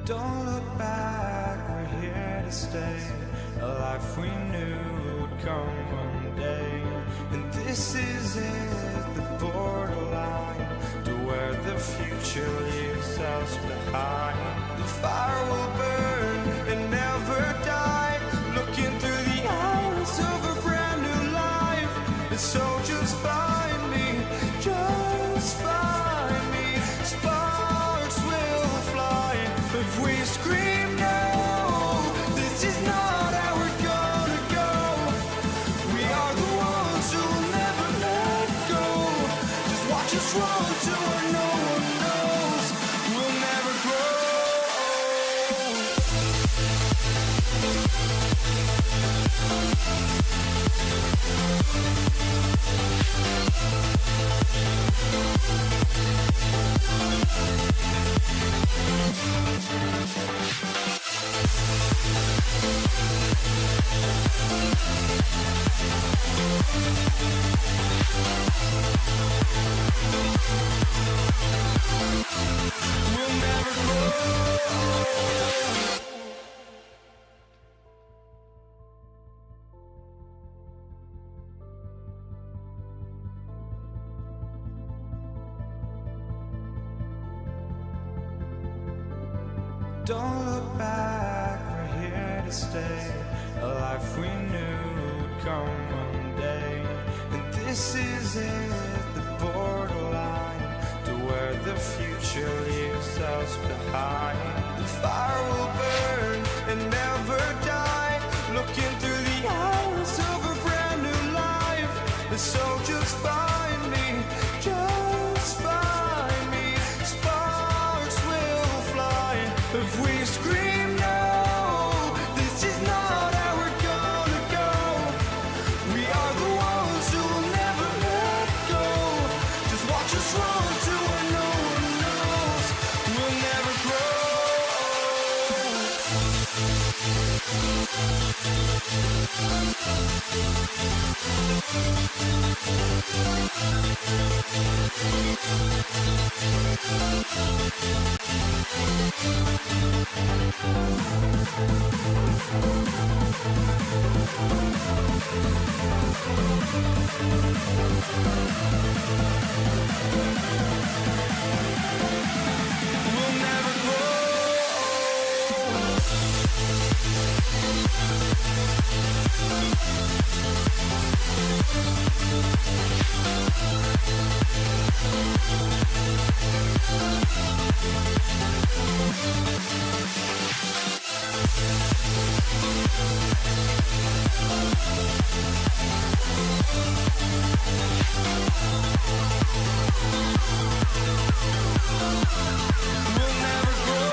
Don't look back, we're here to stay. A life we knew would come one day. And this is it, the borderline to where the future leaves us behind. The fire will burn and never die, looking through the eyes of a brand new life. And so just find me, just find me. Sparks will fly if we scream no. This is not how we're gonna go. We are the ones who will never let go. Just watch us run to where no one knows. We'll never grow. We'll never grow. Don't look back, we're here to stay. A life we knew would come one day. And this is it, the borderline to where the future leaves us behind. The fire will burn and never die, looking through the eyes of a brand new life. And so just find me, just find me. Sparks will fly if we scream no. This is not how we're gonna go. We are the ones who will never let go. Just watch us run to where no one knows. We'll never grow. We'll never grow. We'll never grow.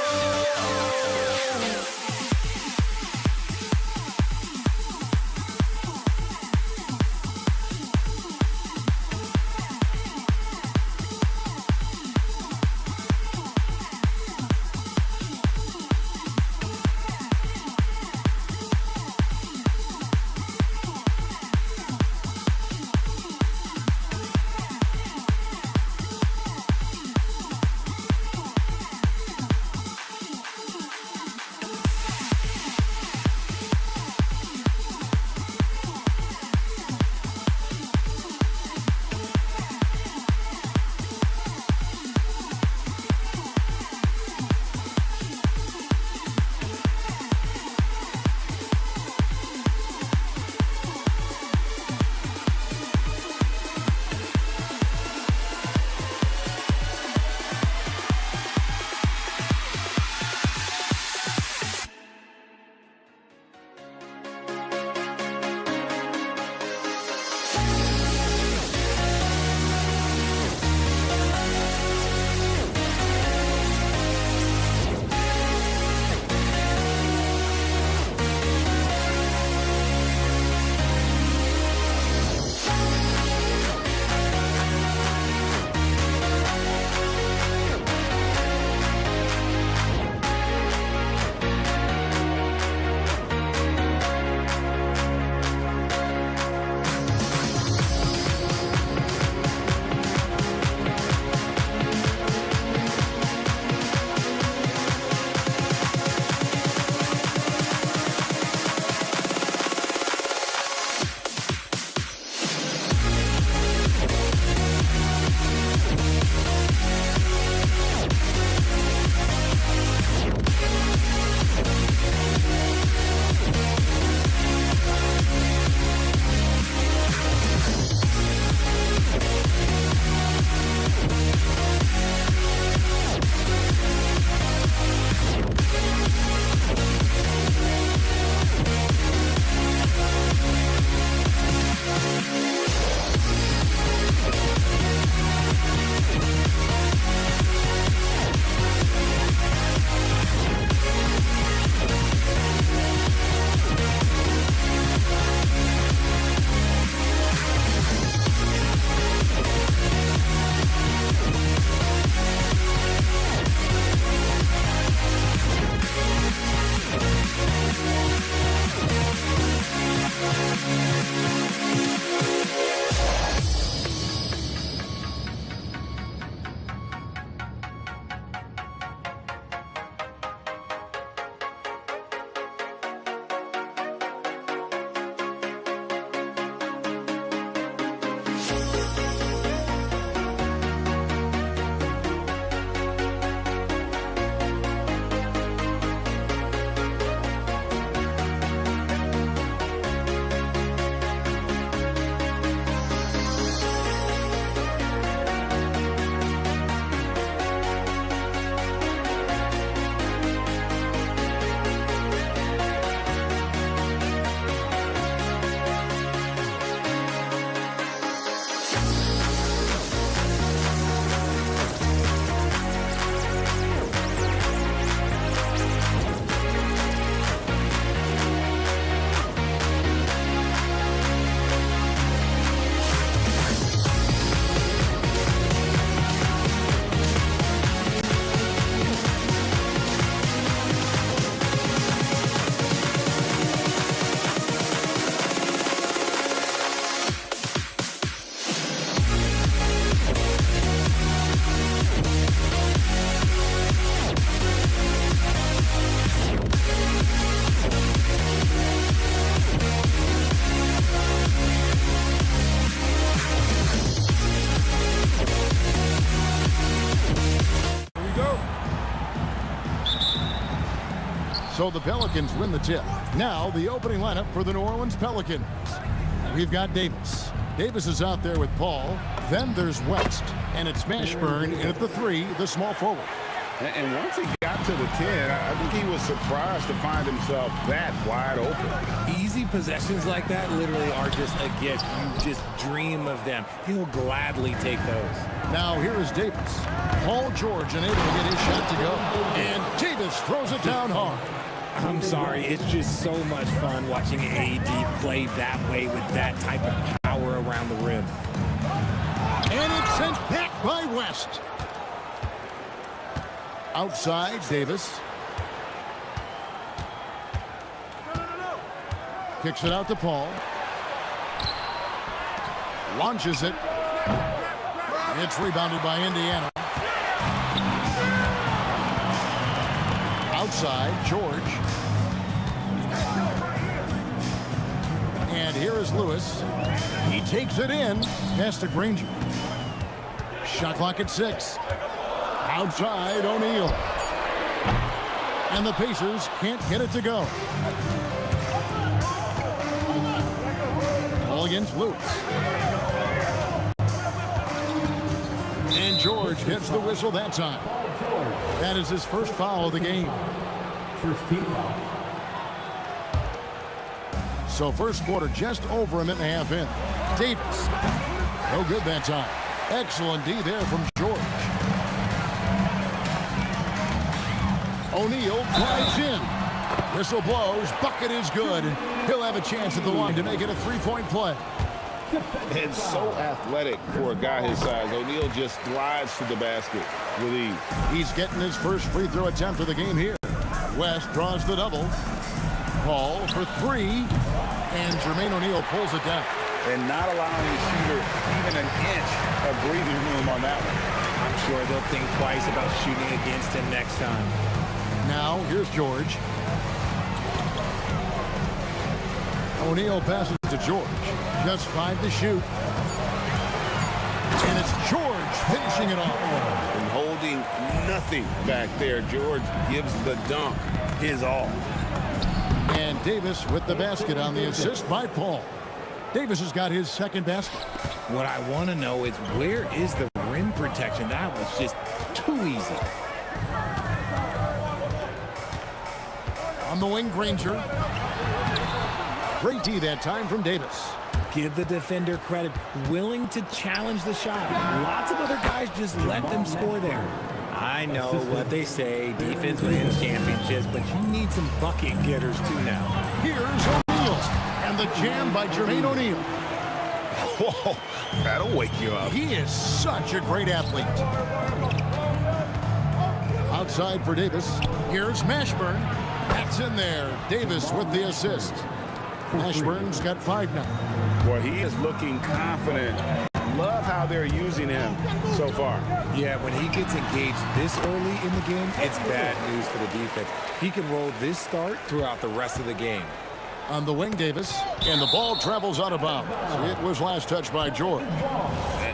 So the Pelicans win the tip. Now the opening lineup for the New Orleans Pelicans. We've got Davis. Davis is out there with Paul. Then there's West. And it's Mashburn in at the 3, the small forward. And once he got to the 10, I think he was surprised to find himself that wide open. Easy possessions like that literally are just a gift. You just dream of them. He'll gladly take those. Now here is Davis. Paul George unable to get his shot to go. And Davis throws it down hard. I'm sorry. It's just so much fun watching AD play that way with that type of power around the rim. And it's sent back by West. Outside, Davis. Kicks it out to Paul. Launches it. It's rebounded by Indiana. Outside, George. And here is Lewis. He takes it in. Pass to Granger. Shot clock at 6. Outside, O'Neal. And the Pacers can't get it to go. Ball against Lewis. And George gets the whistle that time. That is his first foul of the game. First team foul. So first quarter just over a minute and a half in. Davis. No good that time. Excellent D there from George. O'Neal drives in. Whistle blows. Bucket is good. He'll have a chance at the line to make it a three-point play. And so athletic for a guy his size. O'Neal just glides to the basket with ease. He's getting his first free throw attempt of the game here. West draws the double. Paul for 3. And Jermaine O'Neal pulls it down. And not allowing the shooter even an inch of breathing room on that one. I'm sure they'll think twice about shooting against him next time. Now, here's George. O'Neal passes to George. Just 5 to shoot. And it's George finishing it off. And holding nothing back there. George gives the dunk his all. And Davis with the basket on the assist by Paul. Davis has got his second basket. What I want to know is where is the rim protection? That was just too easy. On the wing, Granger. Great D that time from Davis. Give the defender credit. Willing to challenge the shot. Lots of other guys just let them score there. I know what they say. Defense wins championships, but you need some bucket getters too now. Here's O'Neal. And the jam by Jermaine O'Neal. Whoa, that'll wake you up. He is such a great athlete. Outside for Davis. Here's Mashburn. That's in there. Davis with the assist. Mashburn's got 5 now. Boy, he is looking confident. Love how they're using him so far. Yeah, when he gets engaged this early in the game, it's bad news for the defense. He can roll this start throughout the rest of the game. On the wing, Davis, and the ball travels out of bounds. It was last touched by George.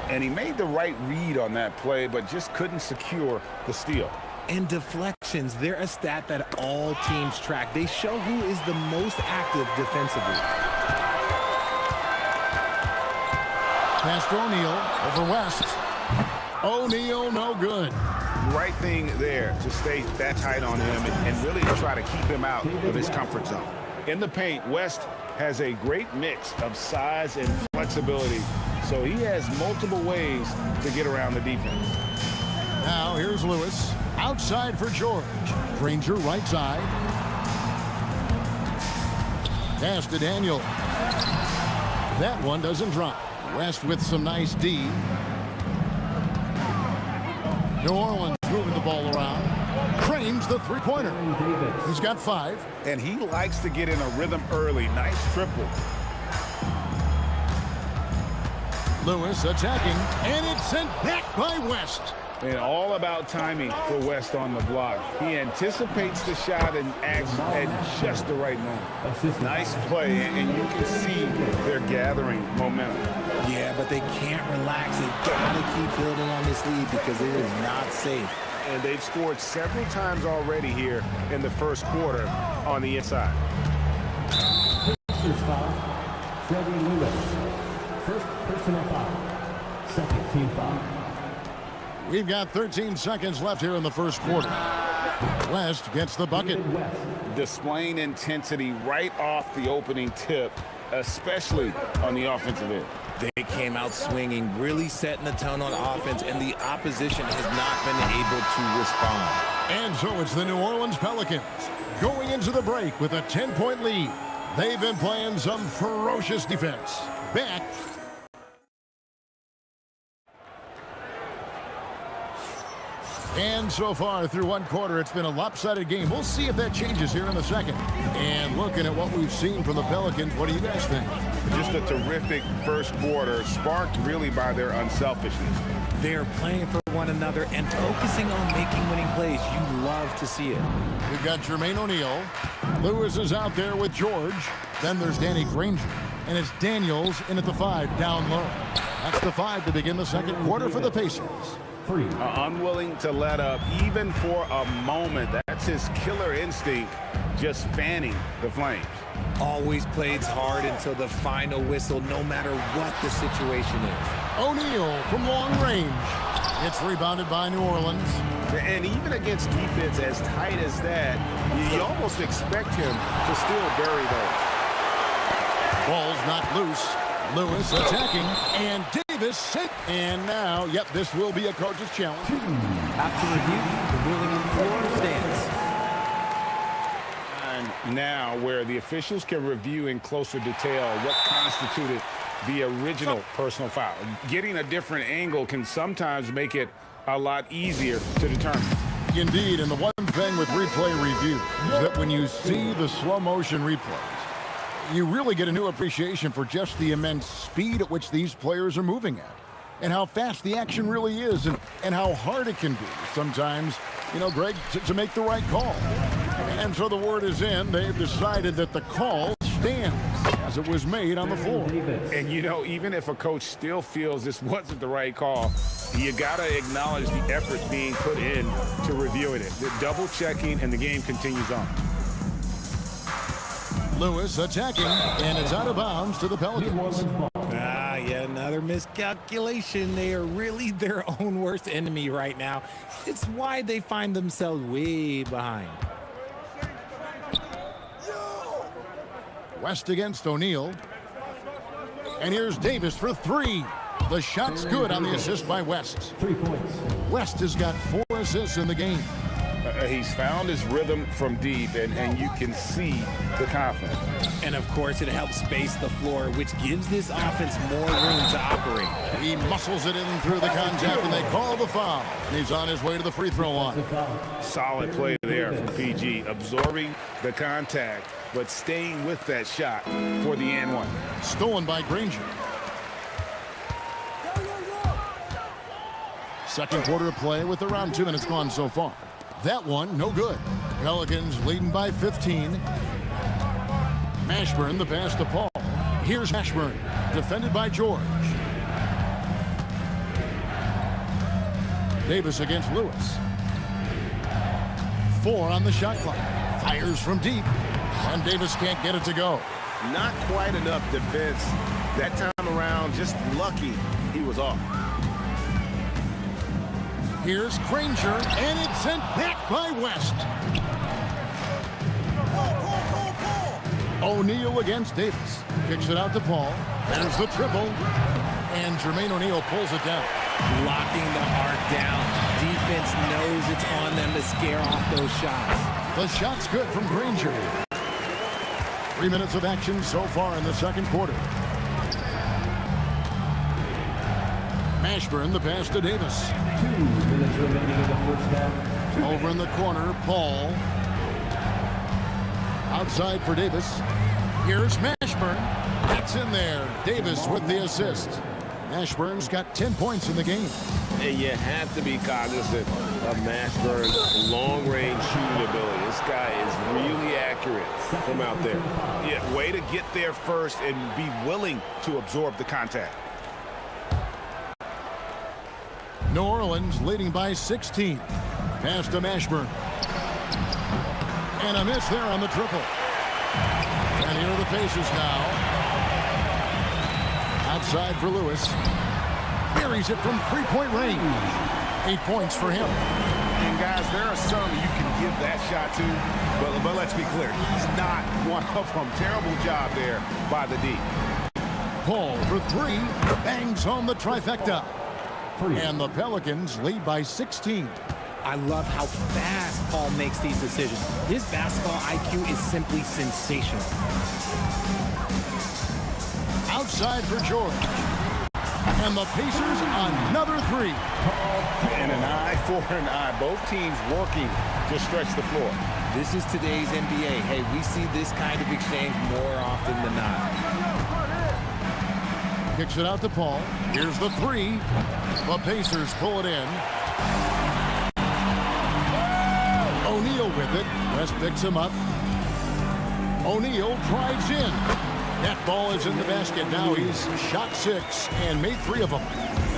And he made the right read on that play, but just couldn't secure the steal. And deflections, they're a stat that all teams track. They show who is the most active defensively. Pass to O'Neal over West. O'Neal, no good. Right thing there to stay that tight on him and really try to keep him out of his comfort zone. In the paint, West has a great mix of size and flexibility, so he has multiple ways to get around the defense. Now here's Lewis. Outside for George. Granger right side. Pass to Daniel. That one doesn't drop. West with some nice D. New Orleans moving the ball around. Cranes the three-pointer. He's got 5. And he likes to get in a rhythm early. Nice triple. Lewis attacking, and it's sent back by West. And all about timing for West on the block. He anticipates the shot and acts at just the right moment. Nice play, and you can see they're gathering momentum. Yeah, but they can't relax. They've got to keep building on this lead because it is not safe. and they've scored several times already here in the first quarter on the inside. First foul, Freddie Lewis. First personal foul. Second team foul. We've got 13 seconds left here in the first quarter. West gets the bucket. Displaying intensity right off the opening tip, especially on the offensive end. They came out swinging, really setting the tone on offense, and the opposition has not been able to respond. And so it's the New Orleans Pelicans going into the break with a 10-point lead. They've been playing some ferocious defense. Back. And so far through one quarter, it's been a lopsided game. We'll see if that changes here in the second. And looking at what we've seen from the Pelicans, what do you guys think? Just a terrific first quarter, sparked really by their unselfishness. They're playing for one another and focusing on making winning plays. You love to see it. We've got Jermaine O'Neal. Lewis is out there with George. Then there's Danny Granger. And it's Daniels in at the 5 down low. That's the 5 to begin the second quarter for the Pacers. Unwilling to let up even for a moment. That's his killer instinct, just fanning the flames. Always plays hard until the final whistle, no matter what the situation is. O'Neal from long range. It's rebounded by New Orleans. And even against defense as tight as that, you almost expect him to still bury those. Ball's not loose. Lewis attacking, and Davis sent. And now, yep, this will be a coach's challenge. After review, the ruling on the floor stands. And now where the officials can review in closer detail what constituted the original personal foul. Getting a different angle can sometimes make it a lot easier to determine. Indeed, and the one thing with replay review is that when you see the slow motion replays, you really get a new appreciation for just the immense speed at which these players are moving at and how fast the action really is and how hard it can be sometimes, you know, Greg, to make the right call. And so the word is in. They've decided that the call stands as it was made on the floor. And, you know, even if a coach still feels this wasn't the right call, you got to acknowledge the effort being put in to reviewing it. The double checking, and the game continues on. Lewis attacking, and it's out of bounds to the Pelicans. Yet another miscalculation. They are really their own worst enemy right now. It's why they find themselves way behind. West against O'Neal. And here's Davis for 3. The shot's good on the assist by West. 3 points. West has got 4 assists in the game. He's found his rhythm from deep, and you can see the confidence. And, of course, it helps space the floor, which gives this offense more room to operate. He muscles it in through the contact, and they call the foul. And he's on his way to the free throw line. Solid play there from PG, absorbing the contact, but staying with that shot for the and one. Stolen by Granger. Second quarter of play with around 2 minutes gone so far. That one, no good. Pelicans leading by 15. Mashburn, the pass to Paul. Here's Mashburn, defended by George. Davis against Lewis. 4 on the shot clock. Fires from deep, and Davis can't get it to go. Not quite enough defense. That time around, just lucky he was off. Here's Granger, and it's sent back by West. O'Neal against Davis. Kicks it out to Paul. There's the triple. And Jermaine O'Neal pulls it down. Locking the arc down. Defense knows it's on them to scare off those shots. The shot's good from Granger. 3 minutes of action so far in the second quarter. Mashburn, the pass to Davis. 2 minutes remaining in the first half. Over in the corner, Paul. Outside for Davis. Here's Mashburn. That's in there. Davis with the assist. Mashburn's got 10 points in the game. And you have to be cognizant of Mashburn's long-range shooting ability. This guy is really accurate from out there. Yeah, way to get there first and be willing to absorb the contact. New Orleans leading by 16. Pass to Mashburn. And a miss there on the triple. And here are the Pacers now. Outside for Lewis. Buries it from three-point range. 8 points for him. And guys, there are some you can give that shot to, but let's be clear, he's not one of them. Terrible job there by the D. Paul for three, bangs home the trifecta. And the Pelicans lead by 16. I love how fast Paul makes these decisions. His basketball IQ is simply sensational. Outside for George. And the Pacers another three. And an eye for an eye. Both teams working to stretch the floor. This is today's NBA. Hey, we see this kind of exchange more often than not. Kicks it out to Paul. Here's the three. The Pacers pull it in. O'Neal with it. West picks him up. O'Neal drives in. That ball is in the basket. Now he's shot 6 and made 3 of them.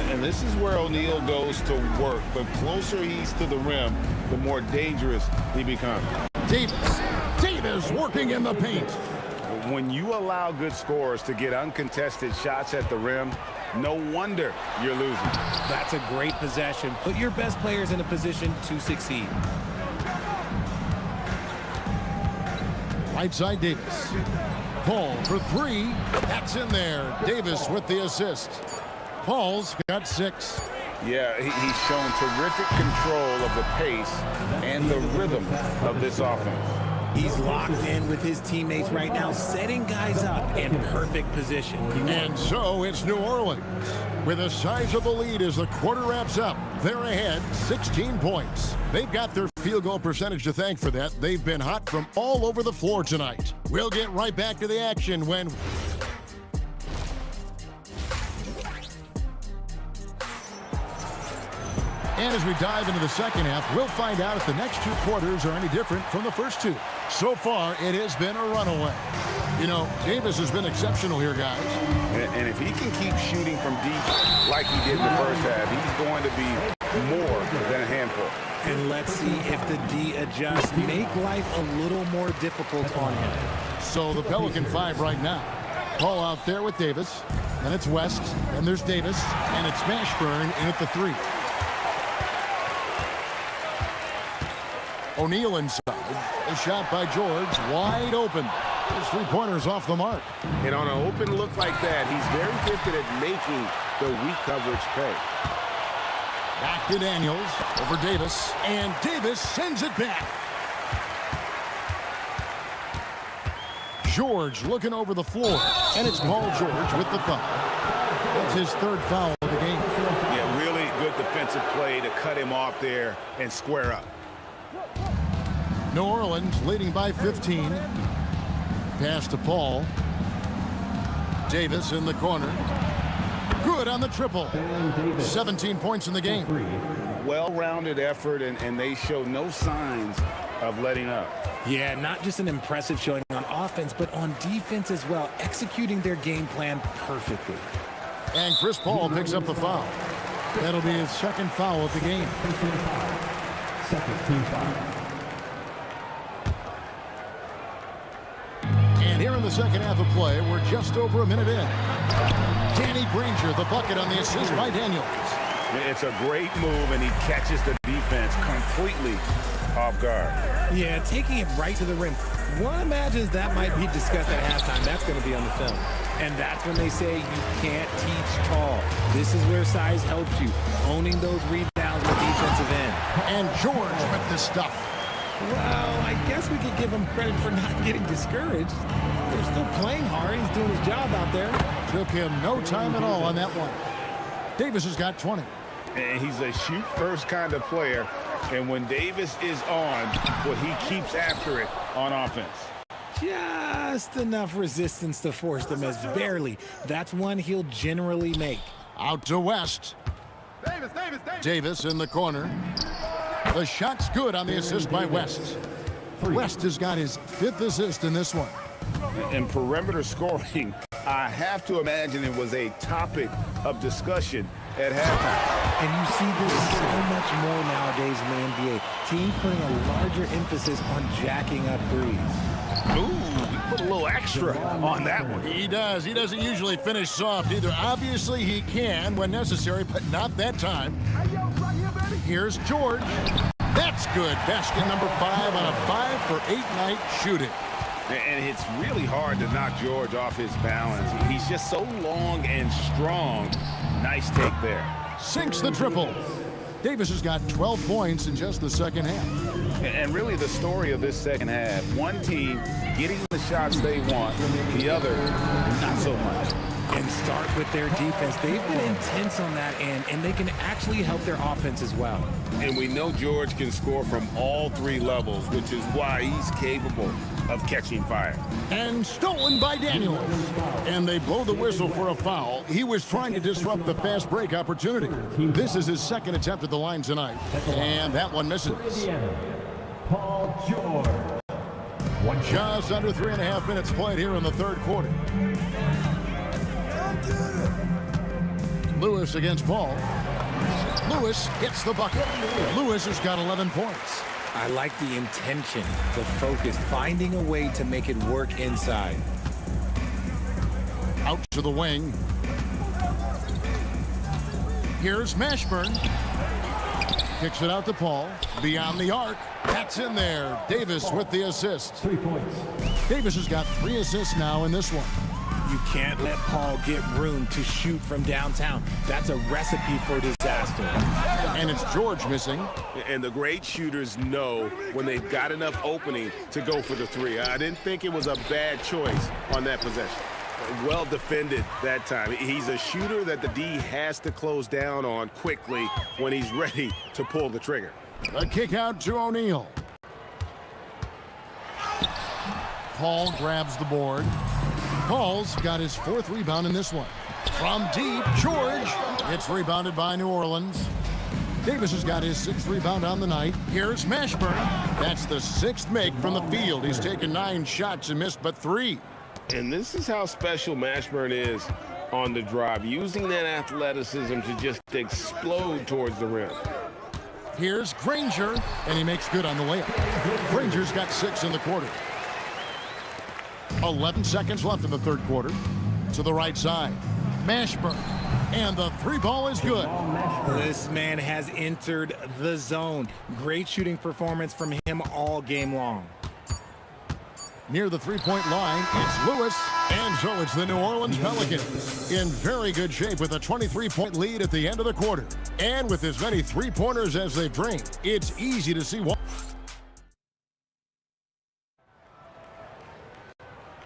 And this is where O'Neal goes to work. The closer he's to the rim, the more dangerous he becomes. Davis working in the paint. When you allow good scorers to get uncontested shots at the rim, no wonder you're losing. That's a great possession. Put your best players in a position to succeed. Right side Davis. Paul for 3. That's in there. Davis with the assist. Paul's got 6. Yeah, he's shown terrific control of the pace and the rhythm of this offense. He's locked in with his teammates right now, setting guys up in perfect position. And so it's New Orleans with a sizable lead as the quarter wraps up. They're ahead 16 points. They've got their field goal percentage to thank for that. They've been hot from all over the floor tonight. We'll get right back to the action when... And as we dive into the second half, we'll find out if the next 2 quarters are any different from the first 2. So far, it has been a runaway. You know, Davis has been exceptional here, guys. And if he can keep shooting from deep like he did in the first half, he's going to be more than a handful. And let's see if the D adjusts, make life a little more difficult on him. So the Pelican 5 right now. Paul out there with Davis. Then it's West. Then there's Davis. And it's Mashburn in at the 3. O'Neal inside. A shot by George. Wide open. His 3-pointer's off the mark. And on an open look like that, he's very gifted at making the weak coverage pay. Back to Daniels. Over Davis. And Davis sends it back. George looking over the floor. And it's Paul George with the foul. That's his 3rd foul of the game. Yeah, really good defensive play to cut him off there and square up. New Orleans leading by 15. Pass to Paul. Davis in the corner. Good on the triple. 17 points in the game. Well-rounded effort, and they show no signs of letting up. Yeah, not just an impressive showing on offense, but on defense as well, executing their game plan perfectly. And Chris Paul picks up the foul. That'll be his 2nd foul of the game. Second team foul. And here in the second half of play, we're just over a minute in. Danny Granger, the bucket on the assist by Daniels. It's a great move, and he catches the defense completely off guard. Yeah, taking it right to the rim. One imagines that might be discussed at halftime. That's going to be on the film. And that's when they say you can't teach tall. This is where size helps you, owning those rebounds with defensive end. And George with the stuff. Well, I guess we could give him credit for not getting discouraged. They're still playing hard. He's doing his job out there. Took him no time at all on that one. Davis has got 20. And he's a shoot-first kind of player. And when Davis is on, well, he keeps after it on offense. Just enough resistance to force the miss. Barely. That's one he'll generally make. Out to West. Davis in the corner. The shot's good on the assist by West. West has got his 5th assist in this one. And perimeter scoring, I have to imagine it was a topic of discussion at halftime. And you see this so much more nowadays in the NBA. team putting a larger emphasis on jacking up threes. Ooh, he put a little extra on that one. He does. He doesn't usually finish soft either. Obviously, he can when necessary, but not that time. Here's George. That's good. Basket number 5 on a 5-for-8 night shooting. And it's really hard to knock George off his balance. He's just so long and strong. Nice take there. Sinks the triple. Davis has got 12 points in just the second half. And really the story of this second half, one team getting the shots they want, the other not so much. And start with their defense. They've been intense on that end, and they can actually help their offense as well. And we know George can score from all 3 levels, which is why he's capable of catching fire. And stolen by Daniels. And they blow the whistle for a foul. He was trying to disrupt the fast break opportunity. This is his second attempt at the line tonight. And that one misses. Paul George. Just under 3.5 minutes played here in the third quarter. Lewis against Paul. Lewis hits the bucket. Lewis has got 11 points. I like the intention, the focus, finding a way to make it work inside. Out to the wing. Here's Mashburn. Kicks it out to Paul. Beyond the arc. That's in there. Davis with the assist. 3 points. Davis has got 3 assists now in this one. You can't let Paul get room to shoot from downtown. That's a recipe for disaster. And it's George missing. And the great shooters know when they've got enough opening to go for the 3. I didn't think it was a bad choice on that possession. Well defended that time. He's a shooter that the D has to close down on quickly when he's ready to pull the trigger. A kick out to O'Neal. Paul grabs the board. Paul's got his 4th rebound in this one. From deep, George. It's rebounded by New Orleans. Davis has got his 6th rebound on the night. Here's Mashburn. That's the 6th make from the field. He's taken 9 shots and missed but 3. And this is how special Mashburn is on the drive, using that athleticism to just explode towards the rim. Here's Granger, and he makes good on the layup. Granger's got 6 in the quarter. 11 seconds left in the third quarter. To the right side. Mashburn. And the 3 ball is good. This man has entered the zone. Great shooting performance from him all game long. Near the 3-point line, it's Lewis. And so it's the New Orleans Pelicans in very good shape with a 23-point lead at the end of the quarter. And with as many 3-pointers as they bring, it's easy to see why.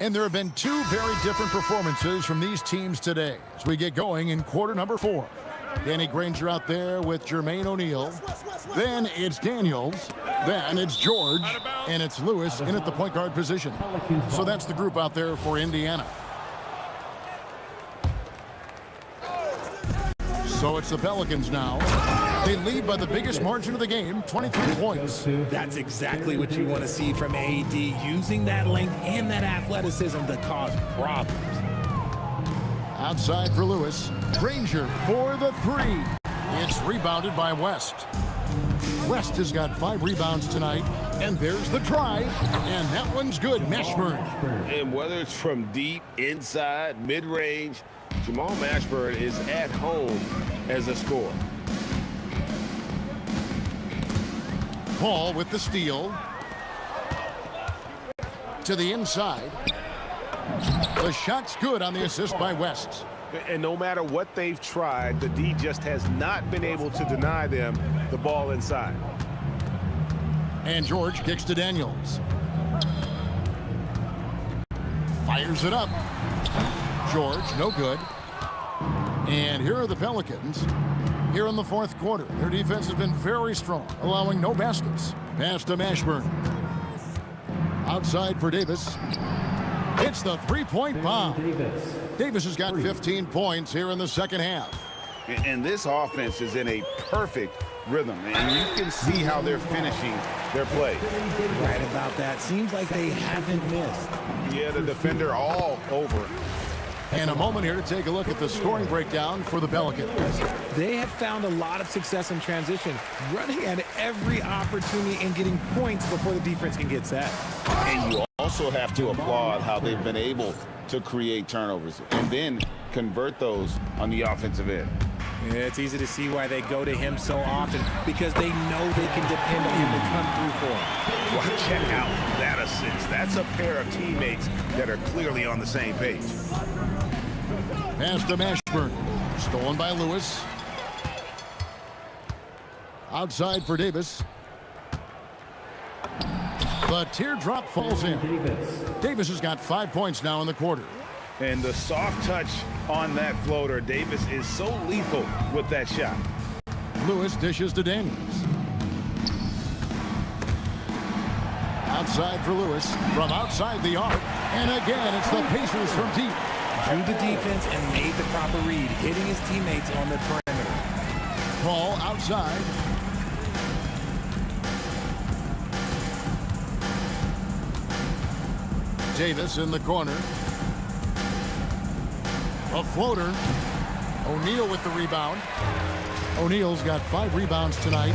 And there have been 2 very different performances from these teams today as we get going in quarter number 4. Danny Granger out there with Jermaine O'Neal. Then it's Daniels. Then it's George. And it's Lewis in at the point guard position. So that's the group out there for Indiana. So it's the Pelicans now. They lead by the biggest margin of the game, 23 points. That's exactly what you want to see from AD, using that length and that athleticism to cause problems. Outside for Lewis. Granger for the 3. It's rebounded by West. West has got 5 rebounds tonight. And there's the drive. And that one's good. Mashburn. And whether it's from deep, inside, mid-range, Jamal Mashburn is at home as a scorer. Paul with the steal. To the inside. The shot's good on the assist by West. And no matter what they've tried, the D just has not been able to deny them the ball inside. And George kicks to Daniels. Fires it up. George, no good. And here are the Pelicans. Here in the fourth quarter, their defense has been very strong, allowing no baskets. Pass to Mashburn. Outside for Davis. It's the three-point bomb. Davis has got 15 points here in the second half. And this offense is in a perfect rhythm, and you can see how they're finishing their play. Right about that. Seems like they haven't missed. Yeah, the defender all over. And a moment here to take a look at the scoring breakdown for the Pelicans. They have found a lot of success in transition, running at every opportunity and getting points before the defense can get set. And you also have to applaud how they've been able to create turnovers and then convert those on the offensive end. It's easy to see why they go to him so often, because they know they can depend on him to come through for them. Well, check out that assist. That's a pair of teammates that are clearly on the same page. Pass to Mashburn. Stolen by Lewis. Outside for Davis. The teardrop falls in. Davis has got 5 points now in the quarter. And the soft touch on that floater, Davis is so lethal with that shot. Lewis dishes to Daniels. Outside for Lewis from outside the arc. And again, it's the Pacers from deep. Drew the defense and made the proper read, hitting his teammates on the perimeter. Paul outside. Davis in the corner. A floater. O'Neal with the rebound. O'Neal's got 5 rebounds tonight.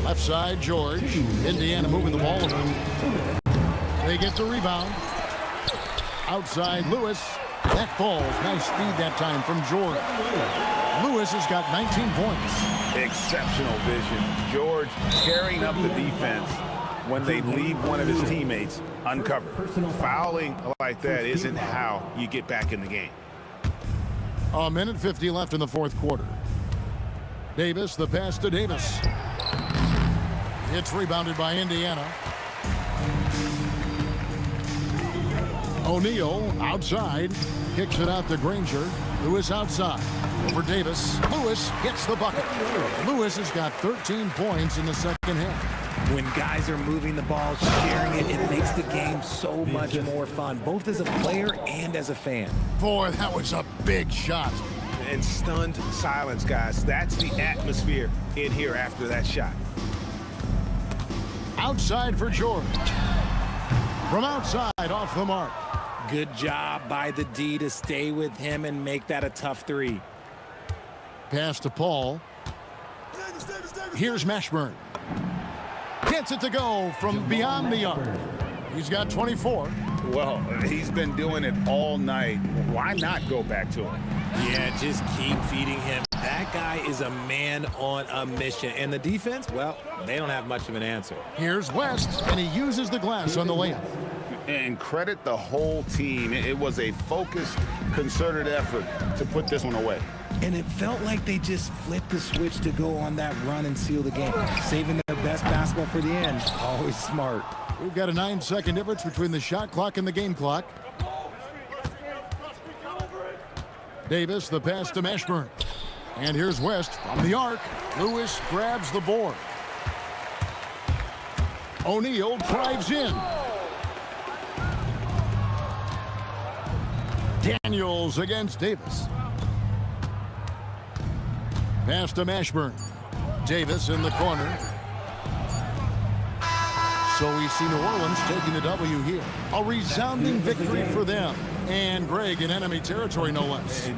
Left side, George. Indiana moving the ball around. They get the rebound. Outside, Lewis. That falls. Nice feed that time from George. Lewis has got 19 points. Exceptional vision. George carrying up the defense when they leave one of his teammates uncovered. Fouling like that isn't how you get back in the game. A minute 50 left in the fourth quarter. Davis, the pass to Davis. It's rebounded by Indiana. O'Neal outside. Kicks it out to Granger. Lewis outside. Over Davis. Lewis gets the bucket. Lewis has got 13 points in the second half. When guys are moving the ball, sharing it, it makes the game so much more fun, both as a player and as a fan. Boy, that was a big shot. And stunned silence, guys. That's the atmosphere in here after that shot. Outside for George. From outside, off the mark. Good job by the D to stay with him and make that a tough three. Pass to Paul. Here's Mashburn. Gets it to go from beyond the arc. He's got 24. Well, he's been doing it all night. Why not go back to him? Yeah, just keep feeding him. That guy is a man on a mission. And the defense, well, they don't have much of an answer. Here's West, and he uses the glass on the layup. And credit the whole team. It was a focused, concerted effort to put this one away. And it felt like they just flipped the switch to go on that run and seal the game. Saving their best basketball for the end. Always smart. We've got a 9-second difference between the shot clock and the game clock. Davis, the pass to Mashburn. And here's West from the arc. Lewis grabs the board. O'Neal drives in. Daniels against Davis. Pass to Mashburn. Davis in the corner. So we see New Orleans taking the W here. A resounding victory for them. And Greg in enemy territory, no less.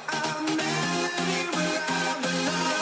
A melody where I belong.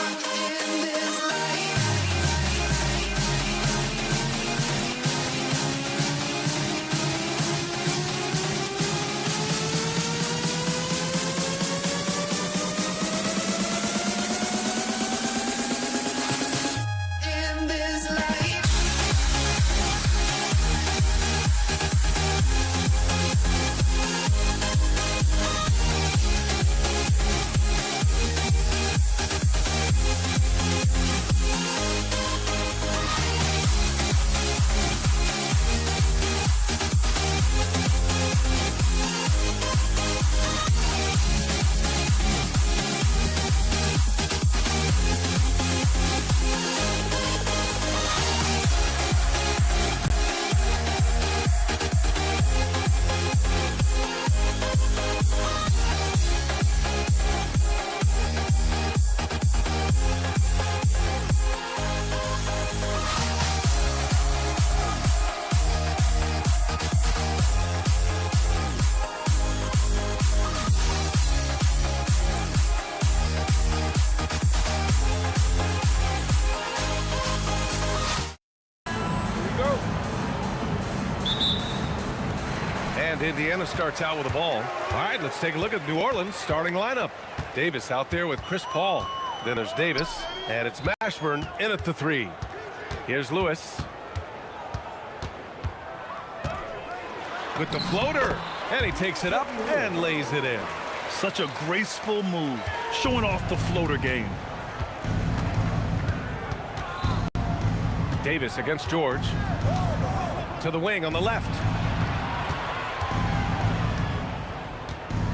Indiana starts out with the ball. All right, let's take a look at New Orleans' starting lineup. Davis out there with Chris Paul. Then there's Davis, and it's Mashburn in at the 3. Here's Lewis. With the floater, and he takes it up and lays it in. Such a graceful move, showing off the floater game. Davis against George. To the wing on the left.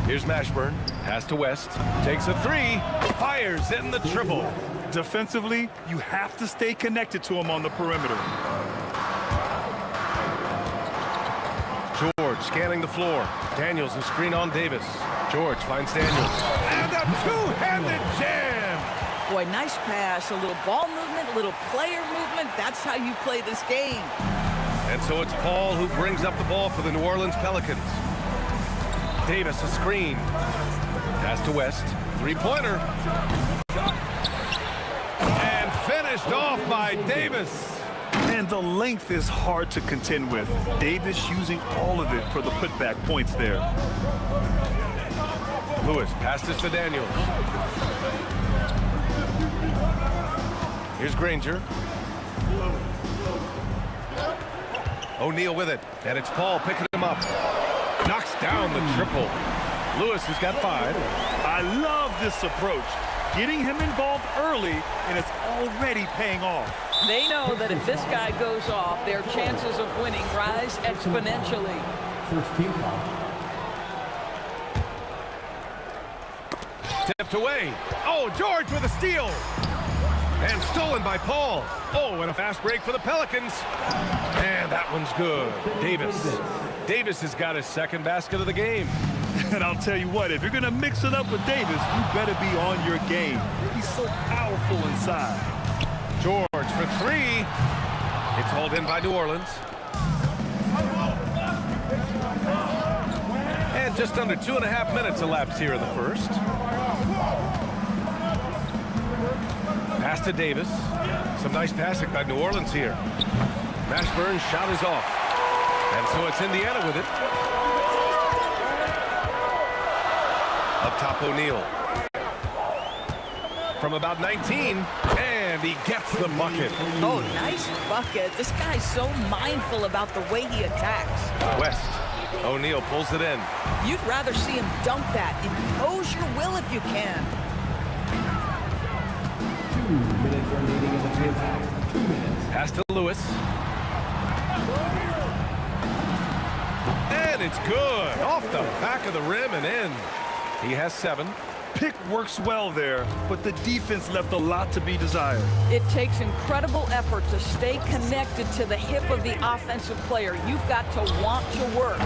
Here's Mashburn. Pass to West. Takes a 3. Fires in the triple. Defensively, you have to stay connected to him on the perimeter. George scanning the floor. Daniels a screen on Davis. George finds Daniels. And a two-handed jam. Boy, nice pass, a little ball movement, a little player movement. That's how you play this game. And so it's Paul who brings up the ball for the New Orleans Pelicans. Davis a screen. Pass to West. Three-pointer. And finished off by Davis. And the length is hard to contend with. Davis using all of it for the putback points there. Lewis passes to Daniels. Here's Granger. O'Neal with it, and it's Paul picking him up. Knocks down the triple. Lewis has got 5. I love this approach. Getting him involved early, and it's already paying off. They know that if this guy goes off, their chances of winning rise exponentially. First team foul. Tipped away. Oh, George with a steal. And stolen by Paul. Oh, and a fast break for the Pelicans. And that one's good. Davis has got his second basket of the game. And I'll tell you what, if you're going to mix it up with Davis, you better be on your game. He's so powerful inside. George for 3. It's hauled in by New Orleans. And just under 2.5 minutes elapsed here in the first. Pass to Davis. Some nice passing by New Orleans here. Mashburn's shot is off. And so it's Indiana with it. Up top, O'Neal. From about 19, and he gets the bucket. Oh, nice bucket. This guy's so mindful about the way he attacks. West. O'Neal pulls it in. You'd rather see him dunk that. Impose your will if you can. 2 minutes remaining in the first half. 2 minutes. Pass to Lewis. And it's good. Off the back of the rim and in. He has 7. Pick works well there, but the defense left a lot to be desired. It takes incredible effort to stay connected to the hip of the offensive player. You've got to want to work.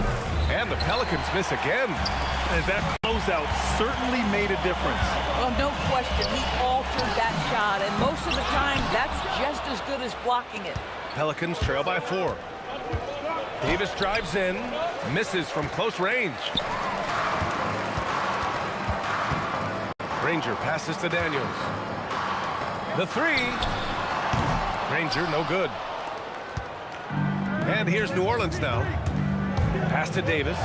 And the Pelicans miss again. And that closeout certainly made a difference. Oh, no question. He altered that shot, and most of the time, that's just as good as blocking it. Pelicans trail by 4. Davis drives in, misses from close range. Granger passes to Daniels. The 3. Granger, no good. And here's New Orleans now. Pass to Davis.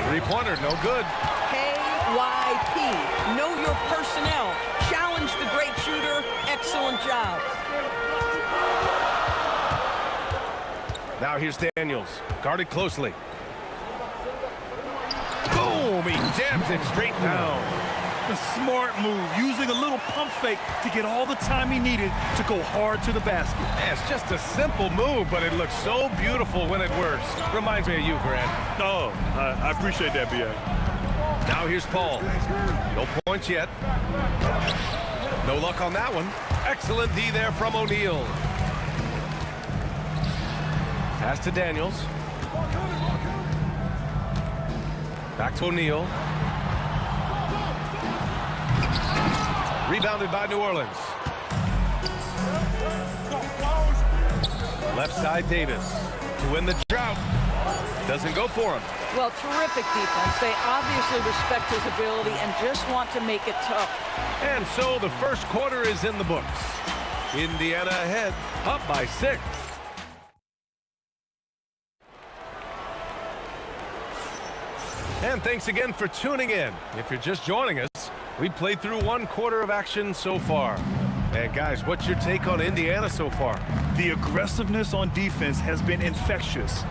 Three-pointer, no good. KYP. Know your personnel. Challenge the great shooter. Excellent job. Now here's Daniels. Guarded closely. Boom! He jams it straight down. A smart move, using a little pump fake to get all the time he needed to go hard to the basket. Yeah, it's just a simple move, but it looks so beautiful when it works. Reminds me of you, Grant. Oh, I appreciate that, B.A. Now here's Paul. No points yet. No luck on that one. Excellent D there from O'Neal. Pass to Daniels. Back to O'Neal. Rebounded by New Orleans. Left side, Davis to win the drought. Doesn't go for him. Well, terrific defense. They obviously respect his ability and just want to make it tough. And so the first quarter is in the books. Indiana ahead, up by 6. And thanks again for tuning in. If you're just joining us, we played through 1 quarter of action so far. And guys, what's your take on Indiana so far? The aggressiveness on defense has been infectious.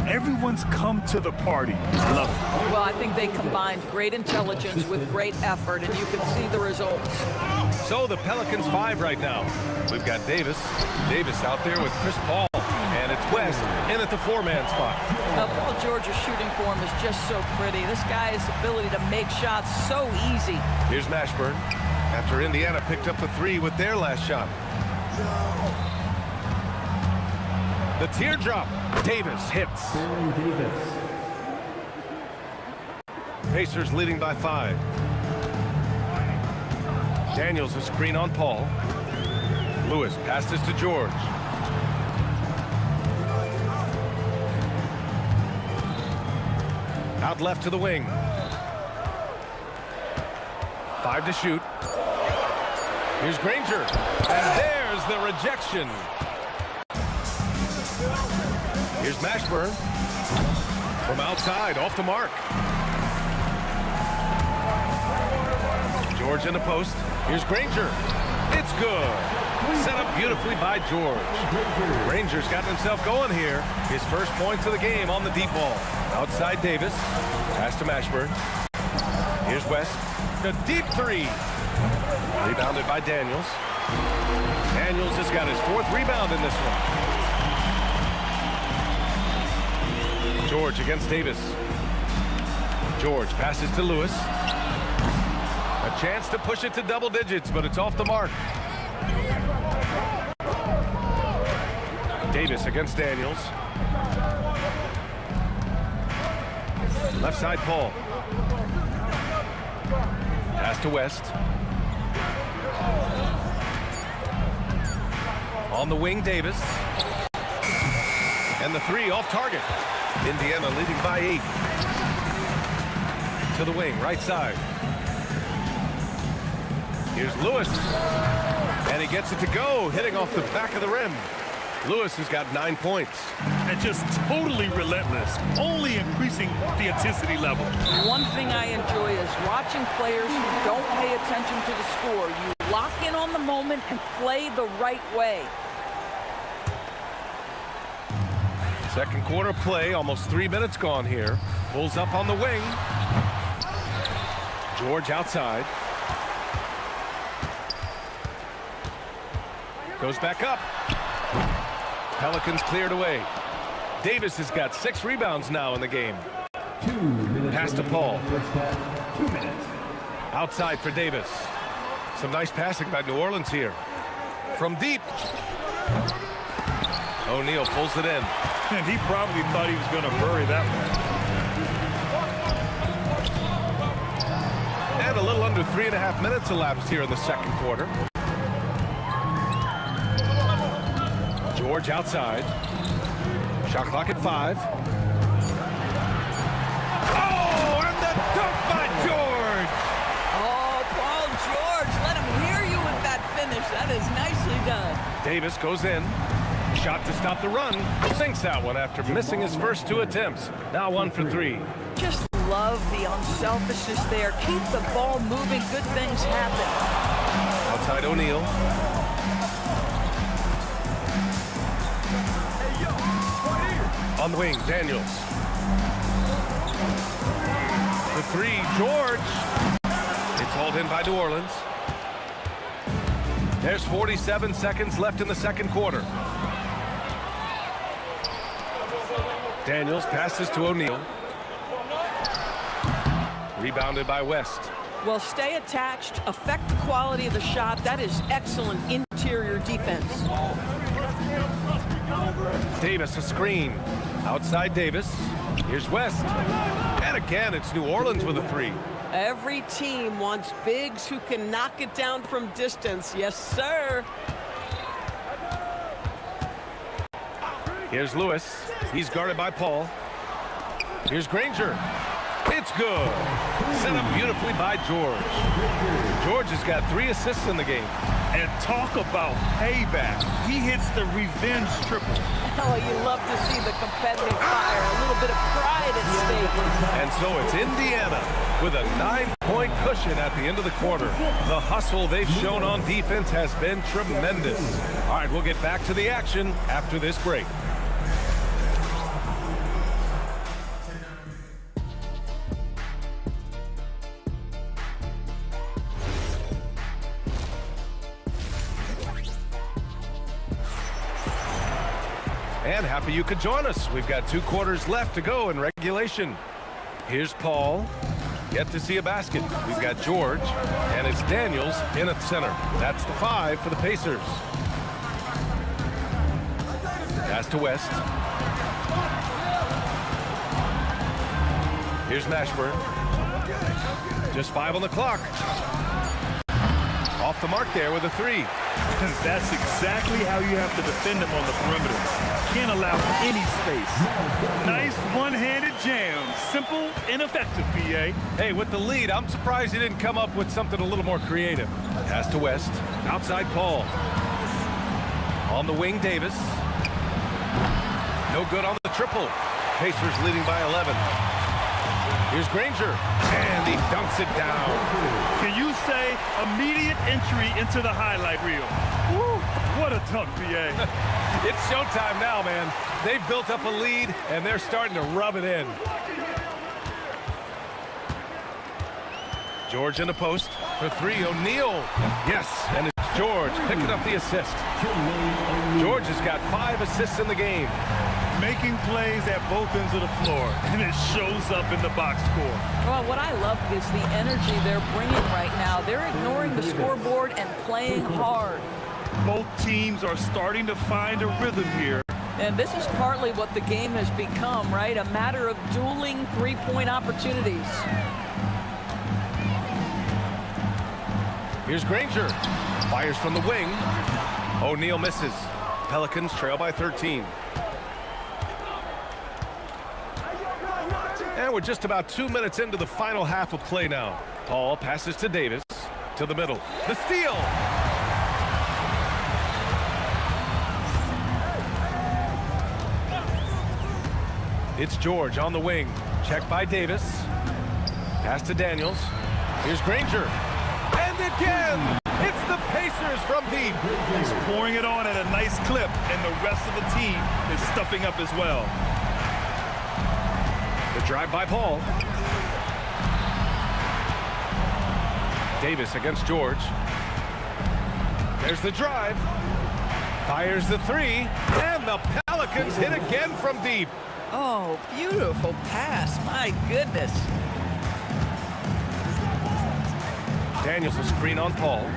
Everyone's come to the party. Love it. Well, I think they combined great intelligence with great effort, and you can see the results. So the Pelicans 5 right now. We've got Davis. Davis out there with Chris Paul. And it's West in at the 4-man spot. Paul George's shooting form is just so pretty. This guy's ability to make shots so easy. Here's Mashburn after Indiana picked up the 3 with their last shot. The teardrop. Davis hits. Davis. Pacers leading by 5. Daniels a screen on Paul. Lewis passes to George. Out left to the wing. 5 to shoot. Here's Granger. And there's the rejection. Here's Mashburn. From outside, off the mark. George in the post. Here's Granger. It's good. Set up beautifully by George. Granger's gotten himself going here. His first points of the game on the deep ball. Outside Davis. Pass to Mashburn. Here's West. The deep 3. Rebounded by Daniels. Daniels has got his 4th rebound in this one. George against Davis. George passes to Lewis. A chance to push it to double digits, but it's off the mark. Davis against Daniels. Left side Paul. Pass to West. On the wing, Davis. And the 3 off target. Indiana leading by 8. To the wing, right side. Here's Lewis. And he gets it to go, hitting off the back of the rim. Lewis has got 9 points. And just totally relentless, only increasing the intensity level. One thing I enjoy is watching players who don't pay attention to the score. You lock in on the moment and play the right way. Second quarter play, almost 3 minutes gone here. Pulls up on the wing. George outside. Goes back up. Pelicans cleared away. Davis has got 6 rebounds now in the game. 2 minutes. Pass to Paul. 2 minutes. Outside for Davis. Some nice passing by New Orleans here. From deep. O'Neal pulls it in. And he probably thought he was going to bury that one. And a little under 3.5 minutes elapsed here in the second quarter. George outside. Shot clock at 5. Oh, and the dunk by George! Oh, Paul George, let him hear you with that finish. That is nicely done. Davis goes in. Shot to stop the run. Sinks that one after missing his first 2 attempts. Now 1 for 3. Just love the unselfishness there. Keep the ball moving. Good things happen. Outside O'Neal. On the wing, Daniels. The 3, George. It's hauled in by New Orleans. There's 47 seconds left in the second quarter. Daniels passes to O'Neal. Rebounded by West. Well, stay attached, affect the quality of the shot. That is excellent interior defense. Davis a screen. Outside Davis. Here's West. And again, it's New Orleans with a 3. Every team wants bigs who can knock it down from distance. Yes, sir. Here's Lewis. He's guarded by Paul. Here's Granger. It's it's good. Set up beautifully by George. George has got 3 assists in the game. And talk about payback. He hits the revenge triple. Oh, you love to see the competitive fire. A little bit of pride at stake. And so it's Indiana with a 9-point cushion at the end of the quarter. The hustle they've shown on defense has been tremendous. All right, we'll get back to the action after this break. And happy you could join us. We've got 2 quarters left to go in regulation. Here's Paul. Yet to see a basket. We've got George, and it's Daniels in at center. That's the 5 for the Pacers. Pass to West. Here's Mashburn. Just 5 on the clock. Off the mark there with a 3. That's exactly how you have to defend him on the perimeter. Can't allow any space. Nice one-handed jam. Simple and effective, PA. Hey, with the lead, I'm surprised he didn't come up with something a little more creative. Pass to West. Outside Paul. On the wing, Davis. No good on the triple. Pacers leading by 11. Here's Granger, and he dunks it down. Can you say immediate entry into the highlight reel? Woo, what a dunk, PA. It's showtime now, man. They've built up a lead, and they're starting to rub it in. George in the post for 3. O'Neal. Yes, and it's George picking up the assist. George has got 5 assists in the game. Making plays at both ends of the floor, and it shows up in the box score. Well, what I love is the energy they're bringing right now. They're ignoring the scoreboard and playing hard. Both teams are starting to find a rhythm here. And this is partly what the game has become, right? A matter of dueling 3-point opportunities. Here's Granger. Fires from the wing. O'Neal misses. Pelicans trail by 13. And we're just about 2 minutes into the final half of play now. Paul passes to Davis. To the middle. The steal! It's George on the wing. Checked by Davis. Pass to Daniels. Here's Granger. And again! It's the Pacers from deep. He's pouring it on at a nice clip, and the rest of the team is stepping up as well. The drive by Paul. Davis against George. There's the drive. Fires the 3. And the Pelicans hit again from deep. Oh, beautiful pass. My goodness. Daniels a screen on Paul.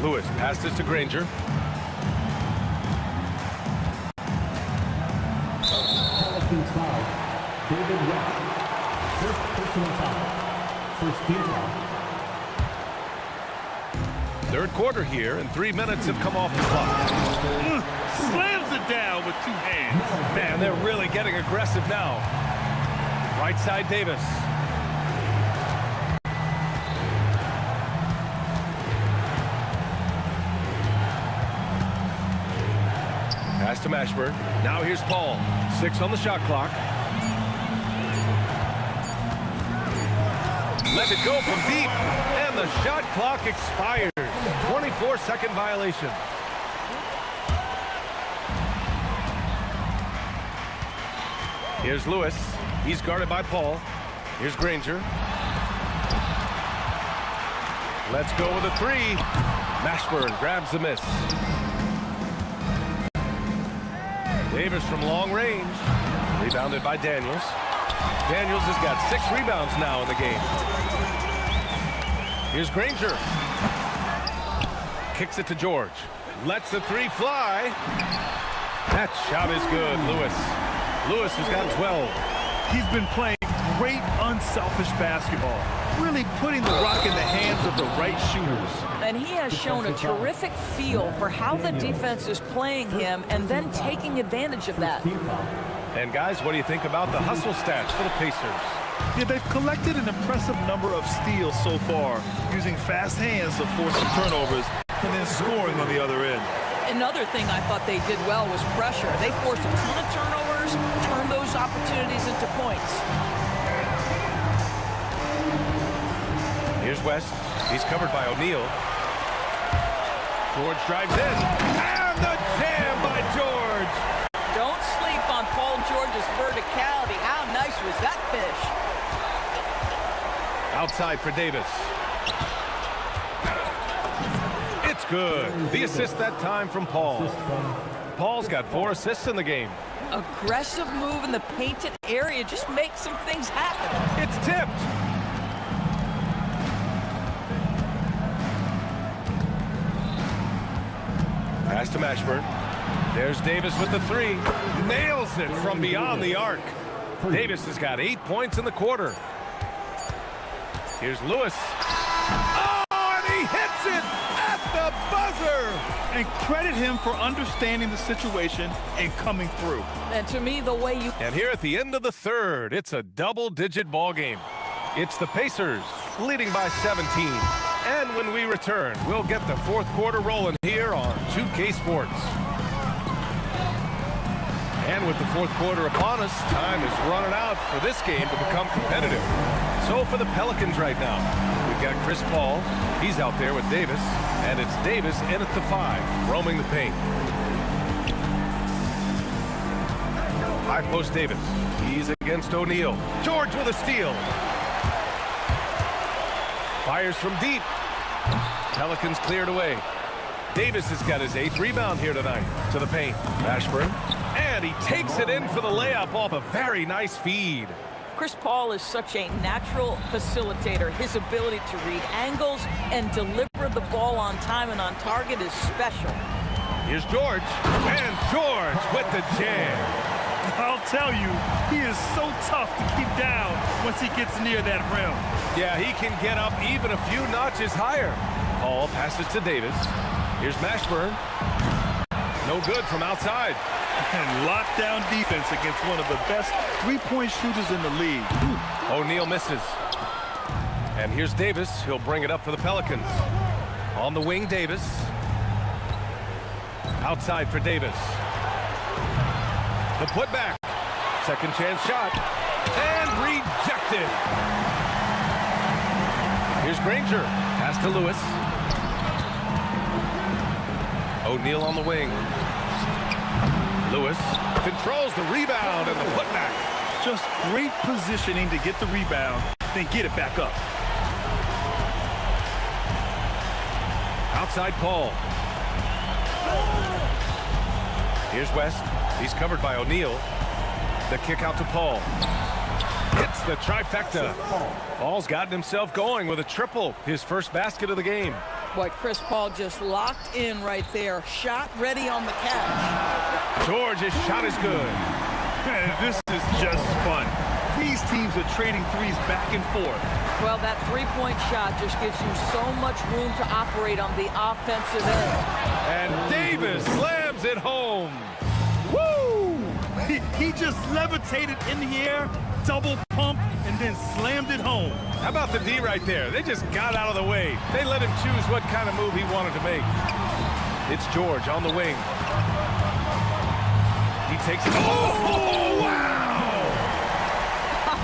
Lewis passes to Granger. Pelicans foul. David West. First personal foul. First team foul. Third quarter here, and 3 minutes have come off the clock. Slams it down with 2 hands. Man, they're really getting aggressive now. Right side, Davis. Pass to Mashburn. Now here's Paul. 6 on the shot clock. Let it go from deep. And the shot clock expires. 24-second violation. Here's Lewis. He's guarded by Paul. Here's Granger. Let's go with a 3. Mashburn grabs the miss. Davis from long range. Rebounded by Daniels. Daniels has got 6 rebounds now in the game. Here's Granger. Kicks it to George. Lets the 3 fly. That shot is good, Lewis. Lewis has got 12. He's been playing great unselfish basketball. Really putting the rock in the hands of the right shooters. And he has shown a terrific feel for how the defense is playing him and then taking advantage of that. And guys, what do you think about the hustle stats for the Pacers? Yeah, they've collected an impressive number of steals so far, using fast hands to force some turnovers and then scoring on the other end. Another thing I thought they did well was pressure. They forced a ton of turnovers, turned those opportunities into points. Here's West. He's covered by O'Neal. George drives in. And the jam by George. Don't sleep on Paul George's verticality. How nice was that finish? Outside for Davis. It's good. The assist that time from Paul. Paul's got 4 assists in the game. Aggressive move in the painted area. Just makes some things happen. It's tipped. Pass to Mashburn. There's Davis with the 3. Nails it from beyond the arc. Davis has got 8 points in the quarter. Here's Lewis. Oh, and he hits it at the buzzer. And credit him for understanding the situation and coming through. And to me, the way you... And here at the end of the third, it's a double-digit ball game. It's the Pacers leading by 17. And when we return, we'll get the fourth quarter rolling here on 2K Sports. And with the fourth quarter upon us, time is running out for this game to become competitive. So for the Pelicans right now, we've got Chris Paul. He's out there with Davis. And it's Davis in at the 5, roaming the paint. High post Davis. He's against O'Neal. George with a steal. Fires from deep. Pelicans cleared away. Davis has got his 8th rebound here tonight to the paint. Mashburn. And he takes it in for the layup off a very nice feed. Chris Paul is such a natural facilitator. His ability to read angles and deliver the ball on time and on target is special. Here's George. And George with the jam. I'll tell you, he is so tough to keep down once he gets near that rim. Yeah, he can get up even a few notches higher. Paul passes to Davis. Here's Mashburn. No good from outside. And lockdown defense against one of the best three-point shooters in the league. O'Neal misses. And here's Davis. He'll bring it up for the Pelicans. On the wing, Davis. Outside for Davis. The putback. Second chance shot. And rejected. Here's Granger. Pass to Lewis. O'Neal on the wing. Lewis controls the rebound and the putback. Just great positioning to get the rebound, then get it back up. Outside Paul. Here's West. He's covered by O'Neal. The kick out to Paul. Hits the trifecta. Paul's gotten himself going with a triple. His first basket of the game. Boy, Chris Paul just locked in right there. Shot ready on the catch. George's shot is good. This is just fun. These teams are trading threes back and forth. Well, that three-point shot just gives you so much room to operate on the offensive end. And Davis slams it home. Woo! He just levitated in the air, double pump, and then slammed it home. How about the D right there? They just got out of the way. They let him choose what kind of move he wanted to make. It's George on the wing. He takes it. Oh, wow!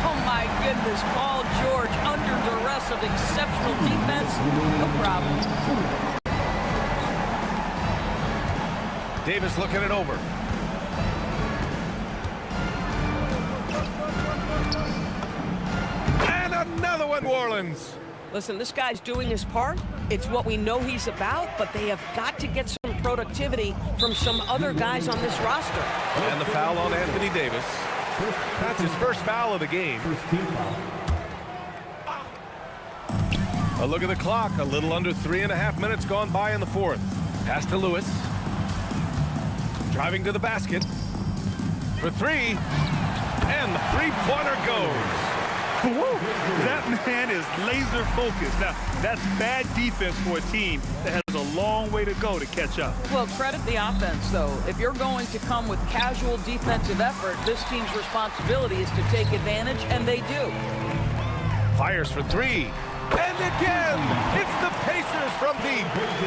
Oh, my goodness. Paul George under duress of exceptional defense. No problem. Davis looking it over. And another one, New Orleans. Listen, this guy's doing his part. It's what we know he's about, but they have got to get some productivity from some other guys on this roster. And the foul on Anthony Davis. That's his first foul of the game. A look at the clock. A little under 3.5 minutes gone by in the fourth. Pass to Lewis. Driving to the basket. For 3. And the three-pointer goes. That man is laser focused. Now, that's bad defense for a team that has a long way to go to catch up. Well, credit the offense, though. If you're going to come with casual defensive effort, this team's responsibility is to take advantage, and they do. Fires for three. And again, it's the Pacers from deep.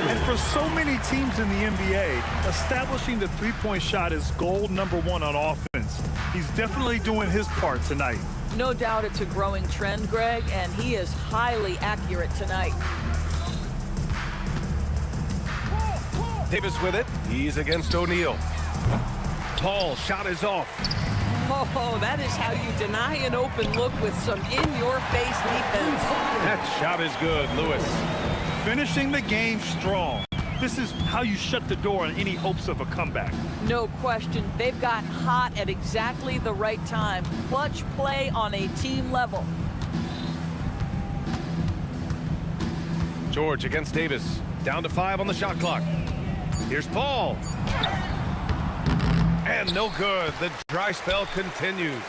And for so many teams in the NBA, establishing the three-point shot is goal number one on offense. He's definitely doing his part tonight. No doubt it's a growing trend, Greg, and he is highly accurate tonight. Davis with it. He's against O'Neal. Paul shot is off. Oh, that is how you deny an open look with some in-your-face defense. That shot is good, Lewis. Finishing the game strong. This is how you shut the door on any hopes of a comeback. No question. They've got hot at exactly the right time. Clutch play on a team level. George against Davis. Down to 5 on the shot clock. Here's Paul. And no good. The dry spell continues.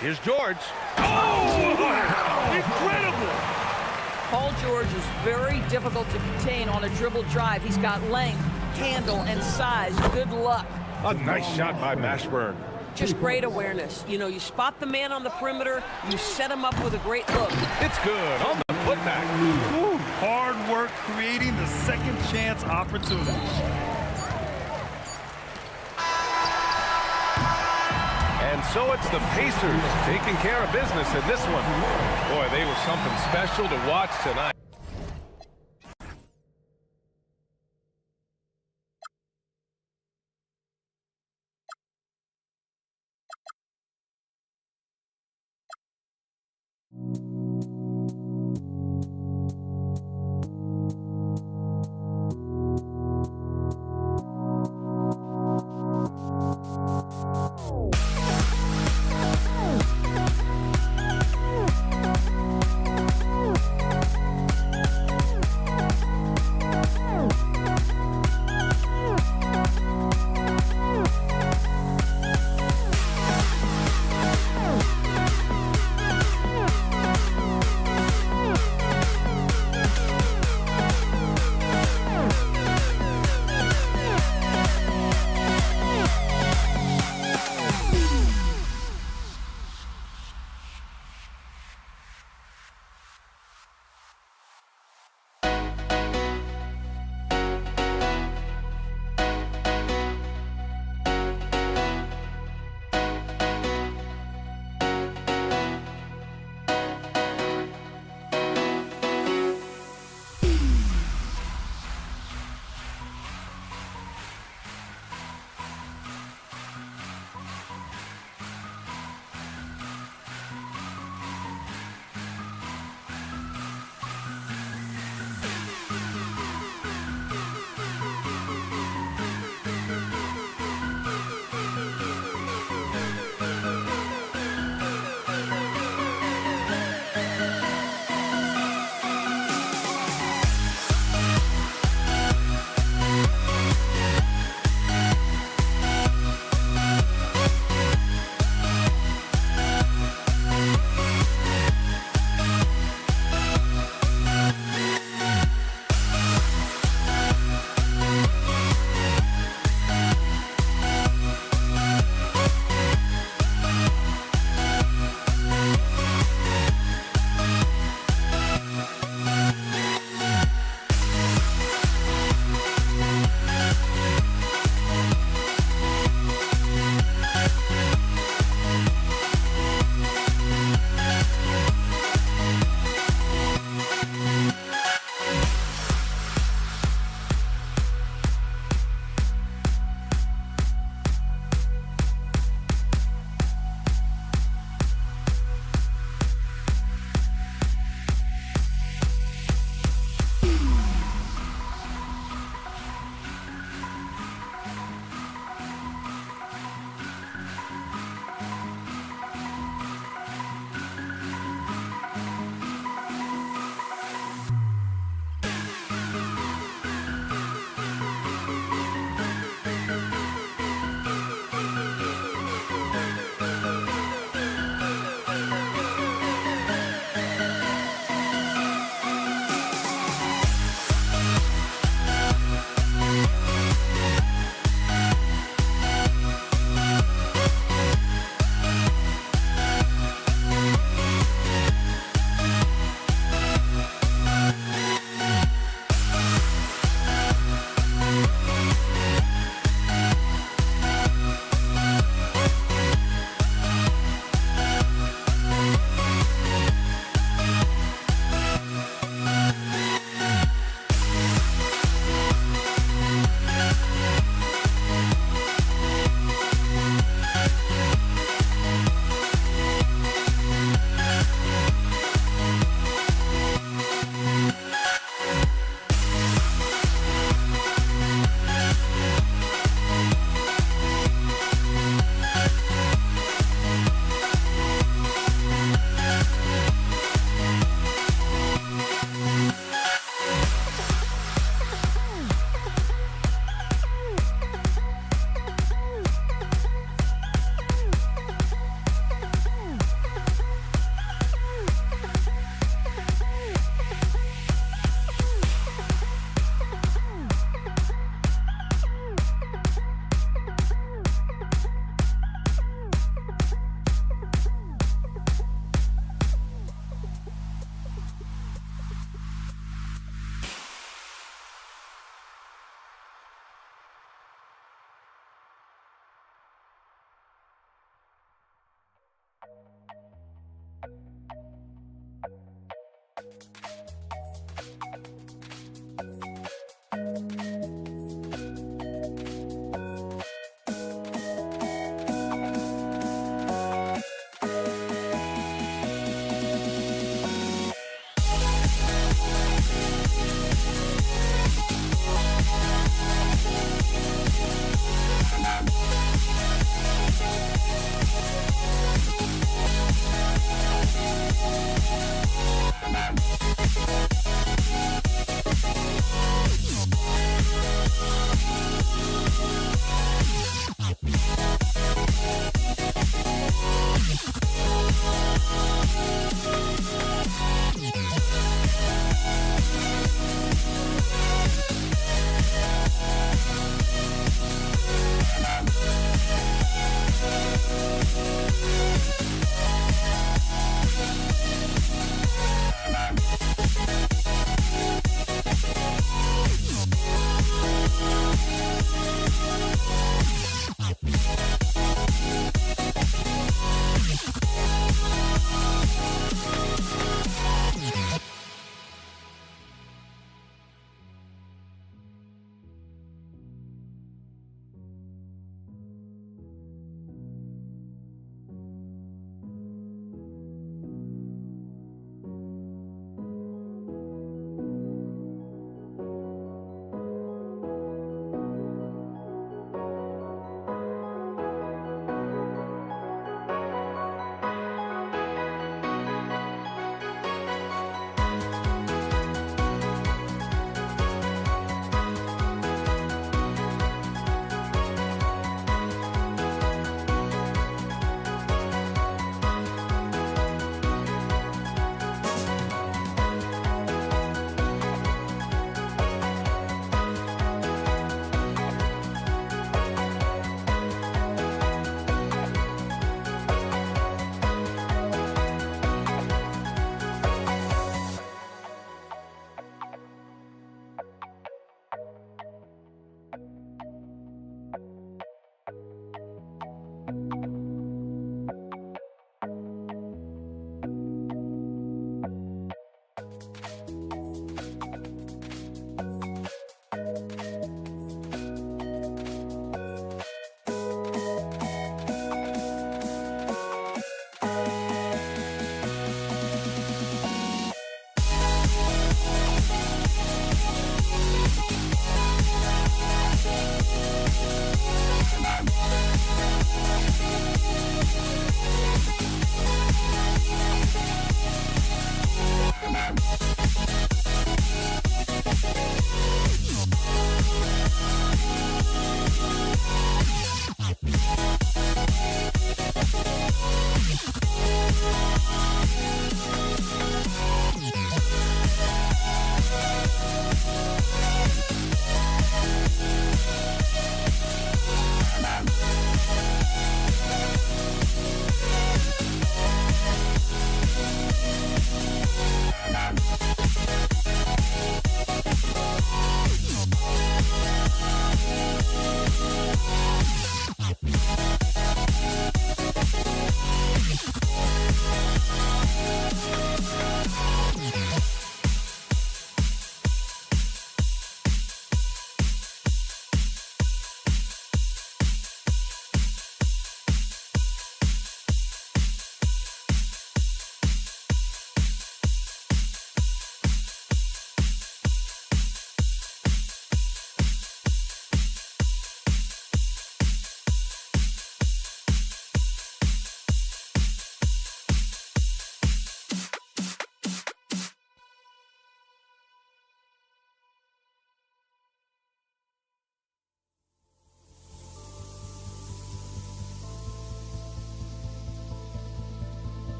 Here's George. Oh! Incredible! Paul George is very difficult to contain on a dribble drive. He's got length, handle, and size. Good luck. A nice shot by Mashburn. Just great awareness. You know, you spot the man on the perimeter, you set him up with a great look. It's good on the putback. Ooh, hard work creating the second chance opportunity. And so it's the Pacers taking care of business in this one. Boy, they were something special to watch tonight.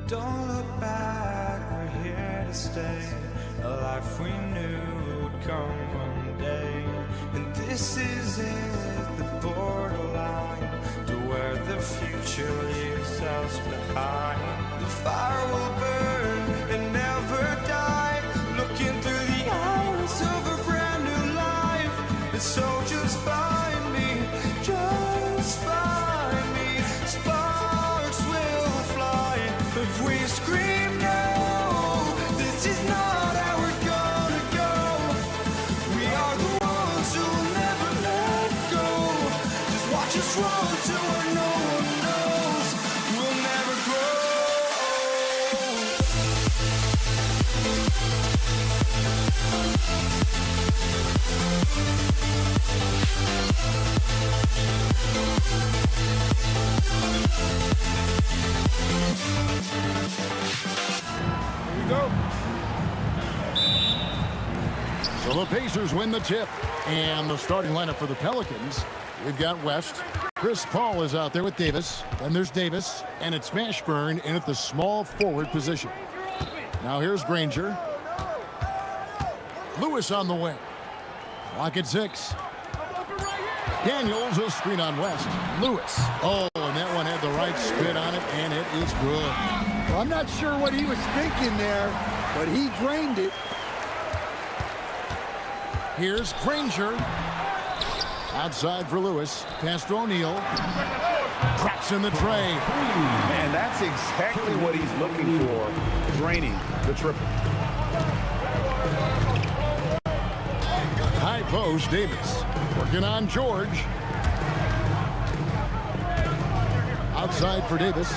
Don't look back, we're here to stay. A life we knew would come one day. And this is it, the borderline, to where the future leaves us behind. The fire will burn and never die, looking through the eyes of a brand new life. And so just find me, just find me. Sparks will fly if we scream no. This is not how we're gonna go. We are the ones who will never let go. Just watch us run to where no one knows. We'll never grow. Here we go. So the Pacers win the tip. And the starting lineup for the Pelicans, we've got West. Chris Paul is out there with Davis. Then there's Davis. And it's Mashburn in at the small forward position. Now here's Granger. Lewis on the wing. Clock at 6. Daniels, a screen on West. Lewis. Oh, and that one had the right spin on it, and it is good. Well, I'm not sure what he was thinking there, but he drained it. Here's Granger. Outside for Lewis. Pass to O'Neal. Traps in the tray. And that's exactly what he's looking for, draining the triple. High post, Davis. Working on George. Outside for Davis.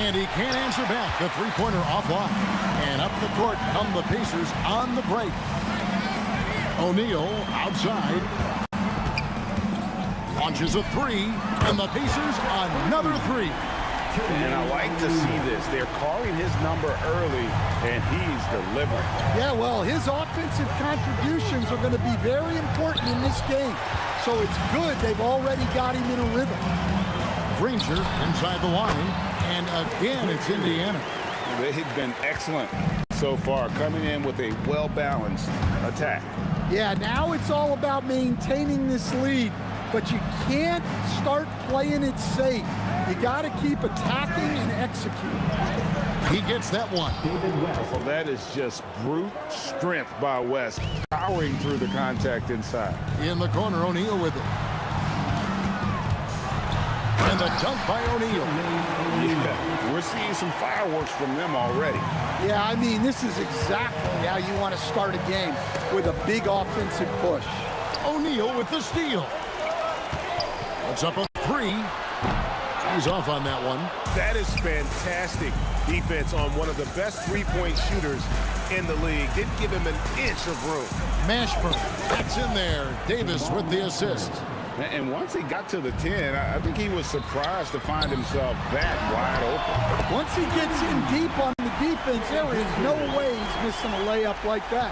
And he can't answer back. The three-pointer offline. And up the court come the Pacers on the break. O'Neal outside. Launches a three. And the Pacers another three. And I like to see this. They're calling his number early, and he's delivering. Yeah, well, his offensive contributions are going to be very important in this game. So it's good they've already got him in a rhythm. Granger inside the line. And again, it's Indiana. They've been excellent so far, coming in with a well-balanced attack. Yeah, now it's all about maintaining this lead, but you can't start playing it safe. You got to keep attacking and executing. He gets that one. Well, that is just brute strength by West, powering through the contact inside. In the corner, O'Neal with it. And the dunk by O'Neal. Yeah, we're seeing some fireworks from them already. Yeah, I mean, this is exactly how you want to start a game, with a big offensive push. O'Neal with the steal. What's up a three? He's off on that one. That is fantastic defense on one of the best three-point shooters in the league. Didn't give him an inch of room. Mashburn, that's in there. Davis with the assist. And once he got to the 10, I think he was surprised to find himself that wide open. Once he gets in deep on the defense, there is no way he's missing a layup like that.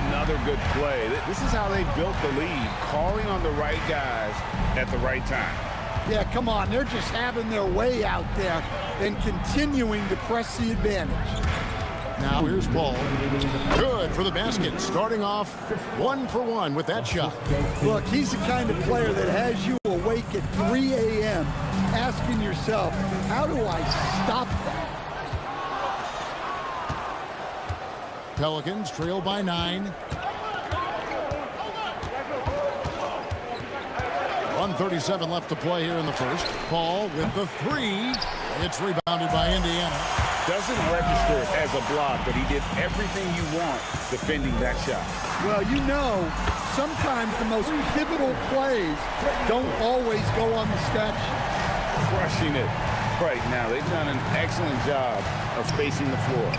Another good play. This is how they built the lead, calling on the right guys at the right time. Yeah, come on. They're just having their way out there and continuing to press the advantage. Now here's Paul. Good for the basket. Starting off 1 for 1 with that shot. Look, he's the kind of player that has you awake at 3 a.m. asking yourself, how do I stop that? Pelicans trail by 9. 1:37 left to play here in the first. Paul with the three. It's rebounded by Indiana. Doesn't register as a block, but he did everything you want defending that shot. Well, you know, sometimes the most pivotal plays don't always go on the stat sheet. Crushing it right now. They've done an excellent job of spacing the floor.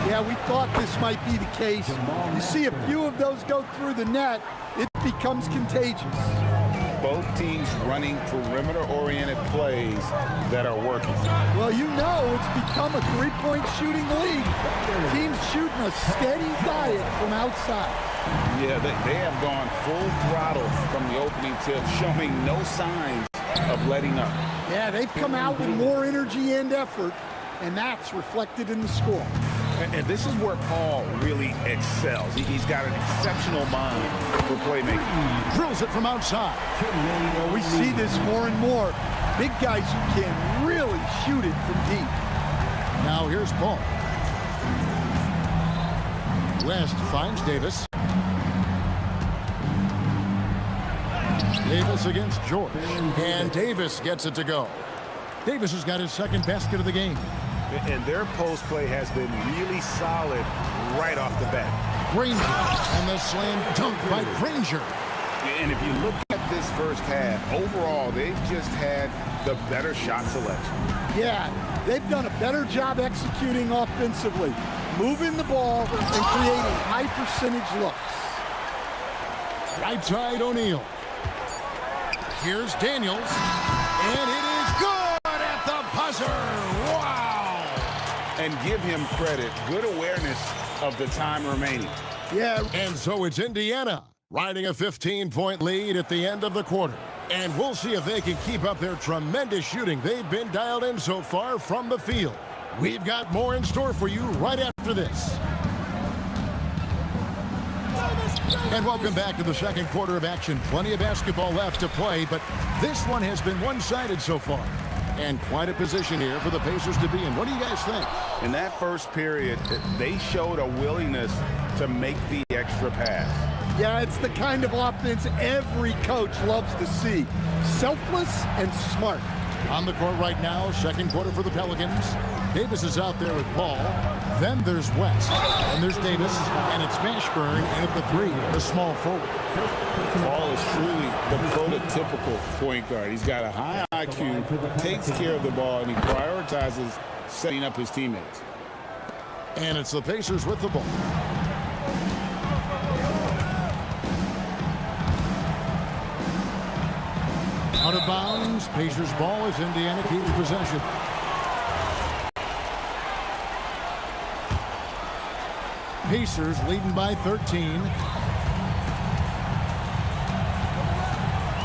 Yeah, we thought this might be the case. You see a few of those go through the net, it becomes contagious. Both teams running perimeter-oriented plays that are working. Well, you know it's become a three-point shooting league. Teams shooting a steady diet from outside. Yeah, they have gone full throttle from the opening tip, showing no signs of letting up. Yeah, they've come out with more energy and effort, and that's reflected in the score. And this is where Paul really excels. He's got an exceptional mind for playmaking. Drills it from outside. Well, we see this more and more. Big guys who can really shoot it from deep. Now here's Paul. West finds Davis. Davis against George. And Davis gets it to go. Davis has got his second basket of the game. And their post play has been really solid right off the bat. Granger and the slam dunk by Granger. And if you look at this first half, overall, they've just had the better shot selection. Yeah, they've done a better job executing offensively, moving the ball and creating high percentage looks. Right side O'Neal. Here's Daniels. And it is good at the buzzer. Wow! And give him credit. Good awareness of the time remaining. Yeah. And so it's Indiana riding a 15-point lead at the end of the quarter. And we'll see if they can keep up their tremendous shooting they've been dialed in so far from the field. We've got more in store for you right after this. And welcome back to the second quarter of action. Plenty of basketball left to play, but this one has been one-sided so far. And quite a position here for the Pacers to be in. What do you guys think? In that first period, they showed a willingness to make the extra pass. Yeah, it's the kind of offense every coach loves to see. Selfless and smart. On the court right now, second quarter for the Pelicans. Davis is out there with Paul. Then there's West. And there's Davis. And it's Mashburn. And at the three, the small forward. Paul is truly the prototypical point guard. He's got a high IQ, takes care of the ball, and he prioritizes setting up his teammates. And it's the Pacers with the ball. Out of bounds. Pacers ball as Indiana keeps possession. Pacers leading by 13.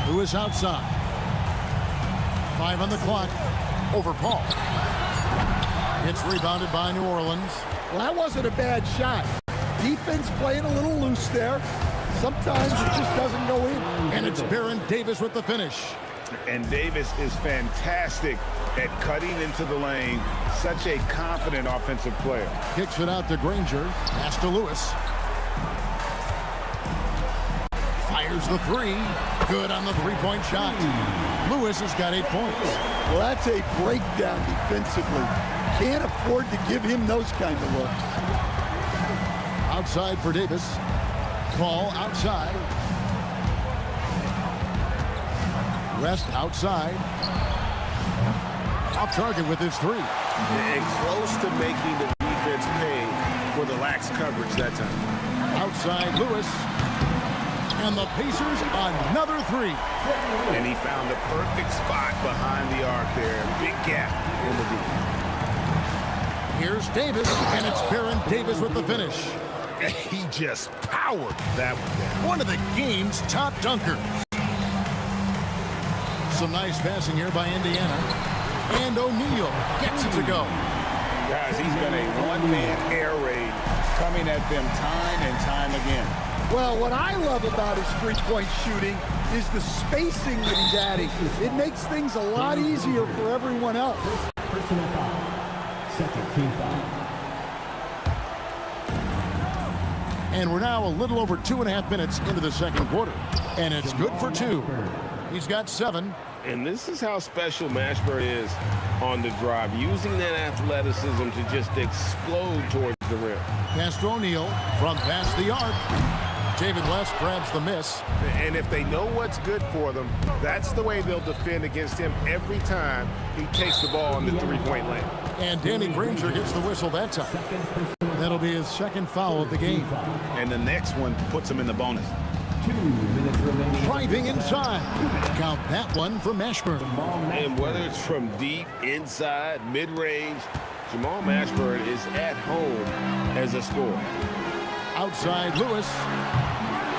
Lewis outside. 5 on the clock. Over Paul. It's rebounded by New Orleans. Well, that wasn't a bad shot. Defense playing a little loose there. Sometimes it just doesn't go in. And it's Baron Davis with the finish. And Davis is fantastic at cutting into the lane. Such a confident offensive player. Kicks it out to Granger. Pass to Lewis. Fires the three. Good on the three-point shot. Lewis has got 8 points. Well, that's a breakdown defensively. Can't afford to give him those kind of looks. Outside for Davis. Paul outside. West outside. Off target with his three. And close to making the defense pay for the lax coverage that time. Outside Lewis. And the Pacers another three. And he found the perfect spot behind the arc there. Big gap in the deep. Here's Davis, and it's Baron Davis with the finish. He just powered that one down. One of the game's top dunkers. Some nice passing here by Indiana. And O'Neal gets it to go. Guys, he's been a one-man air raid coming at them time and time again. Well, what I love about his three-point shooting is the spacing that he's adding. It makes things a lot easier for everyone else. Personal foul. Second team foul. And we're now a little over 2.5 minutes into the second quarter. And it's good for 2. He's got 7. And this is how special Mashburn is on the drive, using that athleticism to just explode towards the rim. Pass to O'Neal from past the arc. David West grabs the miss. And if they know what's good for them, that's the way they'll defend against him every time he takes the ball in the three-point lane. And Danny Granger gets the whistle that time. That'll be his second foul of the game. And the next one puts him in the bonus. 2 minutes remaining. Driving inside. Count that one for Mashburn. And whether it's from deep, inside, mid-range, Jamal Mashburn is at home as a scorer. Outside Lewis.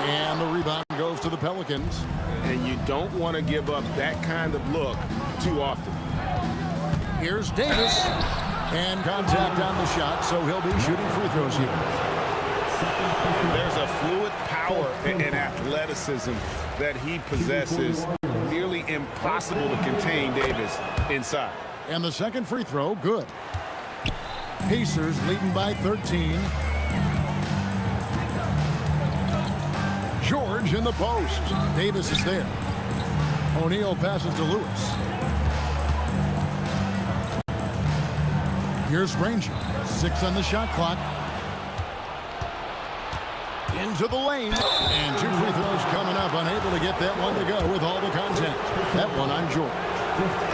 And the rebound goes to the Pelicans. And you don't want to give up that kind of look too often. Here's Davis. And contact on the shot, so he'll be shooting free throws here. There's a fluid power and athleticism that he possesses. Nearly impossible to contain Davis inside. And the second free throw, good. Pacers leading by 13. George in the post. Davis is there. O'Neal passes to Lewis. Here's Granger. 6 on the shot clock. Into the lane. And 2 free throws coming up. Unable to get that one to go with all the contact. That one on George.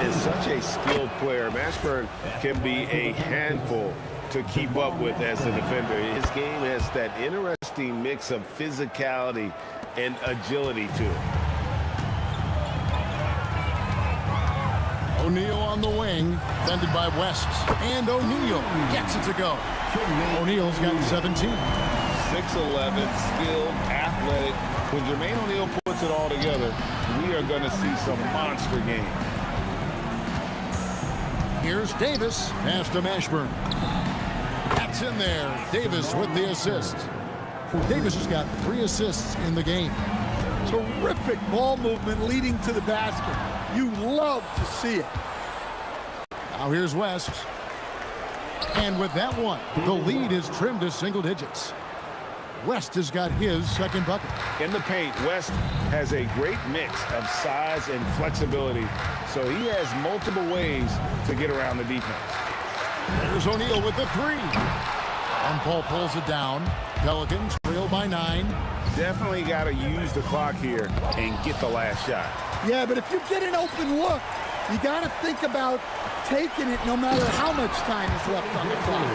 Is such a skilled player. Mashburn can be a handful to keep up with as a defender. His game has that interesting mix of physicality and agility to it. O'Neal on the wing, defended by West. And O'Neal gets it to go. O'Neal's got 17. 6'11", skilled, athletic. When Jermaine O'Neal puts it all together, we are going to see some monster game. Here's Davis. Pass to Mashburn. That's in there. Davis with the assist. Davis has got 3 assists in the game. Terrific ball movement leading to the basket. You love to see it. Now here's West. And with that one, the lead is trimmed to single digits. West has got his second bucket. In the paint, West has a great mix of size and flexibility, so he has multiple ways to get around the defense. There's O'Neal with the 3. And Paul pulls it down. Pelicans trail by 9. Definitely got to use the clock here and get the last shot. Yeah, but if you get an open look, you got to think about taking it no matter how much time is left on the clock.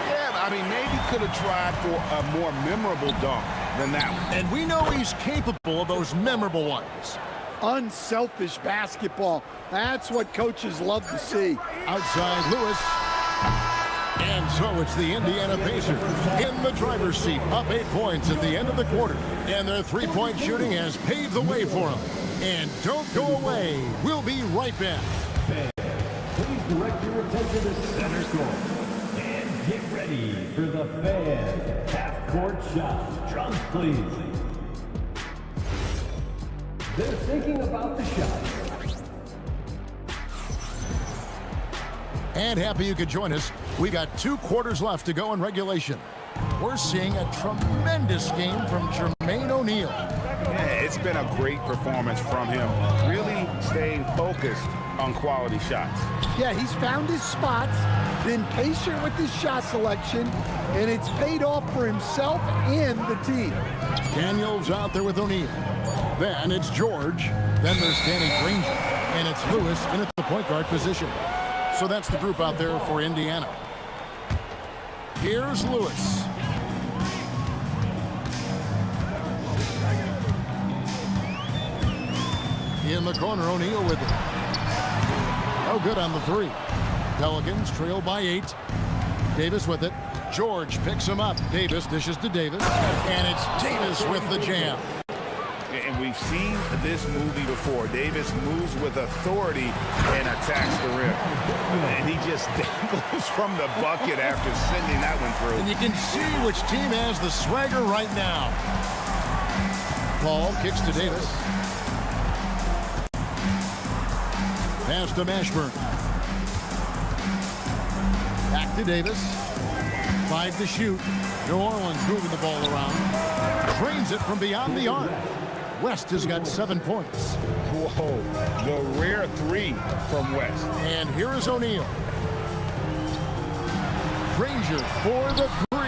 Yeah, I mean, maybe could have tried for a more memorable dunk than that one. And we know he's capable of those memorable ones. Unselfish basketball. That's what coaches love to see. Outside Lewis. And so it's the Indiana Pacers in the driver's seat, up 8 points at the end of the quarter. And their three-point shooting has paved the way for them. And don't go away. We'll be right back. Please direct your attention to center court. And get ready for the Fan half-court shot. Drums, please. They're thinking about the shot. And happy you could join us. We got 2 quarters left to go in regulation. We're seeing a tremendous game from Jermaine O'Neal. Yeah, it's been a great performance from him, really staying focused on quality shots. Yeah, he's found his spots, been patient with his shot selection, and it's paid off for himself and the team. Daniels out there with O'Neal. Then it's George. Then there's Danny Granger. And it's Lewis in at the point guard position. So that's the group out there for Indiana. Here's Lewis. In the corner, O'Neal with it. No good on the 3. Pelicans trail by 8. Davis with it. George picks him up. Davis dishes to Davis. And it's Davis with the jam. And we've seen this movie before. Davis moves with authority and attacks the rim. And he just dangles from the bucket after sending that one through. And you can see which team has the swagger right now. Paul kicks to Davis. Pass to Mashburn. Back to Davis. 5 to shoot. New Orleans moving the ball around. Drains it from beyond the arc. West has got 7 points. Whoa, the rare 3 from West. And here is O'Neal. Granger for the 3.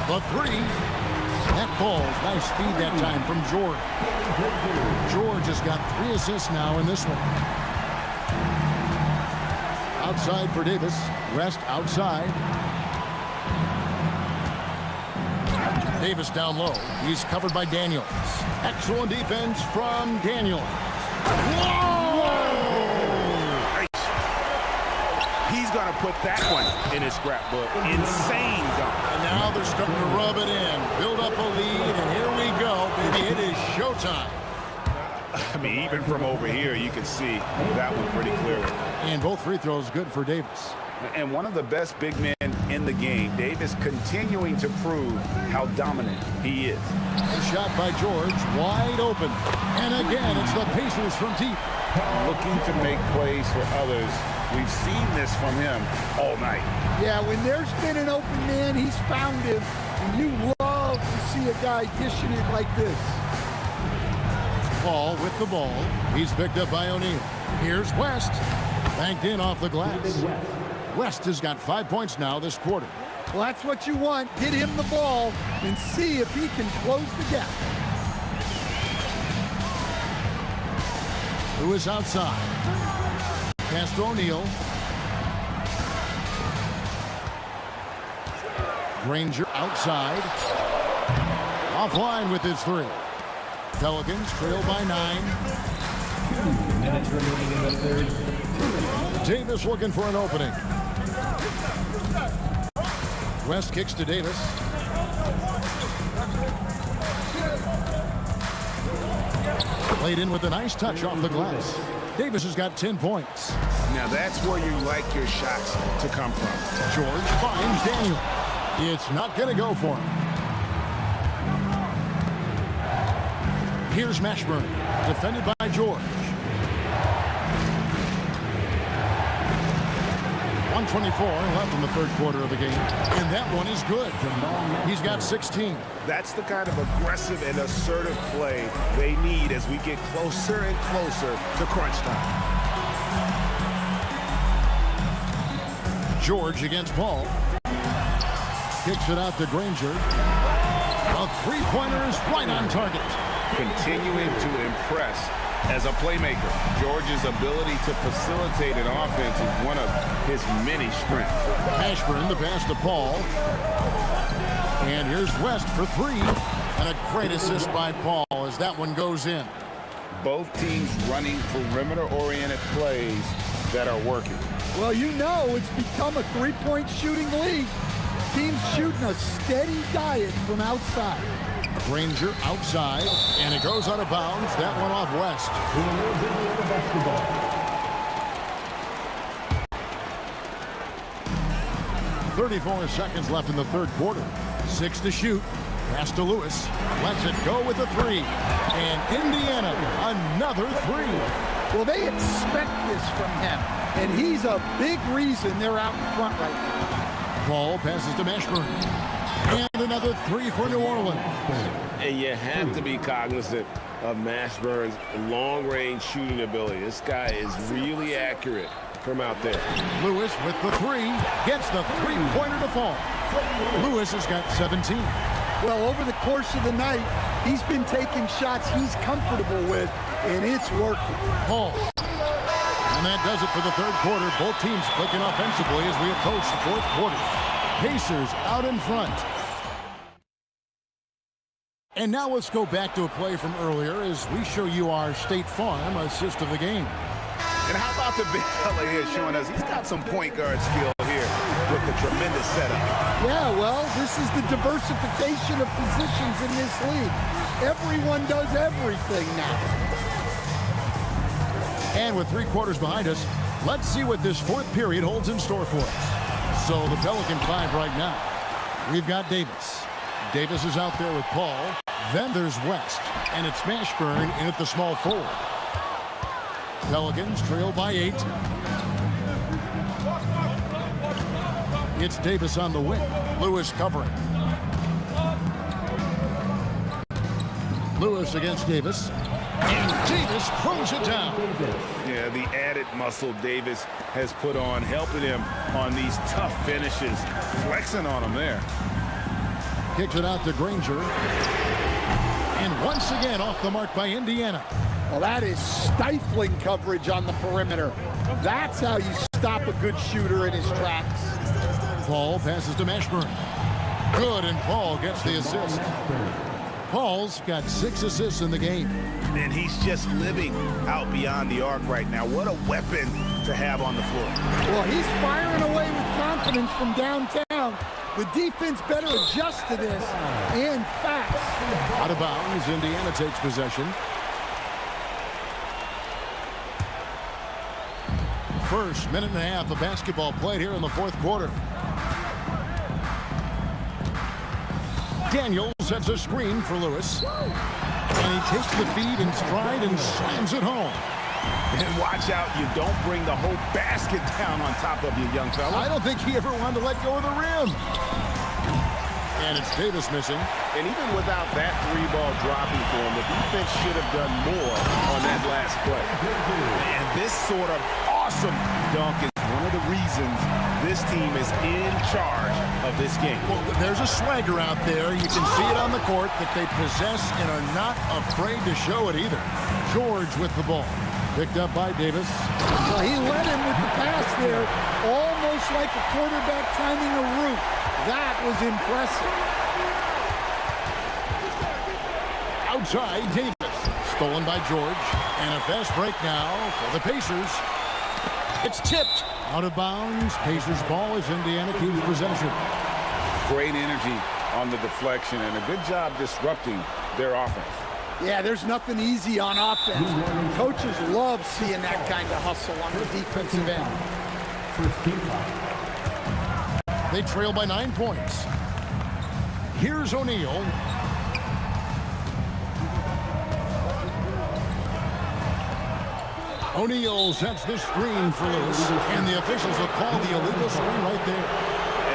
The 3. That ball's nice speed that time from George. George has got 3 assists now in this one. Outside for Davis. West outside. Davis down low. He's covered by Daniels. Excellent defense from Daniels. He's going to to put that one in his scrapbook. Insane dunk. And now they're starting to rub it in. Build up a lead, and here we go, baby. It is showtime. I mean, even from over here, you can see that one pretty clearly. And both free throws good for Davis. And one of the best big men in the game, Davis continuing to prove how dominant he is. A shot by George, wide open. And again, it's the Pacers from deep. Looking to make plays for others. We've seen this from him all night. Yeah, when there's been an open man, he's found him. And you love to see a guy dishing it like this. Paul with the ball. He's picked up by O'Neal. Here's West. Banked in off the glass. West has got 5 points now this quarter. Well, that's what you want. Get him the ball and see if he can close the gap. Lewis outside. Pass to O'Neal. Granger outside. Offline with his three. Pelicans trail by 9. 2 minutes remaining in the third. Davis looking for an opening. West kicks to Davis. Played in with a nice touch off the glass. Davis has got 10 points. Now that's where you like your shots to come from. George finds Daniel. It's not going to go for him. Here's Mashburn, defended by George. 1:24 left in the third quarter of the game, and that one is good. He's got 16. That's the kind of aggressive and assertive play they need as we get closer and closer to crunch time. George against Paul. Kicks it out to Granger. A three-pointer is right on target. Continuing to impress as a playmaker. George's ability to facilitate an offense is one of his many strengths. Mashburn, the pass to Paul. And here's West for three. And a great assist by Paul as that one goes in. Both teams running perimeter-oriented plays that are working. Well, you know it's become a three-point shooting league. Teams shooting a steady diet from outside. Granger outside, and it goes out of bounds. That one off West. 34 seconds left in the third quarter. 6 to shoot. Pass to Lewis. Lets it go with a three. And Indiana, another three. Well, they expect this from him, and he's a big reason they're out in front right now. Ball passes to Mashburn. And another three for New Orleans. And you have to be cognizant of Mashburn's long-range shooting ability. This guy is really accurate from out there. Lewis with the three. Gets the three-pointer to fall. Lewis has got 17. Well, over the course of the night, he's been taking shots he's comfortable with, and it's working. Paul. And that does it for the third quarter. Both teams clicking offensively as we approach the fourth quarter. Pacers out in front. And now let's go back to a play from earlier as we show you our State Farm assist of the game. And how about the big fella here showing us he's got some point guard skill here with the tremendous setup. Yeah, well, this is the diversification of positions in this league. Everyone does everything now. And with 3 quarters behind us, let's see what this fourth period holds in store for us. So the Pelican 5 right now. We've got Davis. Davis is out there with Paul. Then there's West. And it's Mashburn in at the small forward. Pelicans trail by 8. It's Davis on the wing. Lewis covering. Lewis against Davis. And Davis throws it down. Yeah, the added muscle Davis has put on, helping him on these tough finishes. Flexing on him there. Kicks it out to Granger. And once again off the mark by Indiana. Well, that is stifling coverage on the perimeter. That's how you stop a good shooter in his tracks. Paul passes to Mashburn. Good, and Paul gets the assist. Paul's got 6 assists in the game. And he's just living out beyond the arc right now. What a weapon to have on the floor. Well, he's firing away with confidence from downtown. The defense better adjust to this, and fast. Out of bounds, Indiana takes possession. First minute and a half of basketball played here in the fourth quarter. Daniels sets a screen for Lewis. And he takes the feed in stride and slams it home. And watch out, you don't bring the whole basket down on top of you, young fella. I don't think he ever wanted to let go of the rim. And it's Davis missing. And even without that three-ball dropping for him, the defense should have done more on that last play. And this sort of awesome dunk is one of the reasons this team is in charge of this game. Well, there's a swagger out there. You can see it on the court that they possess and are not afraid to show it either. George with the ball. Picked up by Davis. Well, he led him with the pass there, almost like a quarterback timing a route. That was impressive. Outside, Davis. Stolen by George. And a fast break now for the Pacers. It's tipped. Out of bounds. Pacers ball as Indiana keeps possession. Great energy on the deflection and a good job disrupting their offense. Yeah, there's nothing easy on offense. Coaches love seeing that kind of hustle on the defensive end. They trail by 9 points. Here's O'Neal. O'Neal sets the screen for Lewis, and the officials will call the illegal screen right there.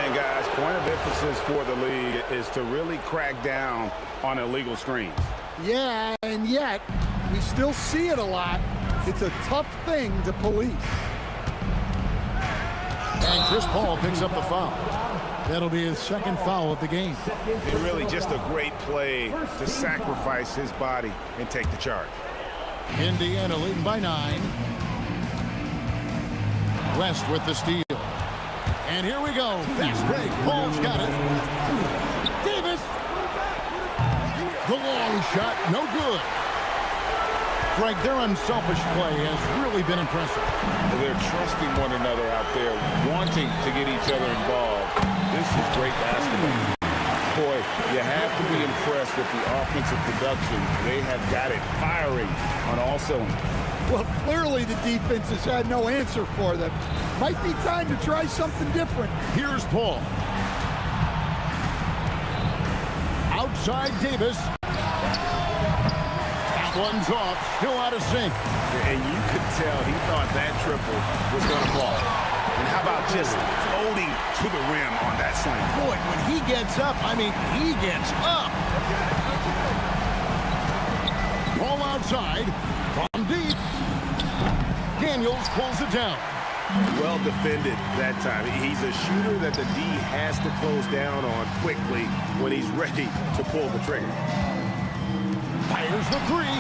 And guys, point of emphasis for the league is to really crack down on illegal screens. Yeah, and yet, we still see it a lot. It's a tough thing to police. And Chris Paul picks up the foul. That'll be his second foul of the game. It's really just a great play to sacrifice his body and take the charge. Indiana leading by 9. West with the steal. And here we go. Fast break. Paul's got it. Davis. The long shot, no good. Greg, their unselfish play has really been impressive. They're trusting one another out there, wanting to get each other involved. This is great basketball. Boy, you have to be impressed with the offensive production. They have got it firing on all cylinders. Well, clearly the defense has had no answer for them. Might be time to try something different. Here's Paul. Outside Davis. That one's off. Still out of sync. And you could tell he thought that triple was going to fall. And how about just floating to the rim on that slam? Boy, when he gets up, I mean, he gets up. Ball outside. From deep. Daniels pulls it down. Well defended that time. He's a shooter that the D has to close down on quickly when he's ready to pull the trigger. Fires the three.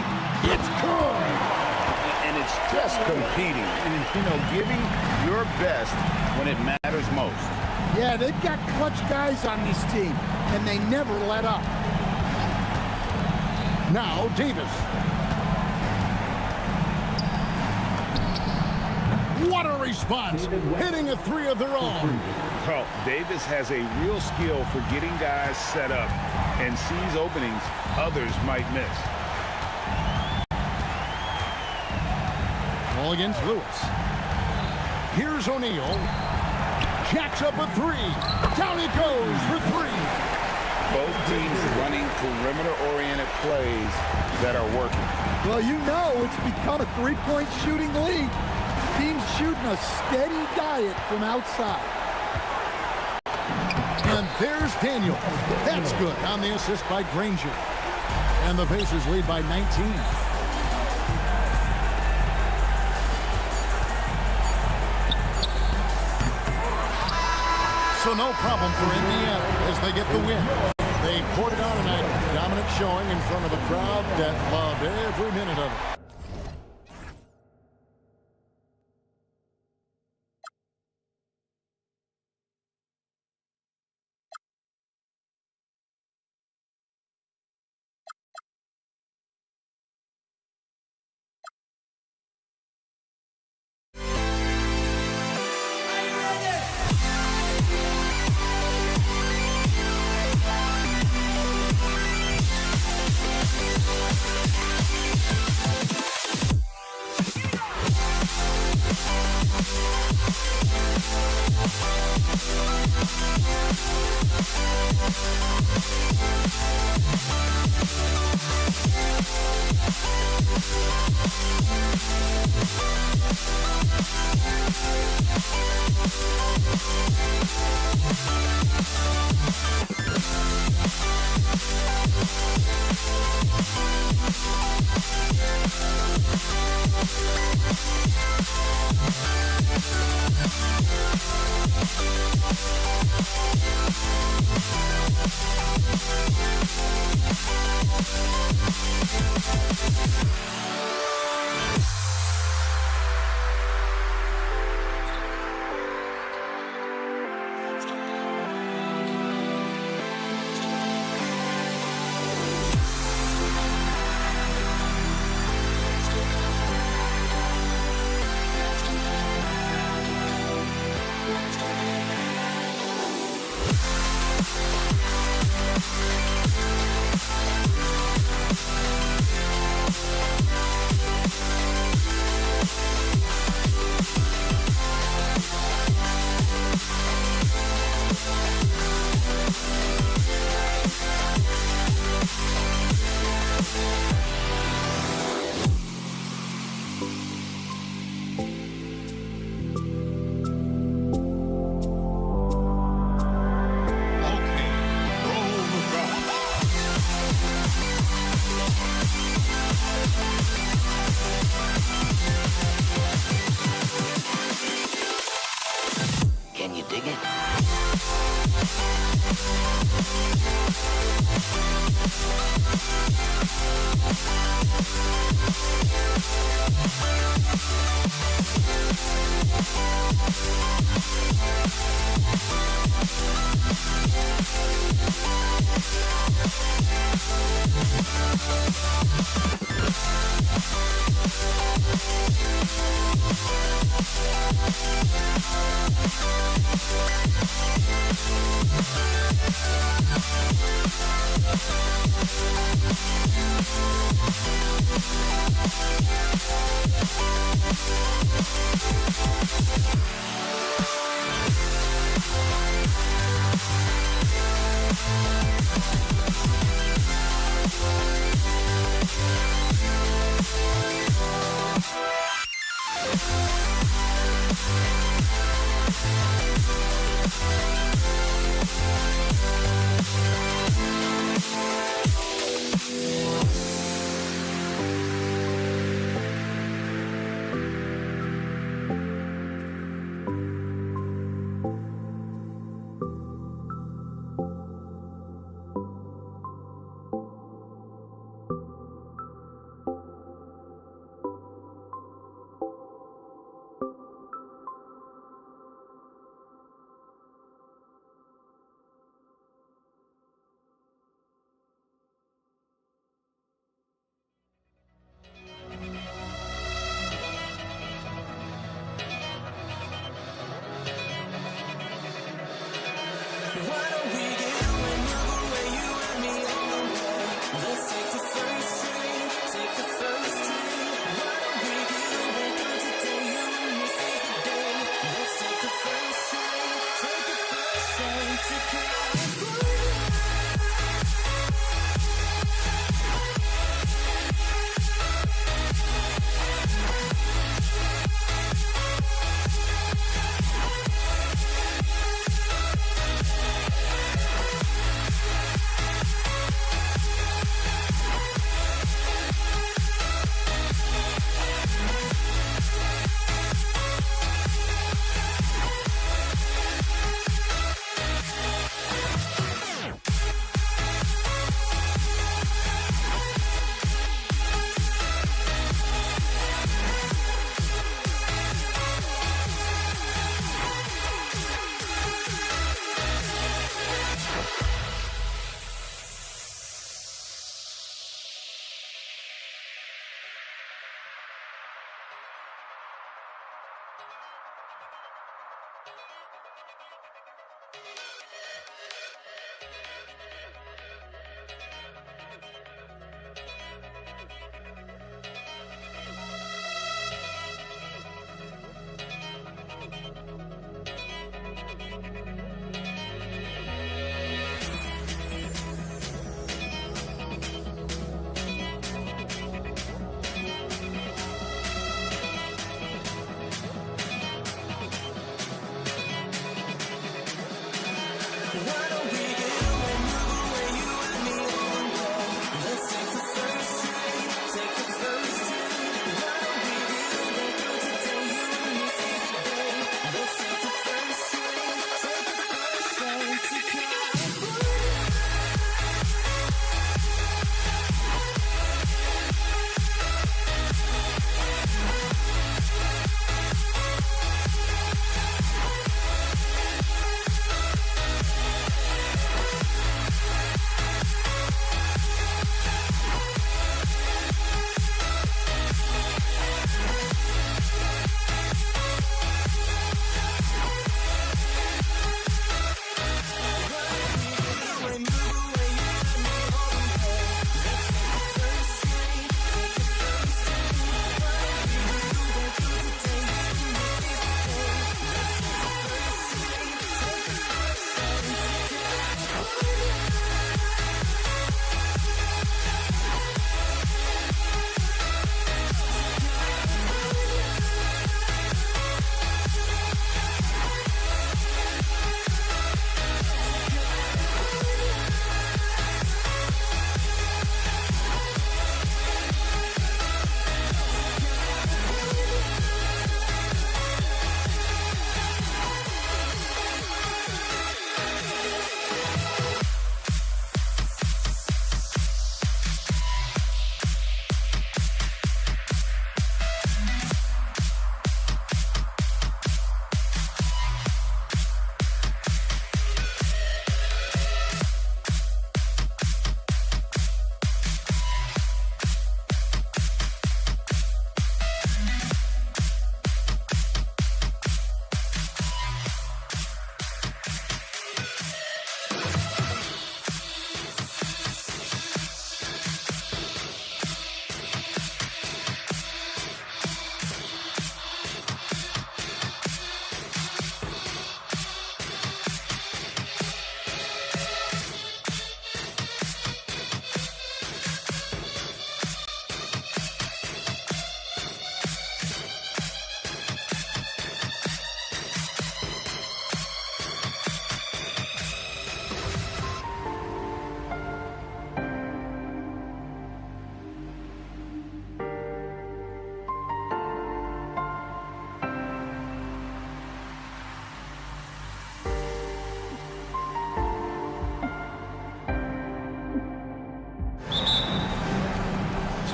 It's good. And it's just competing and, giving your best when it matters most. Yeah, they've got clutch guys on this team, and they never let up. Now Davis. What a response, hitting a three of their own. Well, Davis has a real skill for getting guys set up and sees openings others might miss. Ball against Lewis. Here's O'Neal. Jacks up a three. Down he goes for three. Both teams running perimeter-oriented plays that are working. Well, it's become a three-point shooting league. Teams shooting a steady diet from outside. And there's Daniel. That's good on the assist by Granger. And the Pacers lead by 19. So no problem for Indiana as they get the win. They poured it on tonight, dominant showing in front of a crowd that loved every minute of it.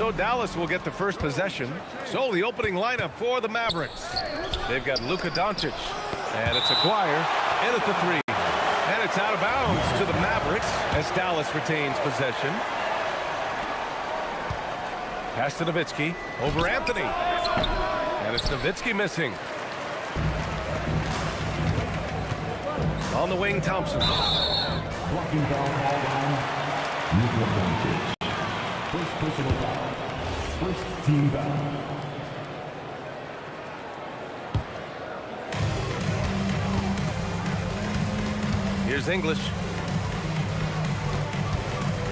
So Dallas will get the first possession. So the opening lineup for the Mavericks. They've got Luka Doncic. And it's Aguirre in at the 3. And it's out of bounds to the Mavericks as Dallas retains possession. Pass to Nowitzki over Anthony. And it's Nowitzki missing. On the wing, Thompson. Blocking foul, all down. Luka Doncic. First personal foul. First team foul. Here's English.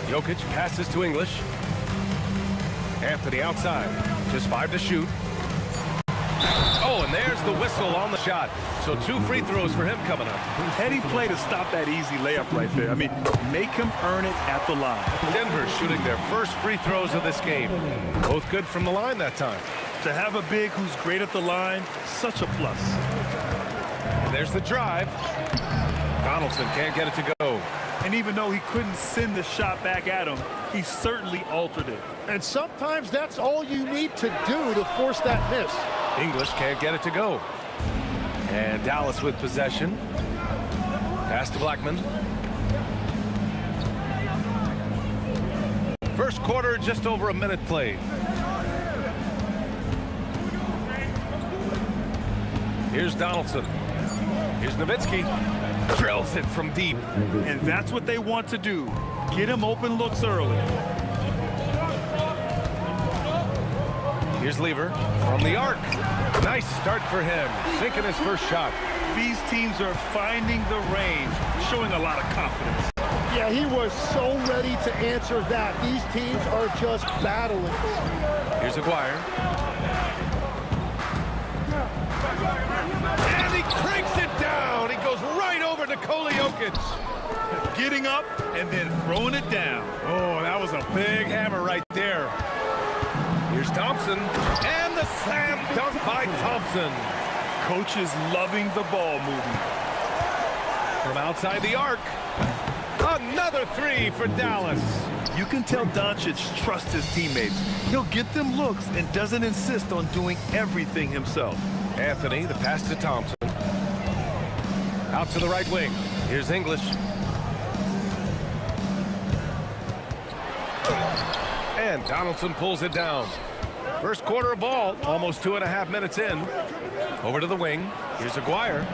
Jokic passes to English. Anthony outside. Just 5 to shoot. Oh, and there's the whistle on the shot. So 2 free throws for him coming up. Heady play to stop that easy layup right there. I mean, make him earn it at the line. Denver shooting their first free throws of this game. Both good from the line that time. To have a big who's great at the line, such a plus. And there's the drive. Donaldson can't get it to go. And even though he couldn't send the shot back at him, he certainly altered it. And sometimes that's all you need to do to force that miss. English can't get it to go. And Dallas with possession. Pass to Blackman. First quarter, just over a minute played. Here's Donaldson. Here's Nowitzki. Drills it from deep. And that's what they want to do. Get him open looks early. Here's Lever from the arc. Nice start for him. Sinking his first shot. These teams are finding the range, showing a lot of confidence. Yeah, he was so ready to answer that. These teams are just battling. Here's Aguirre. And he cranks it down. He goes right over to Nikola Jokic. Getting up and then throwing it down. Oh, that was a big hammer right there. Here's Thompson. And the slam dunk by Thompson. Coach is loving the ball movement. From outside the arc. Another 3 for Dallas. You can tell Doncic trusts his teammates. He'll get them looks and doesn't insist on doing everything himself. Anthony, the pass to Thompson. Out to the right wing. Here's English. And Donaldson pulls it down. First quarter of ball, almost 2.5 minutes in. Over to the wing. Here's Aguirre.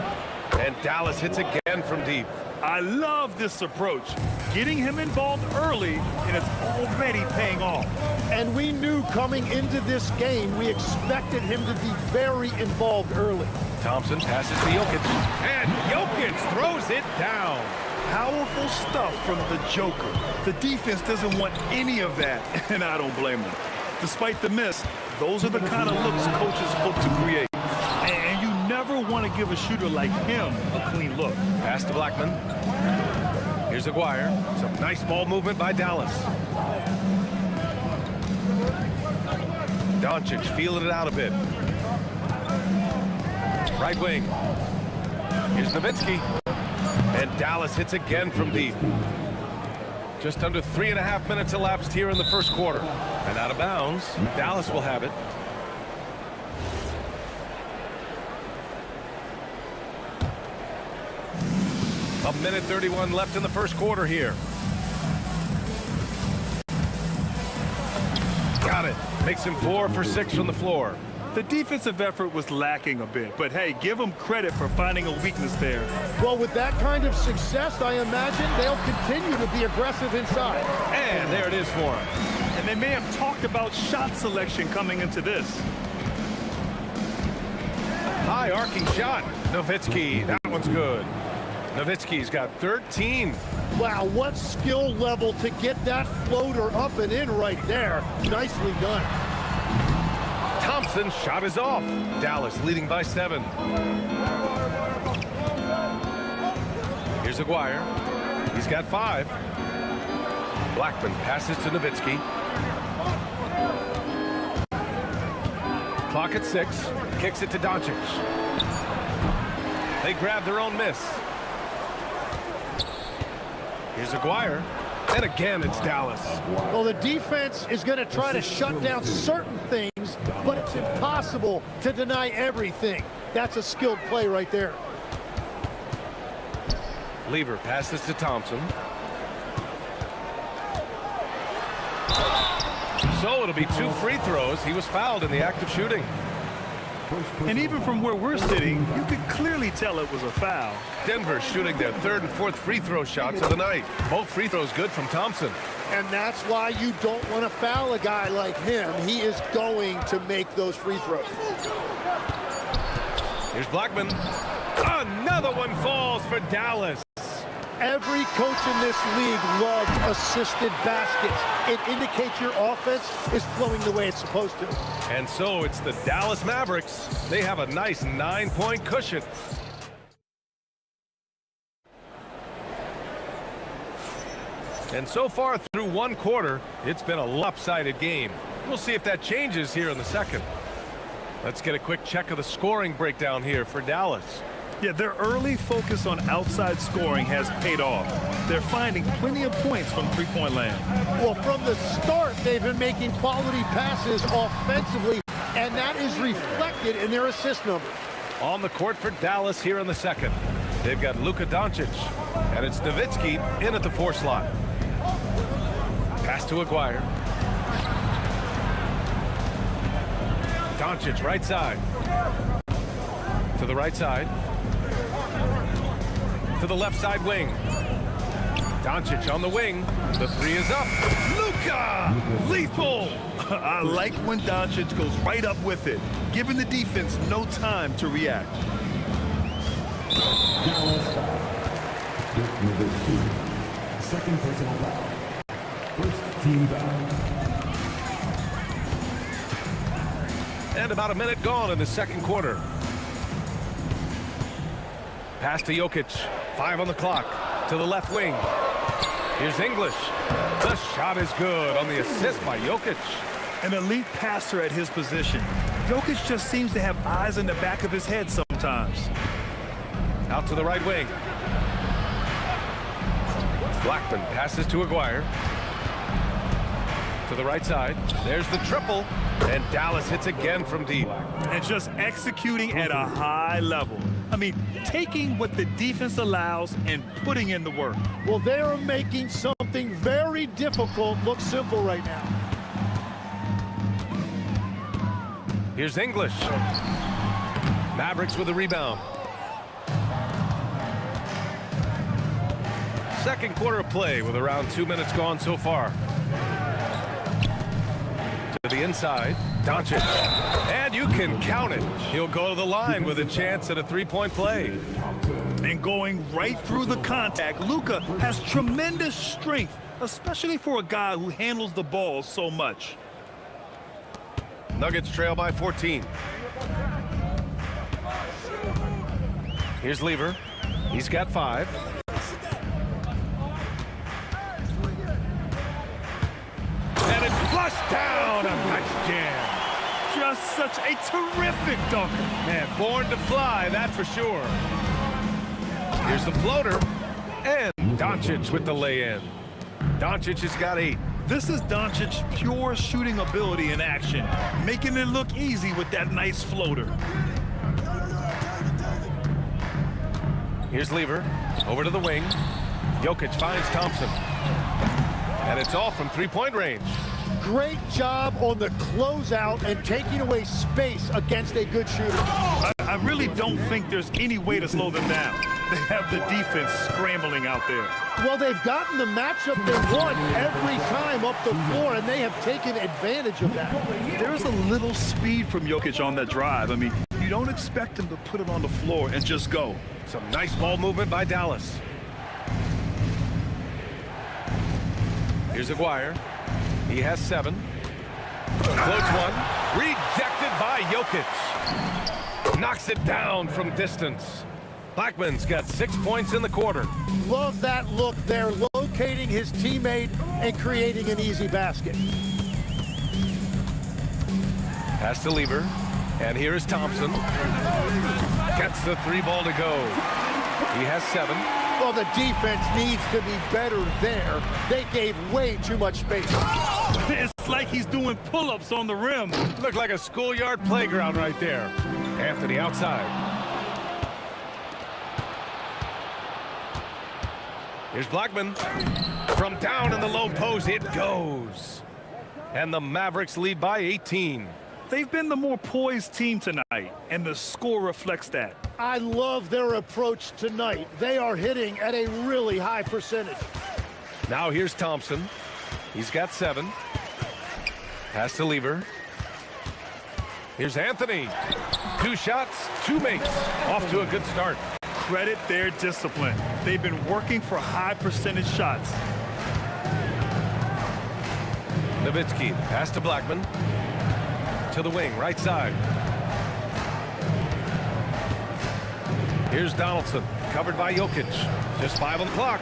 And Dallas hits again from deep. I love this approach. Getting him involved early, and it's already paying off. And we knew coming into this game, we expected him to be very involved early. Thompson passes to Jokic. And Jokic throws it down. Powerful stuff from the Joker. The defense doesn't want any of that, and I don't blame them. Despite the miss, those are the kind of looks coaches hope to create. And you never want to give a shooter like him a clean look. Pass to Blackman. Here's Aguirre. Some nice ball movement by Dallas. Doncic feeling it out a bit. Right wing. Here's Nowitzki. And Dallas hits again from deep. Just under 3.5 minutes elapsed here in the first quarter. And out of bounds, Dallas will have it. A minute 31 left in the first quarter here. Got it. Makes him 4 for 6 from the floor. The defensive effort was lacking a bit, but hey, give them credit for finding a weakness there. Well, with that kind of success, I imagine they'll continue to be aggressive inside. And there it is for him. And they may have talked about shot selection coming into this. High arcing shot. Nowitzki, that one's good. Nowitzki's got 13. Wow, what skill level to get that floater up and in right there. Nicely done. Thompson's shot is off. Dallas leading by 7. Here's Aguirre. He's got 5. Blackman passes to Nowitzki. Clock at 6. Kicks it to Doncic. They grab their own miss. Here's Aguirre. And again, it's Dallas. Well, the defense is going to try to shut down certain things, but it's impossible to deny everything. That's a skilled play right there. Lever passes to Thompson. So it'll be 2 free throws. He was fouled in the act of shooting. And even from where we're sitting, you could clearly tell it was a foul. Denver shooting their 3rd and 4th free throw shots of the night. Both free throws good from Thompson. And that's why you don't want to foul a guy like him. He is going to make those free throws. Here's Blackman. Another one falls for Dallas. Every coach in this league loves assisted baskets. It indicates your offense is flowing the way it's supposed to. And so it's the Dallas Mavericks. They have a nice 9-point cushion. And so far through 1 quarter, it's been a lopsided game. We'll see if that changes here in the second. Let's get a quick check of the scoring breakdown here for Dallas. Yeah, their early focus on outside scoring has paid off. They're finding plenty of points from three-point land. Well, from the start, they've been making quality passes offensively, and that is reflected in their assist numbers. On the court for Dallas here in the second. They've got Luka Doncic, and it's Nowitzki in at the 4 slot. Pass to Aguirre. Doncic right side. To the right side. To the left side wing. Doncic on the wing. The 3 is up. Luka! Lethal! I like when Doncic goes right up with it, giving the defense no time to react. Second personal foul. First team foul. And about a minute gone in the second quarter. Pass to Jokic. 5 on the clock. To the left wing. Here's English. The shot is good on the assist by Jokic. An elite passer at his position. Jokic just seems to have eyes in the back of his head sometimes. Out to the right wing. Blackman passes to Aguirre. To the right side. There's the triple. And Dallas hits again from deep. And just executing at a high level. I mean, taking what the defense allows and putting in the work. Well, they are making something very difficult look simple right now. Here's English. Mavericks with a rebound. Second quarter of play with around 2 minutes gone so far. To the inside, Doncic. And you can count it. He'll go to the line with a chance at a 3-point play. And going right through the contact, Luka has tremendous strength, especially for a guy who handles the ball so much. Nuggets trail by 14. Here's Lever. He's got 5. And it's flushed down. A nice jam. Just such a terrific dunker. Man, born to fly, that's for sure. Here's the floater. And Doncic with the lay-in. Doncic has got 8. This is Doncic's pure shooting ability in action, making it look easy with that nice floater. Here's Lever. Over to the wing. Jokic finds Thompson. And it's all from 3-point range. Great job on the closeout and taking away space against a good shooter. I really don't think there's any way to slow them down. They have the defense scrambling out there. Well, they've gotten the matchup they want every time up the floor, and they have taken advantage of that. There's a little speed from Jokic on that drive. I mean, you don't expect him to put it on the floor and just go. Some nice ball movement by Dallas. Here's Aguirre. He has 7. Floats one. Rejected by Jokic. Knocks it down from distance. Blackman's got 6 points in the quarter. Love that look there, locating his teammate and creating an easy basket. Pass to Lever. And here is Thompson. Gets the 3 ball to go. He has 7. Well, the defense needs to be better there. They gave way too much space. It's like he's doing pull-ups on the rim. Looked like a schoolyard playground right there. Anthony outside. Here's Blackman. From down in the low post, it goes. And the Mavericks lead by 18. They've been the more poised team tonight, and the score reflects that. I love their approach tonight. They are hitting at a really high percentage. Now here's Thompson. He's got 7. Pass to Lever. Here's Anthony. 2 shots, 2 makes. Off to a good start. Credit their discipline. They've been working for high percentage shots. Nowitzki, pass to Blackman. To the wing, right side. Here's Donaldson, covered by Jokic. Just 5 on the clock.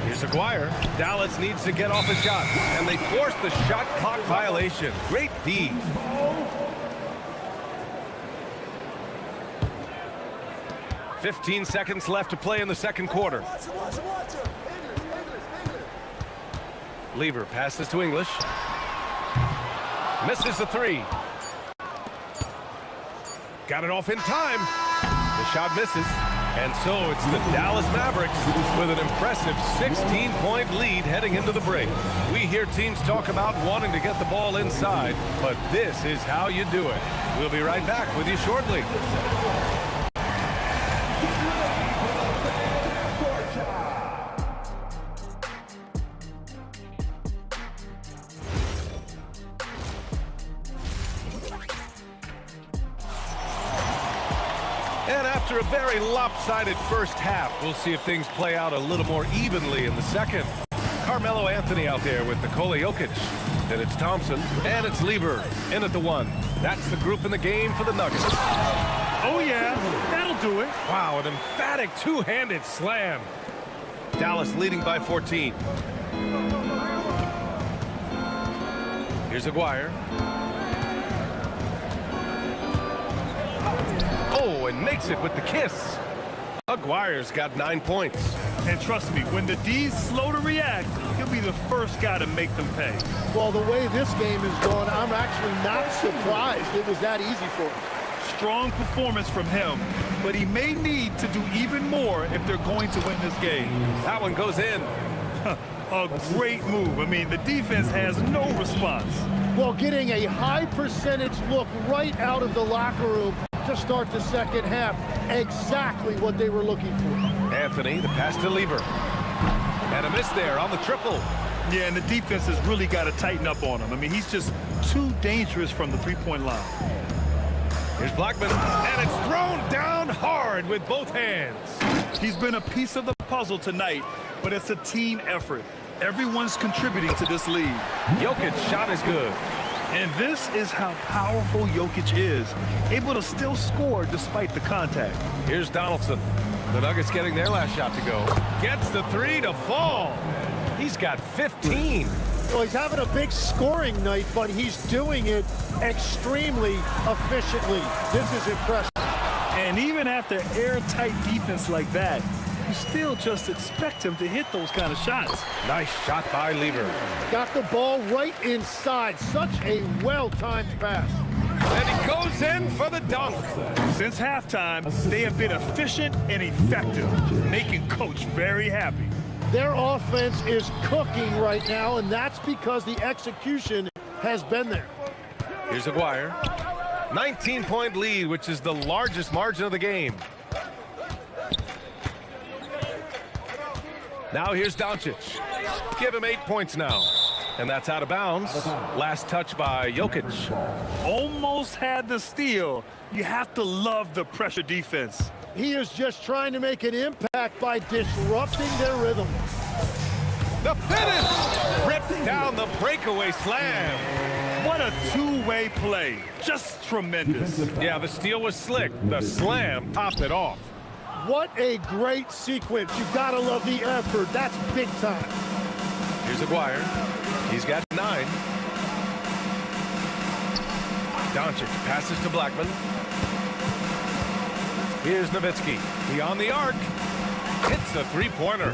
Here's Aguirre. Dallas needs to get off a shot, and they force the shot clock violation. Great D. "15 seconds left to play in the second quarter. Lever passes to English. Misses the 3. Got it off in time. The shot misses. And so it's the Dallas Mavericks with an impressive 16-point lead heading into the break. We hear teams talk about wanting to get the ball inside, but this is how you do it. We'll be right back with you shortly. And after a very lopsided first half, we'll see if things play out a little more evenly in the second. Carmelo Anthony out there with Nikola Jokic. Then it's Thompson, and it's Lever in at the 1. That's the group in the game for the Nuggets. Oh, yeah, that'll do it. Wow, an emphatic two-handed slam. Dallas leading by 14. Here's Aguirre. Oh, and makes it with the kiss. Aguirre's got 9 points. And trust me, when the D's slow to react, he'll be the first guy to make them pay. Well, the way this game is going, I'm actually not surprised it was that easy for him. Strong performance from him, but he may need to do even more if they're going to win this game. That one goes in. A great move. I mean, the defense has no response. Well, getting a high percentage look right out of the locker room to start the second half. Exactly what they were looking for. Anthony, the pass to Lever. And a miss there on the triple. Yeah, and the defense has really got to tighten up on him. I mean, he's just too dangerous from the three-point line. Here's Blackman, and it's thrown down hard with both hands. He's been a piece of the puzzle tonight, but it's a team effort. Everyone's contributing to this lead. Jokic's shot is good. And this is how powerful Jokic is, able to still score despite the contact. Here's Donaldson. The Nuggets getting their last shot to go. Gets the 3 to fall. He's got 15. Well, he's having a big scoring night, but he's doing it extremely efficiently. This is impressive. And even after airtight defense like that, you still just expect him to hit those kind of shots. Nice shot by Lever. Got the ball right inside. Such a well-timed pass. And he goes in for the dunk. Since halftime, they have been efficient and effective, making Coach very happy. Their offense is cooking right now, and that's because the execution has been there. Here's Aguirre. 19-point lead, which is the largest margin of the game. Now here's Doncic. Give him 8 points now. And that's out of bounds. Last touch by Jokic. Almost had the steal. You have to love the pressure defense. He is just trying to make an impact by disrupting their rhythm. The finish! Rips down the breakaway slam. What a two-way play. Just tremendous. Yeah, the steal was slick. The slam topped it off. What a great sequence. You gotta love the effort. That's big time. Here's Aguirre. He's got 9. Doncic passes to Blackman. Here's Nowitzki. He on the arc. Hits a three-pointer.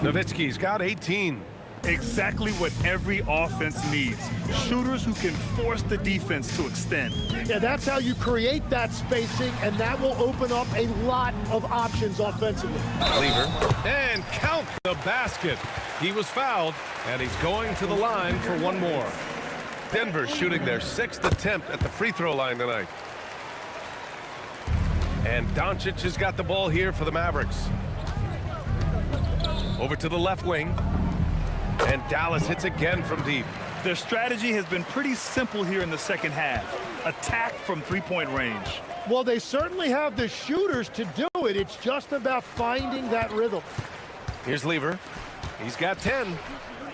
Nowitzki's got 18. Exactly what every offense needs. Shooters who can force the defense to extend. Yeah, that's how you create that spacing, and that will open up a lot of options offensively. Lever. And count the basket. He was fouled, and he's going to the line for one more. Denver shooting their 6th attempt at the free throw line tonight. And Doncic has got the ball here for the Mavericks. Over to the left wing. And Dallas hits again from deep. Their strategy has been pretty simple here in the second half. Attack from three-point range. Well, they certainly have the shooters to do it. It's just about finding that rhythm. Here's Lever. He's got 10.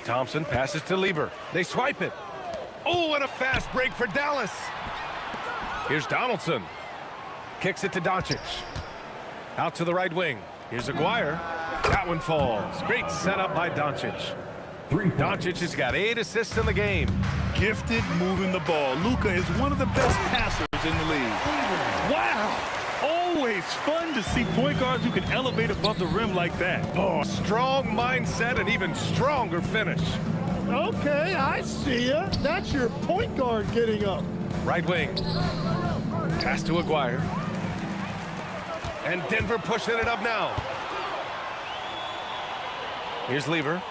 Thompson passes to Lever. They swipe it. Oh, and a fast break for Dallas. Here's Donaldson. Kicks it to Doncic. Out to the right wing. Here's Aguirre. That one falls. Great setup by Doncic. Doncic has got 8 assists in the game. Gifted moving the ball. Luka is one of the best passers in the league. Wow! Always fun to see point guards who can elevate above the rim like that. Oh, strong mindset and even stronger finish. Okay, I see ya. That's your point guard getting up. Right wing. Pass to Aguirre. And Denver pushing it up now. Here's Lever.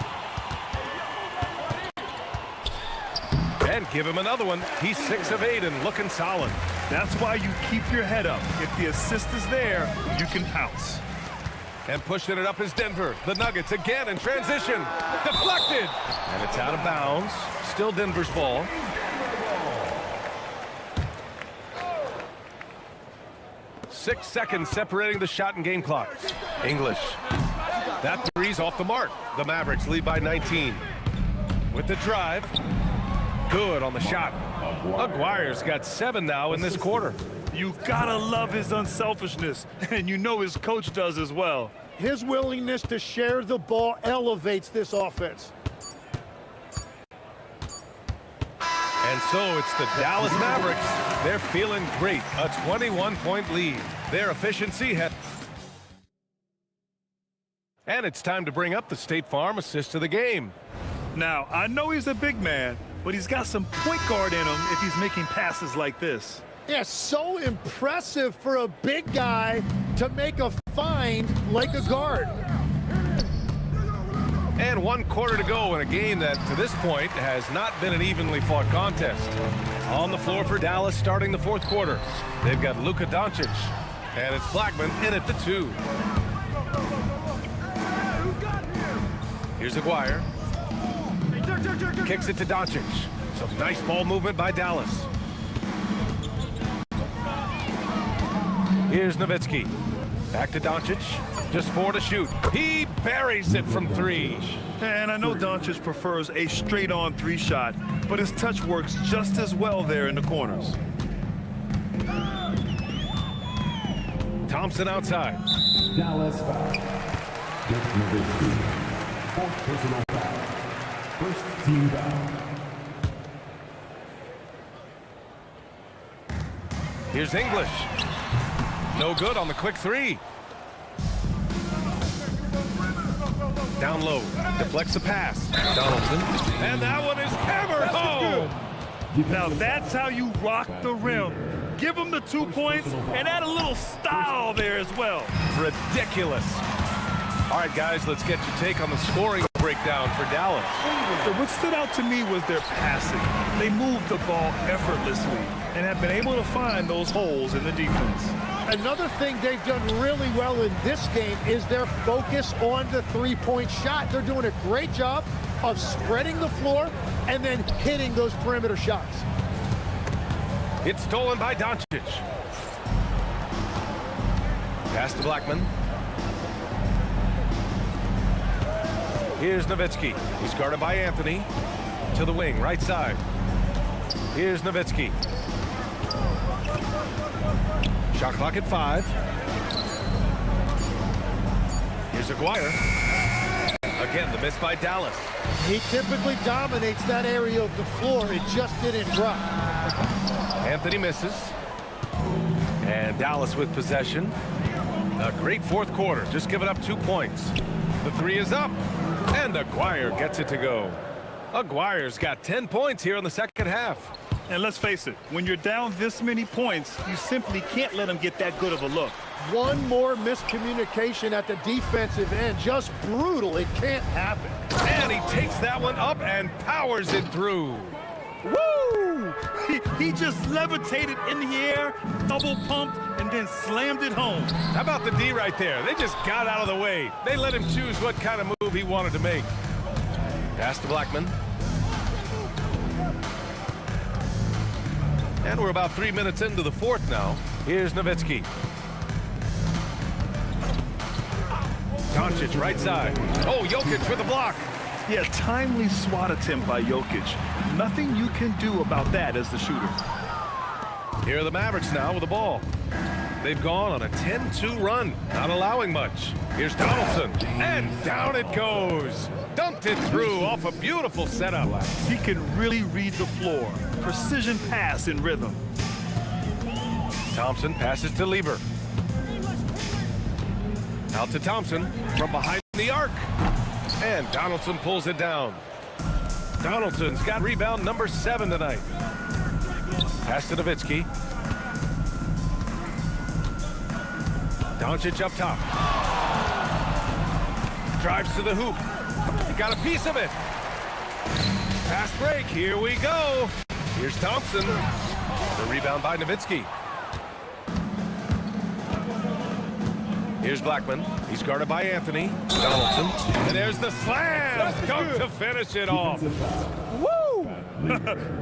And give him another one. He's 6 of 8 and looking solid. That's why you keep your head up. If the assist is there, you can pounce. And pushing it up is Denver. The Nuggets again in transition. Deflected. And it's out of bounds. Still Denver's ball. Six seconds separating the shot and game clock. English. That three's off the mark. The Mavericks lead by 19. With the drive. Good on the shot. Aguirre's got 7 now in this quarter. You gotta love his unselfishness, and you know his coach does as well. His willingness to share the ball elevates this offense. And so it's the Dallas Mavericks. They're feeling great. A 21-point lead. Their efficiency had... And it's time to bring up the State Farm assist of the game. Now, I know he's a big man, but he's got some point guard in him if he's making passes like this. Yeah, so impressive for a big guy to make a find like a guard. And 1 quarter to go in a game that, to this point, has not been an evenly fought contest. On the floor for Dallas starting the 4th quarter. They've got Luka Doncic, and it's Blackman in at the 2. Here's Aguirre. Kicks it to Doncic. Some nice ball movement by Dallas. Here's Nowitzki. Back to Doncic. Just 4 to shoot. He buries it from 3. And I know Doncic prefers a straight-on 3 shot, but his touch works just as well there in the corners. Thompson outside. Dallas foul. Dirk Nowitzki. 4th personal foul. First team foul. Here's English. No good on the quick 3. Down low. Deflects the pass. Donaldson. And that one is hammered home. Now that's how you rock the rim. Give him the 2 points and add a little style there as well. Ridiculous. All right, guys, let's get your take on the scoring breakdown for Dallas. What stood out to me was their passing. They moved the ball effortlessly and have been able to find those holes in the defense. Another thing they've done really well in this game is their focus on the 3-point shot. They're doing a great job of spreading the floor and then hitting those perimeter shots. It's stolen by Doncic. Pass to Blackman. Here's Nowitzki. He's guarded by Anthony. To the wing, right side. Here's Nowitzki. Shot clock at 5. Here's Aguirre. Again, the miss by Dallas. He typically dominates that area of the floor. It just didn't drop. Anthony misses. And Dallas with possession. A great fourth quarter, just giving up 2 points. The three is up, and Aguirre gets it to go. Aguirre's got 10 points here in the second half. And let's face it, when you're down this many points, you simply can't let them get that good of a look. One more miscommunication at the defensive end. Just brutal. It can't happen. And he takes that one up and powers it through. Woo! He just levitated in the air, double pumped, and then slammed it home. How about the D right there? They just got out of the way. They let him choose what kind of move he wanted to make. Pass to Blackman. And we're about 3 minutes into the fourth now. Here's Nowitzki. Doncic right side. Oh, Jokic with the block. Yeah, timely swat attempt by Jokic. Nothing you can do about that as the shooter. Here are the Mavericks now with the ball. They've gone on a 10-2 run, not allowing much. Here's Donaldson, and down it goes. Dumped it through off a beautiful setup. He can really read the floor. Precision pass in rhythm. Thompson passes to Lieber. Out to Thompson from behind the arc. And Donaldson pulls it down. Donaldson's got rebound number 7 tonight. Pass to Nowitzki. Doncic up top. Drives to the hoop. He got a piece of it. Fast break. Here we go. Here's Thompson. The rebound by Nowitzki. Here's Blackman. He's guarded by Anthony. Donaldson. And there's the slam. Dunk to finish it off. Woo!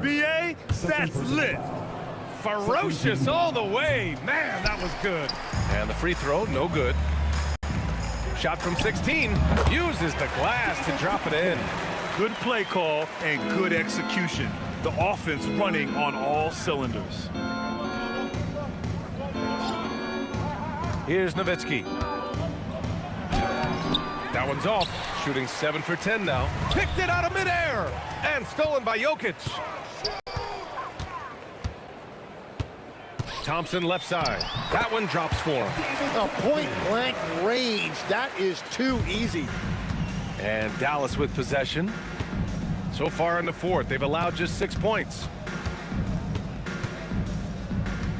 B.A., that's lit. Ferocious all the way. Man, that was good. And the free throw, no good. Shot from 16. Uses the glass to drop it in. Good play call and good execution. The offense running on all cylinders. Here's Nowitzki. That one's off. Shooting 7 for 10 now. Picked it out of midair. And stolen by Jokic. Thompson left side. That one drops for him. A point-blank range. That is too easy. And Dallas with possession. So far in the fourth, they've allowed just 6 points.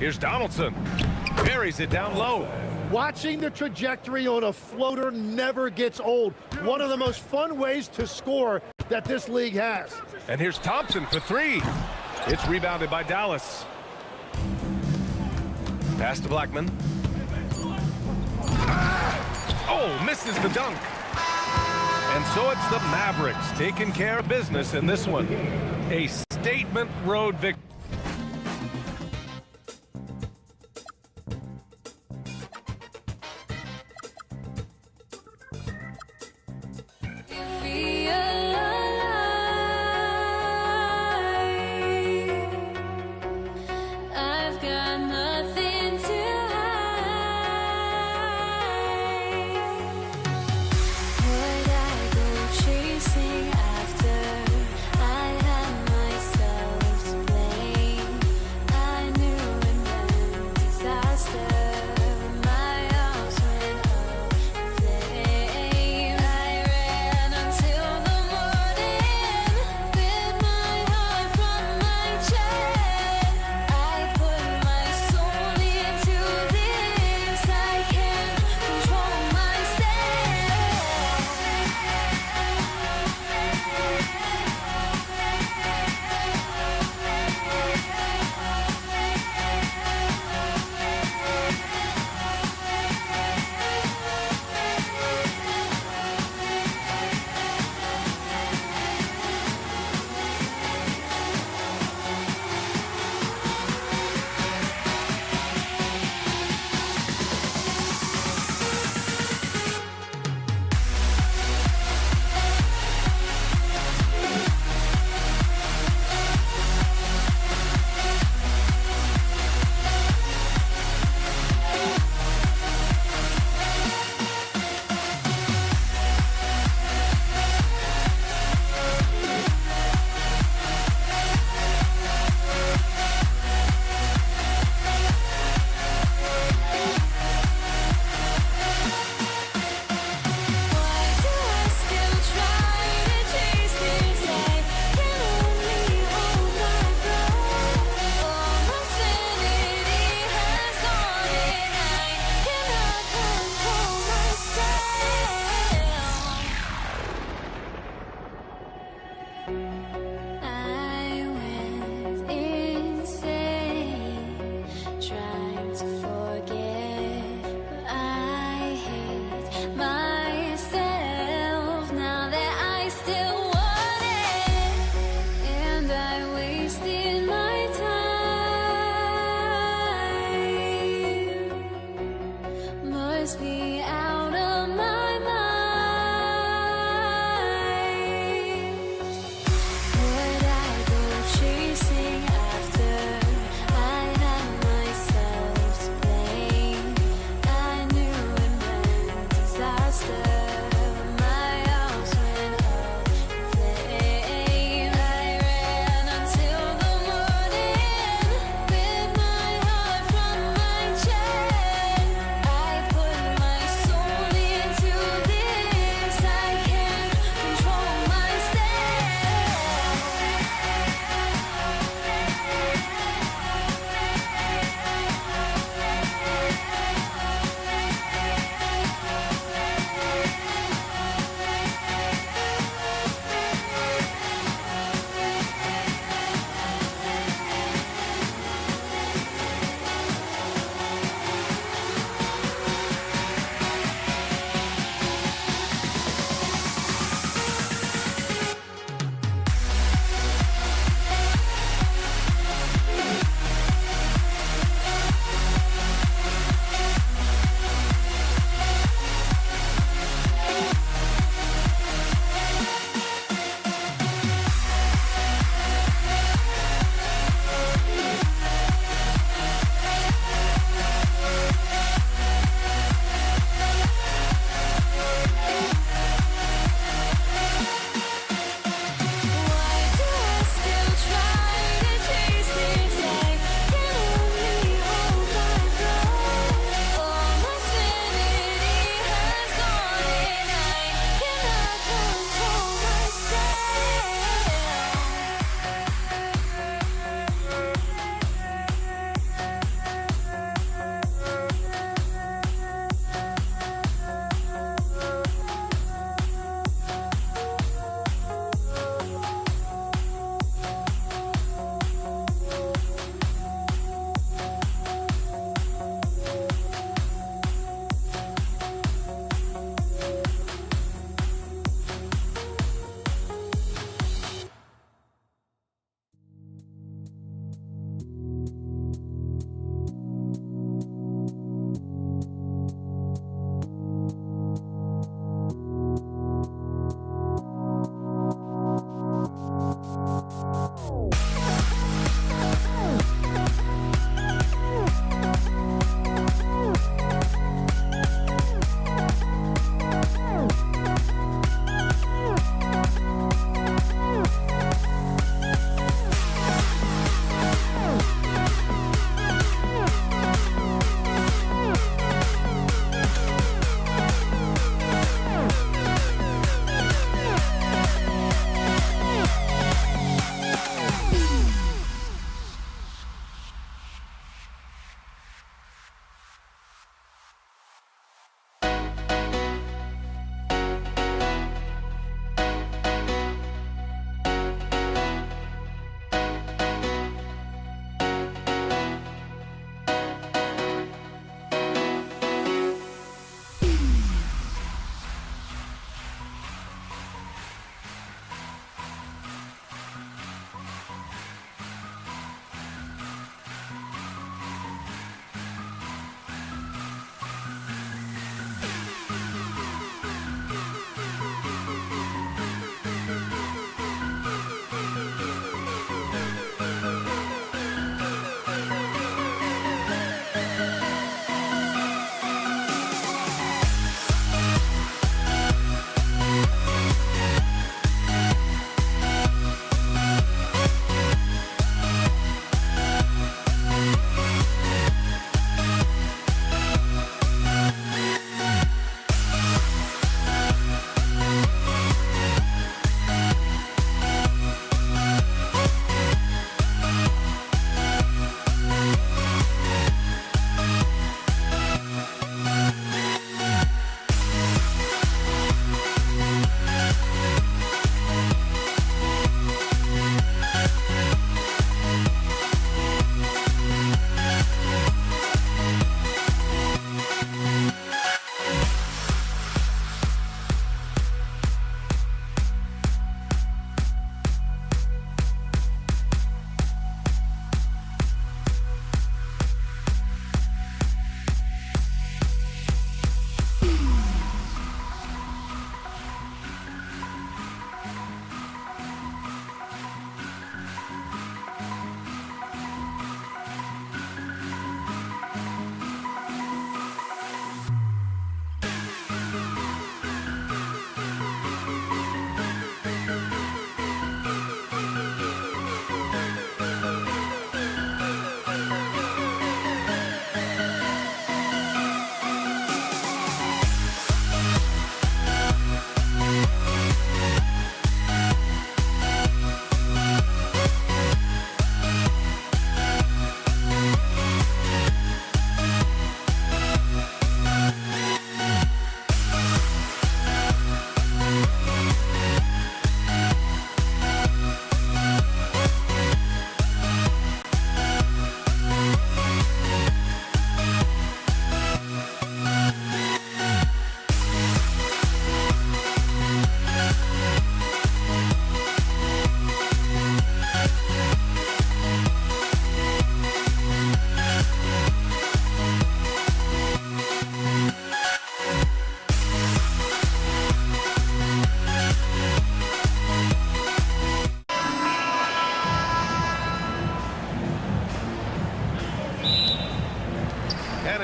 Here's Donaldson. Buries it down low. Watching the trajectory on a floater never gets old. One of the most fun ways to score that this league has. And here's Thompson for 3. It's rebounded by Dallas. Pass to Blackman. Oh, misses the dunk. And so it's the Mavericks taking care of business in this one. A statement road victory. Chasing after I have myself to blame.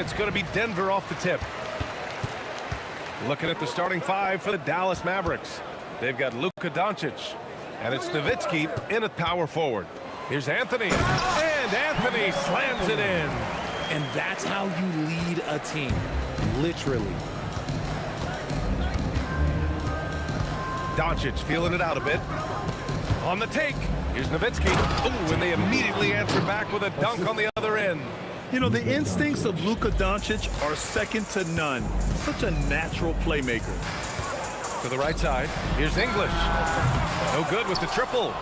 it's going to be Denver off the tip. Looking at the starting five for the Dallas Mavericks. They've got Luka Doncic, and it's Nowitzki in at power forward. Here's Anthony, and Anthony slams it in. And that's how you lead a team, literally. Doncic feeling it out a bit. On the take, here's Nowitzki. Oh, and they immediately answer back with a dunk on the other end. You know, the instincts of Luka Doncic are second to none. Such a natural playmaker. To the right side, here's English. No good with the triple.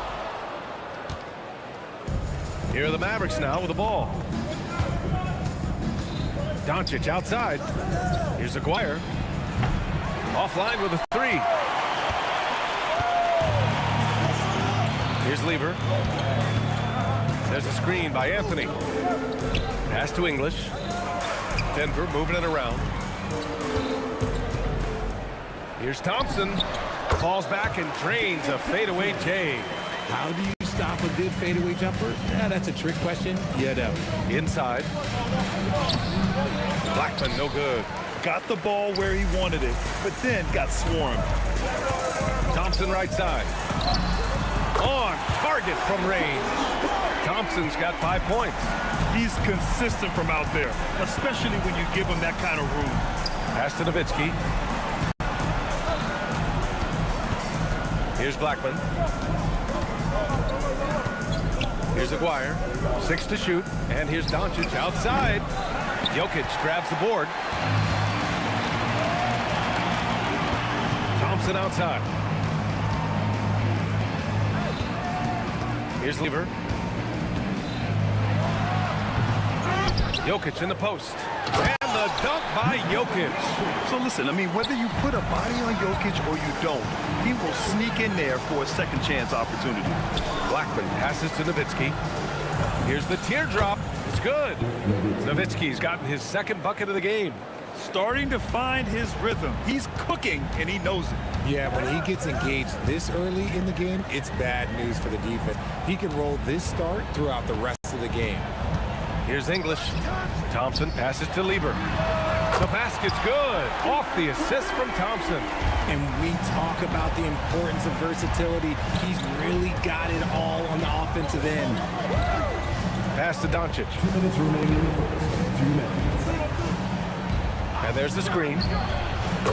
Here are the Mavericks now with the ball. Doncic outside. Here's Aguirre. Offline with a three. Here's Lever. There's a screen by Anthony. Pass to English. Denver moving it around. Here's Thompson. Falls back and drains a fadeaway J. How do you stop a good fadeaway jumper? Yeah, that's a trick question. Yeah, no. Inside. Blackman, no good. Got the ball where he wanted it, but then got swarmed. Thompson right side. On target from range. Thompson's got 5 points. He's consistent from out there, especially when you give him that kind of room. Pass to Nowitzki. Here's Blackman. Here's Aguirre. 6 to shoot. And here's Doncic outside. Jokic grabs the board. Thompson outside. Here's Lever. Jokic in the post. And the dunk by Jokic. So listen, I mean, whether you put a body on Jokic or you don't, he will sneak in there for a second chance opportunity. Blackman passes to Nowitzki. Here's the teardrop. It's good. Nowitzki's gotten his second bucket of the game. Starting to find his rhythm. He's cooking, and he knows it. Yeah, when he gets engaged this early in the game, it's bad news for the defense. He can roll this start throughout the rest of the game. Here's English. Thompson passes to Lever. The basket's good. Off the assist from Thompson. And we talk about the importance of versatility. He's really got it all on the offensive end. Pass to Doncic. 2 minutes remaining. 2 minutes. And there's the screen.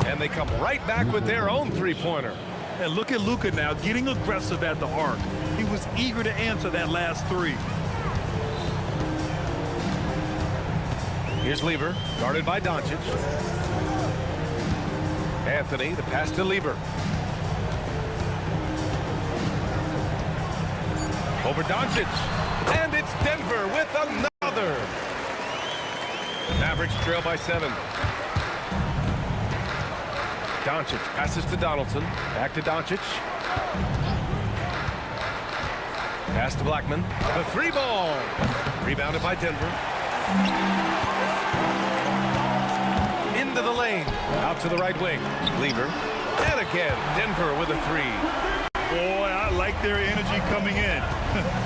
And they come right back with their own three-pointer. And look at Luka now getting aggressive at the arc. He was eager to answer that last three. Here's Lever, guarded by Doncic. Anthony, the pass to Lever. Over Doncic. And it's Denver with another. Mavericks trail by 7. Doncic passes to Donaldson. Back to Doncic. Pass to Blackman. The three ball. Rebounded by Denver. Into the lane. Out to the right wing. Lever. And again, Denver with a three. Boy, I like their energy coming in.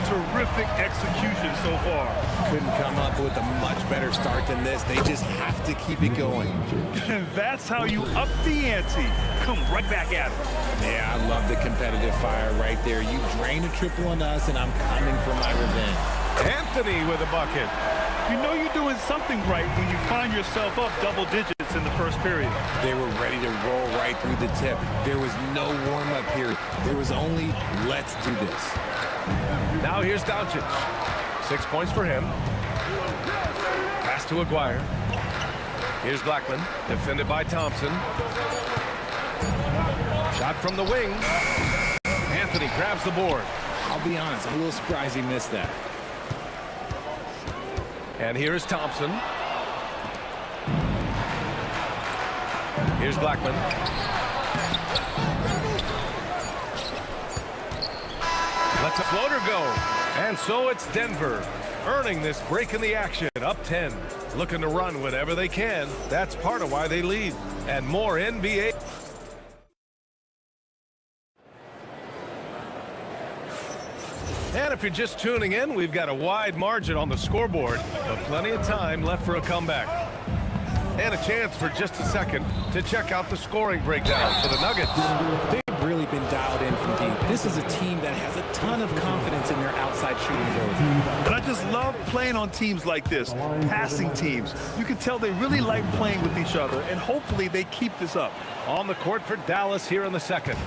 Terrific execution so far. Couldn't come up with a much better start than this. They just have to keep it going. And that's how you up the ante. Come right back at it. Yeah, I love the competitive fire right there. You drain a triple on us, and I'm coming for my revenge. Anthony with a bucket. You know you're doing something right when you find yourself up double digits in the first period. They were ready to roll right through the tip. There was no warm-up here. There was only, let's do this. Now here's Doncic. 6 points for him. Pass to Aguirre. Here's Blackman, defended by Thompson. Shot from the wing. Anthony grabs the board. I'll be honest, I'm a little surprised he missed that. And here is Thompson. Here's Blackman. Lets a floater go. And so it's Denver earning this break in the action. Up 10. Looking to run whenever they can. That's part of why they lead. And more NBA. And if you're just tuning in, we've got a wide margin on the scoreboard, but plenty of time left for a comeback. And a chance for just a second to check out the scoring breakdown for the Nuggets. They've really been dialed in from deep. This is a team that has a ton of confidence in their outside shooting ability. And I just love playing on teams like this, passing teams. You can tell they really like playing with each other, and hopefully they keep this up. On the court for Dallas here in the second.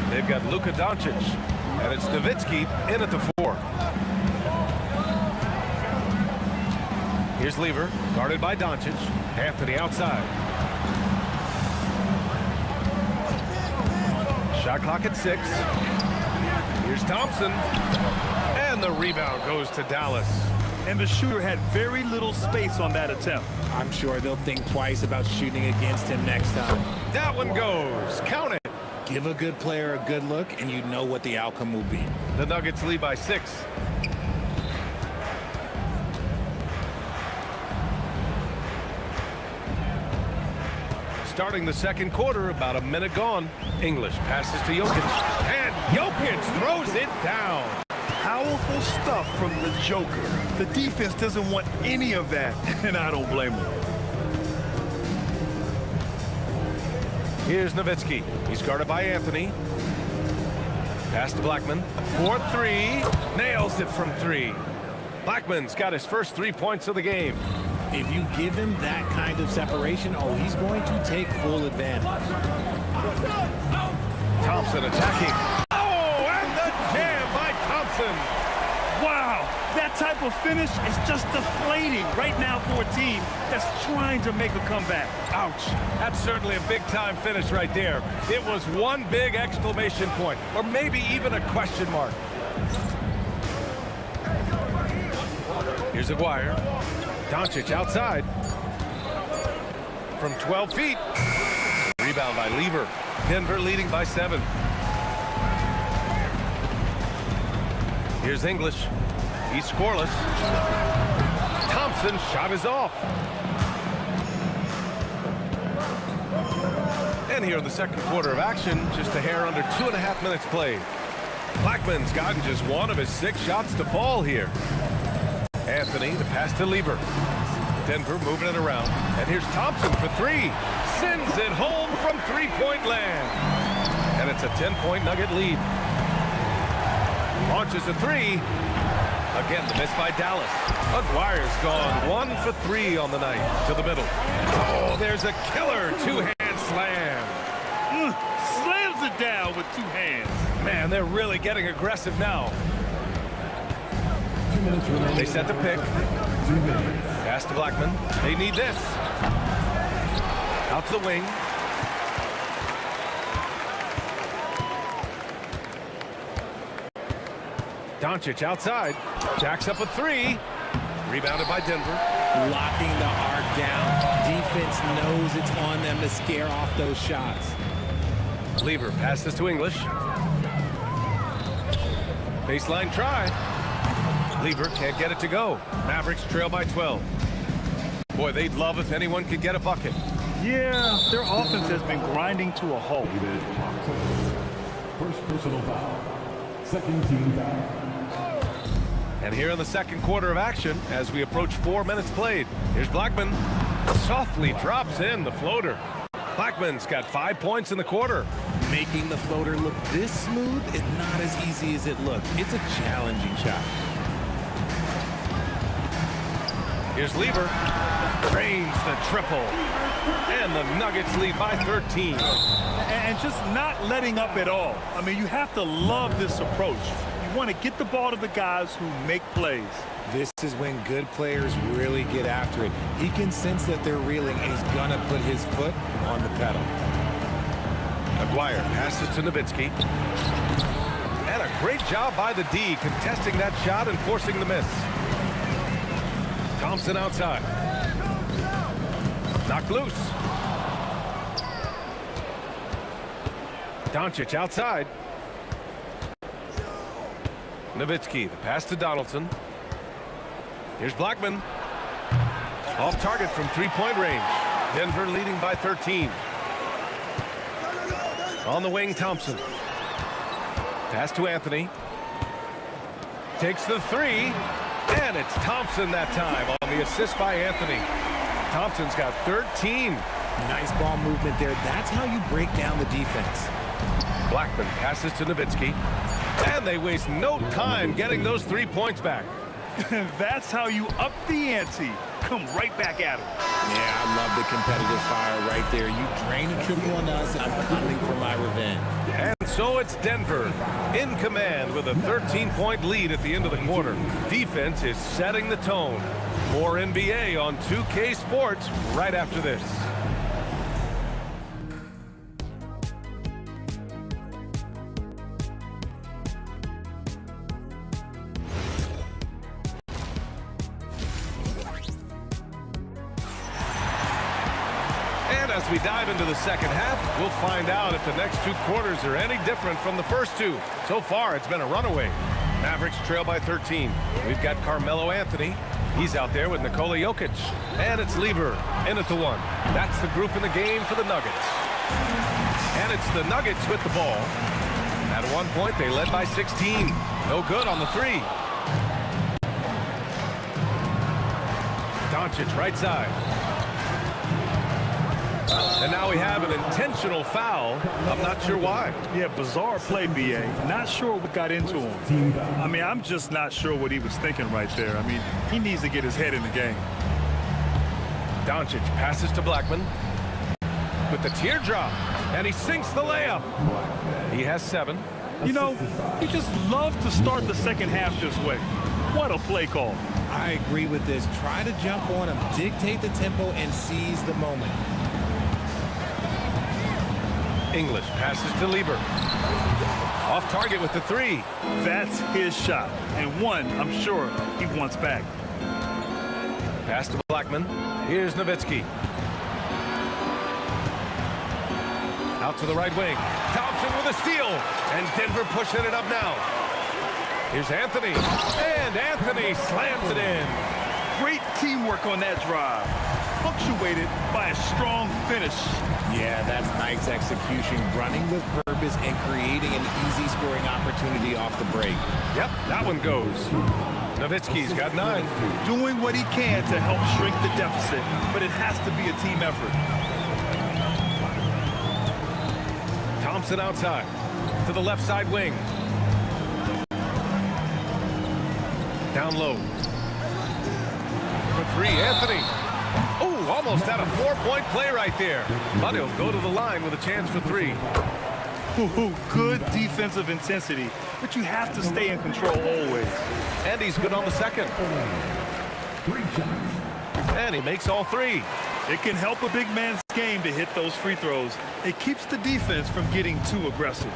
They've got Luka Doncic, and it's Nowitzki in at the 4. Here's Lever, guarded by Doncic. Anthony outside. Shot clock at 6. Here's Thompson. And the rebound goes to Dallas. And the shooter had very little space on that attempt. I'm sure they'll think twice about shooting against him next time. That one goes. Count it. Give a good player a good look, and you know what the outcome will be. The Nuggets lead by 6. Starting the second quarter, about a minute gone. English passes to Jokic, and Jokic throws it down. Powerful stuff from the Joker. The defense doesn't want any of that, and I don't blame them. Here's Nowitzki. He's guarded by Anthony. Pass to Blackman. 4-3. Nails it from 3. Blackman's got his first 3 points of the game. If you give him that kind of separation, oh, he's going to take full advantage. Thompson attacking. Oh, and the jam by Thompson. Wow, that type of finish is just deflating right now for a team that's trying to make a comeback. Ouch. That's certainly a big-time finish right there. It was one big exclamation point, or maybe even a question mark. Here's Aguirre. Doncic outside. From 12 feet. Rebound by Lever. Denver leading by 7. Here's English. He's scoreless. Thompson's shot is off. And here in the second quarter of action, just a hair under 2.5 minutes played. Blackman's gotten just one of his 6 shots to fall here. Anthony, the pass to Lever. Denver moving it around. And here's Thompson for 3. Sends it home from 3-point land. And it's a 10-point Nugget lead. Launches a 3. Again, the miss by Dallas. Aguirre's gone 1 for 3 on the night. To the middle. Oh, there's a killer 2-hand slam. Slams it down with 2 hands. Man, they're really getting aggressive now. They set the pick. Pass to Blackman. They need this. Out to the wing. Doncic outside. Jacks up a 3. Rebounded by Denver. Locking the arc down. Defense knows it's on them to scare off those shots. Lever passes to English. Baseline try. Lever can't get it to go. Mavericks trail by 12. Boy, they'd love if anyone could get a bucket. Yeah, their offense has been grinding to a halt. First personal foul. Second team foul. And here in the second quarter of action, as we approach 4 minutes played, here's Blackman. Softly drops in the floater. Blackman's got 5 points in the quarter. Making the floater look this smooth is not as easy as it looks. It's a challenging shot. Here's Lever. Drains the triple. And the Nuggets lead by 13. And just not letting up at all. I mean, you have to love this approach. You want to get the ball to the guys who make plays. This is when good players really get after it. He can sense that they're reeling, and he's going to put his foot on the pedal. Aguirre passes to Nowitzki. And a great job by the D, contesting that shot and forcing the miss. Thompson outside. Knocked loose. Doncic outside. Nowitzki, the pass to Donaldson. Here's Blackman. Off target from 3-point range. Denver leading by 13. On the wing, Thompson. Pass to Anthony. Takes the 3. And it's Thompson that time on the assist by Anthony. Thompson's got 13. Nice ball movement there. That's how you break down the defense. Blackman passes to Nowitzki. And they waste no time getting those 3 points back. That's how you up the ante. Come right back at him. Yeah, I love the competitive fire right there. You drain a triple on us, and I'm coming for my revenge. And so it's Denver in command with a 13-point lead at the end of the quarter. Defense is setting the tone. More NBA on 2K Sports right after this. As we dive into the second half, we'll find out if the next 2 quarters are any different from the first 2. So far, it's been a runaway. Mavericks trail by 13. We've got Carmelo Anthony. He's out there with Nikola Jokic. And it's Lever in at the 1. That's the group in the game for the Nuggets. And it's the Nuggets with the ball. At one point, they led by 16. No good on the 3. Doncic right side. And now we have an intentional foul. I'm not sure why. Yeah, bizarre play, B.A. Not sure what got into him. I mean, I'm just not sure what he was thinking right there. I mean, he needs to get his head in the game. Doncic passes to Blackman with the teardrop, and he sinks the layup. He has 7. You know, you just love to start the second half this way. What a play call. I agree with this. Try to jump on him, dictate the tempo, and seize the moment. English passes to Lever. Off target with the 3. That's his shot. And one, I'm sure, he wants back. Pass to Blackman. Here's Nowitzki. Out to the right wing. Thompson with a steal. And Denver pushing it up now. Here's Anthony. And Anthony slams it in. Great teamwork on that drive. Punctuated by a strong finish. Yeah, that's nice execution, running with purpose and creating an easy scoring opportunity off the break. Yep, that one goes. Nowitzki's got 9. Doing what he can to help shrink the deficit, but it has to be a team effort. Thompson outside to the left side wing. Down low. For 3, Anthony. Oh, almost had a 4-point play right there. But he'll go to the line with a chance for 3. Good defensive intensity, but you have to stay in control always. And he's good on the second. And he makes all 3. It can help a big man's game to hit those free throws. It keeps the defense from getting too aggressive.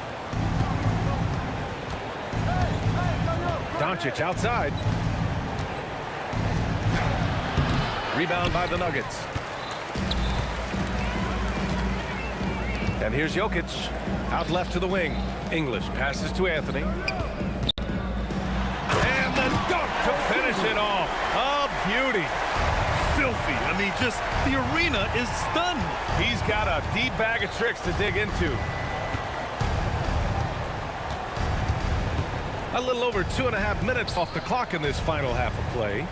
Doncic outside. Rebound by the Nuggets. And here's Jokic. Out left to the wing. English passes to Anthony. And the dunk to finish it off. A beauty. Filthy. I mean, just the arena is stunned. He's got a deep bag of tricks to dig into. A little over 2.5 minutes off the clock in this final half of play.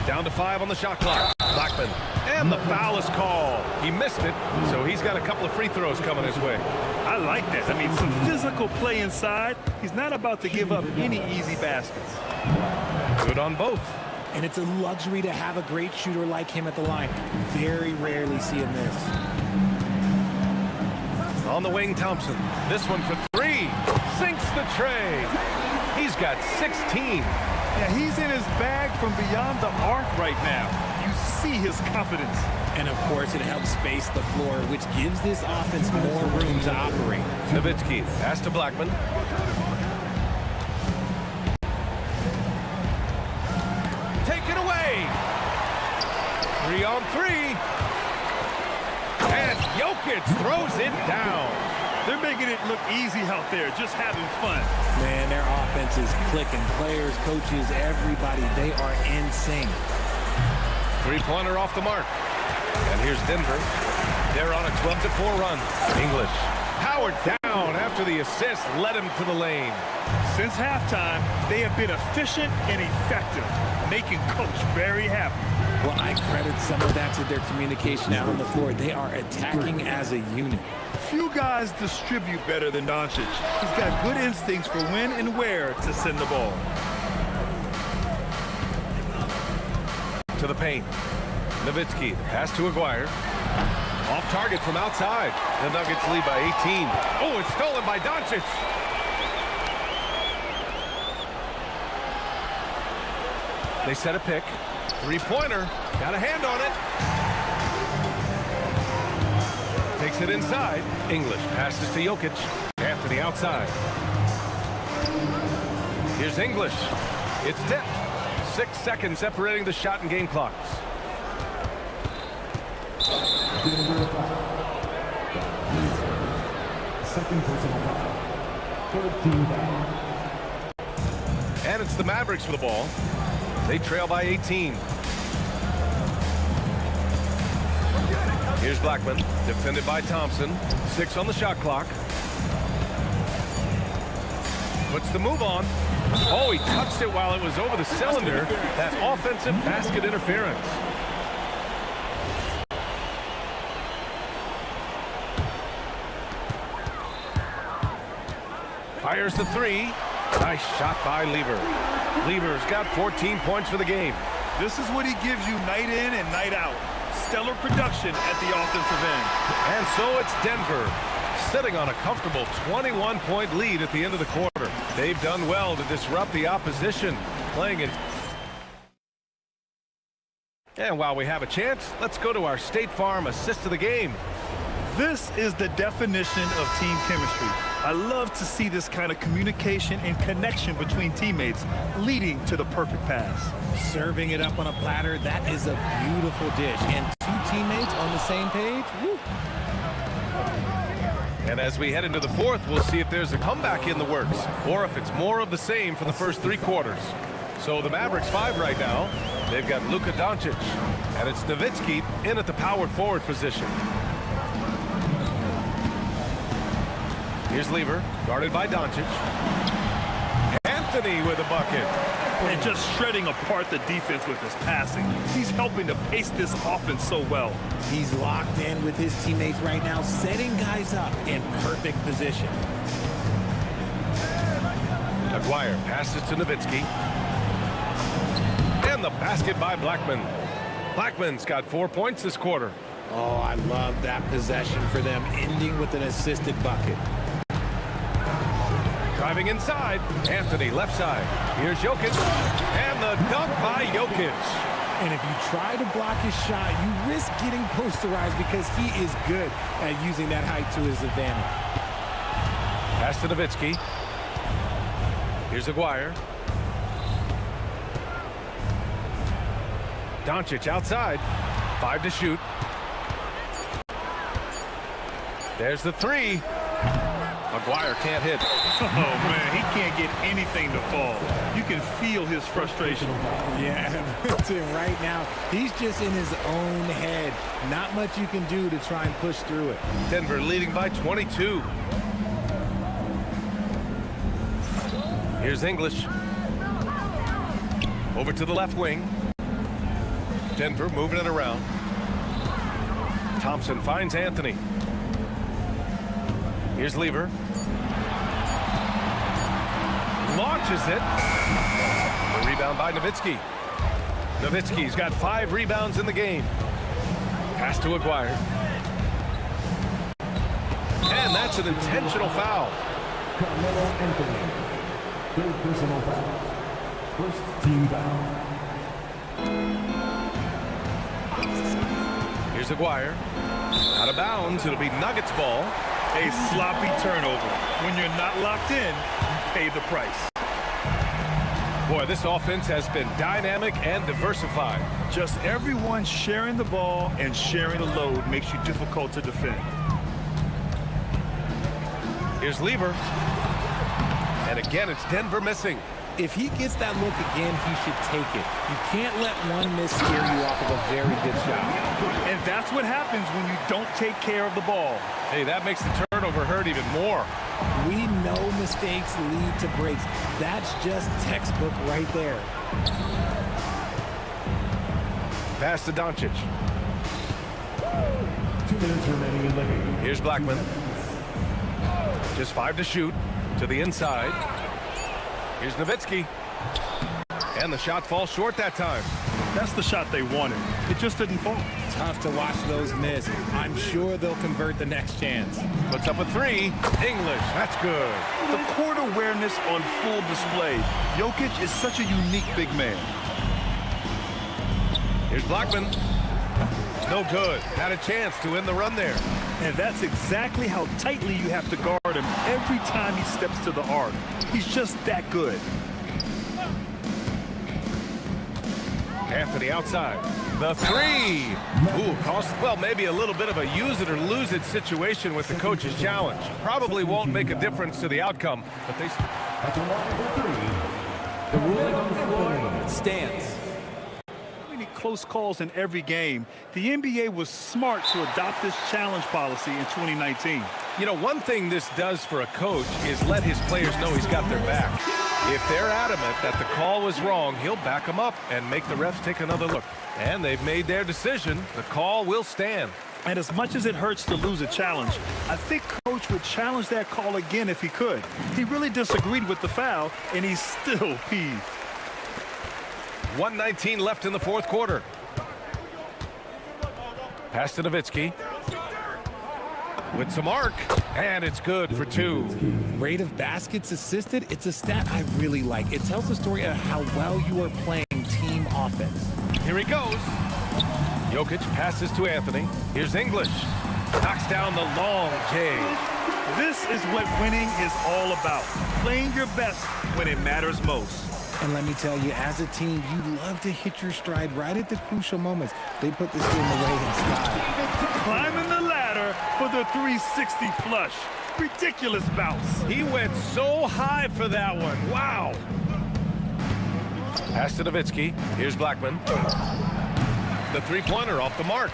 Down to 5 on the shot clock. Blackman. And the foul is called. He missed it, so he's got a couple of free throws coming his way. I like that. I mean, some physical play inside. He's not about to give up any easy baskets. Good on both. And it's a luxury to have a great shooter like him at the line. Very rarely see him miss. On the wing, Thompson. This one for 3. Sinks the tray. He's got 16. Yeah, he's in his bag from beyond the arc right now. You see his confidence. And, of course, it helps space the floor, which gives this offense more room to operate. Nowitzki, pass to Blackman. Taken away. 3 on 3. And Jokic throws it down. They're making it look easy out there, just having fun. Man, their offense is clicking. Players, coaches, everybody, they are in sync. 3-pointer off the mark. And here's Denver. They're on a 12-4 run. English powered down after after the assist led him to the lane. Since halftime, they have been efficient and effective, making Coach very happy. Well, I credit some of that to their communication out on the floor. They are attacking as a unit. Few guys distribute better than Doncic. He's got good instincts for when and where to send the ball. To the paint. Nowitzki, the pass to Aguirre. Off target from outside. The Nuggets lead by 18. Oh, it's stolen by Doncic. They set a pick. Three-pointer. Got a hand on it. Takes it inside. English passes to Jokic. Anthony outside. Here's English. It's tipped. 6 seconds separating the shot and game clocks. Second personal foul. Third team foul. And it's the Mavericks for the ball. They trail by 18. Here's Blackman, defended by Thompson. 6 on the shot clock. Puts the move on. Oh, he touched it while it was over the cylinder. That offensive basket interference. Fires the three. Nice shot by Lever. Lever's got 14 points for the game. This is what he gives you night in and night out. Stellar production at the offensive end. And so it's Denver, sitting on a comfortable 21-point lead at the end of the quarter. They've done well to disrupt the opposition, playing it. And while we have a chance, let's go to our State Farm assist of the game. This is the definition of team chemistry. I love to see this kind of communication and connection between teammates leading to the perfect pass. Serving it up on a platter, that is a beautiful dish. And 2 teammates on the same page. Woo. And as we head into the fourth, we'll see if there's a comeback in the works or if it's more of the same for the first 3 quarters. So the Mavericks 5 right now. They've got Luka Doncic, and it's Nowitzki in at the power forward position. Here's Lever, guarded by Doncic. Anthony with a bucket. And just shredding apart the defense with his passing. He's helping to pace this offense so well. He's locked in with his teammates right now, setting guys up in perfect position. Aguirre passes to Nowitzki. And the basket by Blackman. Blackman's got 4 points this quarter. Oh, I love that possession for them, ending with an assisted bucket. Driving inside, Anthony left side. Here's Jokic, and the dunk by Jokic. And if you try to block his shot, you risk getting posterized because he is good at using that height to his advantage. Pass to Nowitzki. Here's Aguirre. Doncic outside. 5 to shoot. There's the 3. Aguirre can't hit. Oh, man, he can't get anything to fall. You can feel his frustration. Yeah, that's it right now. He's just in his own head. Not much you can do to try and push through it. Denver leading by 22. Here's English. Over to the left wing. Denver moving it around. Thompson finds Anthony. Here's Lever. Launches it. The rebound by Nowitzki. Nowitzki's got 5 rebounds in the game. Pass to Aguirre. And that's an intentional foul. Carmelo Anthony. 3rd personal foul. 1st team foul. Here's Aguirre. Out of bounds. It'll be Nuggets ball. A sloppy turnover. When you're not locked in, you pay the price. Boy, this offense has been dynamic and diversified. Just everyone sharing the ball and sharing the load makes you difficult to defend. Here's Lever. And again, it's Denver missing. If he gets that look again, he should take it. You can't let one miss scare you off of a very good shot. And that's what happens when you don't take care of the ball. Hey, that makes the turnover hurt even more. We know mistakes lead to breaks. That's just textbook right there. Pass to Doncic. 2 minutes remaining in the game. Here's Blackman. Just 5 to shoot. To the inside. Here's Nowitzki. And the shot falls short that time. That's the shot they wanted. It just didn't fall. Tough to watch those miss. I'm sure they'll convert the next chance. Puts up a 3. English. That's good. The court awareness on full display. Jokic is such a unique big man. Here's Blackman. No good. Had a chance to end the run there. And that's exactly how tightly you have to guard him every time he steps to the arc. He's just that good. Anthony outside. The 3. Ooh, cost, well, maybe a little bit of a use it or lose it situation with the coach's challenge. Probably won't make a difference to the outcome, but they... At the line for 3, the ruling on the floor stands. Many close calls in every game. The NBA was smart to adopt this challenge policy in 2019. You know, one thing this does for a coach is let his players know he's got their back. If they're adamant that the call was wrong, he'll back them up and make the refs take another look. And they've made their decision. The call will stand. And as much as it hurts to lose a challenge, I think Coach would challenge that call again if he could. He really disagreed with the foul, and he's still peeved. 1:19 left in the fourth quarter. Pass to Nowitzki. With some arc, and it's good for 2. Rate of baskets assisted, it's a stat I really like. It tells the story of how well you are playing team offense. Here he goes. Jokic passes to Anthony. Here's English. Knocks down the long J. This is what winning is all about. Playing your best when it matters most. And let me tell you, as a team, you love to hit your stride right at the crucial moments. They put this game away in style. Climbing the ladder for the 360 flush. Ridiculous bounce. He went so high for that one. Wow. Pass to Nowitzki. Here's Blackman. The three-pointer off the mark.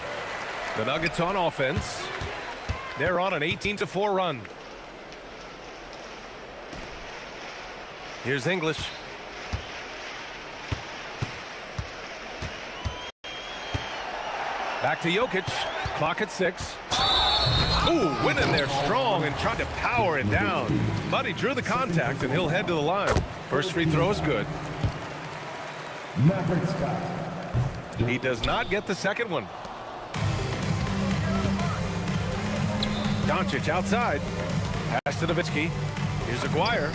The Nuggets on offense. They're on an 18-4 run. Here's English. Back to Jokic. Clock at 6. Ooh, went in there strong and tried to power it down. But he drew the contact, and he'll head to the line. First free throw is good. Maverick Scott. He does not get the second one. Doncic outside. Pass to Nowitzki. Here's Aguirre.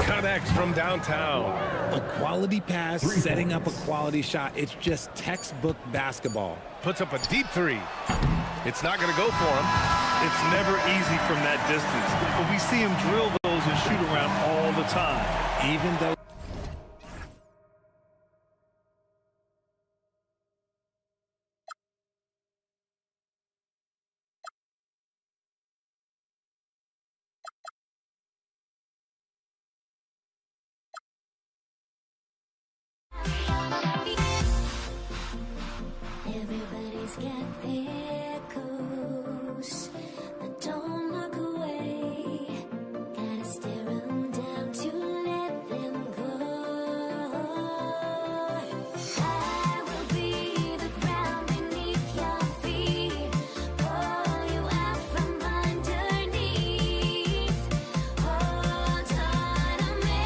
Connects from downtown. A quality pass, setting up a quality shot. It's just textbook basketball. Puts up a deep 3. It's not going to go for him. It's never easy from that distance, but we see him drill those and shoot around all the time. Even though everybody's got their coast, but don't look away. Gotta stare 'em down to let them go. I will be the ground beneath your feet, pull you out from underneath. Hold on to me.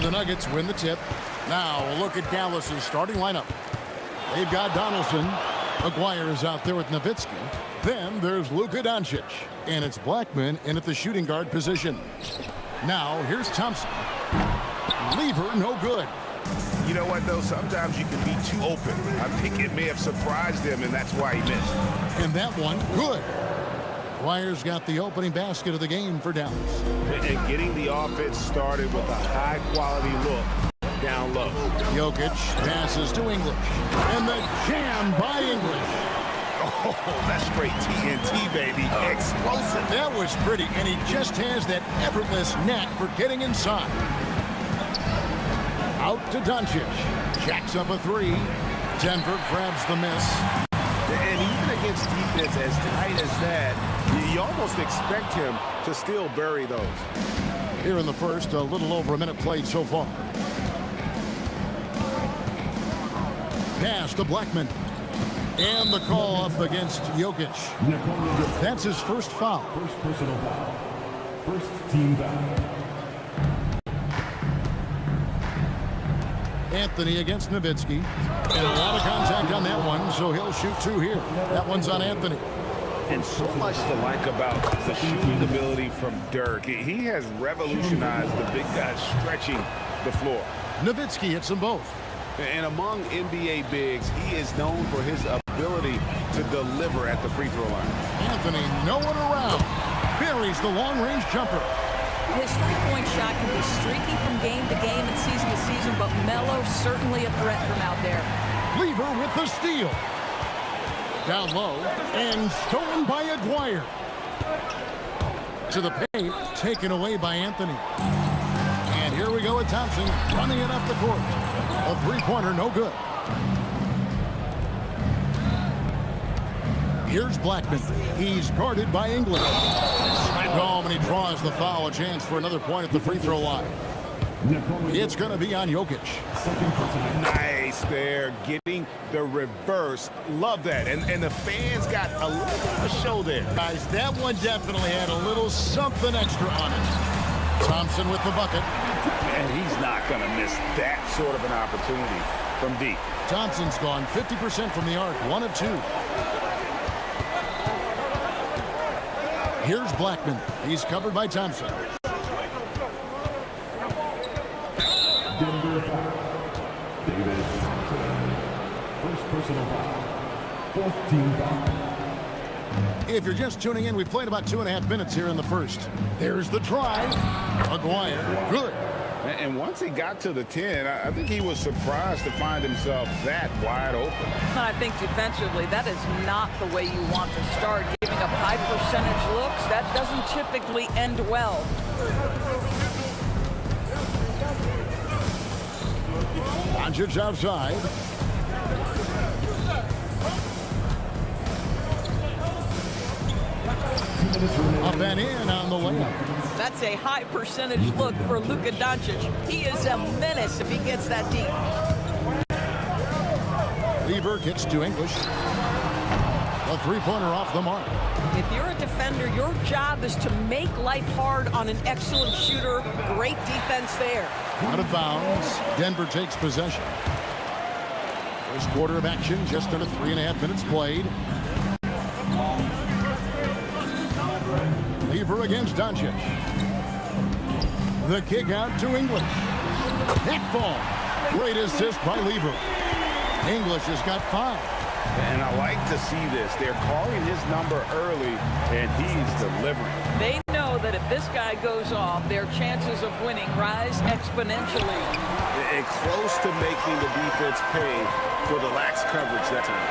the Nuggets win the tip. Now a look at Dallas's starting lineup. They've got Donaldson. Aguirre is out there with Nowitzki. Then there's Luka Doncic. And it's Blackman in at the shooting guard position. Now here's Thompson. Lever, no good. You know what, though? Sometimes you can be too open. I think it may have surprised him, and that's why he missed. And that one, good. Aguirre's got the opening basket of the game for Dallas. And getting the offense started with a high-quality look down low. Jokic passes to English. And the jam by English. Oh, that's straight TNT, baby. Explosive. That was pretty, and he just has that effortless knack for getting inside. Out to Doncic. Jacks up a three. Denver grabs the miss. And even against defense as tight as that, you almost expect him to still bury those. Here in the first, a little over a minute played so far. Pass to Blackman. And the call up against Jokic. That's his first foul. First personal foul. First team foul. Anthony against Nowitzki. And a lot of contact on that one, so he'll shoot two here. That one's on Anthony. And so much to like about the shooting ability from Dirk. He has revolutionized the big guys stretching the floor. Nowitzki hits them both. And among NBA bigs, he is known for his ability to deliver at the free throw line. Anthony, no one around. Buries the long-range jumper. His three-point shot can be streaky from game to game and season to season, but Melo certainly a threat from out there. Lever with the steal. Down low and stolen by Aguirre. To the paint, taken away by Anthony. And here we go with Thompson running it up the court. A three-pointer, no good. Here's Blackman. He's guarded by England. Slammed home, and he draws the foul. A chance for another point at the free throw line. It's going to be on Jokic. Nice there, getting the reverse. Love that. And the fans got a little bit of a show there. Guys, that one definitely had a little something extra on it. Thompson with the bucket. And he's not going to miss that sort of an opportunity from deep. Thompson's gone 50% from the arc, 1 of 2. Here's Blackman. He's covered by Thompson. Denver foul. Davis. First personal foul. Fourth team foul. If you're just tuning in, we played about 2.5 minutes here in the first. There's the drive. Aguirre, good. And once he got to the 10, I think he was surprised to find himself that wide open. I think defensively, that is not the way you want to start. Giving up high percentage looks, that doesn't typically end well. Doncic outside. Up and in on the layup. That's a high percentage look for Luka Doncic. He is a menace if he gets that deep. Lever gets to English. A three-pointer off the mark. If you're a defender, your job is to make life hard on an excellent shooter. Great defense there. Out of bounds. Denver takes possession. First quarter of action, just under 3.5 minutes played. Lever against Doncic. The kick out to English. That ball. Great assist by Lever. English has got 5. And I like to see this. They're calling his number early, and he's delivering. They know that if this guy goes off, their chances of winning rise exponentially. And close to making the defense pay for the lax coverage that time.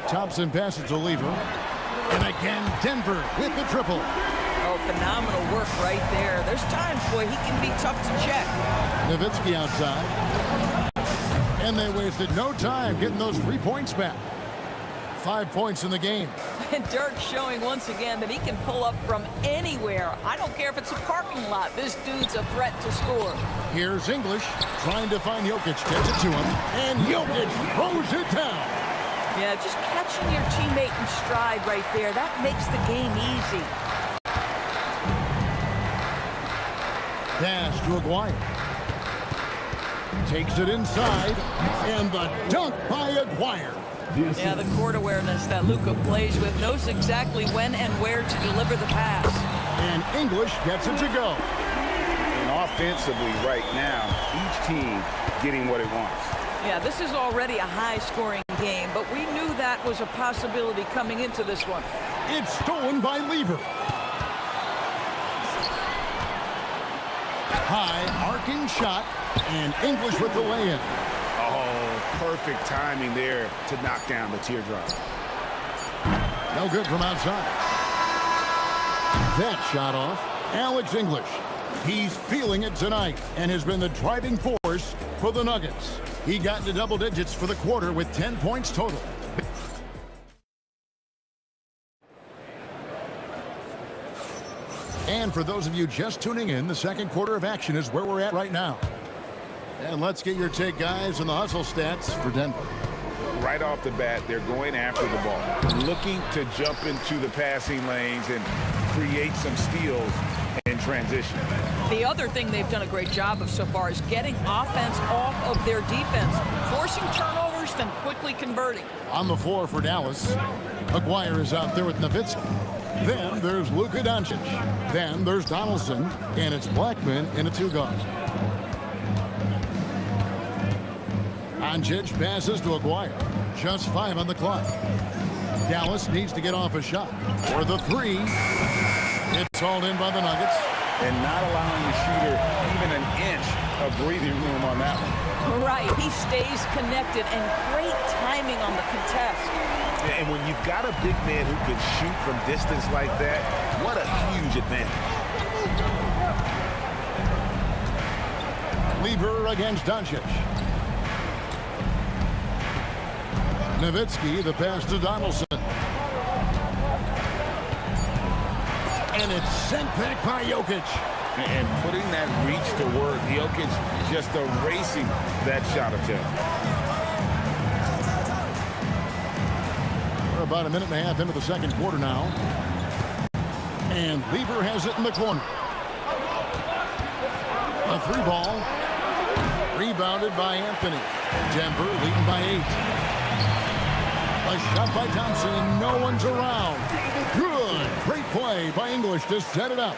Thompson passes to Lever. And again, Denver with the triple. Oh, phenomenal work right there. There's times, boy, he can be tough to check. Nowitzki outside. And they wasted no time getting those 3 points back. 5 points in the game. And Dirk showing once again that he can pull up from anywhere. I don't care if it's a parking lot. This dude's a threat to score. Here's English trying to find Jokic. Gets it to him. And Jokic throws it down. Yeah, just catching your teammate in stride right there. That makes the game easy. Pass to Aguirre. Takes it inside, and the dunk by Aguirre. Yeah, the court awareness that Luka plays with, knows exactly when and where to deliver the pass. And English gets it to go. And offensively right now, each team getting what it wants. Yeah, this is already a high-scoring game, but we knew that was a possibility coming into this one. It's stolen by Lever. High arcing shot, and English with the lay-in. Oh, perfect timing there to knock down the teardrop. No good from outside. That shot off. Alex English. He's feeling it tonight and has been the driving force for the Nuggets. He got into double digits for the quarter with 10 points total. And for those of you just tuning in, the second quarter of action is where we're at right now. And let's get your take, guys, on the hustle stats for Denver. Right off the bat, they're going after the ball, looking to jump into the passing lanes and create some steals in transition. The other thing they've done a great job of so far is getting offense off of their defense, forcing turnovers, then quickly converting. On the floor for Dallas, Aguirre is out there with Nowitzki. Then there's Luka Doncic. Then there's Donaldson, and it's Blackman in a two-guard. Doncic passes to Aguirre. Just 5 on the clock. Dallas needs to get off a shot. For the three, it's hauled in by the Nuggets. And not allowing the shooter even an inch of breathing room on that one. Right, he stays connected, and great timing on the contest. And when you've got a big man who can shoot from distance like that, what a huge advantage. Lever against Doncic. Nowitzki, the pass to Donaldson. And it's sent back by Jokic. And putting that reach to work, Jokic just erasing that shot attempt. We're about a minute and a half into the second quarter now. And Lever has it in the corner. A three ball. Rebounded by Anthony. Denver leading by 8. A shot by Thompson. No one's around. Good. Great play by English to set it up.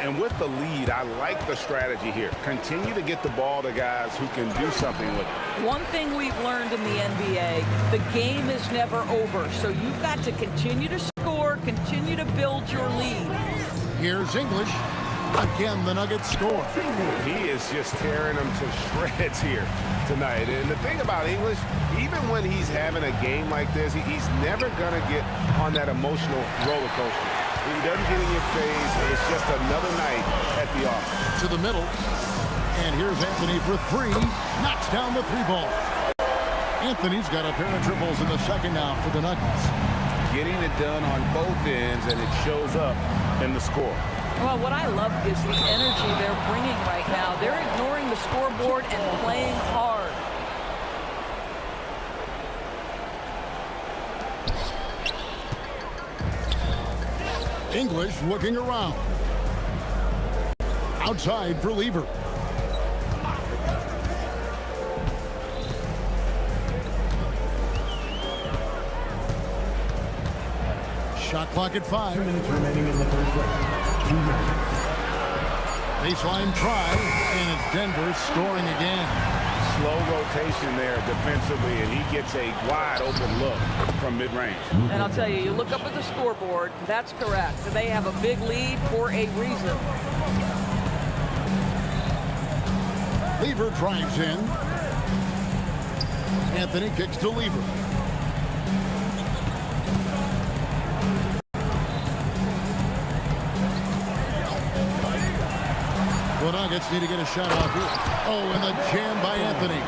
And with the lead, I like the strategy here. Continue to get the ball to guys who can do something with it. One thing we've learned in the NBA, the game is never over. So you've got to continue to score, continue to build your lead. Here's English. Again, the Nuggets score. He is just tearing them to shreds here tonight. And the thing about English, even when he's having a game like this, he's never going to get on that emotional roller coaster. He doesn't get in your face. It's just another night at the office. To the middle. And here's Anthony for three. Knocks down the three ball. Anthony's got a pair of triples in the second now for the Nuggets. Getting it done on both ends, and it shows up in the score. Well, what I love is the energy they're bringing right now. They're ignoring the scoreboard and playing hard. English looking around. Outside for Lever. Shot clock at 5. 2 minutes remaining in the first quarter. 2 minutes. Baseline try, and it's Denver scoring again. Slow rotation there defensively, and he gets a wide open look from mid-range. And I'll tell you, you look up at the scoreboard, that's correct. They have a big lead for a reason. Lever drives in. Anthony kicks to Lever. The Nuggets need to get a shot off here. Oh, and the jam by Anthony.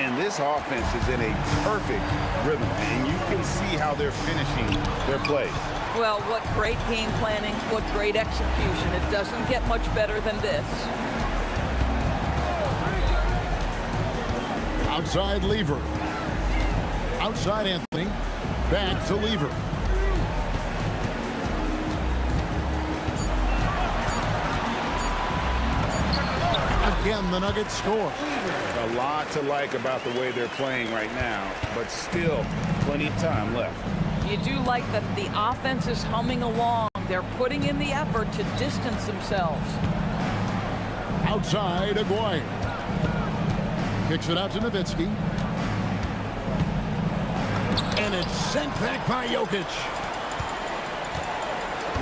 And this offense is in a perfect rhythm, and you can see how they're finishing their play. Well, what great game planning, what great execution. It doesn't get much better than this. Outside Lever. Outside Anthony. Back to Lever. and the Nuggets score. A lot to like about the way they're playing right now, but still plenty of time left. You do like that the offense is humming along. They're putting in the effort to distance themselves. Outside, Aguirre. Kicks it out to Nowitzki. And it's sent back by Jokic.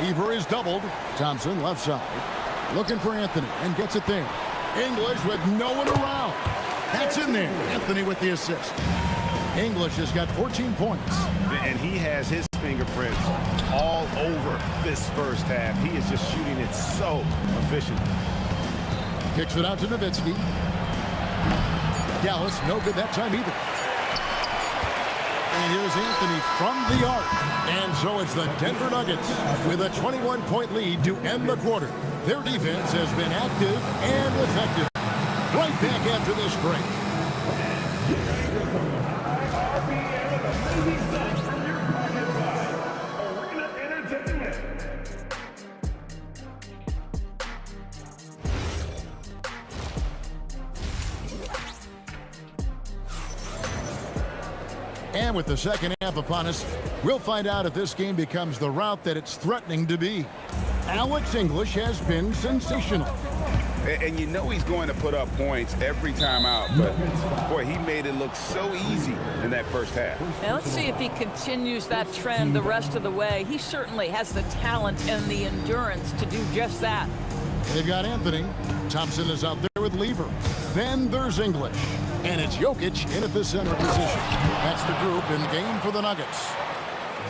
Lever is doubled. Thompson left side. Looking for Anthony and gets it there. English with no one around. That's in there. Anthony with the assist. English has got 14 points. And he has his fingerprints all over this first half. He is just shooting it so efficiently. Kicks it out to Nowitzki. Dallas, no good that time either. And here's Anthony from the arc. And so it's the Denver Nuggets with a 21-point lead to end the quarter. Their defense has been active and effective. Right back after this break. And with the second half upon us, we'll find out if this game becomes the route that it's threatening to be. Alex English has been sensational. And you know he's going to put up points every time out, but boy, he made it look so easy in that first half. Now let's see if he continues that trend the rest of the way. He certainly has the talent and the endurance to do just that. They've got Anthony. Thompson is out there with Lever. Then there's English. And it's Jokic in at the center position. That's the group in game for the Nuggets.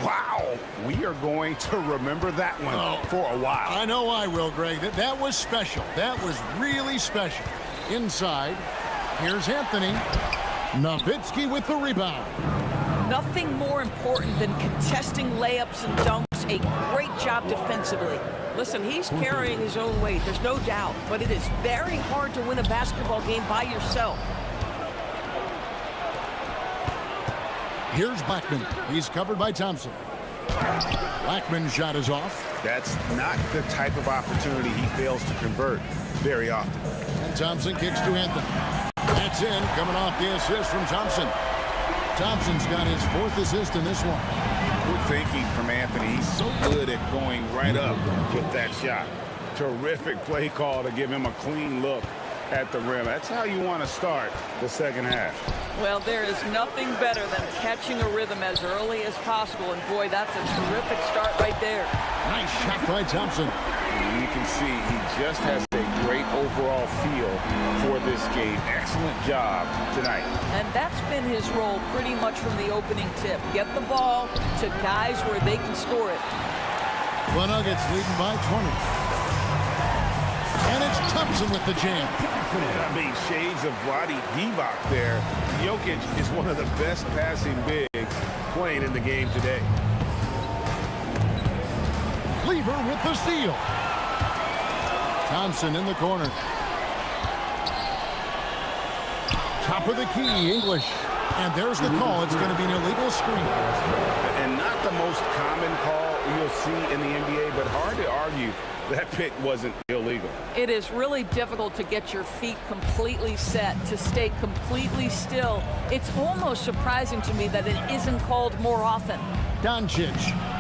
Wow, we are going to remember that one for a while. I know I will, Greg. That was special. That was really special. Inside, here's Anthony. Nowitzki with the rebound. Nothing more important than contesting layups and dunks. A great job defensively. Listen, he's carrying his own weight, there's no doubt, but it is very hard to win a basketball game by yourself. Here's Blackman. He's covered by Thompson. Blackman's shot is off. That's not the type of opportunity he fails to convert very often. And Thompson kicks to Anthony. That's in, coming off the assist from Thompson. Thompson's got his fourth assist in this one. Good thinking from Anthony. He's so good at going right up with that shot. Terrific play call to give him a clean look at the rim. That's how you want to start the second half. Well, there is nothing better than catching a rhythm as early as possible, and boy, that's a terrific start right there. Nice shot by Thompson. And you can see he just has a great overall feel for this game. Excellent job tonight. And that's been his role pretty much from the opening tip. Get the ball to guys where they can score it. The Nuggets leading by 20. And it's Thompson with the jam. I mean, shades of Vlade Divac there. Jokic is one of the best passing bigs playing in the game today. Lever with the steal. Thompson in the corner. Top of the key, English. And there's the call. It's going to be an illegal screen. And not the most common call you'll see in the NBA, but hard to argue that pick wasn't illegal. It is really difficult to get your feet completely set, to stay completely still. It's almost surprising to me that it isn't called more often. Doncic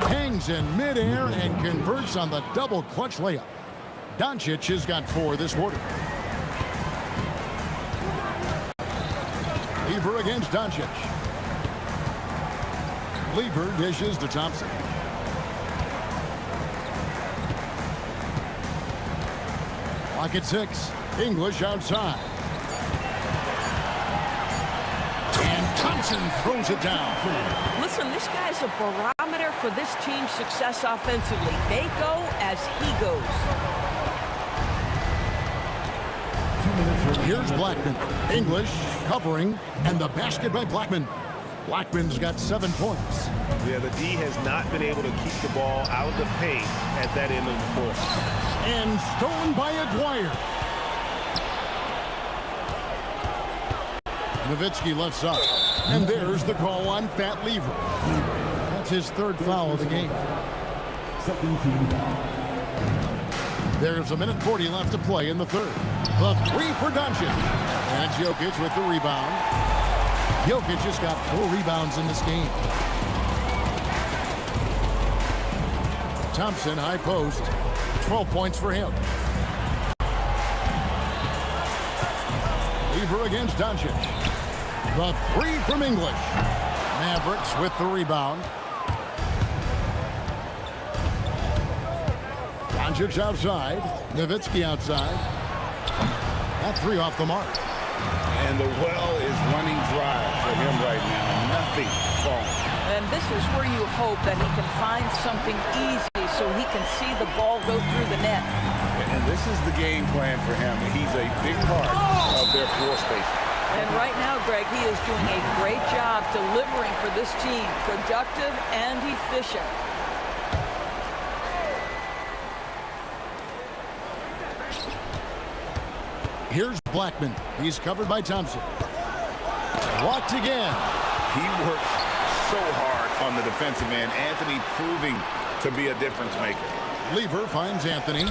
hangs in midair and converts on the double clutch layup. Doncic has got 4 this quarter. Lever against Doncic. Lever dishes to Thompson. Clock at 6. English outside. And Thompson throws it down. Listen, this guy's a barometer for this team's success offensively. They go as he goes. Here's Blackman. English covering, and the basket by Blackman. Blackman's got 7 points. Yeah, the D has not been able to keep the ball out of the paint at that end of the court. And stolen by Aguirre. Nowitzki left side. And there's the call on Fat Lever. That's his 3rd foul of the game. There's 1:40 left to play in the third. The three for Doncic. And Jokic with the rebound. Jokic has got 4 rebounds in this game. Thompson, high post. 12 points for him. Lever against Doncic. The three from English. Mavericks with the rebound. Doncic outside. Nowitzki outside. That three off the mark. And the well is running dry for him right now. Nothing falling. And this is where you hope that he can find something easy so he can see the ball go through the net. And this is the game plan for him. He's a big part of their floor space. And right now, Greg, he is doing a great job delivering for this team. Productive and efficient. Here's Blackman. He's covered by Thompson. Blocked again. He works so hard on the defensive end. Anthony proving to be a difference maker. Lever finds Anthony.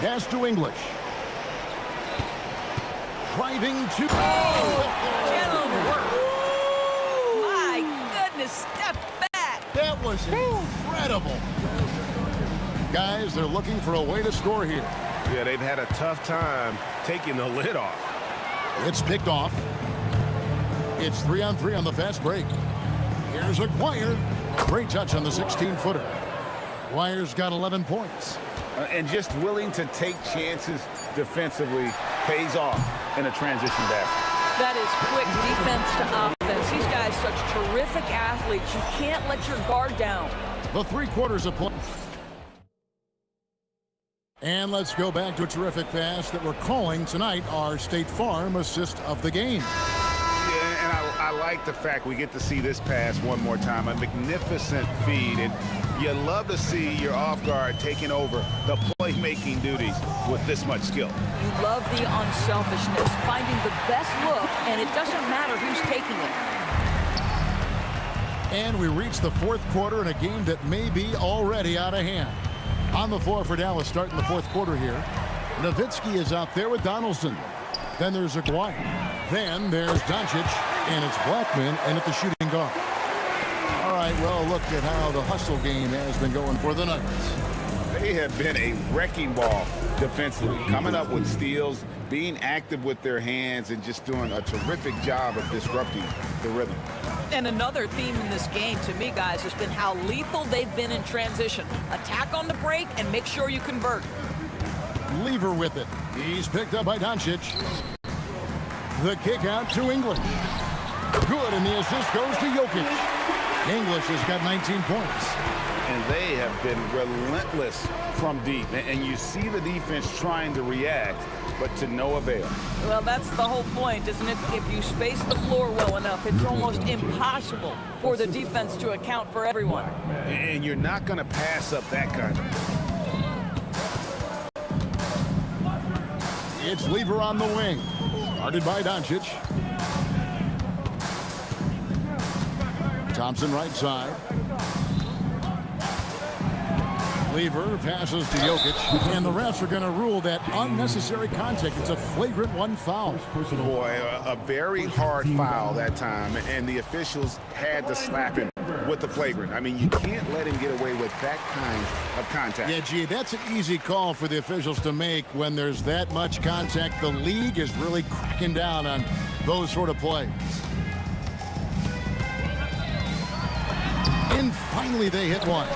Pass to English. Driving to... Gentlemen. My goodness, step back. That was incredible. Guys, they're looking for a way to score here. Yeah, they've had a tough time taking the lid off. It's picked off. It's 3-on-3 on the fast break. Here's Aguirre. Great touch on the 16-footer. Aguirre's got 11 points. And just willing to take chances defensively pays off in a transition basket. That is quick defense to offense. These guys such terrific athletes. You can't let your guard down. The 3/4 of play. And let's go back to a terrific pass that we're calling tonight our State Farm assist of the game. Yeah, and I like the fact we get to see this pass one more time. A magnificent feed. And you love to see your off guard taking over the playmaking duties with this much skill. You love the unselfishness, finding the best look, and it doesn't matter who's taking it. And we reach the 4th quarter in a game that may be already out of hand. On the floor for Dallas starting the 4th quarter here. Nowitzki is out there with Donaldson. Then there's Aguirre. Then there's Doncic, and it's Blackman in at the shooting guard. All right, well, look at how the hustle game has been going for the Nuggets. They have been a wrecking ball defensively, coming up with steals, being active with their hands, and just doing a terrific job of disrupting the rhythm. And another theme in this game, to me, guys, has been how lethal they've been in transition. Attack on the break and make sure you convert. Lever with it. He's picked up by Doncic. The kick out to English. Good, and the assist goes to Jokic. English has got 19 points. And they have been relentless from deep. And you see the defense trying to react, but to no avail. Well, that's the whole point, isn't it? If you space the floor well enough, it's almost impossible for the defense to account for everyone. And you're not going to pass up that kind of... It's Lever on the wing. Guarded by Doncic. Thompson right side. Lever passes to Jokic, and the refs are going to rule that unnecessary contact. It's a flagrant 1 foul. Boy, a very hard foul that time, and the officials had to slap him with the flagrant. I mean, you can't let him get away with that kind of contact. Yeah, gee, that's an easy call for the officials to make when there's that much contact. The league is really cracking down on those sort of plays. And finally, they hit one.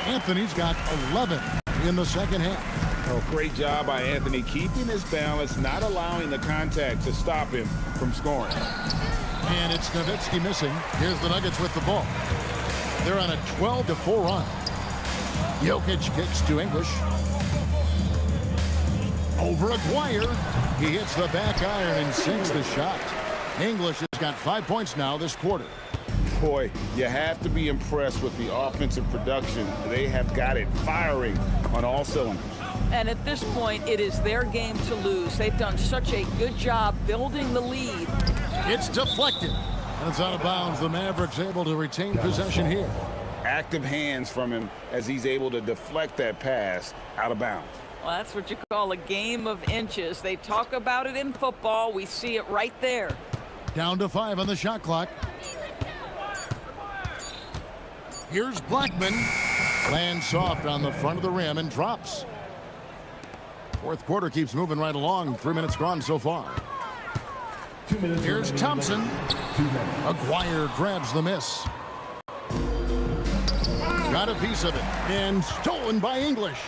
Anthony's got 11 in the second half. Oh, great job by Anthony keeping his balance, not allowing the contact to stop him from scoring. And it's Nowitzki missing. Here's the Nuggets with the ball. They're on a 12-4 run. Jokic kicks to English. Over Aguirre. He hits the back iron and sinks the shot. English has got 5 points now this quarter. Boy, you have to be impressed with the offensive production. They have got it firing on all cylinders. And at this point, it is their game to lose. They've done such a good job building the lead. It's deflected. And it's out of bounds. The Mavericks able to retain possession here. active hands from him as he's able to deflect that pass out of bounds. Well, that's what you call a game of inches. They talk about it in football. We see it right there. Down to 5 on the shot clock. Here's Blackman. Lands soft on the front of the rim and drops. Fourth quarter keeps moving right along. 3 minutes gone so far. Here's Thompson. Aguirre grabs the miss. Got a piece of it. And stolen by English.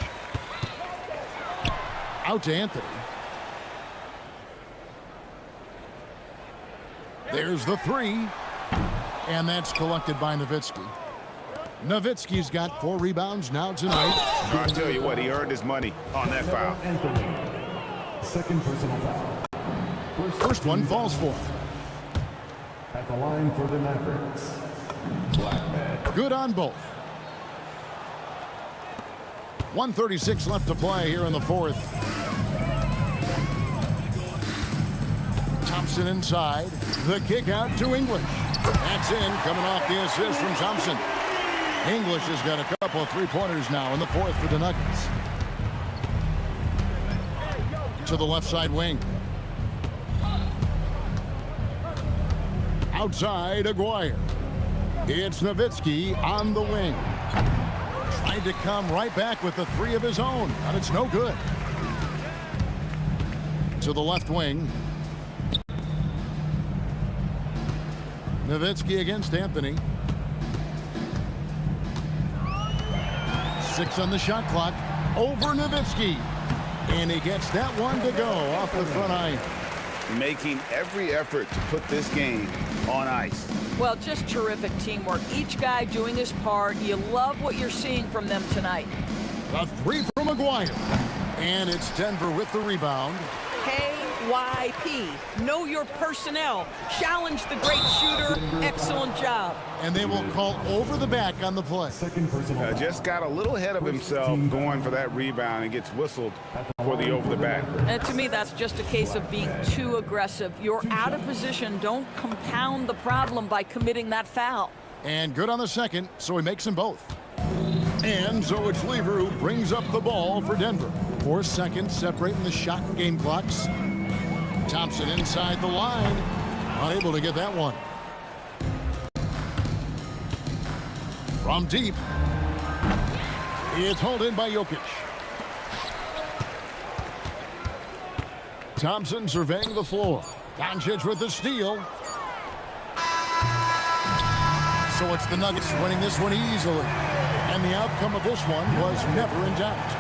Out to Anthony. There's the 3. And that's collected by Nowitzki. Nowitzki's got 4 rebounds now tonight. I'll tell you what, he earned his money on that foul. Second personal foul. First one falls for him. At the line for the Mavericks, Blackman. Good on both. 1:36 left to play here in the fourth. Thompson inside. The kick out to English. That's in, coming off the assist from Thompson. English has got a couple of three-pointers now in the fourth for the Nuggets. To the left side wing. Outside, Aguirre. It's Nowitzki on the wing. Tried to come right back with the 3 of his own, but it's no good. To the left wing. Nowitzki against Anthony. 6 on the shot clock. Over Nowitzki. And he gets that one to go off the front iron. Making every effort to put this game on ice. Well, just terrific teamwork. Each guy doing his part. You love what you're seeing from them tonight. A 3 from Aguirre. And it's Denver with the rebound. KYP. Know your personnel. Challenge the great shooter. Excellent job. And they will call over the back on the play. Second personal foul. Just got a little ahead of himself going for that rebound and gets whistled for the over the back. And to me, that's just a case of being too aggressive. You're out of position. Don't compound the problem by committing that foul. And good on the second, so he makes them both. And so it's Lever who brings up the ball for Denver. 4 seconds separating the shot and game clocks. Thompson inside the line. Unable to get that one. From deep. It's hauled in by Jokic. Thompson surveying the floor. Doncic with the steal. So it's the Nuggets winning this one easily. And the outcome of this one was never in doubt.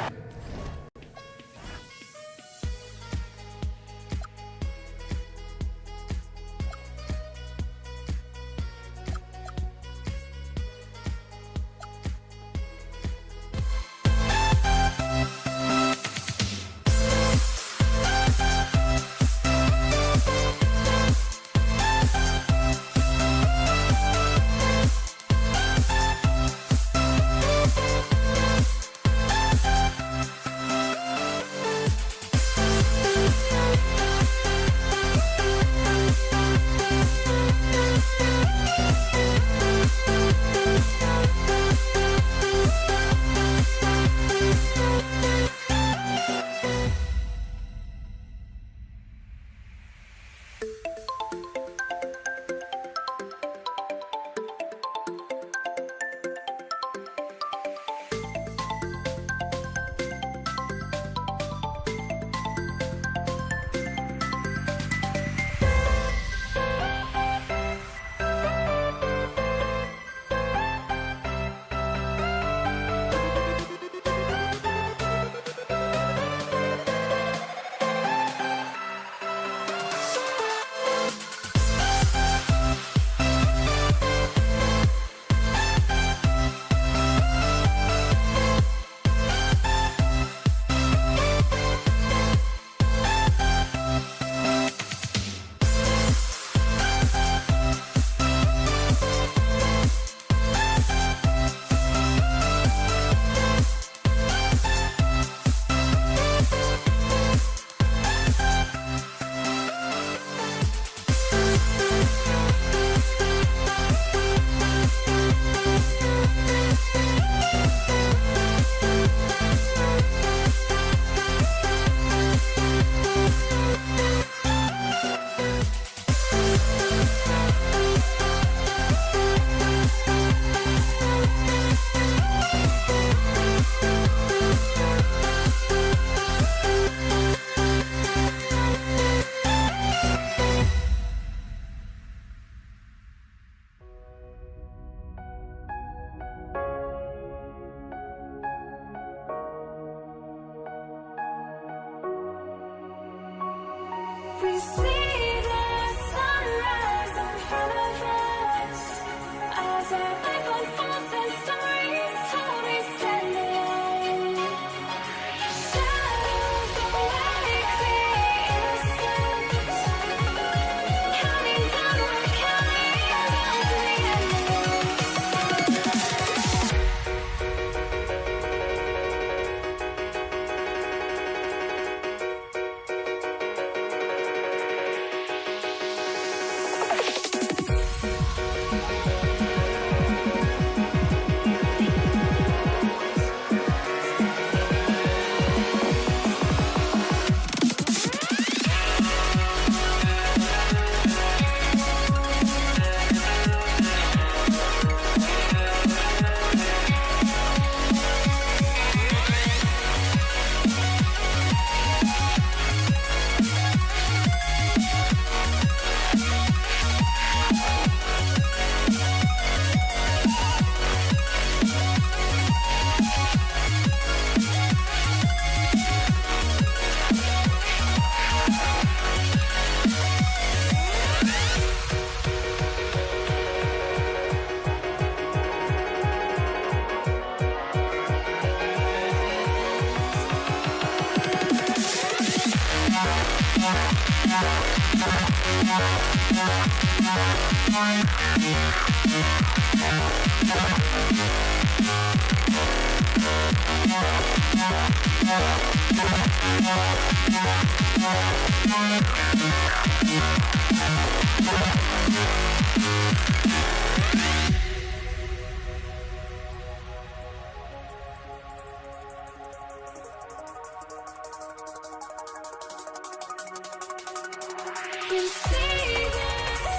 You see the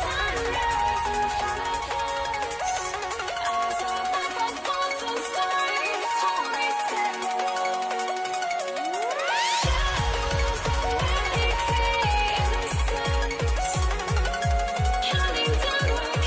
sunrise in front of us. Eyes are like golden stars, horizon. Shadows of many innocence, counting downward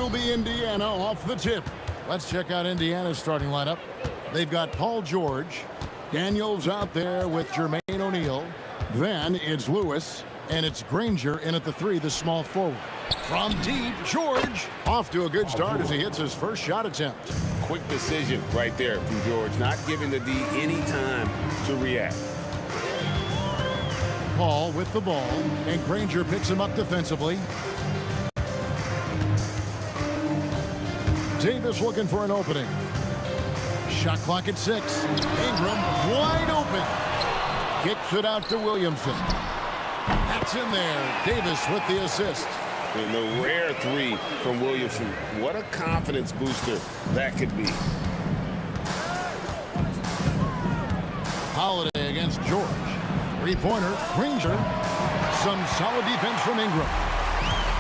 It'll be Indiana off the tip. Let's check out Indiana's starting lineup. They've got Paul George. Daniels out there with Jermaine O'Neal. Then it's Lewis. And it's Granger in at the 3, the small forward. From deep, George off to a good start as he hits his first shot attempt. Quick decision right there from George, not giving the D any time to react. Paul with the ball, and Granger picks him up defensively. Davis looking for an opening. Shot clock at 6. Ingram wide open. Kicks it out to Williamson. That's in there. Davis with the assist. And the rare 3 from Williamson. What a confidence booster that could be. Holiday against George. Three-pointer, Granger. Some solid defense from Ingram.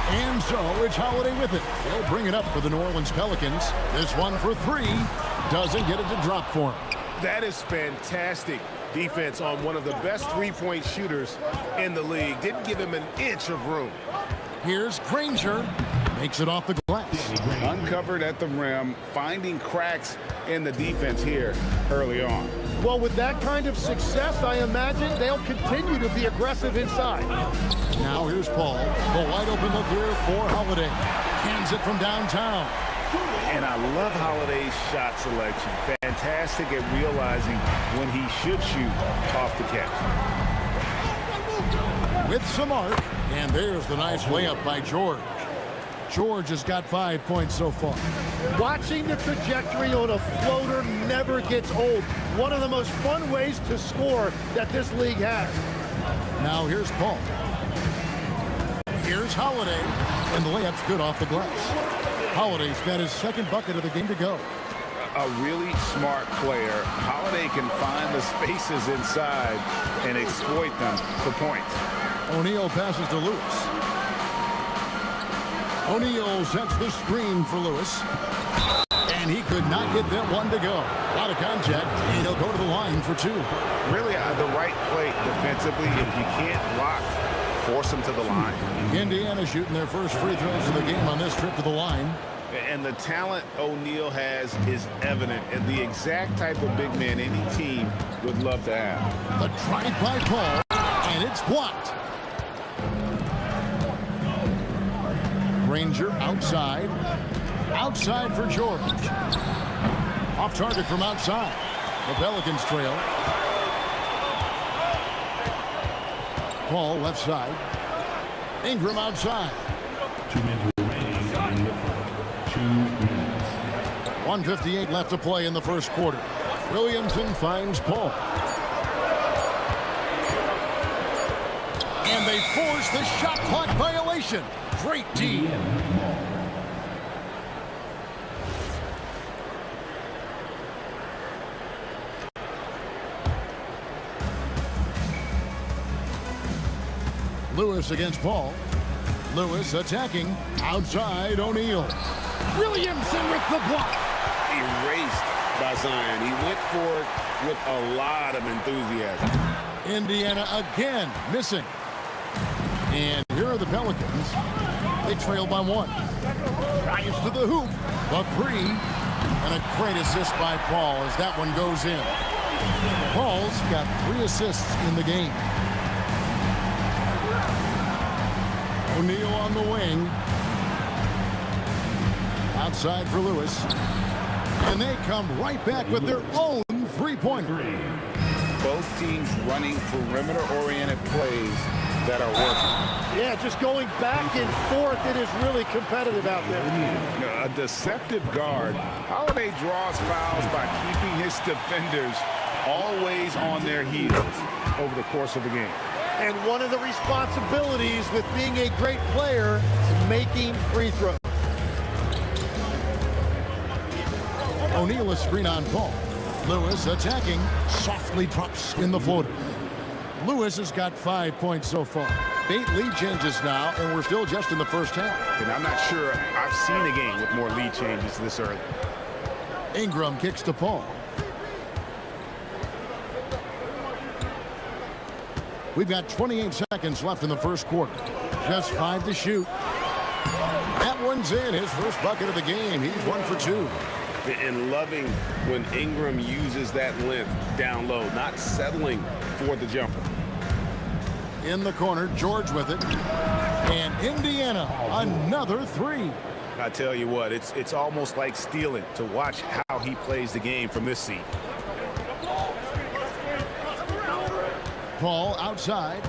And so it's Holiday with it. He'll bring it up for the New Orleans Pelicans. This one for 3. Doesn't get it to drop for him. That is fantastic defense on one of the best three-point shooters in the league. Didn't give him an inch of room. Here's Granger. Makes it off the glass. Uncovered at the rim, finding cracks in the defense here early on. Well, with that kind of success, I imagine they'll continue to be aggressive inside. Now here's Paul. The wide open look here for Holiday. Hands it from downtown. And I love Holiday's shot selection. Fantastic at realizing when he should shoot off the catch. With some arc, and there's the nice layup by George. George has got 5 points so far. Watching the trajectory on a floater never gets old. One of the most fun ways to score that this league has. Now here's Paul. Here's Holiday, and the layup's good off the glass. Holiday's got his second bucket of the game to go. A really smart player. Holiday can find the spaces inside and exploit them for points. O'Neal passes to Lewis. O'Neal sets the screen for Lewis. And he could not get that one to go. Out of contact, and he'll go to the line for 2. Really the right play defensively. If you can't block, force them to the line. Indiana shooting their first free throws of the game on this trip to the line. And the talent O'Neal has is evident, and the exact type of big man any team would love to have. The drive by Paul, and it's blocked. Granger outside. Outside for George. Off target from outside. The Pelicans trail. Paul left side. Ingram outside. 2 minutes remaining in the first. 2 minutes. 1:58 left to play in the first quarter. Williamson finds Paul. And they force the shot clock violation. Great D. Lewis against Paul. Lewis attacking. Outside O'Neal. Williamson with the block. Erased by Zion. He went for it with a lot of enthusiasm. Indiana again missing. And here are the Pelicans. They trail by 1. Drives to the hoop. The 3. And a great assist by Paul as that one goes in. Paul's got 3 assists in the game. O'Neal on the wing. Outside for Lewis. And they come right back with their own three-pointer. Both teams running perimeter-oriented plays that are working. Yeah, just going back and forth. It is really competitive out there. A deceptive guard. Holiday draws fouls by keeping his defenders always on their heels over the course of the game. And one of the responsibilities with being a great player is making free throws. O'Neal a screen on Paul. Lewis attacking. Softly drops in the floater. Lewis has got 5 points so far. 8 lead changes now, and we're still just in the first half. And I'm not sure I've seen a game with more lead changes this early. Ingram kicks to Paul. We've got 28 seconds left in the first quarter. Just 5 to shoot. That one's in. His first bucket of the game. He's 1 for 2. And loving when Ingram uses that length down low, not settling for the jumper. In the corner, George with it. And Indiana, another 3. I tell you what, it's almost like stealing to watch how he plays the game from this seat. Paul outside.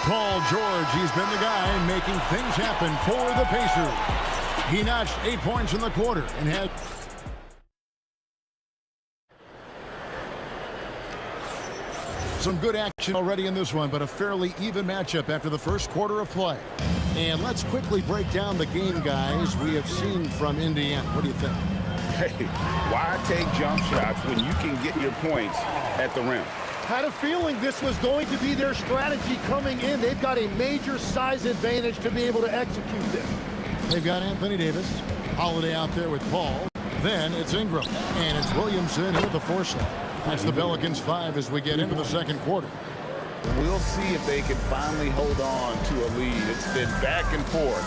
Paul George, he's been the guy making things happen for the Pacers. He notched 8 points in the quarter and had some good action already in this one, but a fairly even matchup after the first quarter of play. And let's quickly break down the game, guys, we have seen from Indiana. What do you think? Hey, why take jump shots when you can get your points at the rim? Had a feeling this was going to be their strategy coming in. They've got a major size advantage to be able to execute this. They've got Anthony Davis, Holiday out there with Paul. Then it's Ingram, and it's Williamson with the force line. That's the Pelicans 5 as we get into the second quarter. We'll see if they can finally hold on to a lead. It's been back and forth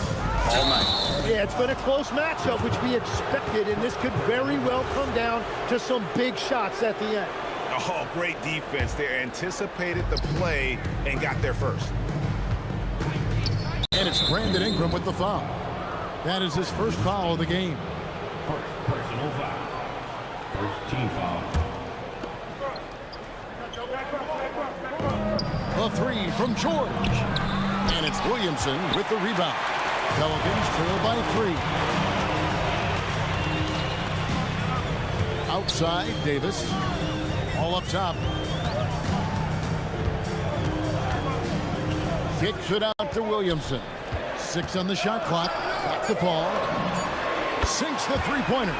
all night. Yeah, it's been a close matchup, which we expected, and this could very well come down to some big shots at the end. Oh, great defense. They anticipated the play and got there first. And it's Brandon Ingram with the foul. That is his first foul of the game. First personal foul. First team foul. A 3 from George. And it's Williamson with the rebound. Pelicans trail by 3. Outside, Davis. All up top. Kicks it out to Williamson. 6 on the shot clock. Back to Paul. Sinks the three-pointer.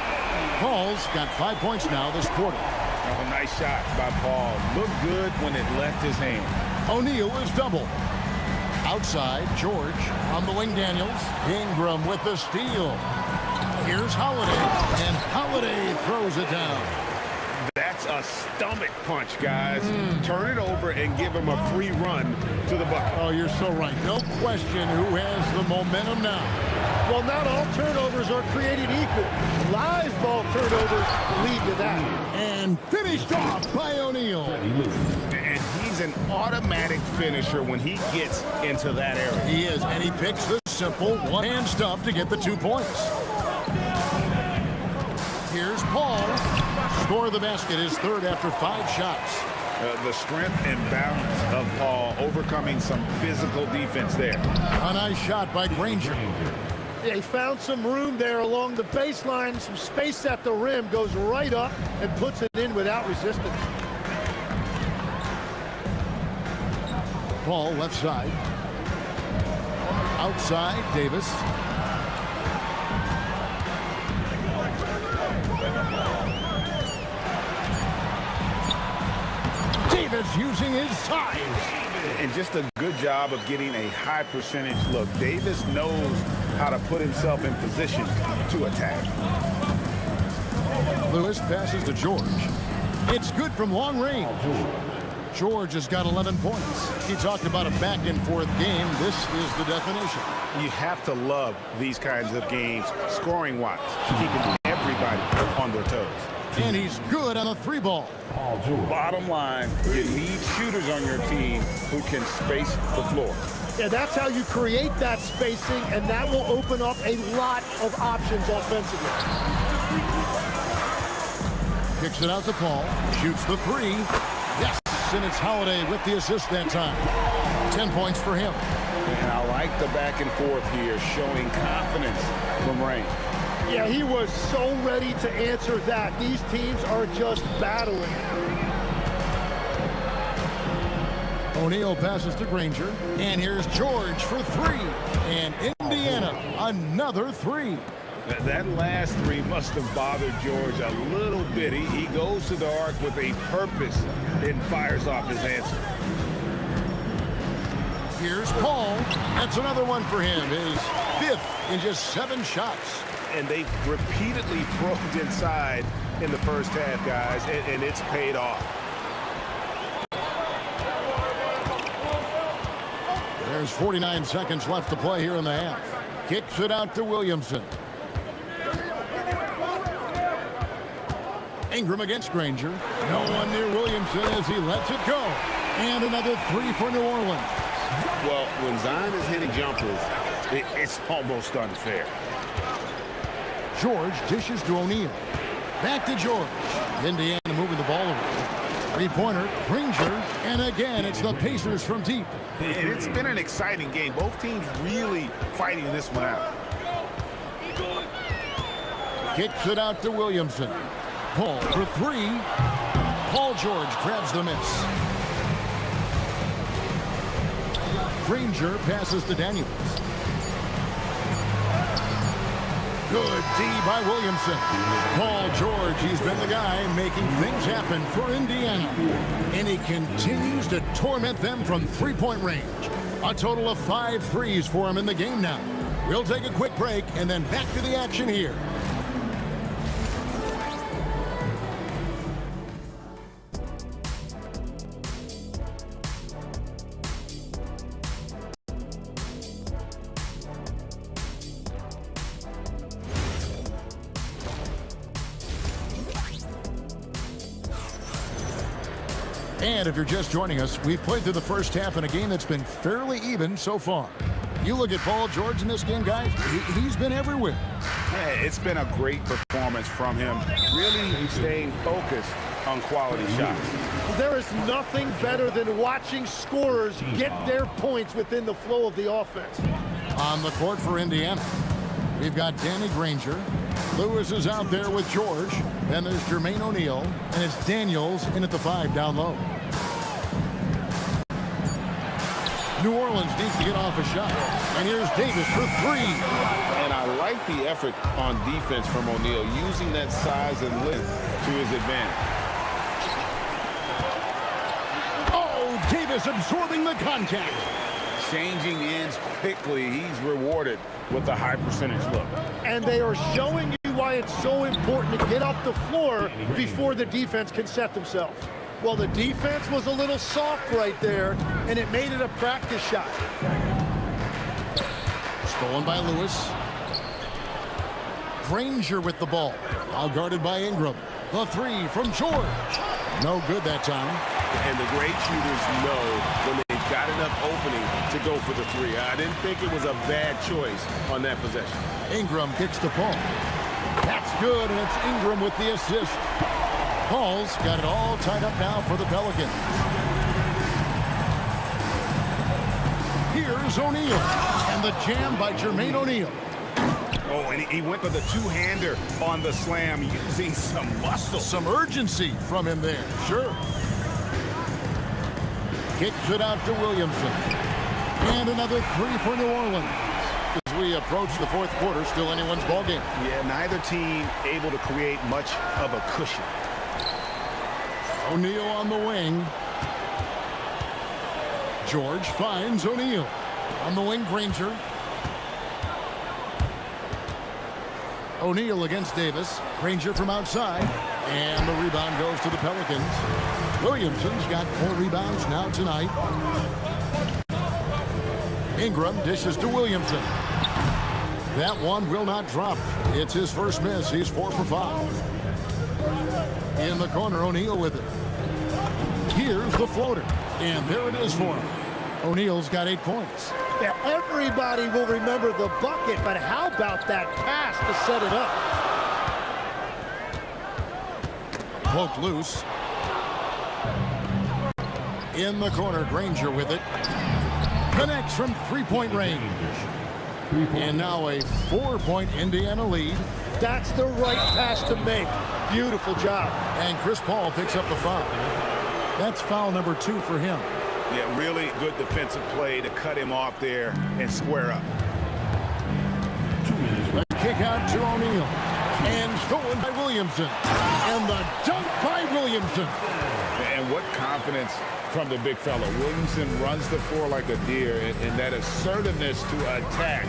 Paul's got 5 points now this quarter. Oh, nice shot by Paul. Looked good when it left his hand. O'Neal is double. Outside, George on the wing. Daniels. Ingram with the steal. Here's Holiday, and Holiday throws it down. That's a stomach punch, guys. Turn it over and give him a free run to the bucket. Oh, you're so right. No question who has the momentum now. Well, not all turnovers are created equal. Live ball turnovers lead to that. And finished off by O'Neal. And he's an automatic finisher when he gets into that area. He is, and he picks the simple one-hand stuff to get the 2 points. Here's Paul. Score the basket, his third after 5 shots. The strength and balance of Paul overcoming some physical defense there. A nice shot by Granger. Yeah, he found some room there along the baseline, some space at the rim, goes right up and puts it in without resistance. Paul left side. Outside, Davis. Davis using his size. And just a good job of getting a high percentage look. Davis knows how to put himself in position to attack. Lewis passes to George. It's good from long range. George has got 11 points. He talked about a back-and-forth game. This is the definition. You have to love these kinds of games, scoring-wise, keeping everybody on their toes. And he's good on a 3-ball. Bottom line, you need shooters on your team who can space the floor. Yeah, that's how you create that spacing, and that will open up a lot of options offensively. Kicks it out to Paul. Shoots the 3. Yes, and it's Holiday with the assist that time. 10 points for him. And I like the back and forth here, showing confidence from range. Yeah, he was so ready to answer that. These teams are just battling. O'Neal passes to Granger. And here's George for 3. And Indiana, another 3. That last 3 must have bothered George a little bit. He goes to the arc with a purpose and fires off his answer. Here's Paul. That's another one for him. His 5th in just 7 shots. And they've repeatedly probed inside in the first half, guys, and it's paid off. There's 49 seconds left to play here in the half. Kicks it out to Williamson. Ingram against Granger. No one near Williamson as he lets it go. And another three for New Orleans. Well, when Zion is hitting jumpers, it's almost unfair. George dishes to O'Neal. Back to George. Indiana moving the ball away. Three-pointer, Granger, and again, it's the Pacers from deep. And it's been an exciting game. Both teams really fighting this one out. Kicks it out to Williamson. Paul for three. Paul George grabs the miss. Granger passes to Daniels. Good D by Williamson. Paul George, he's been the guy making things happen for Indiana. And he continues to torment them from three-point range. A total of 5 threes for him in the game now. We'll take a quick break and then back to the action here. And if you're just joining us, we've played through the first half in a game that's been fairly even so far. You look at Paul George in this game, guys, he's been everywhere. Yeah, it's been a great performance from him, really staying focused on quality shots. There is nothing better than watching scorers get their points within the flow of the offense. On the court for Indiana, we've got Danny Granger. Lewis is out there with George. Then there's Jermaine O'Neal, and it's Daniels in at the 5 down low. New Orleans needs to get off a shot. And here's Davis for 3. And I like the effort on defense from O'Neal, using that size and length to his advantage. Oh, Davis absorbing the contact. Changing ends quickly. He's rewarded with a high percentage look. And they are showing you why it's so important to get up the floor before the defense can set themselves. Well, the defense was a little soft right there, and it made it a practice shot. Stolen by Lewis. Granger with the ball. All guarded by Ingram. The 3 from George. No good that time. And the great shooters know when they've got enough opening to go for the 3. I didn't think it was a bad choice on that possession. Ingram kicks to Paul. That's good, and it's Ingram with the assist. Paul's got it all tied up now for the Pelicans. Here's O'Neal, and the jam by Jermaine O'Neal. Oh, and he went for the two-hander on the slam, using some muscle. Some urgency from him there, sure. Kicks it out to Williamson. And another 3 for New Orleans. As we approach the fourth quarter, still anyone's ballgame. Yeah, neither team able to create much of a cushion. O'Neal on the wing. George finds O'Neal. On the wing, Granger. O'Neal against Davis. Granger from outside. And the rebound goes to the Pelicans. Williamson's got 4 rebounds now tonight. Ingram dishes to Williamson. That one will not drop. It's his first miss. He's 4 for 5. In the corner, O'Neal with it. Here's the floater. And there it is for him. O'Neal's got 8 points. Now, everybody will remember the bucket, but how about that pass to set it up? Poked loose. In the corner, Granger with it. Connects from three-point range. And now a 4-point Indiana lead. That's the right pass to make. Beautiful job. And Chris Paul picks up the foul. That's foul number 2 for him. Yeah, really good defensive play to cut him off there and square up. A kick out to O'Neal. And stolen by Williamson. And the dunk by Williamson. And what confidence from the big fella. Williamson runs the floor like a deer, and that assertiveness to attack.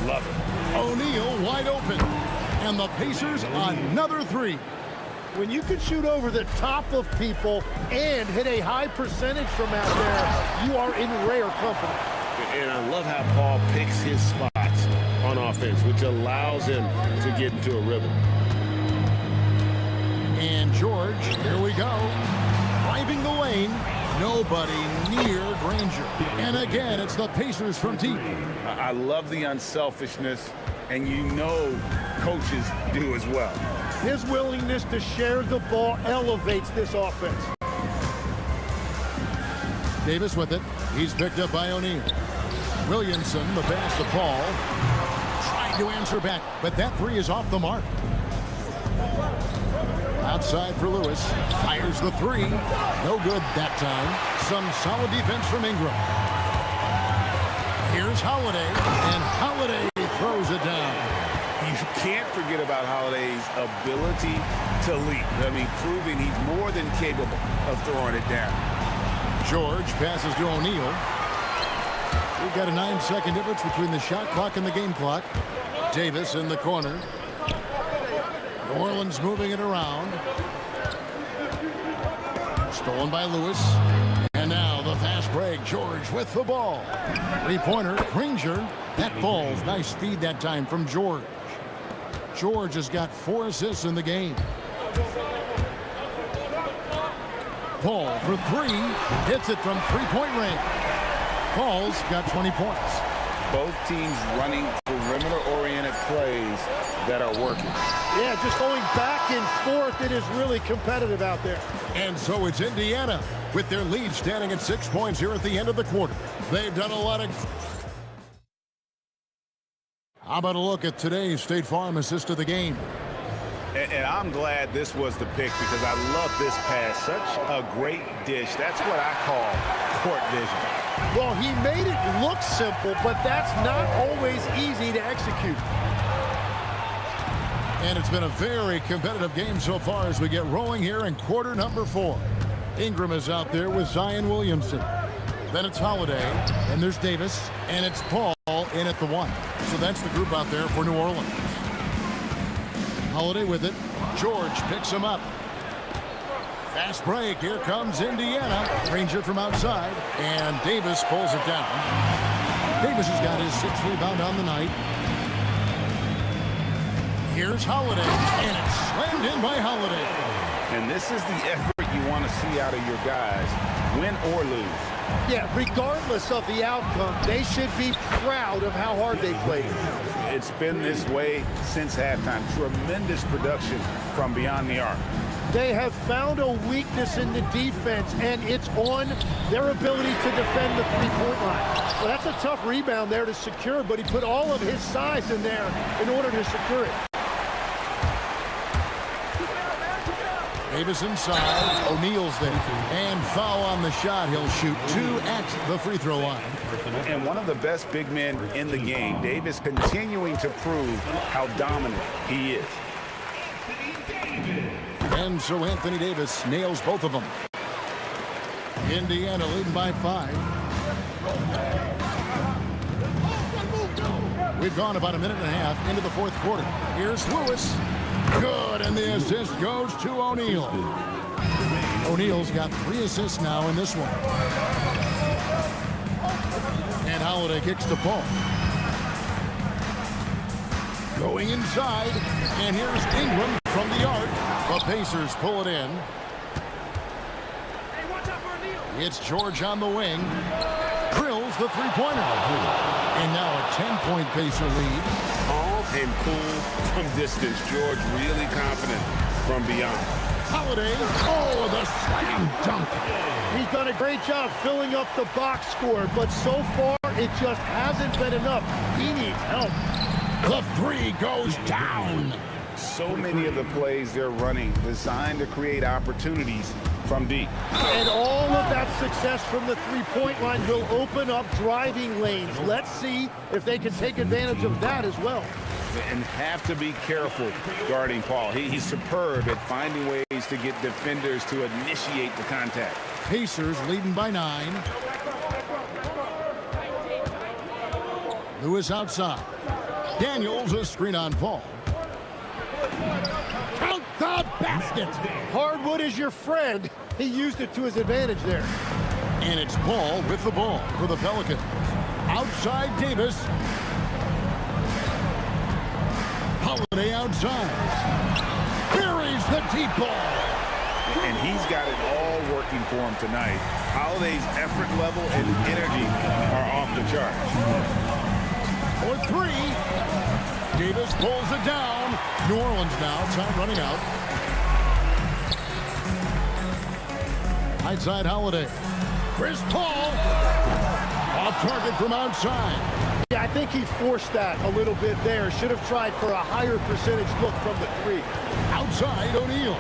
Love it. O'Neal wide open. And the Pacers another 3. When you can shoot over the top of people and hit a high percentage from out there, you are in rare company. And I love how Paul picks his spots on offense, which allows him to get into a rhythm. And George, here we go. Driving the lane. Nobody near Granger. And again, it's the Pacers from deep. I love the unselfishness, and you know coaches do as well. His willingness to share the ball elevates this offense. Davis with it. He's picked up by O'Neal. Williamson, the pass to Paul. Trying to answer back, but that three is off the mark. Outside for Lewis. Fires the three. No good that time. Some solid defense from Ingram. Here's Holiday, and Holiday throws it down. You can't forget about Holiday's ability to leap. I mean, proving he's more than capable of throwing it down. George passes to O'Neal. We've got a 9-second difference between the shot clock and the game clock. Davis in the corner. New Orleans moving it around. Stolen by Lewis. And now the fast break. George with the ball. Three-pointer. Granger. That ball's nice feed that time from George. George has got 4 assists in the game. Paul for three. Hits it from three-point range. Paul's got 20 points. Both teams running perimeter-oriented plays that are working. Yeah, just going back and forth. It is really competitive out there. And so it's Indiana with their lead standing at 6 points here at the end of the quarter. They've done a lot of... How about a look at today's State Farm assist of the game? And I'm glad this was the pick because I love this pass. Such a great dish. That's what I call court vision. Well, he made it look simple, but that's not always easy to execute. And it's been a very competitive game so far as we get rolling here in quarter number 4. Ingram is out there with Zion Williamson. Then it's Holiday, and there's Davis, and it's Paul in at the 1. So that's the group out there for New Orleans. Holiday with it. George picks him up. Fast break. Here comes Indiana. Granger from outside, and Davis pulls it down. Davis has got his 6th rebound on the night. Here's Holiday, and it's slammed in by Holiday. And this is the effort you want to see out of your guys, win or lose. Yeah, regardless of the outcome, they should be proud of how hard they played. It's been this way since halftime. Tremendous production from beyond the arc. They have found a weakness in the defense, and it's on their ability to defend the three-point line. Well, that's a tough rebound there to secure, but he put all of his size in there in order to secure it. Davis inside. O'Neal's there. And foul on the shot. He'll shoot 2 at the free throw line. And one of the best big men in the game, Davis, continuing to prove how dominant he is. And so Anthony Davis nails both of them. Indiana leading by 5. We've gone about a minute and a half into the 4th quarter. Here's Lewis. Good, and the assist goes to O'Neal. O'Neal's got 3 assists now in this one. And Holiday kicks to Paul. Going inside, and here's Ingram from the arc. The Pacers pull it in. It's George on the wing. Drills the three-pointer. And now a 10-point Pacer lead. Calm and cool from distance. George really confident from beyond. Holiday, oh, the slam dunk. He's done a great job filling up the box score, but so far it just hasn't been enough. He needs help. The 3 goes down. So many of the plays they're running designed to create opportunities from deep. And all of that success from the three-point line will open up driving lanes. Let's see if they can take advantage of that as well. And have to be careful guarding Paul. He's superb at finding ways to get defenders to initiate the contact. Pacers leading by 9. Lewis outside. Daniels a screen on Paul. Count the basket. Hardwood is your friend. He used it to his advantage there. And it's Paul with the ball for the Pelicans. Outside Davis. Holiday outside. Buries the deep ball. And he's got it all working for him tonight. Holiday's effort level and energy are off the charts. For three. Davis pulls it down. New Orleans now. Time running out. Right side Holiday. Chris Paul. Off target from outside. Yeah, I think he forced that a little bit there. Should have tried for a higher percentage look from the three. Outside O'Neal.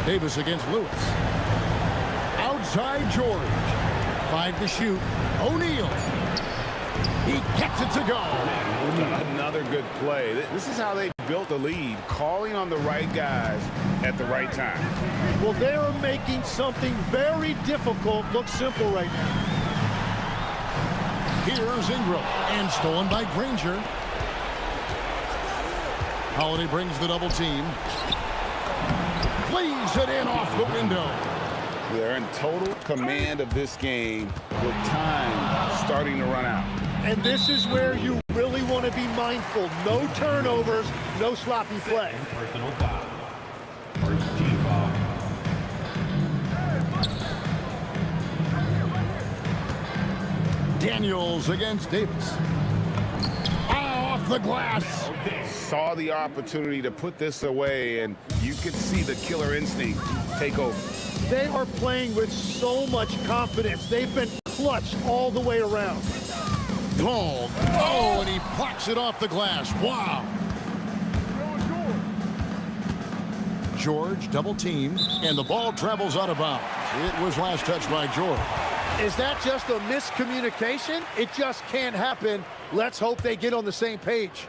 Davis against Lewis. Outside George. 5 to shoot. O'Neal. He gets it to go. Another good play. This is how they built the lead, calling on the right guys at the right time. Well, they are making something very difficult look simple right now. Here's Ingram. And stolen by Granger. Holiday brings the double team. Plays it in off the window. They're in total command of this game with time starting to run out. And this is where you really want to be mindful. No turnovers, no sloppy play. Personal foul. First team foul. Daniels against Davis. Off the glass. Saw the opportunity to put this away, and you could see the killer instinct take over. They are playing with so much confidence. They've been clutched all the way around. Paul. Oh, and he plucks it off the glass. Wow. George double team, and the ball travels out of bounds. It was last touched by George. Is that just a miscommunication? It just can't happen. Let's hope they get on the same page.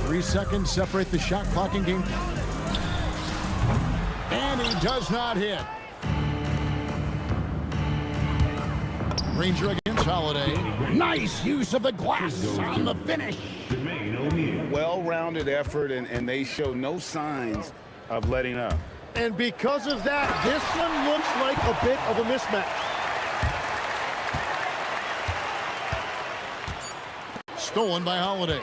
3 seconds separate the shot clock and game. And he does not hit. Granger against Holiday. Nice use of the glass on the finish. Well-rounded effort, and they show no signs of letting up. And because of that, this one looks like a bit of a mismatch. Stolen by Holiday.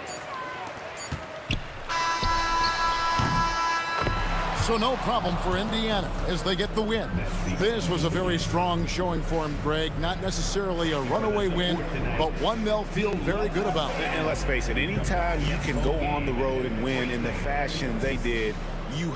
So no problem for Indiana as they get the win. This was a very strong showing for him, Greg. Not necessarily a runaway win, but one they'll feel very good about. And let's face it, anytime you can go on the road and win in the fashion they did, you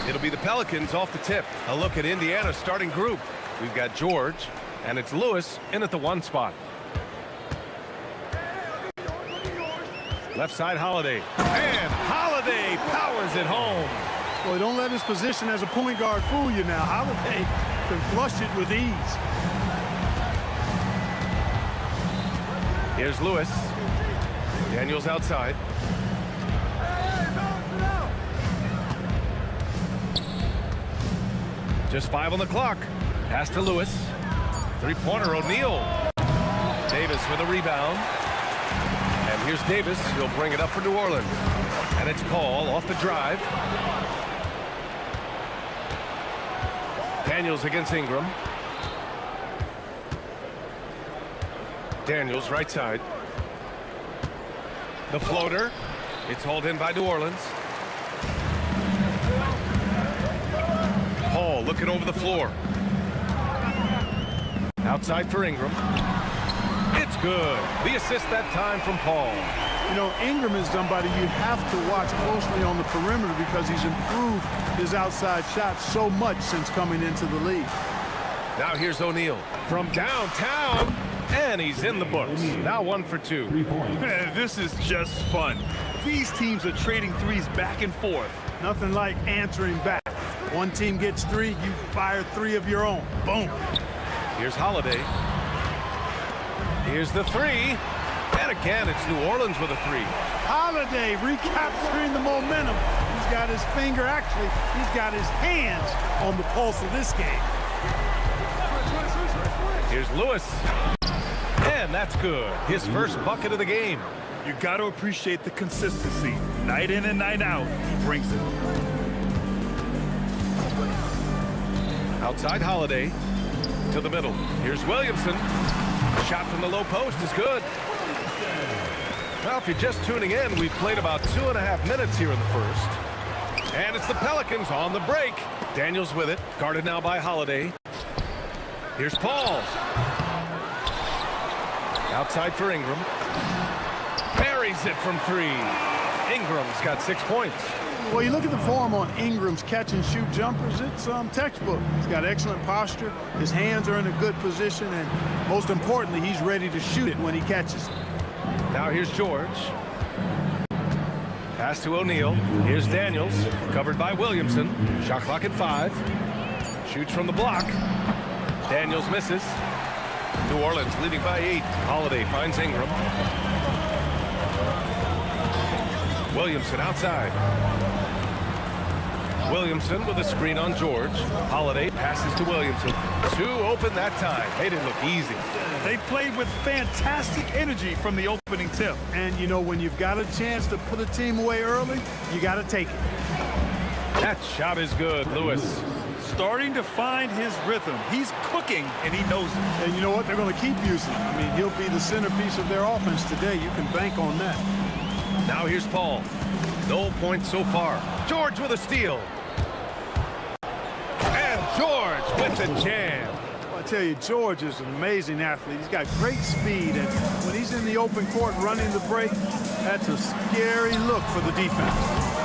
It'll be the Pelicans off the tip. A look at Indiana's starting group. We've got George, and it's Lewis in at the 1 spot. Left side, Holiday. And Holiday powers it home. Well, don't let his position as a point guard fool you now. Holiday can flush it with ease. Here's Lewis. Daniels outside. Just 5 on the clock. Pass to Lewis. Three-pointer, O'Neal. Davis with a rebound. And here's Davis. He'll bring it up for New Orleans. And it's Paul off the drive. Daniels against Ingram. Daniels right side. The floater. It's hauled in by New Orleans. Paul looking over the floor. Outside for Ingram. It's good. The assist that time from Paul. You know, Ingram is somebody you have to watch closely on the perimeter because he's improved his outside shot so much since coming into the league. Now here's O'Neal from downtown, and he's in the books. Now 1 for 2. This is just fun. These teams are trading threes back and forth. Nothing like answering back. One team gets 3, you fire 3 of your own. Boom. Here's Holiday. Here's the 3. And again, it's New Orleans with a 3. Holiday recapturing the momentum. He's got his finger, actually, he's got his hands on the pulse of this game. Here's Lewis. And that's good. His first bucket of the game. You got to appreciate the consistency. Night in and night out, he brings it. Outside Holiday to the middle. Here's Williamson. Shot from the low post is good. Well, if you're just tuning in, we've played about 2.5 minutes here in the first. And it's the Pelicans on the break. Daniels with it, guarded now by Holiday. Here's Paul. Outside for Ingram. Buries it from 3. Ingram's got 6 points. Well, you look at the form on Ingram's catch-and-shoot jumpers, it's textbook. He's got excellent posture. His hands are in a good position, and most importantly, he's ready to shoot it when he catches it. Now here's George. Pass to O'Neal. Here's Daniels, covered by Williamson. Shot clock at 5. Shoots from the block. Daniels misses. New Orleans leading by 8. Holiday finds Ingram. Williamson outside. Williamson with a screen on George. Holiday passes to Williamson. 2 open that time. They didn't look easy. They played with fantastic energy from the opening tip. And, you know, when you've got a chance to put a team away early, you got to take it. That shot is good, Lewis. Starting to find his rhythm. He's cooking, and he knows it. And you know what? They're going to keep using him. I mean, he'll be the centerpiece of their offense today. You can bank on that. Now here's Paul. No points so far. George with a steal. And George with the jam. Well, I tell you, George is an amazing athlete. He's got great speed, and when he's in the open court running the break, that's a scary look for the defense.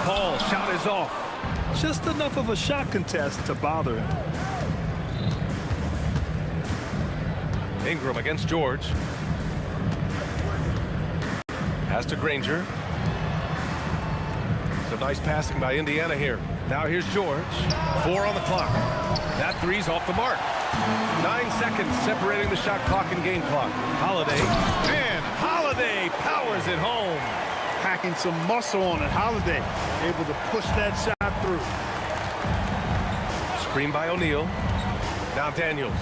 Paul, shot is off. Just enough of a shot contest to bother him. Ingram against George. Pass to Granger. Some nice passing by Indiana here. Now here's George. 4 on the clock. That 3's off the mark. 9 seconds separating the shot clock and game clock. Holiday. And Holiday powers it home. Packing some muscle on it. Holiday able to push that shot through. Screen by O'Neal. Now Daniels.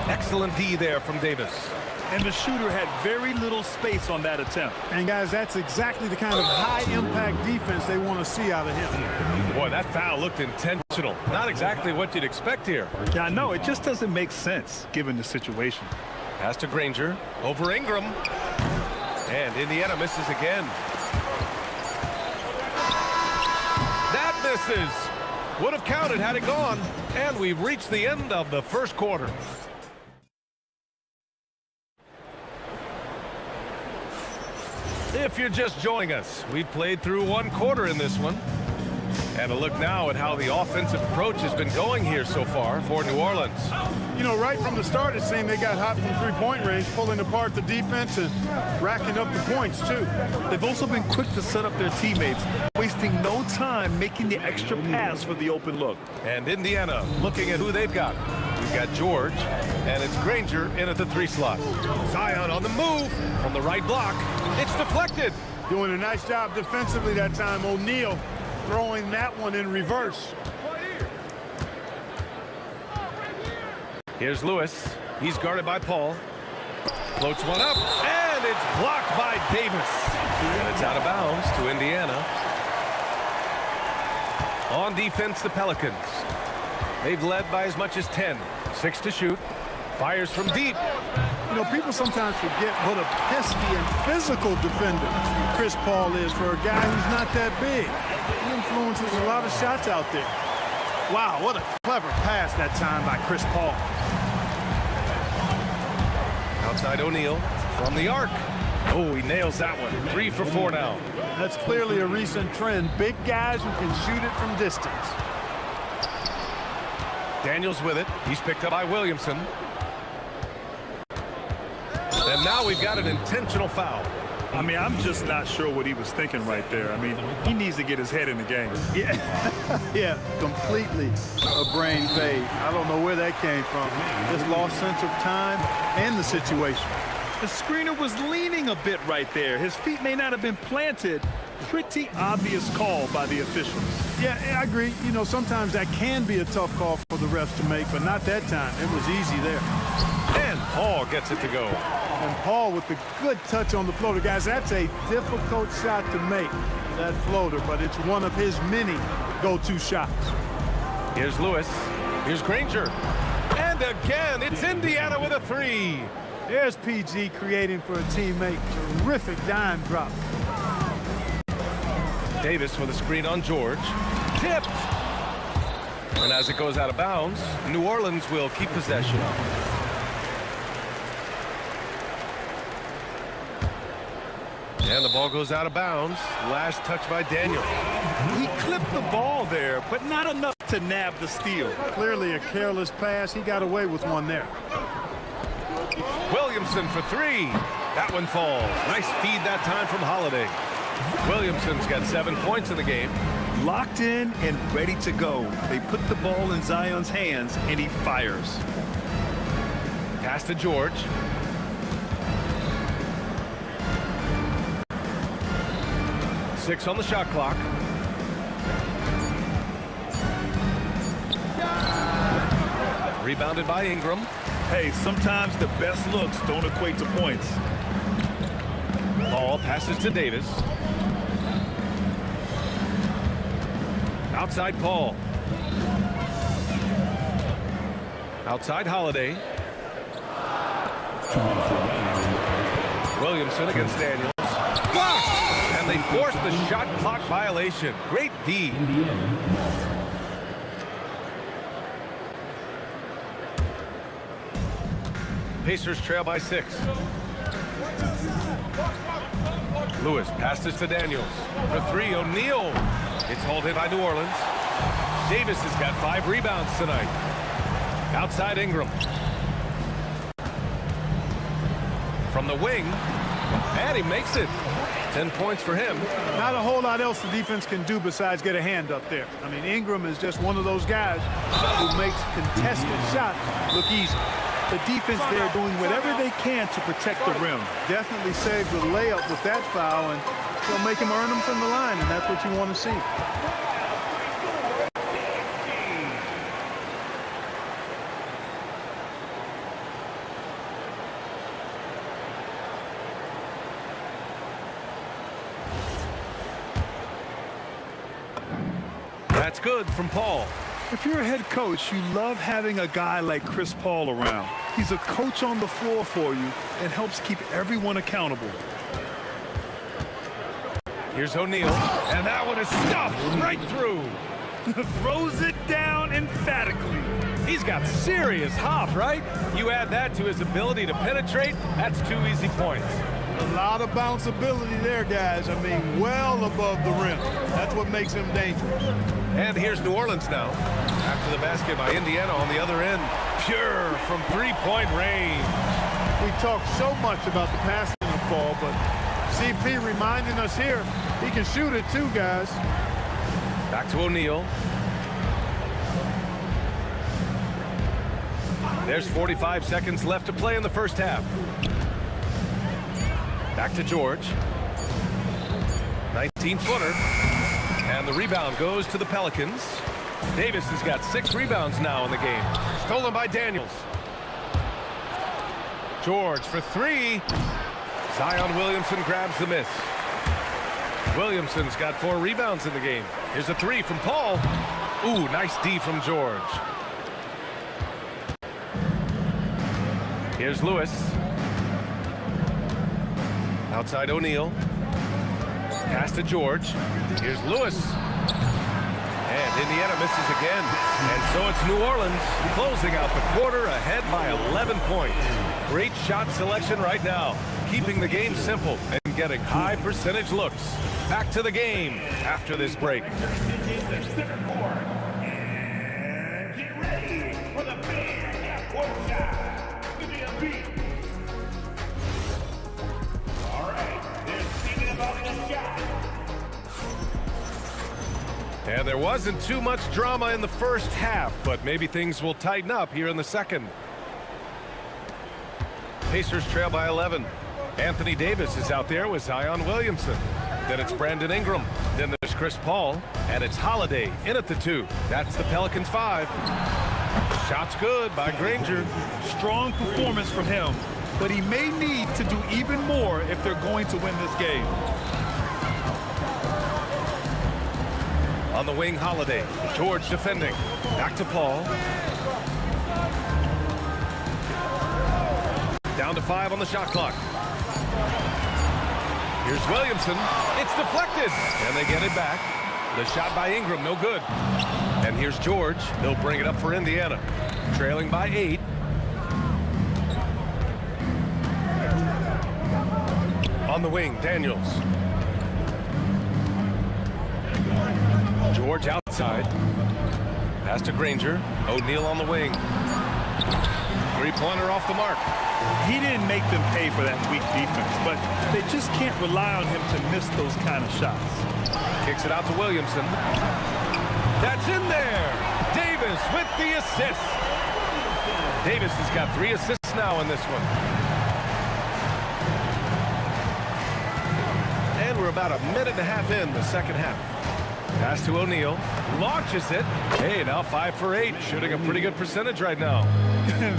Excellent D there from Davis. And the shooter had very little space on that attempt. And guys, that's exactly the kind of high-impact defense they want to see out of him. Boy, that foul looked intentional. Not exactly what you'd expect here. Yeah, I know. It just doesn't make sense given the situation. Pass to Granger. Over Ingram. And Indiana misses again. That misses. Would have counted had it gone. And we've reached the end of the first quarter. If you're just joining us, we played through one quarter in this one. And a look now at how the offensive approach has been going here so far for New Orleans. You know, right from the start, it seemed they got hot from three-point range, pulling apart the defense and racking up the points, too. They've also been quick to set up their teammates, wasting no time making the extra pass for the open look. And Indiana looking at who they've got. We've got George, and it's Granger in at the 3 slot. Zion on the move from the right block. It's deflected. Doing a nice job defensively that time. O'Neal throwing that one in reverse. Here's Lewis. He's guarded by Paul. Floats one up, and it's blocked by Davis. And it's out of bounds to Indiana. On defense, the Pelicans. They've led by as much as 10. 6 to shoot. Fires from deep. You know, people sometimes forget what a pesky and physical defender Chris Paul is for a guy who's not that big. He influences a lot of shots out there. Wow, what a clever pass that time by Chris Paul. Outside O'Neal from the arc. Oh, he nails that one. 3 for 4 now. That's clearly a recent trend. Big guys who can shoot it from distance. Daniels with it. He's picked up by Williamson. And now we've got an intentional foul. I mean, I'm just not sure what he was thinking right there. I mean, he needs to get his head in the game. Yeah, completely a brain fade. I don't know where that came from. Just lost sense of time and the situation. The screener was leaning a bit right there. His feet may not have been planted. Pretty obvious call by the officials. Yeah, I agree. You know, sometimes that can be a tough call for the refs to make, but not that time. It was easy there. And Paul gets it to go. And Paul with the good touch on the floater. Guys, that's a difficult shot to make, that floater, but it's one of his many go-to shots. Here's Lewis. Here's Granger. And again, it's Indiana with a 3. There's PG creating for a teammate. Terrific dime drop. Davis with a screen on George. Tipped. And as it goes out of bounds, New Orleans will keep possession. And the ball goes out of bounds. Last touch by Daniel. He clipped the ball there, but not enough to nab the steal. Clearly a careless pass. He got away with one there. Williamson for 3. That one falls. Nice feed that time from Holiday. Williamson's got 7 points in the game. Locked in and ready to go. They put the ball in Zion's hands, and he fires. Pass to George. Six on the shot clock. Rebounded by Ingram. Hey, sometimes the best looks don't equate to points. Ball passes to Davis. Outside Paul. Outside Holiday. Williamson against Daniels. Blocked! And they forced the shot clock violation. Great D. Pacers trail by 6. Lewis passes to Daniels. For 3, O'Neal. It's hauled in by New Orleans. Davis has got 5 rebounds tonight. Outside Ingram. From the wing. And he makes it. 10 points for him. Not a whole lot else the defense can do besides get a hand up there. I mean, Ingram is just one of those guys who makes contested shots look easy. The defense there doing whatever they can to protect the rim. Definitely saved the layup with that foul, and they'll make him earn them from the line, and that's what you want to see. That's good from Paul. If you're a head coach, you love having a guy like Chris Paul around. He's a coach on the floor for you and helps keep everyone accountable. Here's O'Neal, and that one is stuffed right through. Throws it down emphatically. He's got serious hop, right? You add that to his ability to penetrate, that's 2 easy points. A lot of bounceability there, guys. I mean, well above the rim. That's what makes him dangerous. And here's New Orleans now. After the basket by Indiana on the other end. Pure from three-point range. We talk so much about the passing of the ball, but CP reminding us here, he can shoot it too, guys. Back to O'Neal. There's 45 seconds left to play in the first half. Back to George. 19-footer. And the rebound goes to the Pelicans. Davis has got 6 rebounds now in the game. Stolen by Daniels. George for 3. Zion Williamson grabs the miss. Williamson's got 4 rebounds in the game. Here's a 3 from Paul. Ooh, nice D from George. Here's Lewis. Outside O'Neal. Pass to George. Here's Lewis. And Indiana misses again. And so it's New Orleans closing out the quarter ahead by 11 points. Great shot selection right now, keeping the game simple and getting high percentage looks. Back to the game after this break. Get ready for the big half-court shot. Give me a beat. All right, they're thinking about the shot. And there wasn't too much drama in the first half, but maybe things will tighten up here in the second. Pacers trail by 11. Anthony Davis is out there with Zion Williamson. Then it's Brandon Ingram. Then there's Chris Paul. And it's Holiday in at the 2. That's the Pelicans 5. Shot's good by Granger. Strong performance from him, but he may need to do even more if they're going to win this game. On the wing, Holiday. George defending. Back to Paul. Down to 5 on the shot clock. Here's Williamson. It's deflected. And they get it back. The shot by Ingram, no good. And here's George. They'll bring it up for Indiana. Trailing by 8. On the wing, Daniels. George outside. Pass to Granger. O'Neal on the wing. Three-pointer off the mark. He didn't make them pay for that weak defense, but they just can't rely on him to miss those kind of shots. Kicks it out to Williamson. That's in there. Davis with the assist. Davis has got 3 assists now in this one. And we're about a minute and a half in the second half. Pass to O'Neal. Launches it. Hey, now 5 for 8. Shooting a pretty good percentage right now.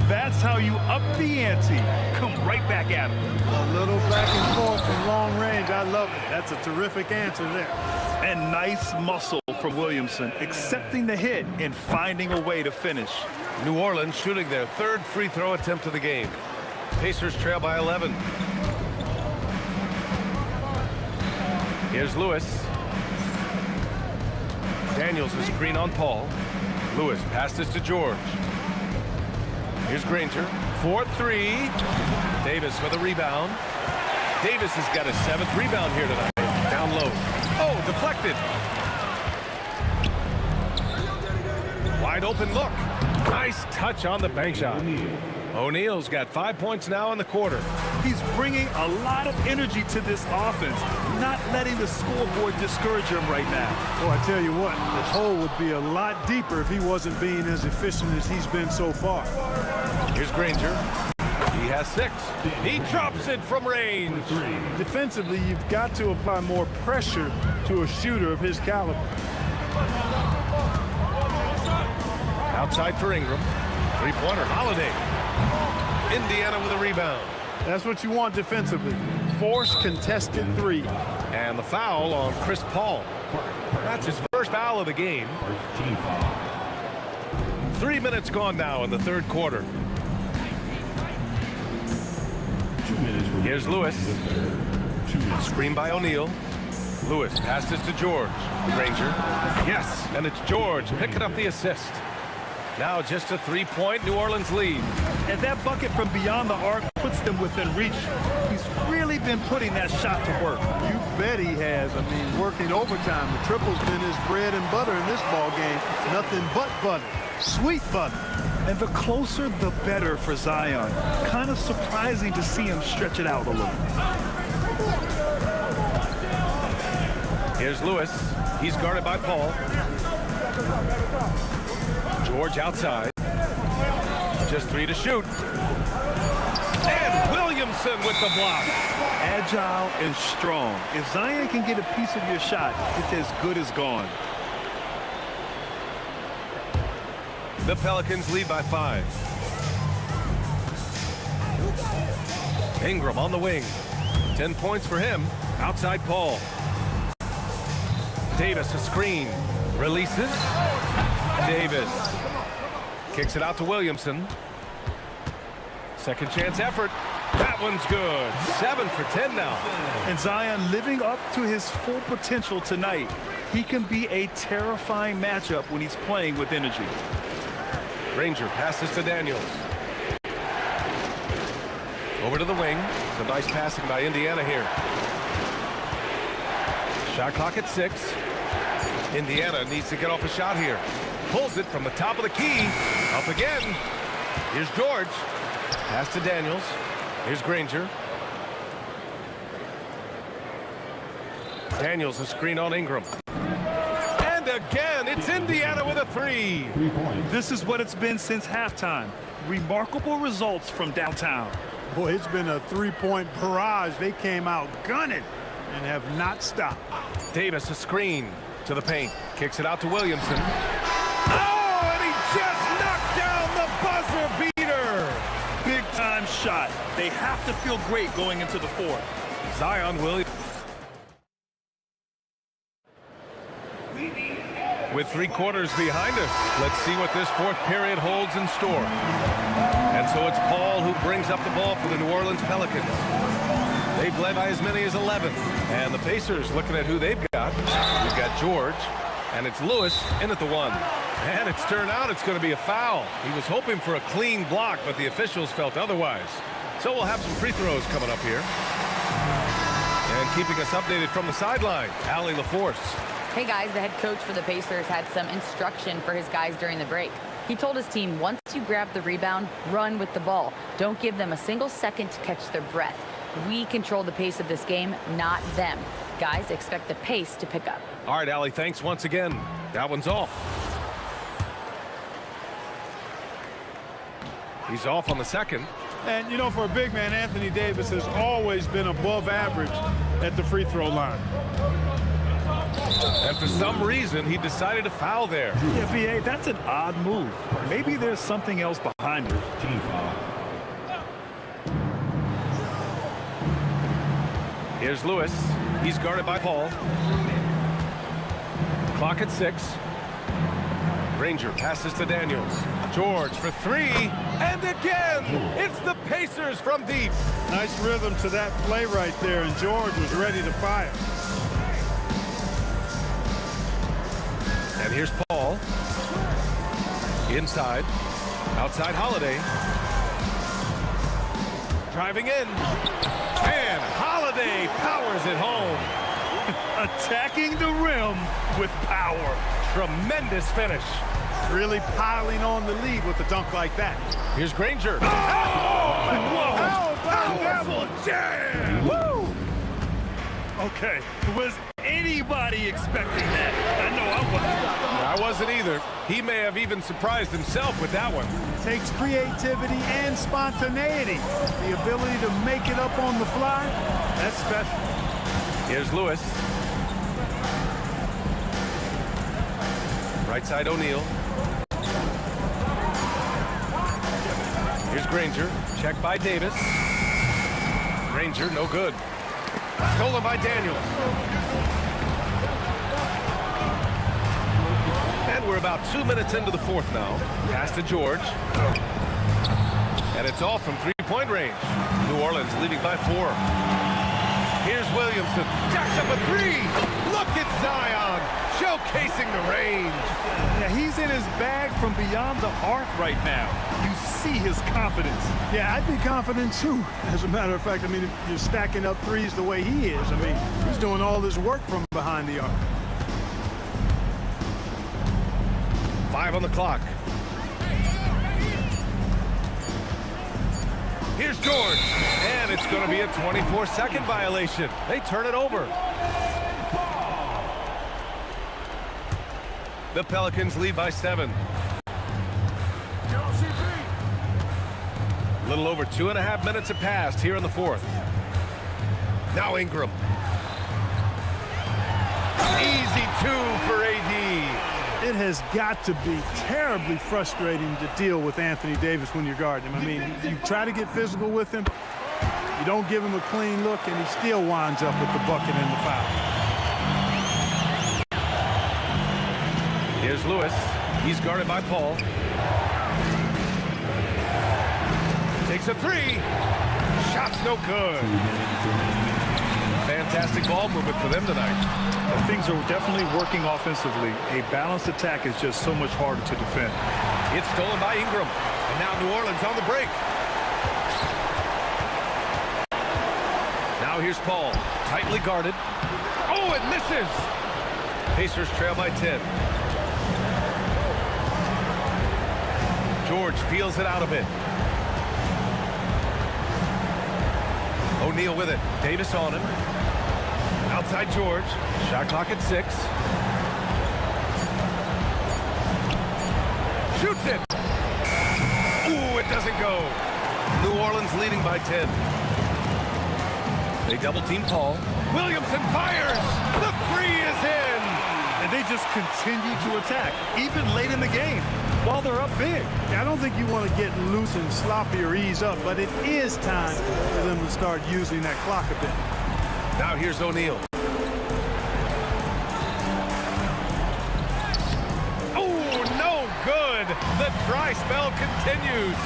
That's how you up the ante. Come right back at him. A little back and forth from long range. I love it. That's a terrific answer there. And nice muscle from Williamson, accepting the hit and finding a way to finish. New Orleans shooting their 3rd free throw attempt of the game. Pacers trail by 11. Here's Lewis. Daniels is screen on Paul. Lewis passes to George. Here's Granger. 4-3. Davis with a rebound. Davis has got his 7th rebound here tonight. Down low. Oh, deflected. Wide open look. Nice touch on the bank shot. O'Neal's got 5 points now in the quarter. He's bringing a lot of energy to this offense, not letting the scoreboard discourage him right now. Well, I tell you what, this hole would be a lot deeper if he wasn't being as efficient as he's been so far. Here's Granger. He has 6. He drops it from range. Defensively, you've got to apply more pressure to a shooter of his caliber. Outside for Ingram. Three-pointer, Holiday. Indiana with a rebound. That's what you want defensively. Force contested 3. And the foul on Chris Paul. That's his first foul of the game. 3 minutes gone now in the 3rd quarter. Here's Lewis. Screen by O'Neal. Lewis passes to George. Granger. Yes, and it's George picking up the assist. Now just a 3-point New Orleans lead. And that bucket from beyond the arc puts them within reach. He's really really been putting that shot to work. You bet he has. I mean, working overtime. The triple's been his bread and butter in this ball game. Nothing but butter. Sweet butter. And the closer, the better for Zion. Kind of surprising to see him stretch it out a little. Here's Lewis. He's guarded by Paul. George outside. Just 3 to shoot. And Williamson with the block. Agile and strong. If Zion can get a piece of your shot, it's as good as gone. The Pelicans lead by 5. Ingram on the wing. 10 points for him. Outside Paul. Davis a screen. Releases. Davis. Kicks it out to Williamson. Second chance effort. That one's good. 7 for 10 now. And Zion living up to his full potential tonight. He can be a terrifying matchup when he's playing with energy. Granger passes to Daniels. Over to the wing. Some nice passing by Indiana here. Shot clock at 6. Indiana needs to get off a shot here. Pulls it from the top of the key. Up again. Here's George. Pass to Daniels. Here's Granger. Daniels a screen on Ingram. And again, it's Indiana with a 3. This is what it's been since halftime. Remarkable results from downtown. Boy, it's been a three-point barrage. They came out gunning and have not stopped. Davis a screen to the paint. Kicks it out to Williamson. Oh, and he just knocked down the buzzer beater. Big time shot. They have to feel great going into the fourth. Zion Williams. With 3 quarters behind us, let's see what this fourth period holds in store. And so it's Paul who brings up the ball for the New Orleans Pelicans. They've led by as many as 11. And the Pacers looking at who they've got. We've got George, and it's Lewis in at the 1. And it's turned out it's going to be a foul. He was hoping for a clean block, but the officials felt otherwise. So we'll have some free throws coming up here. And keeping us updated from the sideline, Allie LaForce. Hey guys, the head coach for the Pacers had some instruction for his guys during the break. He told his team, once you grab the rebound, run with the ball. Don't give them a single second to catch their breath. We control the pace of this game, not them. Guys, expect the pace to pick up. All right, Allie, thanks once again. That one's off. He's off on the second. And, you know, for a big man, Anthony Davis has always been above average at the free throw line. And for some reason, he decided to foul there. Yeah, B.A., that's an odd move. Maybe there's something else behind it. Team foul. Here's Lewis. He's guarded by Paul. Clock at 6. Granger passes to Daniels. George for 3. And again, it's the Pacers from deep. Nice rhythm to that play right there, and George was ready to fire. And here's Paul. Inside. Outside Holiday. Driving in. And Holiday powers it home. Attacking the rim with power. Tremendous finish. Really piling on the lead with a dunk like that. Here's Granger. Oh! Whoa! How about that one? Jam! Woo! Okay, was anybody expecting that? I know I wasn't. I wasn't either. He may have even surprised himself with that one. Takes creativity and spontaneity. The ability to make it up on the fly, that's special. Here's Lewis. Right side O'Neal. Here's Granger. Check by Davis. Granger, no good. Stolen by Daniels. And we're about 2 minutes into the fourth now. Pass to George. And it's off from three-point range. New Orleans leading by 4. Here's Williamson. Jacks up a 3. Look at Zion. showcasing the range. Yeah, he's in his bag from beyond the arc right now. You see his confidence. Yeah, I'd be confident too. As a matter of fact, I mean, if you're stacking up threes the way he is, I mean, he's doing all this work from behind the arc. 5 on the clock. Here's George, and it's going to be a 24-second violation. They turn it over. The Pelicans lead by 7. A little over 2.5 minutes have passed here in the fourth. Now Ingram. Easy 2 for AD. It has got to be terribly frustrating to deal with Anthony Davis when you're guarding him. I mean, you try to get physical with him, you don't give him a clean look, and he still winds up with the bucket and the foul. Here's Lewis. He's guarded by Paul. Takes a 3. Shot's no good. Fantastic ball movement for them tonight. Things are definitely working offensively. A balanced attack is just so much harder to defend. It's stolen by Ingram. And now New Orleans on the break. Now here's Paul. Tightly guarded. Oh, it misses. Pacers trail by 10. George feels it out a bit. O'Neal with it. Davis on him. Outside George. Shot clock at 6. Shoots it. Ooh, it doesn't go. New Orleans leading by 10. They double team Paul. Williamson fires. The 3 is in. And they just continue to attack, even late in the game, while they're up big. I don't think you want to get loose and sloppy or ease up, but it is time for them to start using that clock a bit. Now here's O'Neal. Oh, no good. The dry spell continues.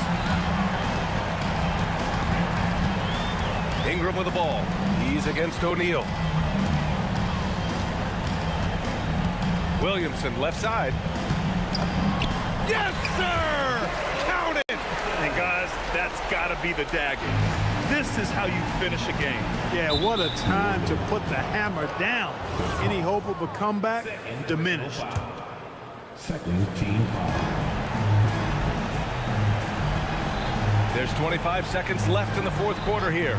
Ingram with the ball. He's against O'Neal. Williamson left side. Yes, sir! Count it! And guys, that's got to be the dagger. This is how you finish a game. Yeah, what a time to put the hammer down. Any hope of a comeback diminished. Second team foul. There's 25 seconds left in the fourth quarter here.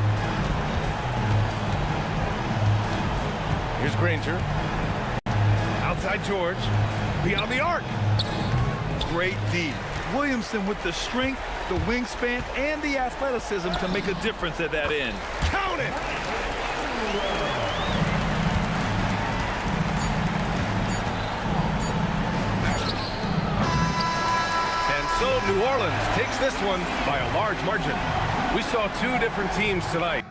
Here's Granger. Outside George. Beyond the arc. Great D. Williamson with the strength, the wingspan, and the athleticism to make a difference at that end. Count it! And so New Orleans takes this one by a large margin. We saw 2 different teams tonight.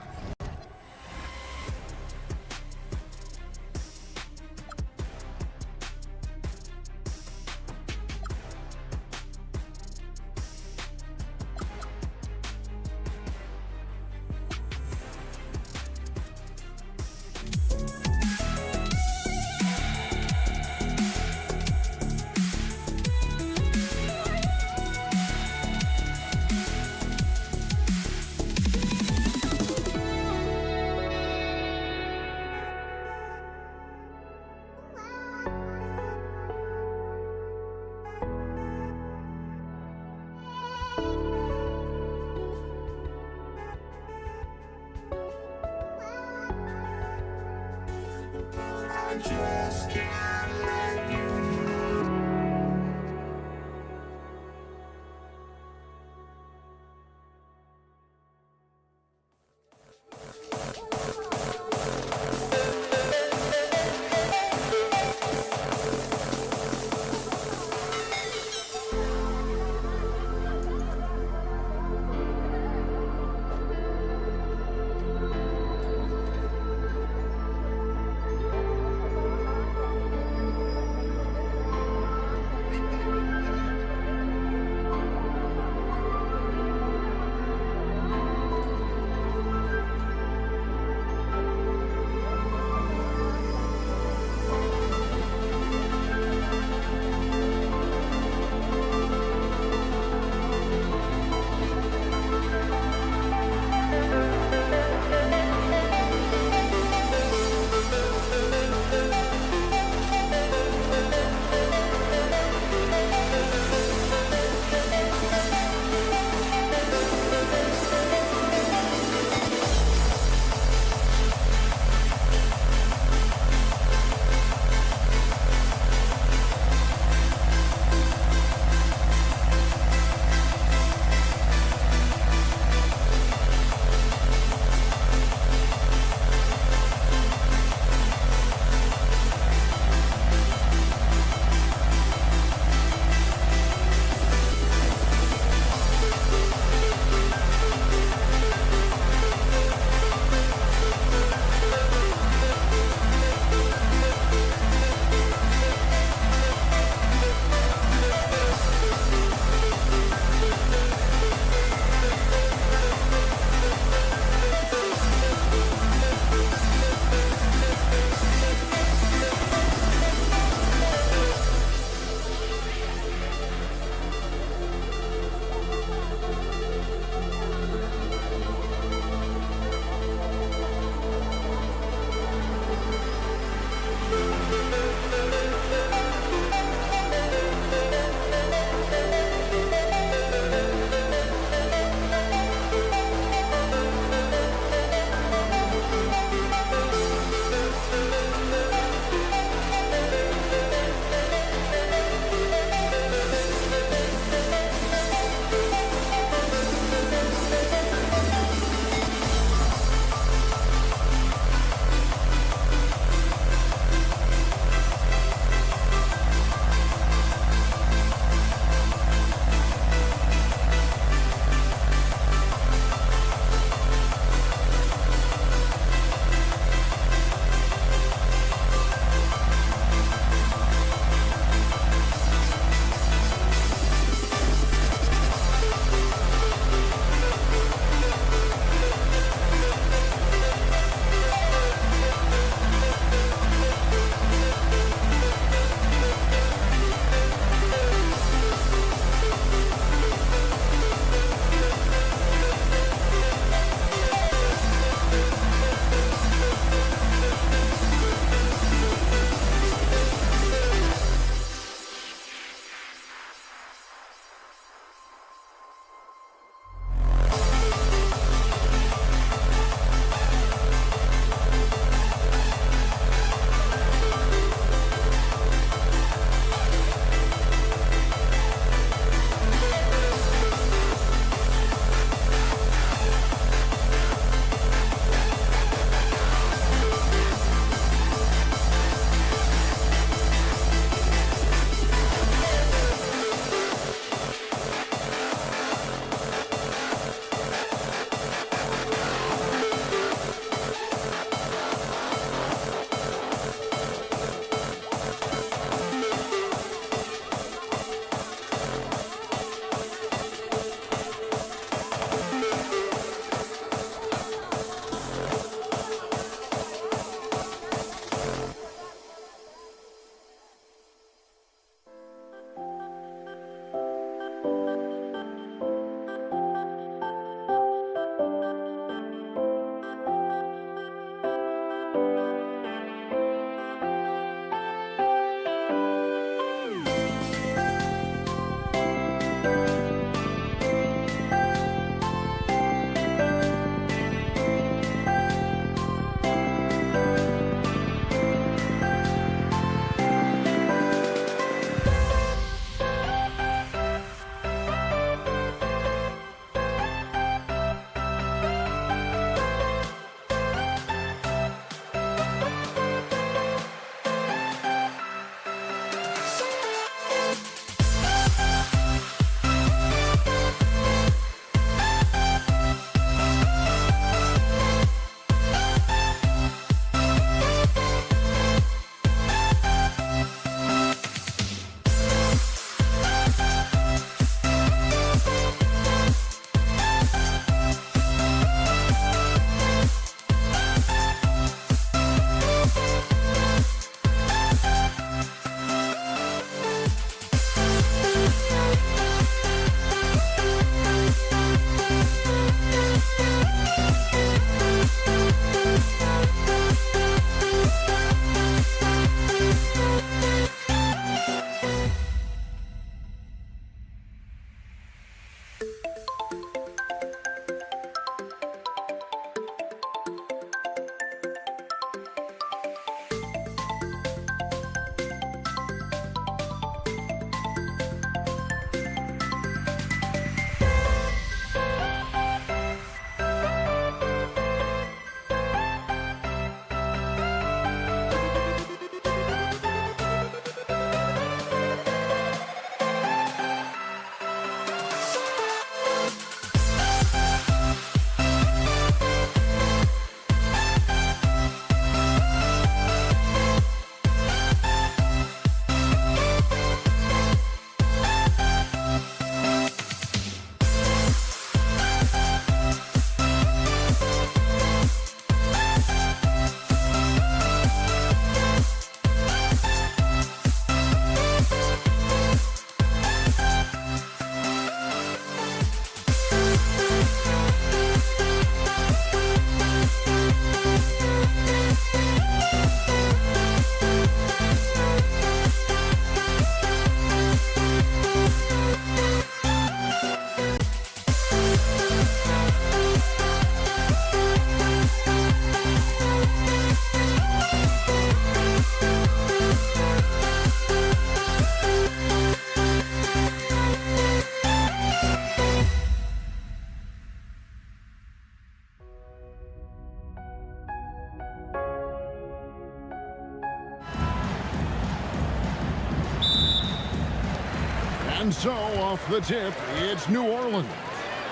And so, off the tip, it's New Orleans.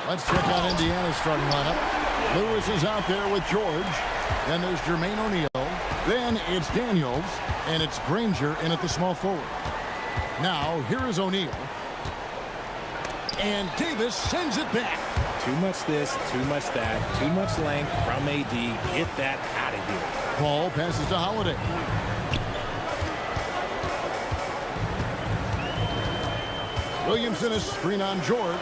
Let's check out Indiana's starting lineup. Lewis is out there with George. Then there's Jermaine O'Neal. Then it's Daniels. And it's Granger in at the small forward. Now, here is O'Neal. And Davis sends it back. Too much this, too much that, too much length from AD. Get that out of here. Paul passes to Holiday. Williamson is screen on George.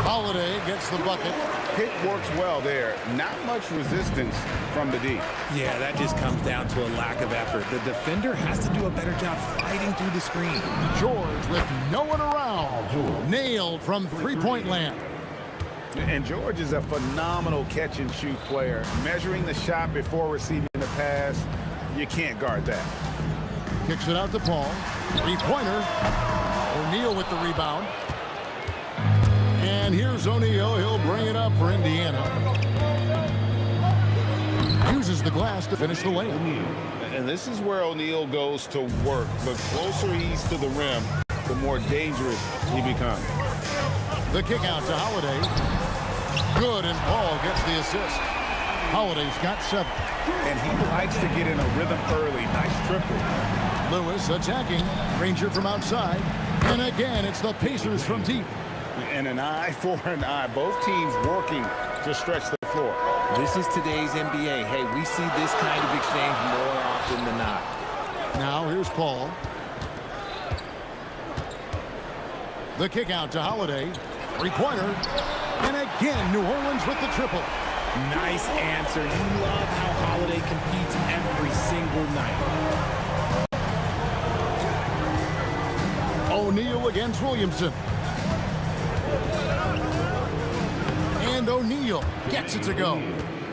Holiday gets the bucket. Pick works well there. Not much resistance from the D. Yeah, that just comes down to a lack of effort. The defender has to do a better job fighting through the screen. George with no one around. Nailed from three-point land. And George is a phenomenal catch-and-shoot player. Measuring the shot before receiving the pass, you can't guard that. Kicks it out to Paul. Three-pointer. O'Neal with the rebound. And here's O'Neal. He'll bring it up for Indiana. Uses the glass to finish the layup. And this is where O'Neal goes to work. The closer he's to the rim, the more dangerous he becomes. The kick out to Holiday. Good, and Paul gets the assist. Holiday's got 7. And he likes to get in a rhythm early. Nice triple. Lewis attacking. Granger from outside. And again, it's the Pacers from deep. And an eye for an eye. Both teams working to stretch the floor. This is today's NBA. Hey, we see this kind of exchange more often than not. Now here's Paul. The kick out to Holiday. Three-pointer. And again, New Orleans with the triple. Nice answer. You love how Holiday competes every single night. O'Neal against Williamson. And O'Neal gets it to go.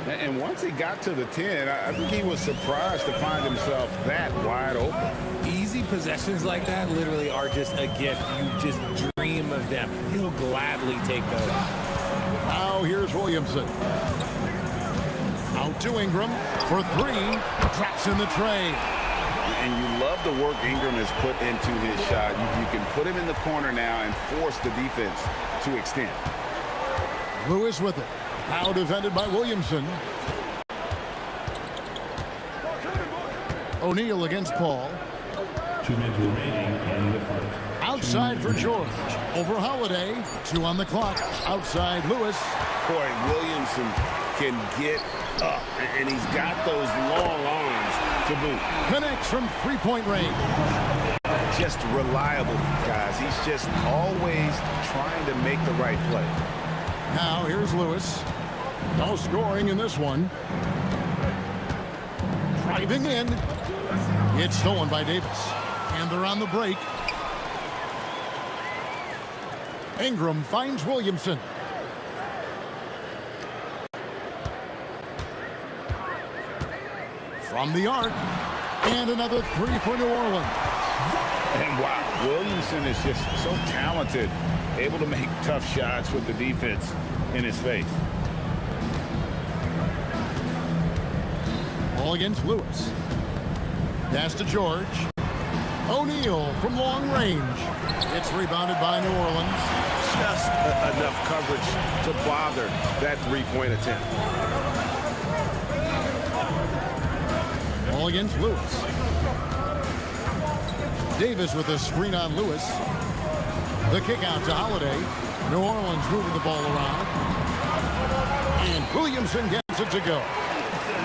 And once he got to the 10, I think he was surprised to find himself that wide open. Easy possessions like that literally are just a gift. You just dream of them. He'll gladly take those. Now here's Williamson. Out to Ingram for 3. Drops in the tray. And you love the work Ingram has put into his shot. You can put him in the corner now and force the defense to extend. Lewis with it. Now defended by Williamson. O'Neal against Paul. 2 minutes remaining in the first. Outside for George. Over Holiday. 2 on the clock. Outside Lewis. Boy, Williamson can get up, and he's got those long arms to boot. Connects from three-point range. Just reliable, guys. He's just always trying to make the right play. Now here's Lewis. No scoring in this one. Driving in. It's stolen by Davis. And they're on the break. Ingram finds Williamson. From the arc. And another 3 for New Orleans. And wow, Williamson is just so talented. Able to make tough shots with the defense in his face. Ball against Lewis. Pass to George. O'Neal from long range. It's rebounded by New Orleans. Just enough coverage to bother that three-point attempt. Ball against Lewis. Davis with a screen on Lewis. The kick out to Holiday. New Orleans moving the ball around. And Williamson gets it to go.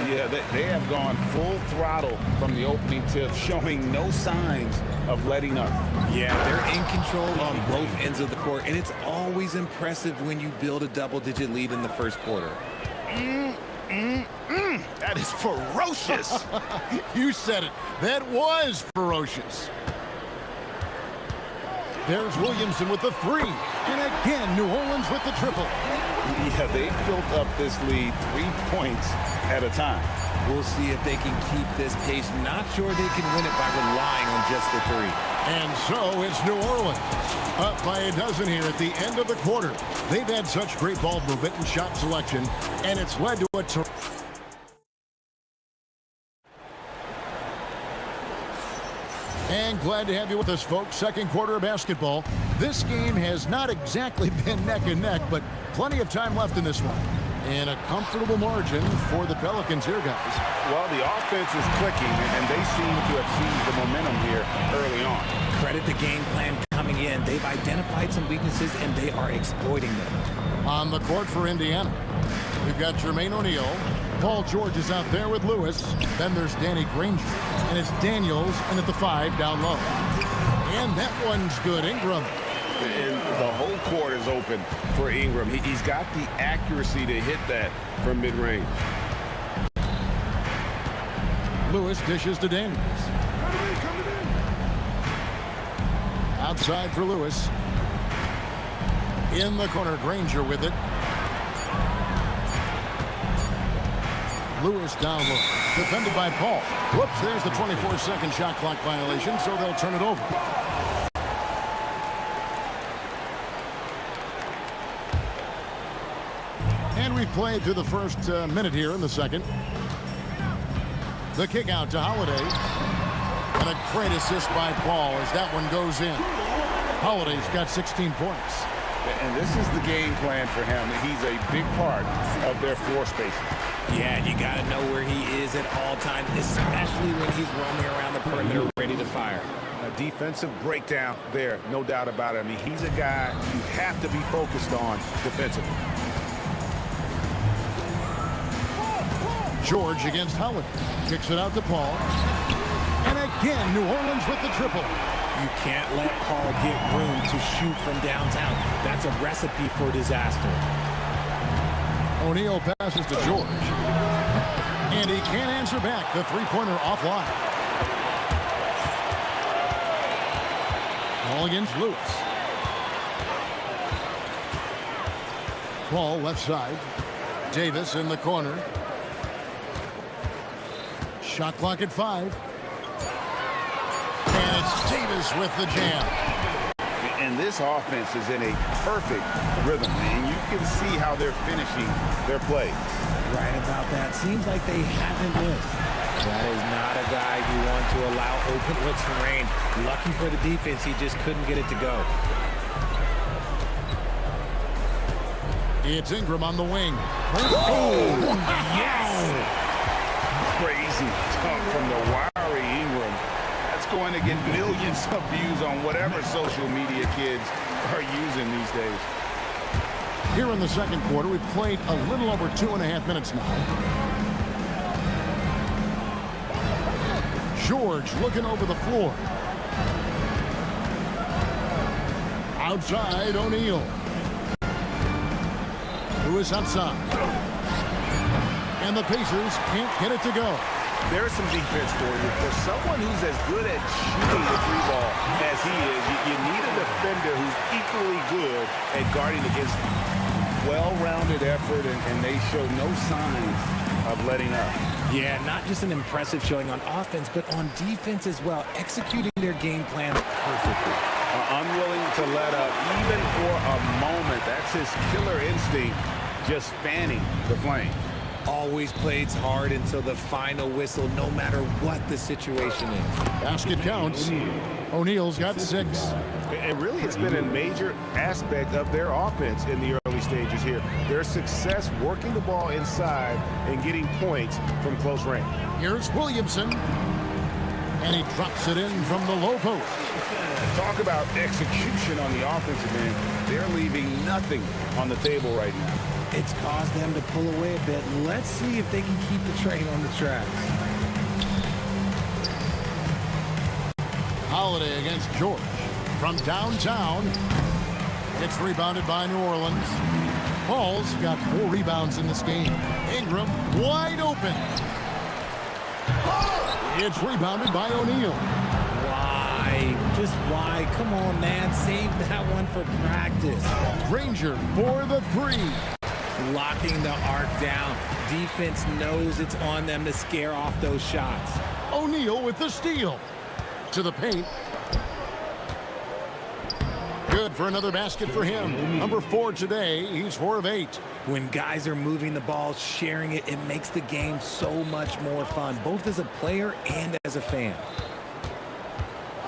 Yeah, they have gone full throttle from the opening tip, showing no signs of letting up. Yeah, they're in control on both ends of the court, and it's always impressive when you build a double-digit lead in the first quarter. That is ferocious. You said it. That was ferocious. There's Williamson with the 3. And again, New Orleans with the triple. Yeah, they built up this lead 3 points at a time. We'll see if they can keep this pace. Not sure they can win it by relying on just the 3. And so it's New Orleans up by a dozen here at the end of the quarter. They've had such great ball movement and shot selection, and it's led to a And glad to have you with us, folks. Second quarter of basketball. This game has not exactly been neck and neck, but plenty of time left in this one. And a comfortable margin for the Pelicans here, guys. Well, the offense is clicking, and they seem to have seized the momentum here early on. Credit the game plan coming in. They've identified some weaknesses, and they are exploiting them. On the court for Indiana, we've got Jermaine O'Neal. Paul George is out there with Lewis. Then there's Danny Granger. And it's Daniels in at the 5 down low. And that one's good. Ingram. And the whole court is open for Ingram. He's got the accuracy to hit that from mid-range. Lewis dishes to Daniels. Outside for Lewis. In the corner, Granger with it. Lewis down low. Defended by Paul. Whoops, there's the 24-second shot clock violation, so they'll turn it over. And we've played through the first minute here in the second. The kick out to Holiday. And a great assist by Paul as that one goes in. Holiday's got 16 points. And this is the game plan for him. He's a big part of their floor spacing. Yeah, and you got to know where he is at all times, especially when he's roaming around the perimeter ready to fire. A defensive breakdown there, no doubt about it. I mean, he's a guy you have to be focused on defensively. George against Howard. Kicks it out to Paul. And again, New Orleans with the triple. You can't let Paul get room to shoot from downtown. That's a recipe for disaster. O'Neal passes to George. And he can't answer back. The three-pointer offline. Paul against Lewis. Paul left side. Davis in the corner. Shot clock at 5. And it's Davis with the jam. And this offense is in a perfect rhythm, and you can see how they're finishing their play. Right about that. Seems like they haven't missed. That is not a guy you want to allow open looks for rain. Lucky for the defense, he just couldn't get it to go. It's Ingram on the wing. Oh, yes! Crazy dunk from the wiry Ingram. That's going to get millions of views on whatever social media kids are using these days. Here in the second quarter, we've played a little over 2.5 minutes now. George looking over the floor. Outside, O'Neal. Lewis outside. And the Pacers can't get it to go. There's some defense for you. For someone who's as good at shooting the three ball as he is, you need a defender who's equally good at guarding against him. Well-rounded effort, and they show no signs of letting up. Yeah, not just an impressive showing on offense, but on defense as well, executing their game plan perfectly. Unwilling to let up, even for a moment. That's his killer instinct, just fanning the flame. Always plays hard until the final whistle, no matter what the situation is. Basket counts. O'Neal's got 6. And really, it's been a major aspect of their offense in the early stages here. Their success working the ball inside and getting points from close range. Here's Williamson. And he drops it in from the low post. Talk about execution on the offensive end. They're leaving nothing on the table right now. It's caused them to pull away a bit. Let's see if they can keep the train on the tracks. Holiday against George. From downtown. It's rebounded by New Orleans. Paul's got 4 rebounds in this game. Ingram wide open. It's rebounded by O'Neal. Why? Just why? Come on, man. Save that one for practice. Granger for the 3. Locking the arc down. Defense knows it's on them to scare off those shots. O'Neal with the steal. To the paint. Good for another basket for him. Number 4 today. He's 4 of 8. When guys are moving the ball, sharing it, it makes the game so much more fun, both as a player and as a fan.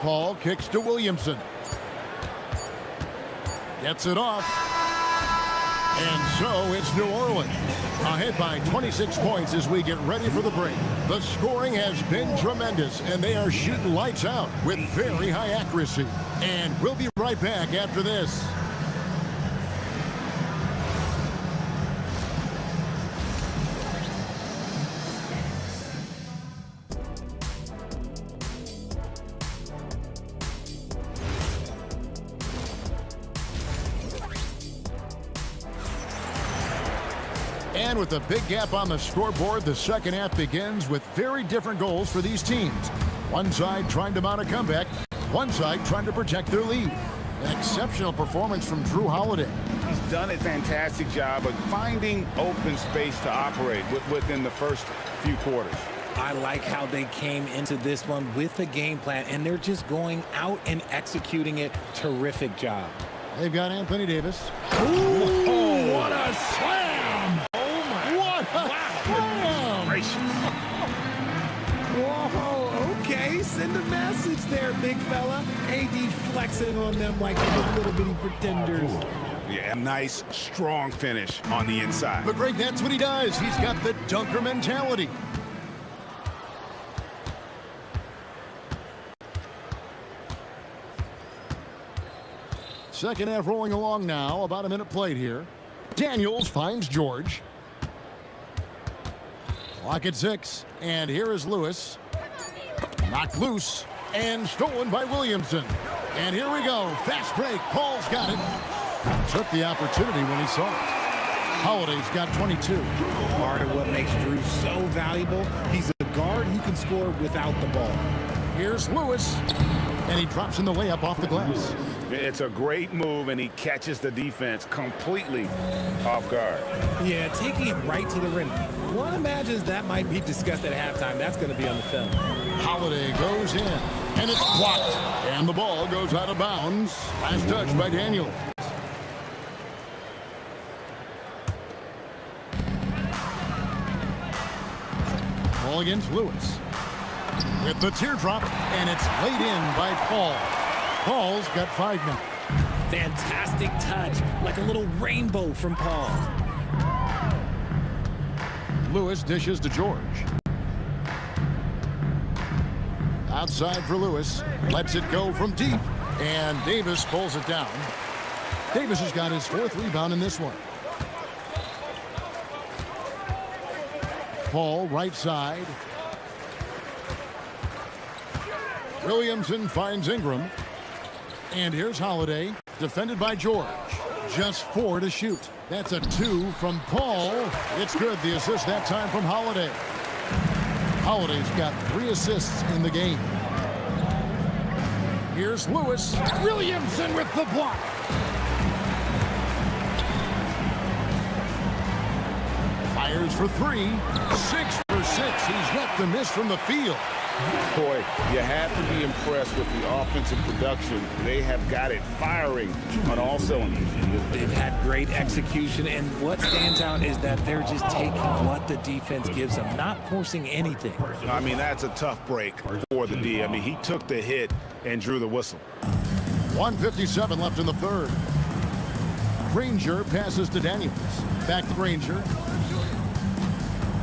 Paul kicks to Williamson. Gets it off. And so it's New Orleans ahead by 26 points as we get ready for the break. The scoring has been tremendous, and they are shooting lights out with very high accuracy. And we'll be right back after this. And with a big gap on the scoreboard, the second half begins with very different goals for these teams. One side trying to mount a comeback, one side trying to protect their lead. An exceptional performance from Drew Holiday. He's done a fantastic job of finding open space to operate within the first few quarters. I like how they came into this one with a game plan, and they're just going out and executing it. Terrific job. They've got Anthony Davis. Ooh, what a slam! Whoa, okay, send a message there, big fella. AD flexing on them like those little bitty pretenders. Yeah, a nice, strong finish on the inside. But Greg, that's what he does. He's got the dunker mentality. Second half rolling along now. About a minute played here. Daniels finds George. Clock at 6, and here is Lewis. Knocked loose and stolen by Williamson. And here we go. Fast break. Paul's got it. Took the opportunity when he saw it. Holiday's got 22. Part of what makes Drew so valuable, he's a guard who can score without the ball. Here's Lewis, and he drops in the layup off the glass. It's a great move, and he catches the defense completely off guard. Yeah, taking it right to the rim. One imagines that might be discussed at halftime. That's going to be on the film. Holiday goes in, and it's blocked. And the ball goes out of bounds. Last touch by Daniel. Ball against Lewis. With the teardrop, and it's laid in by Paul. Paul's got 5 now. Fantastic touch, like a little rainbow from Paul. Lewis dishes to George. Outside for Lewis. Lets it go from deep. And Davis pulls it down. Davis has got his 4th rebound in this one. Paul, right side. Williamson finds Ingram. And here's Holiday, defended by George. Just 4 to shoot. That's a 2 from Paul. It's good. The assist that time from Holiday. Holiday's got 3 assists in the game. Here's Lewis. Williamson with the block. Fires for 3. 6 for 6. He's yet to miss from the field. Boy, you have to be impressed with the offensive production. They have got it firing on all cylinders. They've had great execution, and what stands out is that they're just taking what the defense gives them, not forcing anything. I mean, that's a tough break for the D. I mean, he took the hit and drew the whistle. 1:57 left in the third. Granger passes to Daniels. Back to Granger.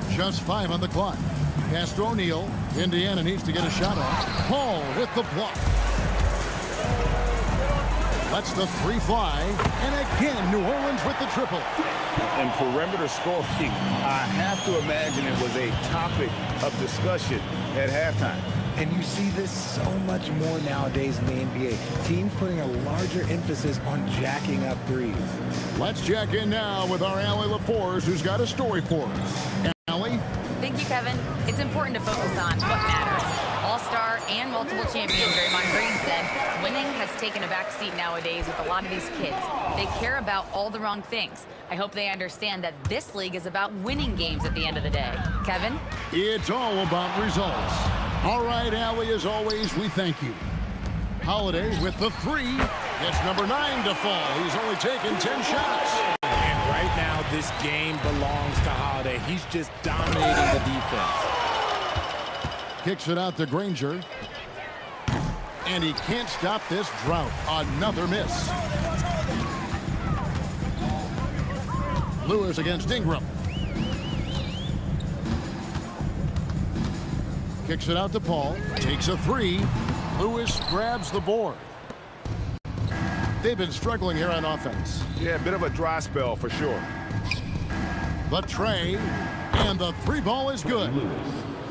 Just 5 on the clock. Pass to O'Neal. Indiana needs to get a shot off. Paul with the block. Lets the 3 fly. And again, New Orleans with the triple. And perimeter scoring, I have to imagine it was a topic of discussion at halftime. And you see this so much more nowadays in the NBA. Teams putting a larger emphasis on jacking up threes. Let's jack in now with our Allie LaForce, who's got a story for us. Allie? Thank you, Kevin. It's important to focus on what matters. All-star and multiple champion Draymond Green said, winning has taken a back seat nowadays with a lot of these kids. They care about all the wrong things. I hope they understand that this league is about winning games at the end of the day. Kevin? It's all about results. All right, Allie, as always, we thank you. Holiday with the 3. Gets number 9 to fall. He's only taken 10 shots. And right now, this game belongs to Holiday. He's just dominating the defense. Kicks it out to Granger. And he can't stop this drought. Another miss. Lewis against Ingram. Kicks it out to Paul. Takes a three. Lewis grabs the board. They've been struggling here on offense. Yeah, a bit of a dry spell for sure. The tray. And the three ball is good.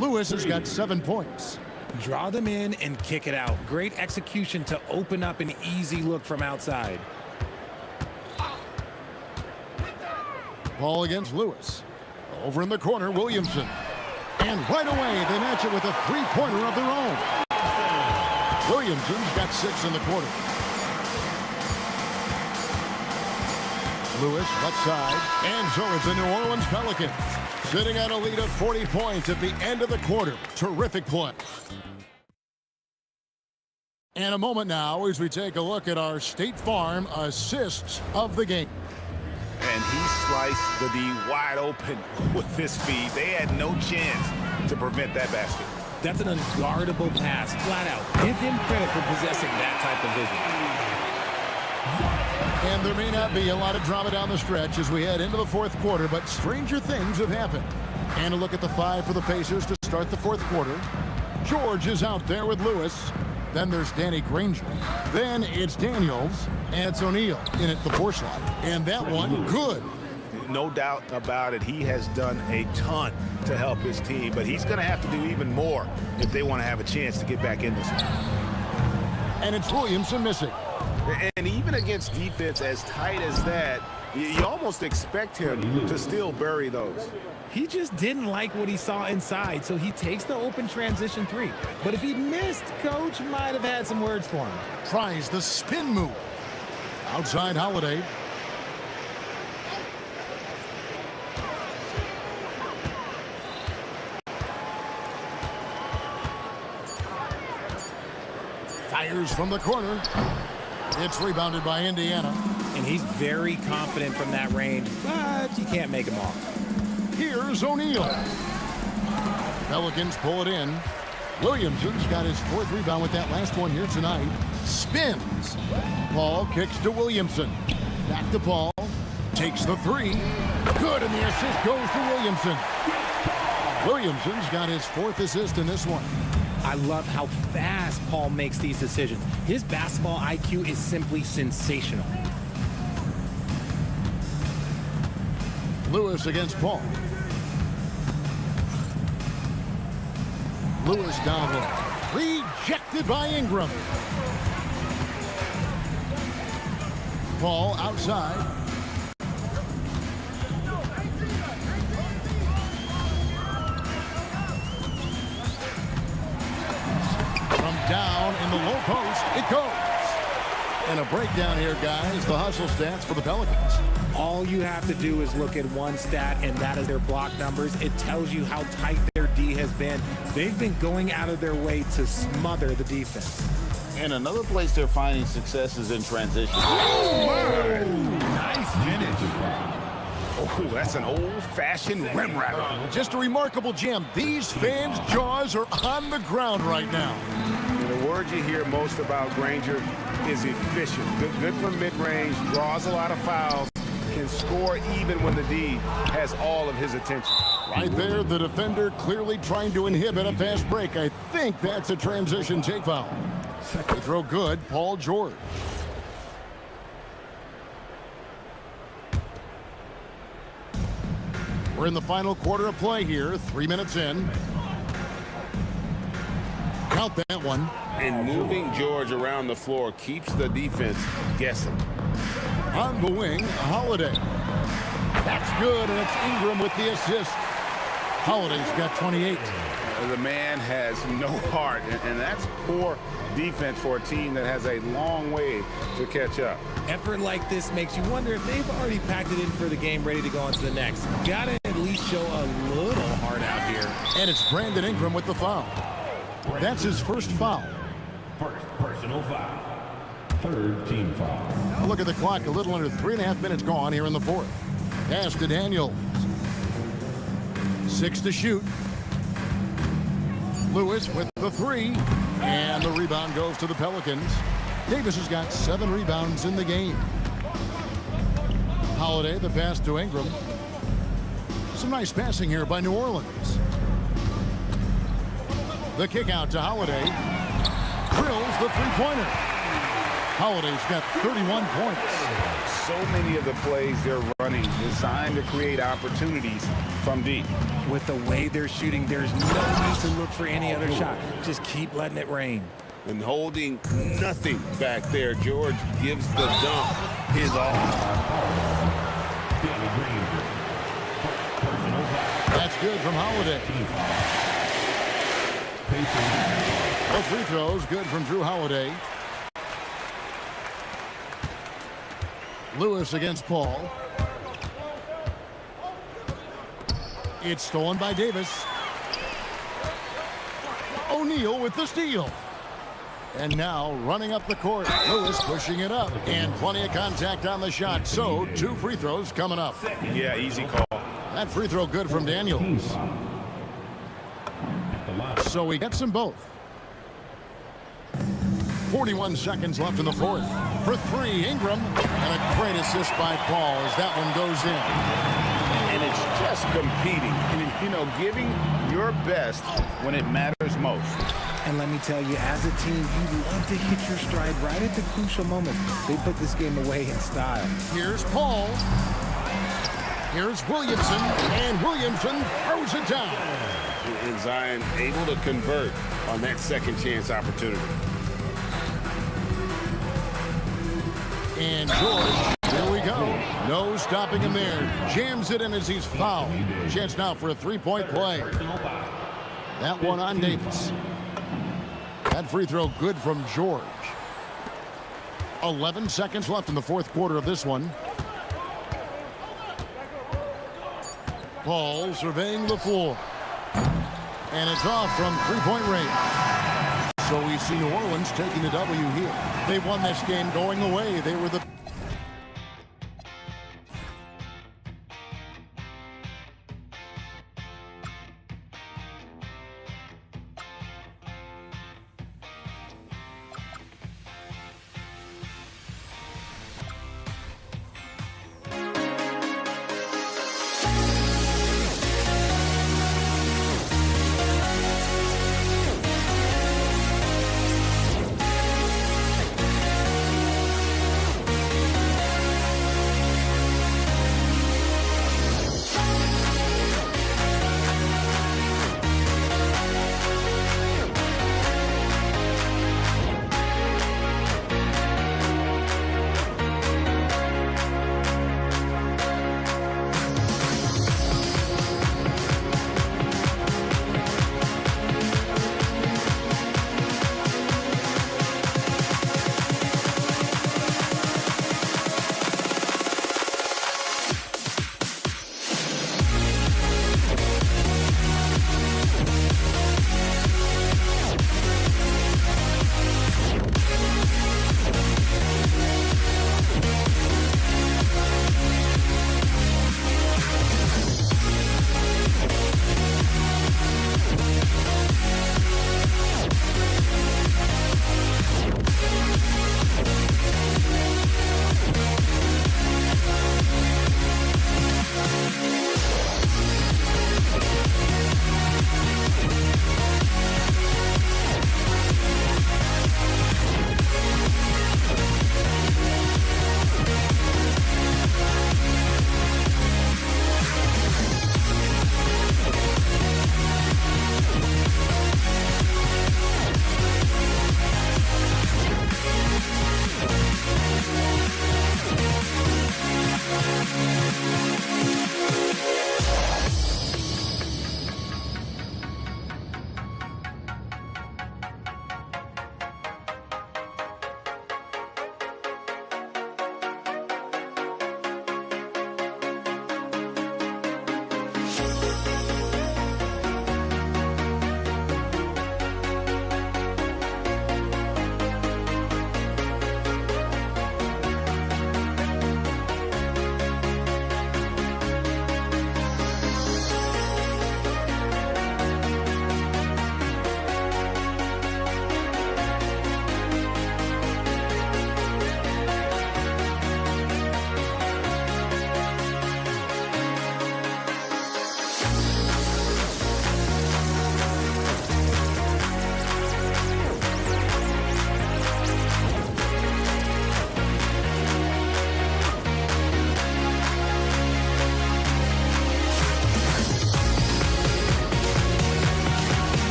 Lewis has got 7 points. Draw them in and kick it out. Great execution to open up an easy look from outside. Paul against Lewis. Over in the corner, Williamson. And right away, they match it with a three-pointer of their own. Williamson's got 6 in the quarter. Lewis, left side. And so it's the New Orleans Pelicans sitting on a lead of 40 points at the end of the quarter. Terrific play. And a moment now as we take a look at our State Farm assists of the game. And he sliced the D wide open with his feet. They had no chance to prevent that basket. That's an unguardable pass, flat out. Give him credit for possessing that type of vision. And there may not be a lot of drama down the stretch as we head into the fourth quarter, but stranger things have happened. And a look at the 5 for the Pacers to start the fourth quarter. George is out there with Lewis. Then there's Danny Granger. Then it's Daniels, and it's O'Neal in at the 4 slot. And that one, good. No doubt about it. He has done a ton to help his team, but he's going to have to do even more if they want to have a chance to get back in this one. And it's Williamson missing. And even against defense as tight as that, you almost expect him to still bury those. He just didn't like what he saw inside, so he takes the open transition 3. But if he missed, Coach might have had some words for him. Tries the spin move. Outside Holiday. Fires from the corner. It's rebounded by Indiana. And he's very confident from that range, but you can't make him all. Here's O'Neal. Pelicans pull it in. Williamson's got his 4th rebound with that last one here tonight. Spins. Paul kicks to Williamson. Back to Paul. Takes the 3. Good, and the assist goes to Williamson. Williamson's got his 4th assist in this one. I love how fast Paul makes these decisions. His basketball IQ is simply sensational. Lewis against Paul. Lewis down low. Rejected by Ingram. Paul outside. From down in the low post, it goes. And a breakdown here, guys. The hustle stats for the Pelicans. All you have to do is look at one stat, and that is their block numbers. It tells you how tight their D has been. They've been going out of their way to smother the defense. And another place they're finding success is in transition. Oh, my. Nice finish. Oh, that's an old-fashioned rim wrapper. Just a remarkable jam. These fans' jaws are on the ground right now. The word you hear most about Granger is efficient. Good from mid-range, draws a lot of fouls, can score even when the D has all of his attention. Right there, the defender clearly trying to inhibit a fast break. I think that's a transition take foul. Second throw good, Paul George. We're in the final quarter of play here, 3 minutes in. Count that one. And moving George around the floor keeps the defense guessing. On the wing, Holiday. That's good, and it's Ingram with the assist. Holiday's got 28. The man has no heart, and that's poor defense for a team that has a long way to catch up. Effort like this makes you wonder if they've already packed it in for the game, ready to go on to the next. Gotta at least show a little heart out here. And it's Brandon Ingram with the foul. That's his first foul. First personal foul. Third team foul. Look at the clock, a little under 3.5 minutes gone here in the fourth. Pass to Daniels. 6 to shoot. Lewis with the three, and the rebound goes to the Pelicans. Davis has got 7 rebounds in the game. Holiday, the pass to Ingram. Some nice passing here by New Orleans. The kick out to Holiday. Drills the three-pointer. Holiday's got 31 points. So many of the plays they're running designed to create opportunities from deep. With the way they're shooting, there's no need to look for any other shot. Just keep letting it rain. And holding nothing back there. George gives the dunk his all. That's good from Holiday. Both free throws good from Drew Holiday. Lewis against Paul. It's stolen by Davis. O'Neal with the steal. And now running up the court. Lewis pushing it up. And plenty of contact on the shot. So 2 free throws coming up. Yeah, easy call. That free throw good from Daniels. So he gets them both. 41 seconds left in the fourth. For 3, Ingram. And a great assist by Paul as that one goes in. And it's just competing. You know, giving your best when it matters most. And let me tell you, as a team, you love to hit your stride right at the crucial moment. They put this game away in style. Here's Paul. Here's Williamson. And Williamson throws it down. And Zion able to convert on that second chance opportunity. And George, here we go. No stopping him there. Jams it in as he's fouled. Chance now for a 3-point play. That one on Davis. That free throw good from George. 11 seconds left in the fourth quarter of this one. Paul surveying the floor. And it's off from 3-point range. So we see New Orleans taking the W here. They won this game going away. They were the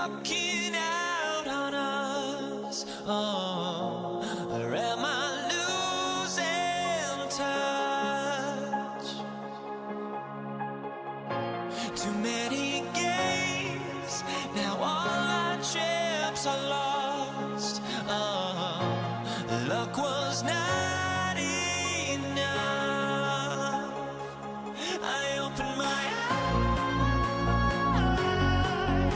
walking out on us? Oh, or am I losing touch? Too many games, now all our chips are lost. Oh, luck was not enough. I opened my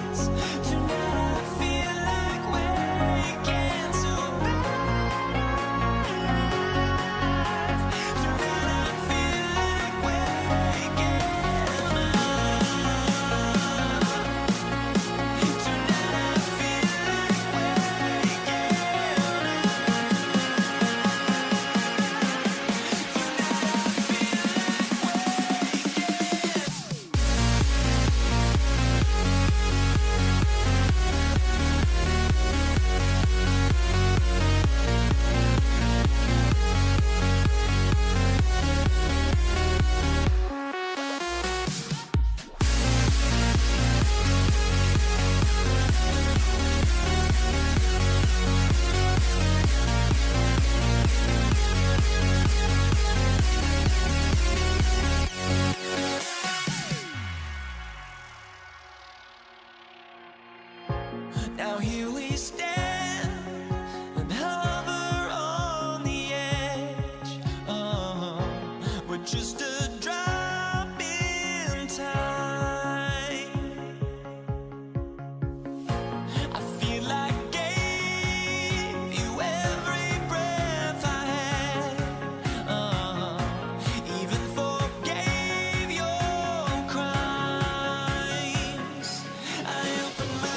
eyes. Tonight I feel like waking to a better life. Tonight I feel like waking up. Tonight I feel like waking Now here we stand and hover on the edge. Oh, we're just a drop in time. I feel like gave you every breath I had. Even forgave your crimes. I opened my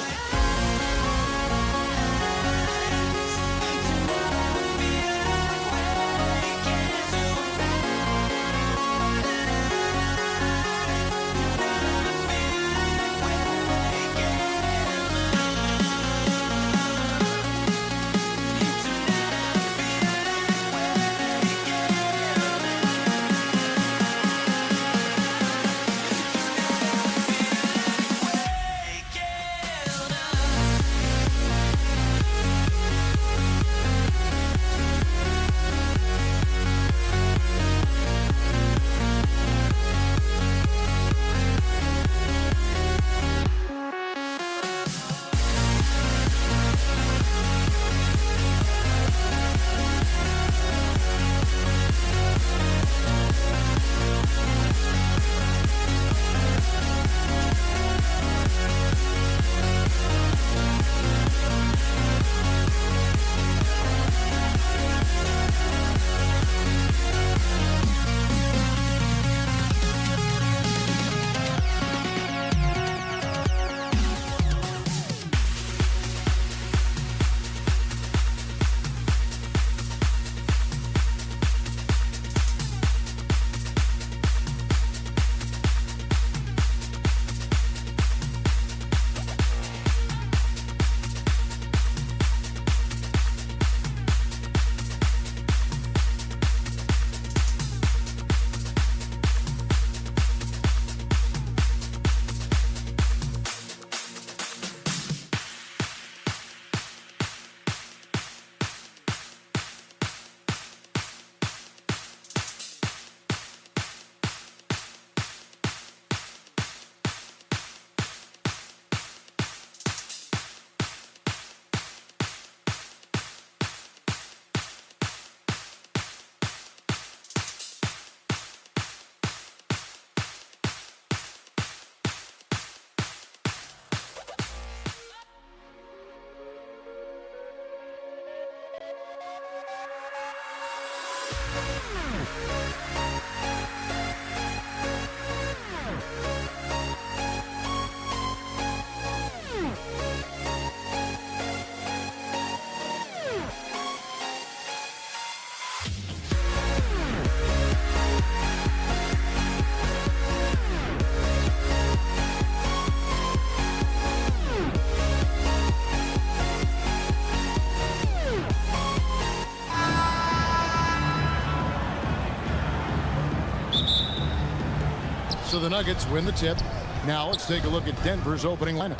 So the Nuggets win the tip. Now let's take a look at Denver's opening lineup.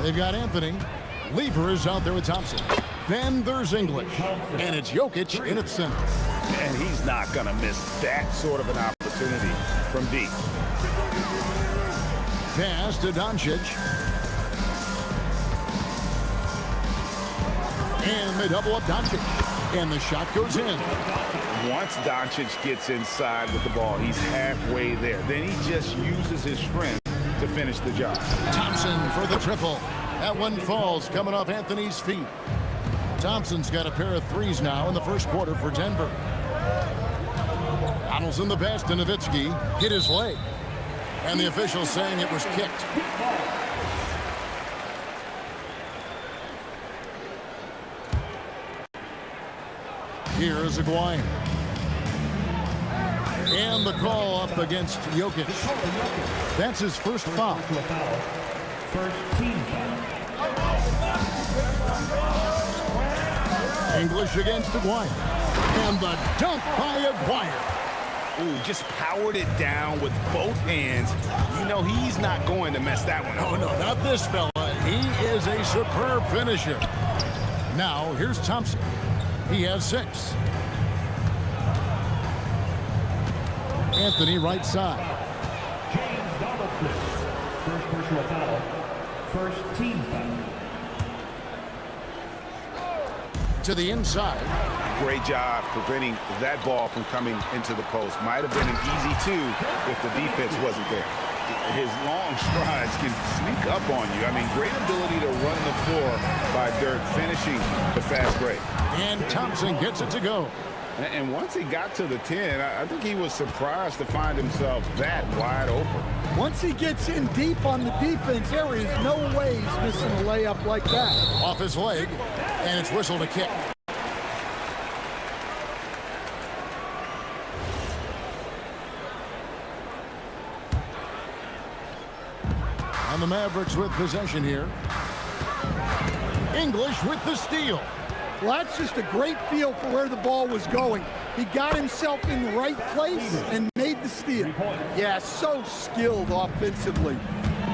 They've got Anthony. Lever is out there with Thompson. Then there's English. And it's Jokic in its center. And he's not going to miss that sort of an opportunity from deep. Pass to Doncic. And they double up Doncic. And the shot goes in. Once Doncic gets inside with the ball, he's halfway there. Then he just uses his strength to finish the job. Thompson for the triple. That one falls coming off Anthony's feet. Thompson's got a pair of threes now in the first quarter for Denver. Donaldson the best, and Nowitzki hit his leg. And the official saying it was kicked. Here's Aguirre. And the call up against Jokic. That's his first foul. First team foul. English against Aguirre. And the dunk by Aguirre. Ooh, just powered it down with both hands. You know he's not going to mess that one up. Oh, no, not this fella. He is a superb finisher. Now, here's Thompson. He has 6. Anthony right side. James Donaldson. First personal foul. First team foul. To the inside. Great job preventing that ball from coming into the post. Might have been an easy 2 if the defense wasn't there. His long strides can sneak up on you. I mean, great ability to run the floor by Dirk, finishing the fast break. And Thompson gets it to go. And once he got to the 10, I think he was surprised to find himself that wide open. Once he gets in deep on the defense, there is no way he's missing a layup like that. Off his leg, and it's whistled a kick. And the Mavericks with possession here. English with the steal. Well, that's just a great feel for where the ball was going. He got himself in the right place and made the steal. Yeah, so skilled offensively.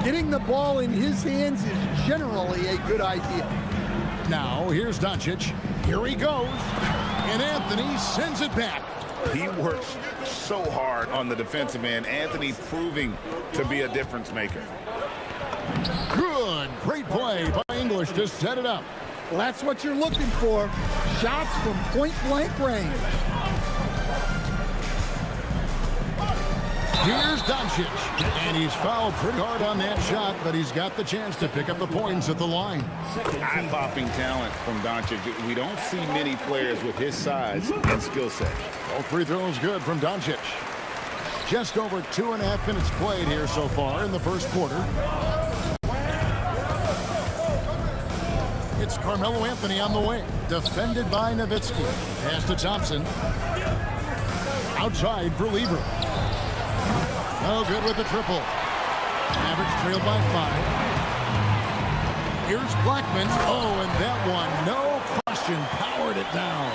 Getting the ball in his hands is generally a good idea. Now, here's Doncic. Here he goes. And Anthony sends it back. He works so hard on the defensive end. Anthony proving to be a difference maker. Good. Great play by English to set it up. Well, that's what you're looking for. Shots from point-blank range. Here's Doncic. And he's fouled pretty hard on that shot, but he's got the chance to pick up the points at the line. Eye-popping talent from Doncic. We don't see many players with his size and skill set. All free throws good from Doncic. Just over 2.5 minutes played here so far in the first quarter. It's Carmelo Anthony on the wing, defended by Nowitzki. Pass to Thompson. Outside for Lever. No good with the triple. Mavericks trailed by 5. Here's Blackman. Oh, and that one, no question, powered it down.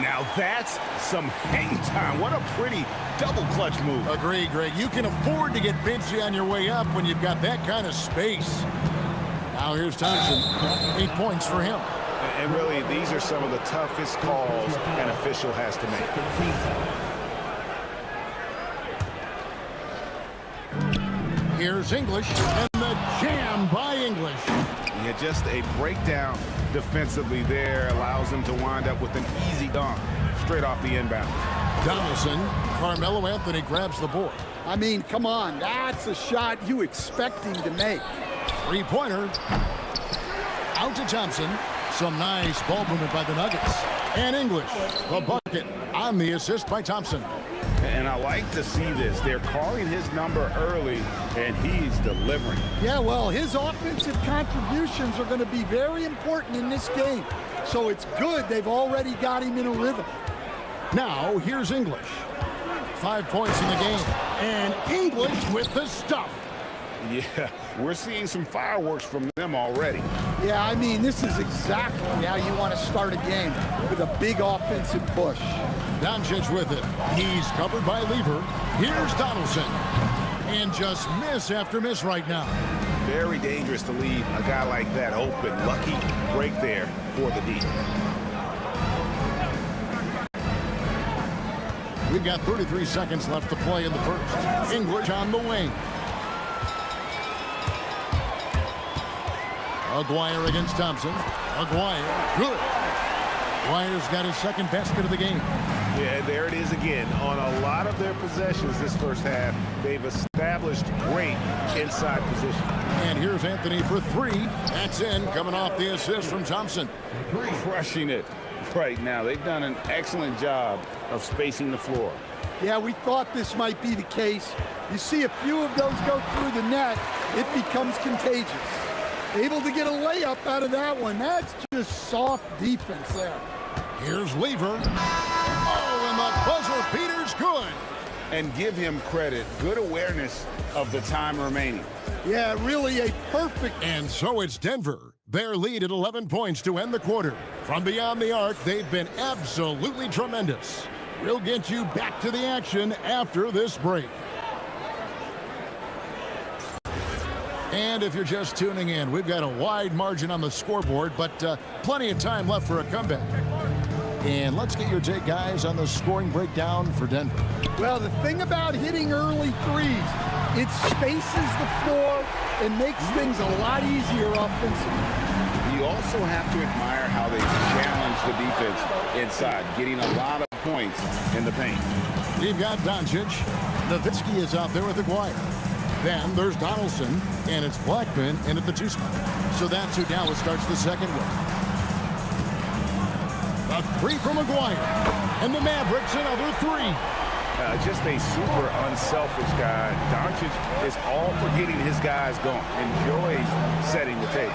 Now that's some hang time. What a pretty double clutch move. Agree, Greg. You can afford to get Vinci on your way up when you've got that kind of space. Now here's Thompson. 8 points for him. And really, these are some of the toughest calls an official has to make. Here's English, and the jam by English. Yeah, just a breakdown defensively there allows him to wind up with an easy dunk straight off the inbound. Donaldson, Carmelo Anthony grabs the board. I mean, come on, that's a shot you expect him to make. Three-pointer. Out to Thompson. Some nice ball movement by the Nuggets. And English, the bucket on the assist by Thompson. And I like to see this. They're calling his number early, and he's delivering. Yeah, well, his offensive contributions are going to be very important in this game. So it's good they've already got him in a rhythm. Now, here's English. 5 points in the game. And English with the stuff. Yeah, we're seeing some fireworks from them already. Yeah, I mean, this is exactly how you want to start a game, with a big offensive push. Doncic with it. He's covered by Lever. Here's Donaldson. And just miss after miss right now. Very dangerous to leave a guy like that open. Lucky break there for the D. We've got 33 seconds left to play in the first. English on the wing. Aguirre against Thompson. Aguirre, good. Aguirre's got his second basket of the game. Yeah, there it is again. On a lot of their possessions this first half, they've established great inside position. And here's Anthony for three. That's in, coming off the assist from Thompson. Crushing it right now. They've done an excellent job of spacing the floor. Yeah, we thought this might be the case. You see a few of those go through the net, it becomes contagious. Able to get a layup out of that one. That's just soft defense there. Here's Lever. Oh, and the buzzer beater's good. And give him credit. Good awareness of the time remaining. Yeah, really a perfect. And so it's Denver. Their lead at 11 points to end the quarter. From beyond the arc, they've been absolutely tremendous. We'll get you back to the action after this break. And if you're just tuning in, we've got a wide margin on the scoreboard, but plenty of time left for a comeback. And let's get your take, guys, on the scoring breakdown for Denver. Well, the thing about hitting early threes, it spaces the floor and makes things a lot easier offensively. You also have to admire how they challenge the defense inside, getting a lot of points in the paint. We've got Doncic. Nowitzki is out there with Aguirre. Then there's Donaldson, and it's Blackman in at the 2 spot. So that's who Dallas starts the second with. A three from Aguirre, and the Mavericks another three. Just a super unselfish guy. Doncic is all for getting his guys going. Enjoys setting the table.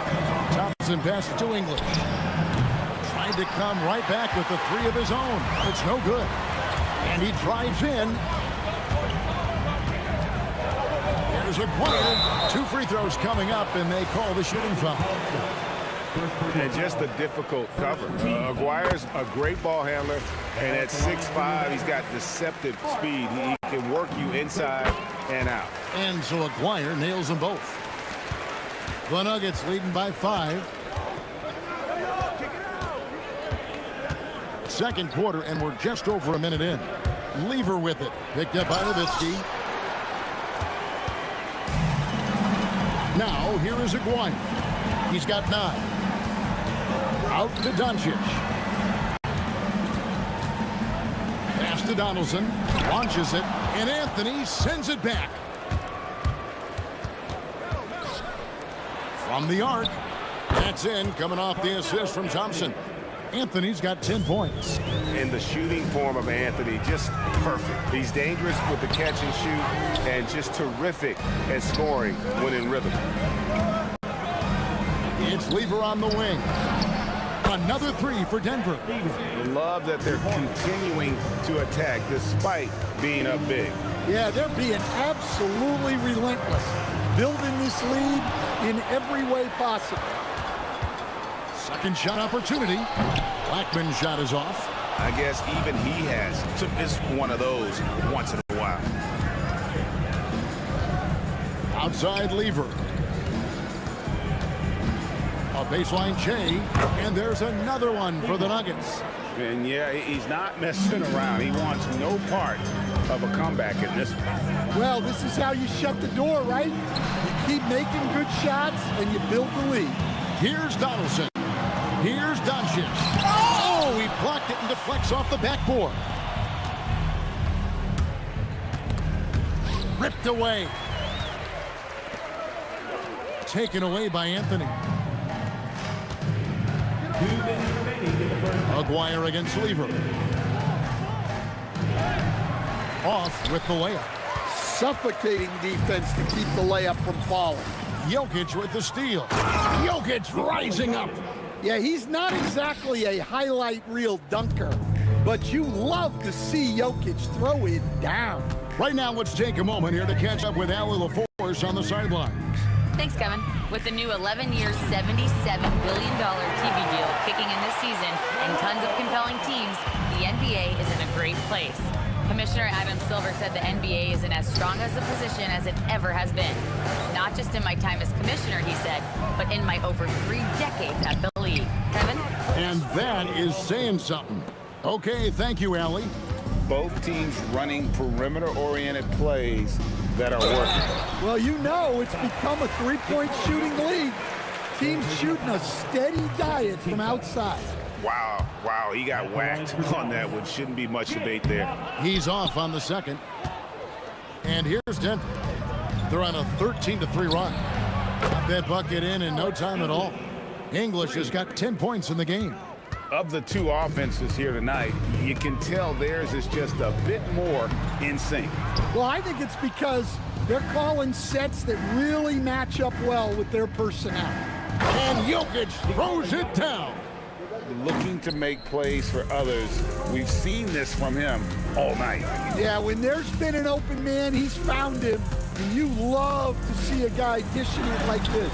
Thompson passes to English. Tried to come right back with the three of his own. It's no good. And he drives in. Here's Aguirre. 2 free throws coming up, and they call the shooting foul. And just a difficult cover. Aguirre's a great ball handler, and at 6'5", he's got deceptive speed. He can work you inside and out. And so Aguirre nails them both. The Nuggets leading by 5. Second quarter, and we're just over a minute in. Lever with it. Picked up by Nowitzki. Now, here is Aguirre. He's got 9. Out to Doncic. Pass to Donaldson. Launches it. And Anthony sends it back. From the arc. That's in. Coming off the assist from Thompson. Anthony's got 10 points. And the shooting form of Anthony, just perfect. He's dangerous with the catch and shoot and just terrific at scoring when in rhythm. It's Lever on the wing. Another three for Denver. Love that they're continuing to attack despite being up big. Yeah, they're being absolutely relentless. Building this lead in every way possible. Second shot opportunity. Blackman's shot is off. I guess even he has to miss one of those once in a while. Outside Lever. A baseline Jay, and there's another one for the Nuggets. And yeah, he's not messing around. He wants no part of a comeback in this one. Well, this is how you shut the door, right? You keep making good shots and you build the lead. Here's Donaldson. Here's Doncic. Oh, he blocked it and deflects off the backboard. Ripped away. Taken away by Anthony. 2 minutes remaining in the first. Aguirre against Lever. Off with the layup. Suffocating defense to keep the layup from falling. Jokic with the steal. Jokic rising up. Yeah, he's not exactly a highlight reel dunker, but you love to see Jokic throw it down. Right now, let's take a moment here to catch up with Allie LaForce on the sidelines. Thanks, Kevin. With the new 11-year, $77 billion TV deal kicking in this season and tons of compelling teams, the NBA is in a great place. Commissioner Adam Silver said the NBA isn't as strong as a position as it ever has been. Not just in my time as commissioner, he said, but in my over 3 decades at the league. Kevin? And that is saying something. Okay, thank you, Allie. Both teams running perimeter-oriented plays that are working. Well, you know it's become a three-point shooting league. Teams shooting a steady diet from outside. Wow, he got whacked on that one. Shouldn't be much debate there. He's off on the second. And here's Denver. They're on a 13-3 run. Got that bucket in no time at all. English has got 10 points in the game. Of the two offenses here tonight, you can tell theirs is just a bit more in sync. Well, I think it's because they're calling sets that really match up well with their personnel. And Jokic throws it down. Looking to make plays for others. We've seen this from him all night. Yeah, when there's been an open man, he's found him. And you love to see a guy dishing it like this.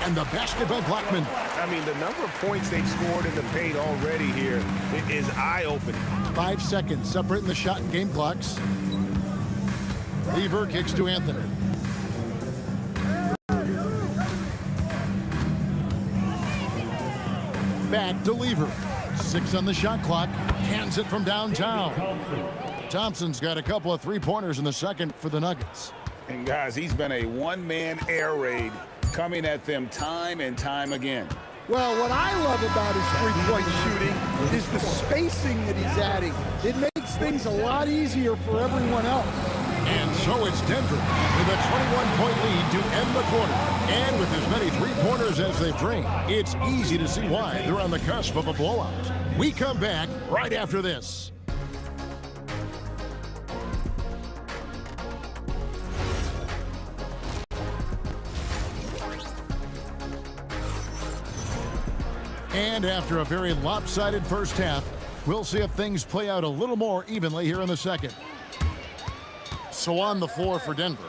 And the basket by Blackman. I mean, the number of points they've scored in the paint already here is eye-opening. 5 seconds separating the shot and game clocks. Lever kicks to Anthony. Back to Lever. 6 on the shot clock. Hands it from downtown. Thompson's got a couple of three-pointers in the second for the Nuggets. And guys, he's been a one-man air raid coming at them time and time again. Well, what I love about his three-point shooting is the spacing that he's adding. It makes things a lot easier for everyone else. And so it's Denver with a 21-point lead to end the quarter. And with as many three-pointers as they've drained, it's easy to see why they're on the cusp of a blowout. We come back right after this. And after a very lopsided first half, we'll see if things play out a little more evenly here in the second. So on the floor for Denver,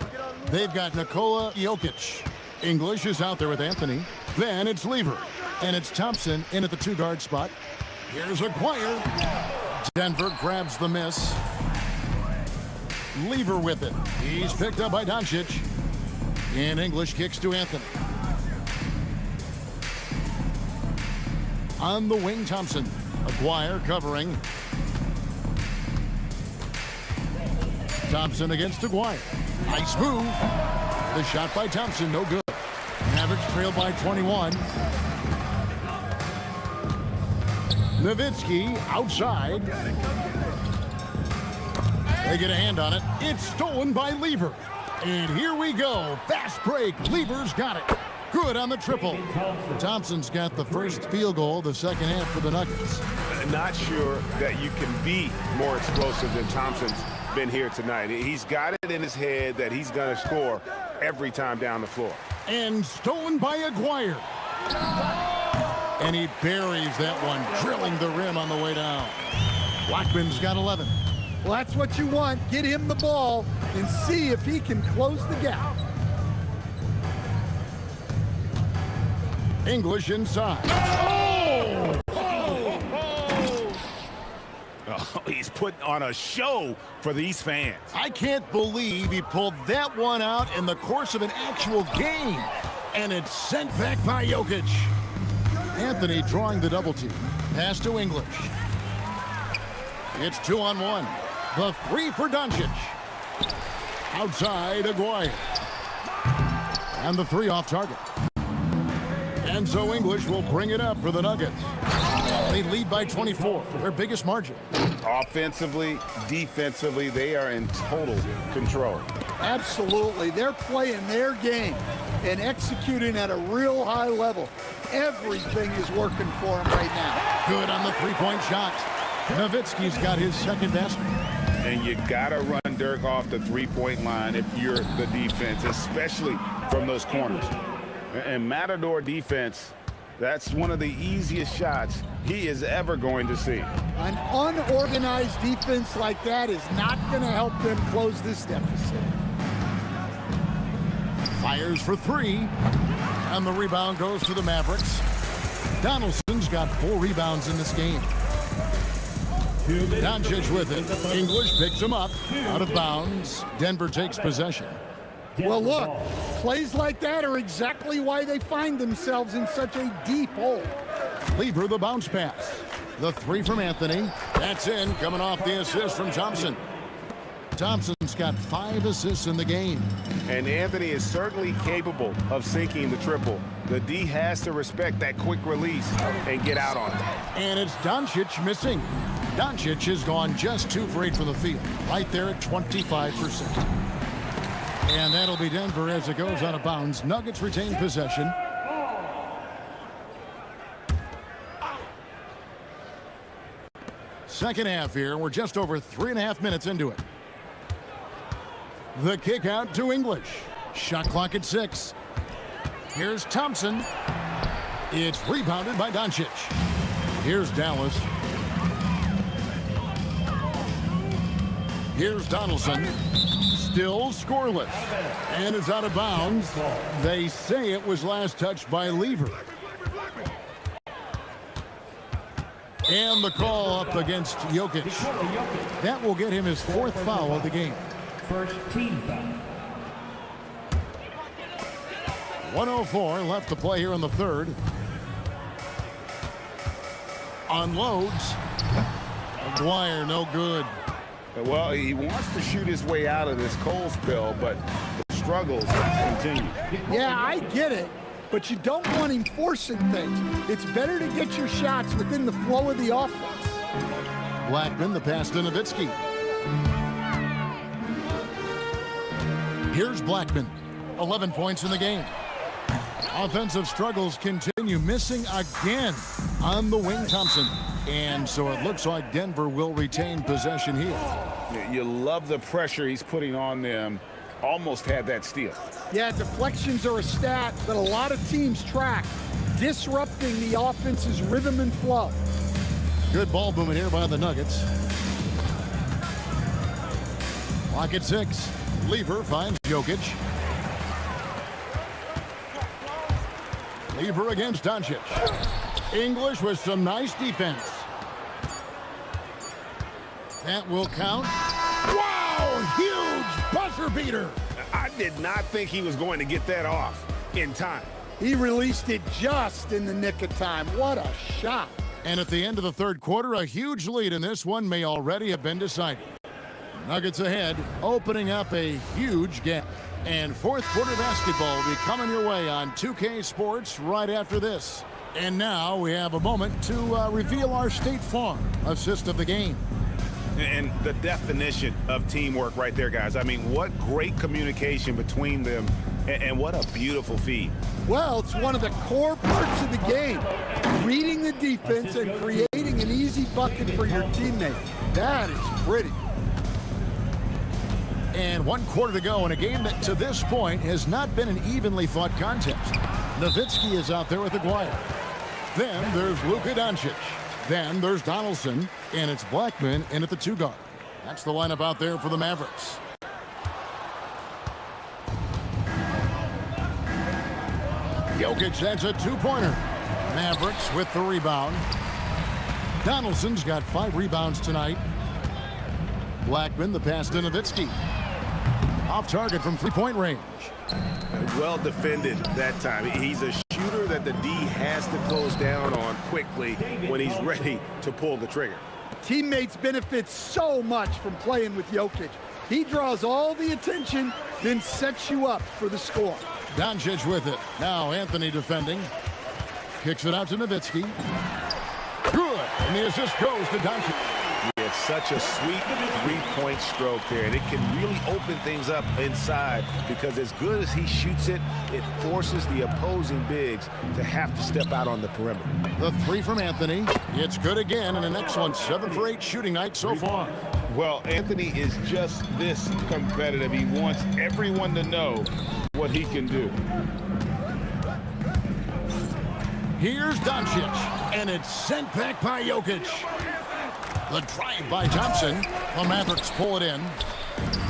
they've got Nikola Jokic. English is out there with Anthony. Then it's Lever. And it's Thompson in at the two-guard spot. Here's Aguirre. Denver grabs the miss. Lever with it. He's picked up by Doncic. And English kicks to Anthony. On the wing, Thompson. Aguirre covering. Thompson against Aguirre. Nice move. The shot by Thompson, no good. Mavericks trail by 21. Nowitzki outside. They get a hand on it. It's stolen by Lever. And here we go. Fast break. Lever's got it. Good on the triple. Thompson's got the first field goal the second half for the Nuggets. Not sure that you can be more explosive than Thompson's been here tonight. He's got it in his head that he's going to score every time down the floor. And stolen by Aguirre. And he buries that one, drilling the rim on the way down. Blackman's got 11. Well, that's what you want. Get him the ball and see if he can close the gap. English inside. Oh, he's putting on a show for these fans. I can't believe he pulled that one out in the course of an actual game. And it's sent back by Jokic. Anthony drawing the double team. Pass to English. It's 2-on-1. The three for Doncic. Outside Aguirre. And the three off target. And so English will bring it up for the Nuggets. They lead by 24, their biggest margin. Offensively, defensively, they are in total control. Absolutely. They're playing their game and executing at a real high level. Everything is working for them right now. Good on the three-point shot. Nowitzki's got his second basket. And you got to run Dirk off the three-point line if you're the defense, especially from those corners. And Matador defense, that's one of the easiest shots he is ever going to see. An unorganized defense like that is not going to help them close this deficit. Fires for three. And the rebound goes to the Mavericks. Donaldson's got 4 rebounds in this game. Doncic with it. English picks him up. Out of bounds. Denver takes possession. Well, look, plays like that are exactly why they find themselves in such a deep hole. Lever the bounce pass. The three from Anthony. That's in, coming off the assist from Thompson. Thompson's got 5 assists in the game. And Anthony is certainly capable of sinking the triple. The D has to respect that quick release and get out on it. And it's Doncic missing. Doncic has gone just 2 for 8 from the field, right there at 25%. And that'll be Denver as it goes out of bounds. Nuggets retain possession. Second half here. We're just over 3.5 minutes into it. The kick out to English. Shot clock at 6. Here's Thompson. It's rebounded by Doncic. Here's Dallas. Here's Donaldson. Still scoreless. And it's out of bounds. They say it was last touched by Lever. And the call up against Jokic. That will get him his 4th foul of the game. First team foul. 1:04 left to play here in the third. Unloads. McGuire, no good. Well, he wants to shoot his way out of this cold spell, but the struggles continue. Yeah, I get it, but you don't want him forcing things. It's better to get your shots within the flow of the offense. Blackman, the pass to Nowitzki. Here's Blackman. 11 points in the game. Offensive struggles continue, missing again on the wing Thompson. And so it looks like Denver will retain possession here. You love the pressure he's putting on them. Almost had that steal. Yeah, deflections are a stat that a lot of teams track, disrupting the offense's rhythm and flow. Good ball movement here by the Nuggets. Clock at 6. Lever finds Jokic. Lever against Doncic. English with some nice defense. That will count. Wow, huge buzzer beater. I did not think he was going to get that off in time. He released it just in the nick of time. What a shot. And at the end of the third quarter, a huge lead in this one may already have been decided. Nuggets ahead, opening up a huge gap. And fourth quarter basketball will be coming your way on 2K Sports right after this. And now we have a moment to reveal our State Farm assist of the game. And the definition of teamwork right there, guys. I mean, what great communication between them, and what a beautiful feed. Well, it's one of the core parts of the game. Reading the defense and creating an easy bucket for your teammate. That is pretty. And 1 quarter to go in a game that to this point has not been an evenly fought contest. Nowitzki is out there with McGuire. Then there's Luka Doncic. Then there's Donaldson, and it's Blackman in at the 2 guard. That's the lineup out there for the Mavericks. Jokic, that's a 2-pointer. Mavericks with the rebound. Donaldson's got 5 rebounds tonight. Blackman, the pass to Nowitzki. Off target from 3-point range. Well defended that time. He's a shooter that the D has to close down on quickly when he's ready to pull the trigger. Teammates benefit so much from playing with Jokic. He draws all the attention, then sets you up for the score. Doncic with it. Now Anthony defending. Kicks it out to Nowitzki. Good. And the assist goes to Doncic. It's such a sweet 3-point stroke there, and it can really open things up inside because as good as he shoots it, it forces the opposing bigs to have to step out on the perimeter. The 3 from Anthony. It's good again, and an excellent 7 for 8 shooting night so far. Well, Anthony is just this competitive. He wants everyone to know what he can do. Here's Doncic, and it's sent back by Jokic. The drive by Thompson. The Mavericks pull it in.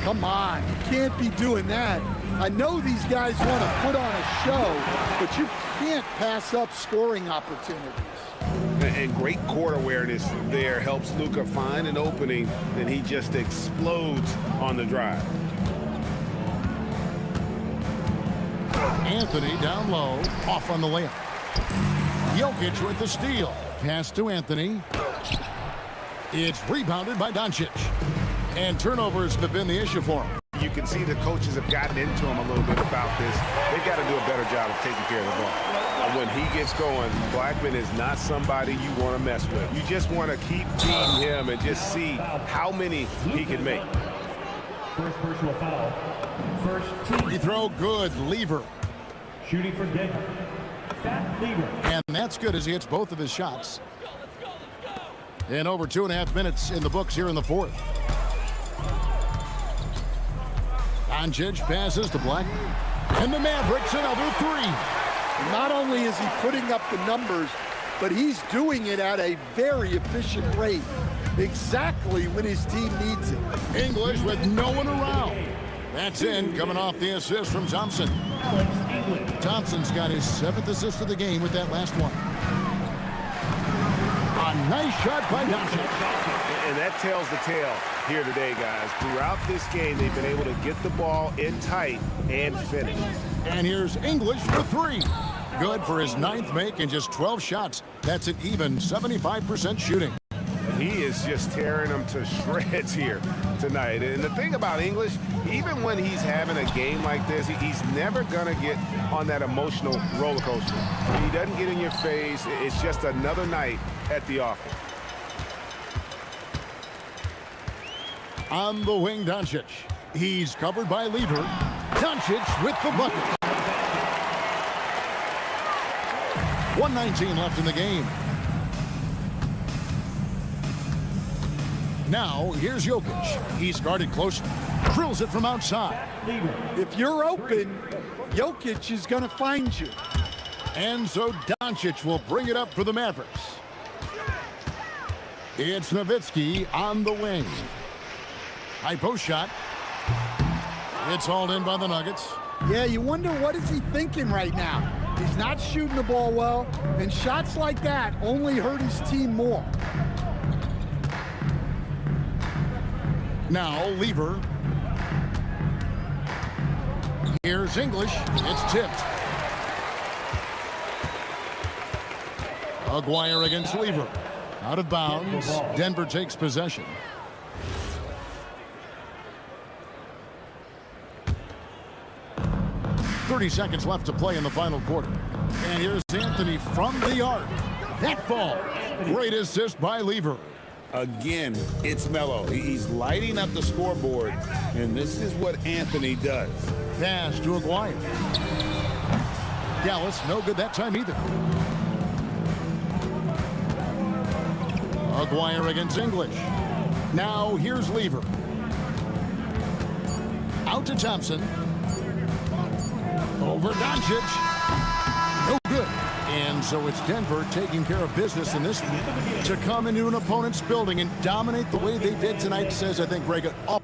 Come on, you can't be doing that. I know these guys want to put on a show, but you can't pass up scoring opportunities. And great court awareness there helps Luka find an opening, and he just explodes on the drive. Anthony down low, off on the layup. Jokic with the steal. Pass to Anthony. It's rebounded by Doncic. And turnovers have been the issue for him. You can see the coaches have gotten into him a little bit about this. They've got to do a better job of taking care of the ball. And when he gets going, Blackman is not somebody you want to mess with. You just want to keep feeding him and just see how many he can make. First personal foul. First Free throw good. Lever. shooting for Denver. Fat Lever. And that's good as he hits both of his shots. And over 2.5 minutes in the books here in the fourth. Doncic passes to Blackman. And the Mavericks another three. Not only is he putting up the numbers, but he's doing it at a very efficient rate. Exactly when his team needs it. English with no one around. That's in, coming off the assist from Thompson. Thompson's got his 7th assist of the game with that last one. A nice shot by Doncic. And that tells the tale here today, guys. Throughout this game, they've been able to get the ball in tight and finish. And here's English for three. Good for his 9th make and just 12 shots. That's an even 75% shooting. He is just tearing them to shreds here tonight. And the thing about English, even when he's having a game like this, he's never going to get on that emotional roller coaster. He doesn't get in your face. It's just another night at the office. On the wing, Doncic. He's covered by Lever. Doncic with the bucket. 1:19 left in the game. Now, here's Jokic. He's guarded closely. Drills it from outside. If you're open, Jokic is going to find you. And so Doncic will bring it up for the Mavericks. It's Nowitzki on the wing. High post shot. It's hauled in by the Nuggets. Yeah, you wonder what is he thinking right now. He's not shooting the ball well, and shots like that only hurt his team more. Now, Lever. Here's English. It's tipped. Aguirre against Lever. Out of bounds. Denver takes possession. .30 seconds left to play in the final quarter. And here's Anthony from the arc. That fall. Great assist by Lever. Again, it's Melo. He's lighting up the scoreboard, and this is what Anthony does. Pass to Aguirre. Dallas, no good that time either. Aguirre against English. Now here's Lever. Out to Thompson. Over Doncic. No good. And so it's Denver taking care of business in this one. To come into an opponent's building and dominate the way they did tonight says, I think, Greg, it all.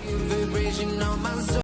Vibration on my soul.